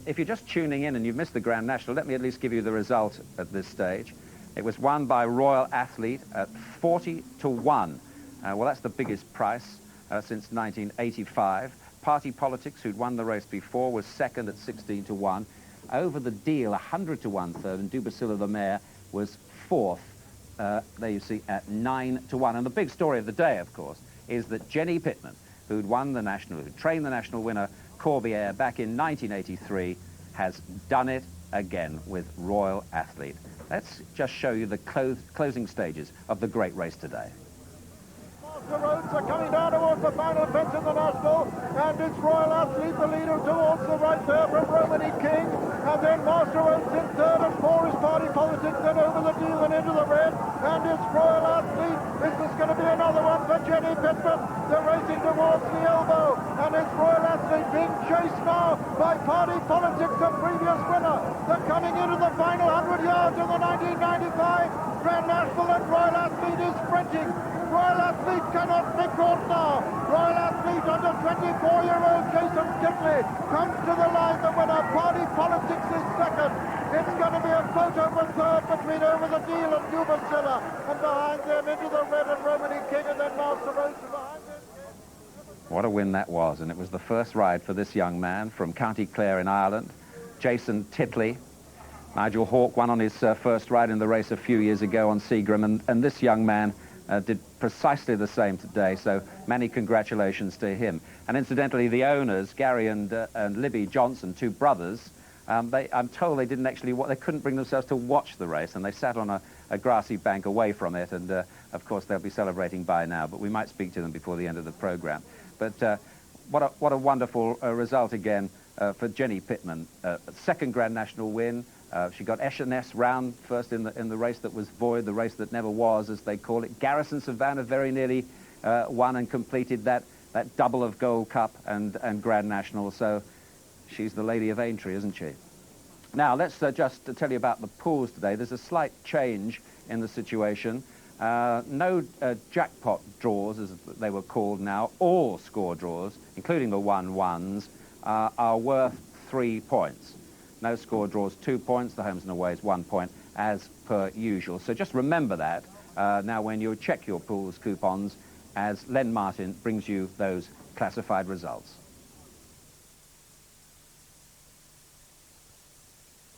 If you're just tuning in and you've missed the Grand National, let me at least give you the result at this stage. It was won by Royal Athlete at 40-1. Well, that's the biggest price since 1985. Party Politics, who'd won the race before, was 2nd at 16-1. Over the Deal, 100-1 third, and Dubassila the Mayor was 4th, there you see, at 9-1. And the big story of the day, of course, is that Jenny Pitman, who'd won the National, who trained the National winner Corbière back in 1983, has done it again with Royal Athlete. Let's just show you the closing stages of the great race today. The roads are coming down towards the final fence of the National, and it's Royal Athlete, the leader, towards the right there from Romany King, and then Master Oates in 3rd, and 4 is Party Politics, then over the Deal and into the red, and it's Royal Athlete. Is this going to be another one for Jenny Pitman? They're racing towards the elbow, and it's Royal Athlete being chased now by Party Politics, the previous winner. They're coming into the final 100 yards of the 1995 Grand National, and Royal Athlete is sprinting. Royal Athlete cannot be caught now. Royal Athlete, under 24-year-old Jason Kitley, comes to the line. The winner, Party Politics, is 2nd. It's going to be a photo for 3rd between Over the Deal and Dubassila. And behind them, into the red and Romany King, and then Master Oates behind them. What a win that was, and it was the first ride for this young man from County Clare in Ireland, Jason Titley. Nigel Hawke won on his first ride in the race a few years ago on Seagram, and this young man did precisely the same today, so many congratulations to him. And incidentally, the owners, Gary and Libby Johnson, 2 brothers, I'm told they didn't actually, they couldn't bring themselves to watch the race, and they sat on a grassy bank away from it, and of course they'll be celebrating by now, but we might speak to them before the end of the programme. But what a wonderful result again for Jenny Pitman. 2nd Grand National win. She got Escherness round first in the race that was void, the race that never was, as they call it. Garrison Savannah very nearly won and completed that double of Gold Cup and Grand National. So she's the Lady of Aintree, isn't she? Now, let's just tell you about the pools today. There's a slight change in the situation. No jackpot draws, as they were called now. All score draws, including the 1-1s, are worth 3 points. No score draws 2 points, the homes and aways 1 point, as per usual. So just remember that now when you check your pools coupons, as Len Martin brings you those classified results.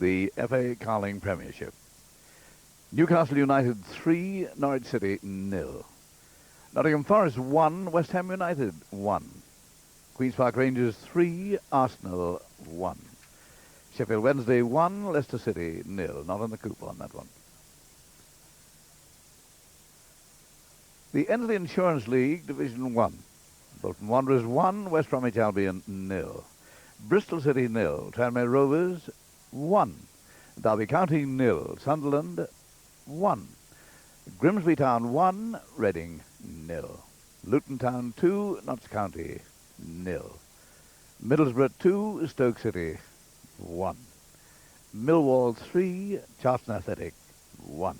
the FA Carling Premiership. Newcastle United 3, Norwich City 0. Nottingham Forest 1, West Ham United 1. Queen's Park Rangers 3, Arsenal 1. Sheffield Wednesday 1, Leicester City 0. Not on the coup on that one. The Ensley Insurance League, Division 1. Bolton Wanderers 1, West Bromwich Albion 0. Bristol City 0, Tranmere Rovers 1. Derby County 0, Sunderland 1. Grimsby Town 1, Reading 0. Luton Town 2, Notts County 0. Middlesbrough 2, Stoke City 1. Millwall 3, Charlton Athletic 1.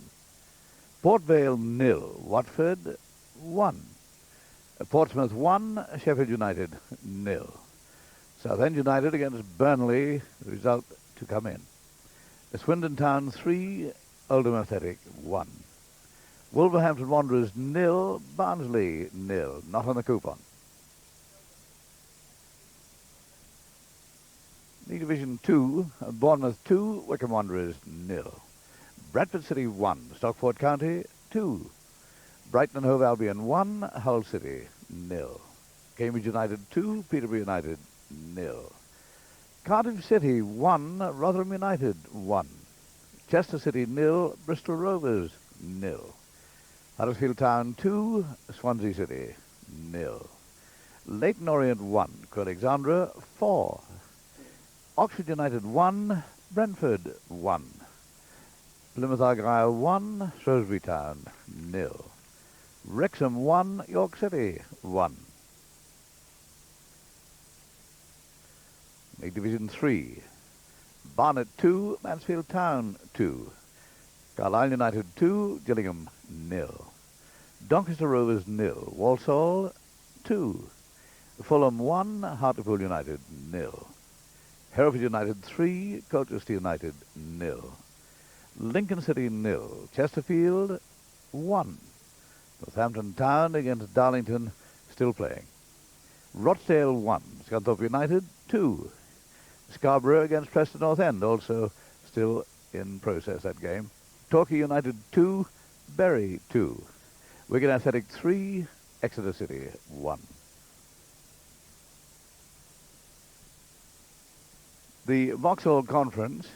Port Vale 0, Watford 1. Portsmouth 1, Sheffield United 0. Southend United against Burnley, the result to come in. Swindon Town 3, Oldham Athletic 1. Wolverhampton Wanderers 0, Barnsley 0. Not on the coupon. League Division 2, Bournemouth 2, Wycombe Wanderers 0. Bradford City 1, Stockport County 2. Brighton and Hove Albion 1, Hull City 0. Cambridge United 2, Peterborough United 0. Cardiff City 1, Rotherham United 1. Chester City 0, Bristol Rovers 0. Huddersfield Town 2, Swansea City 0. Leyton Orient 1, Alexandra 4. Oxford United 1, Brentford 1. Plymouth Argyle 1, Shrewsbury Town 0. Wrexham 1, York City 1. League Division 3. Barnet 2, Mansfield Town 2. Carlisle United 2, Gillingham 0. Doncaster Rovers 0, Walsall 2. Fulham 1, Hartlepool United 0. Hereford United 3, Colchester United 0. Lincoln City 0, Chesterfield 1. Northampton Town against Darlington, still playing. Rochdale 1, Scunthorpe United 2. Scarborough against Preston North End, also still in process that game. Torquay United 2, Bury 2. Wigan Athletic 3, Exeter City 1. The Vauxhall Conference,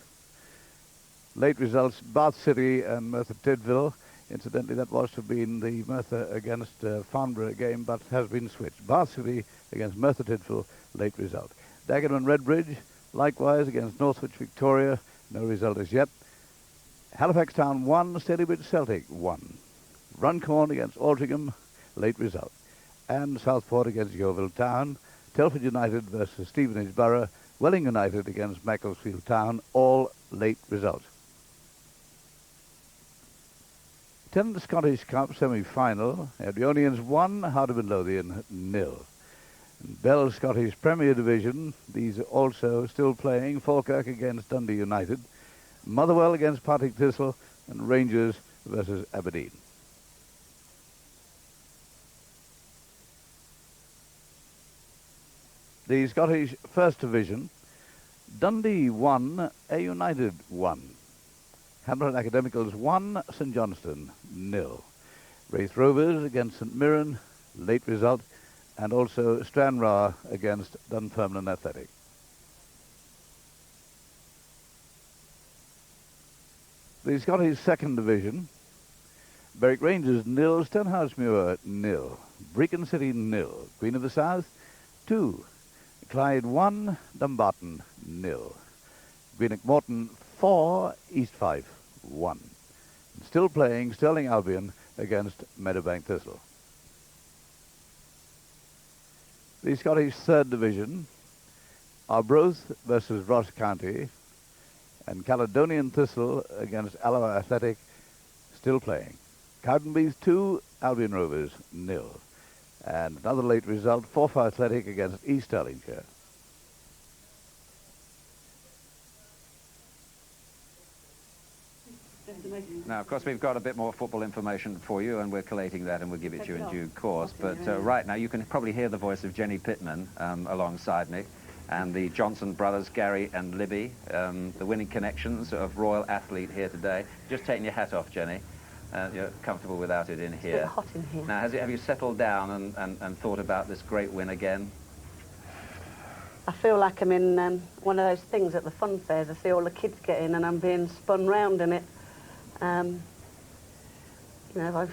late results, Bath City and Merthyr Tydfil. Incidentally, that was to have been the Merthyr against Farnborough game, but has been switched. Bath City against Merthyr Tydfil, late result. Dagenham and Redbridge, likewise against Northwich Victoria, no result as yet. Halifax Town 1, Stalybridge Celtic 1. Runcorn against Altrincham, late result. And Southport against Yeovil Town. Telford United versus Stevenage Borough. Welling United against Macclesfield Town, all late results. 10th Scottish Cup semi-final, Edwyonians 1, Hardiman Lothian 0. Bell Scottish Premier Division, these are also still playing. Falkirk against Dundee United, Motherwell against Partick Thistle, and Rangers versus Aberdeen. The Scottish First Division, Dundee 1, A United 1. Hamilton Academicals 1, St Johnstone 0. Wraith Rovers against St Mirren, late result, and also Stranraer against Dunfermline Athletic. The Scottish Second Division, Berwick Rangers 0, Stonehouse-Muir 0. Brecon City 0, Queen of the South 2. Clyde 1, Dumbarton 0. Greenock Morton 4, East Fife 1. Still playing, Stirling Albion against Meadowbank Thistle. The Scottish Third Division, Arbroath versus Ross County, and Caledonian Thistle against Alloa Athletic, still playing. Cowdenbeath 2, Albion Rovers 0. And another late result, Forfar Athletic against East Stirlingshire. Now, of course, we've got a bit more football information for you, and we're collating that, and we'll give it to you in due course. But right now, you can probably hear the voice of Jenny Pitman alongside me. and the Johnson brothers, Gary and Libby, the winning connections of Royal Athlete here today. Just taking your hat off, Jenny. You're comfortable without it in here. It's a bit hot in here. Now, have you settled down and thought about this great win again? I feel like I'm in one of those things at the fun fairs. I see all the kids get in and I'm being spun round in it. You know,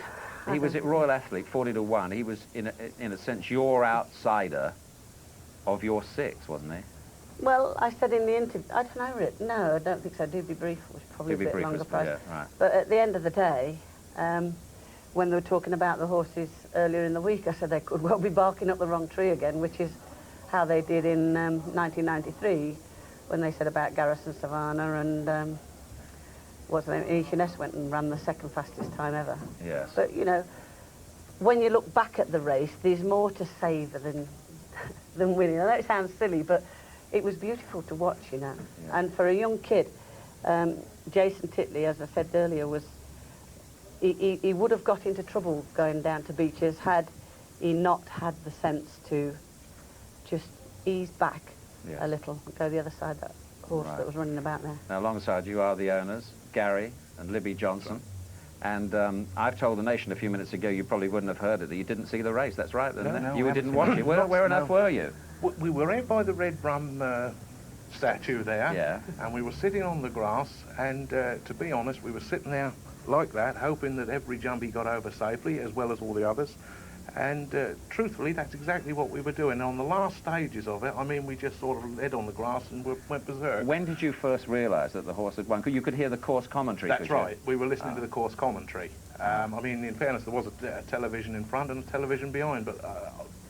he was at Royal Athlete, 40-1. He was, in a sense, your outsider of your six, wasn't he? Well, I said in the interview, I don't know, no, I don't think so. Doobie Brief was probably a bit longer price. Yeah, right. But at the end of the day, when they were talking about the horses earlier in the week, I said they could well be barking up the wrong tree again, which is how they did in 1993, when they said about Garrison Savannah and what's the name, Ishiness went and ran the second fastest time ever. Yes. But, you know, when you look back at the race, there's more to savour than winning. I know it sounds silly, but it was beautiful to watch, you know. Yeah. And for a young kid, Jason Titley, as I said earlier, was he would have got into trouble going down to Beeches had he not had the sense to just ease back a little, go the other side of that horse that was running about there. Now, alongside you are the owners, Gary and Libby Johnson. And I've told the nation a few minutes ago, you probably wouldn't have heard it, that you didn't see the race. That's right, isn't it? No, you didn't watch it. Where on earth were you? We were out by the Red Rum statue there, and we were sitting on the grass, and to be honest, we were sitting there like that, hoping that every jumpy got over safely, as well as all the others. And truthfully, that's exactly what we were doing. On the last stages of it, I mean, we just sort of led on the grass and went berserk. When did you first realise that the horse had won? You could hear the course commentary. That's right. We were listening to the course commentary. I mean, in fairness, there was a television in front and a television behind, but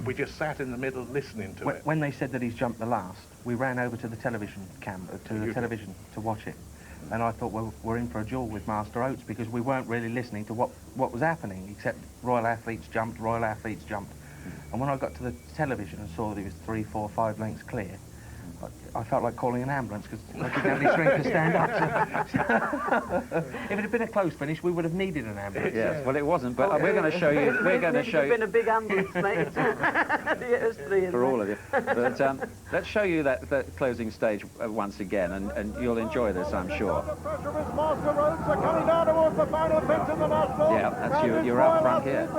we just sat in the middle listening to it. When they said that he's jumped the last, we ran over to the television television to watch it. And I thought, well, we're in for a duel with Master Oates, because we weren't really listening to what was happening, except Royal Athletes jumped, Royal Athletes jumped. And when I got to the television and saw that he was 3, 4, 5 lengths clear, I felt like calling an ambulance, because I didn't have any strength to stand up. If it had been a close finish, we would have needed an ambulance. Yes, well, it wasn't, but we're going to show you. We're going to show you. It's been a big ambulance, mate. For all of you. But let's show you that closing stage once again, and you'll enjoy this, I'm sure. Yeah, that's you. You're up front here.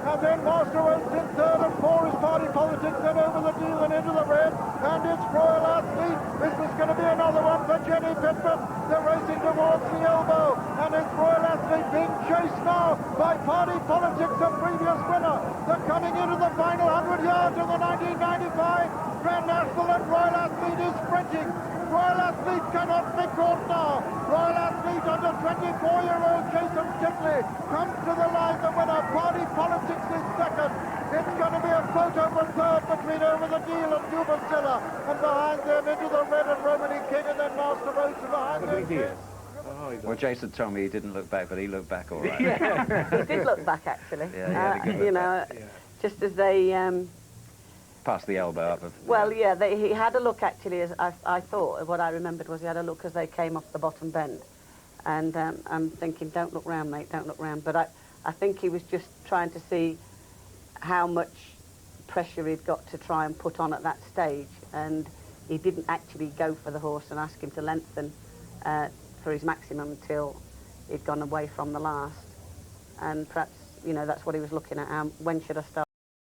And then Master Oates in third, and 4 is Party Politics, then over the deal and into the red, and it's Royal Athlete. This is going to be another one for Jenny Pitman. They're racing towards the elbow, and it's Royal Athlete being chased now by Party Politics, the previous winner. They're coming into the final 100 yards of the 1995 Grand National, and Royal Athlete is sprinting. Royal Athlete cannot be caught now. Royal Athlete under 24-year-old Jason Titley comes to the line. The winner, Party Politics, is second. It's going to be a photo for third between Over the Deal and Dubacilla. And behind them into the red and Romany King, and then Master Oates behind them. Well, Jason told me he didn't look back, but he looked back all right. He did look back, actually. Yeah, he had a good look you know, just as they... Past the elbow up. Well, yeah, he had a look, actually, as I thought. What I remembered was he had a look as they came off the bottom bend. And I'm thinking, don't look round, mate, don't look round. But I think he was just trying to see how much pressure he'd got to try and put on at that stage. And he didn't actually go for the horse and ask him to lengthen for his maximum until he'd gone away from the last. And perhaps, you know, that's what he was looking at. When should I start?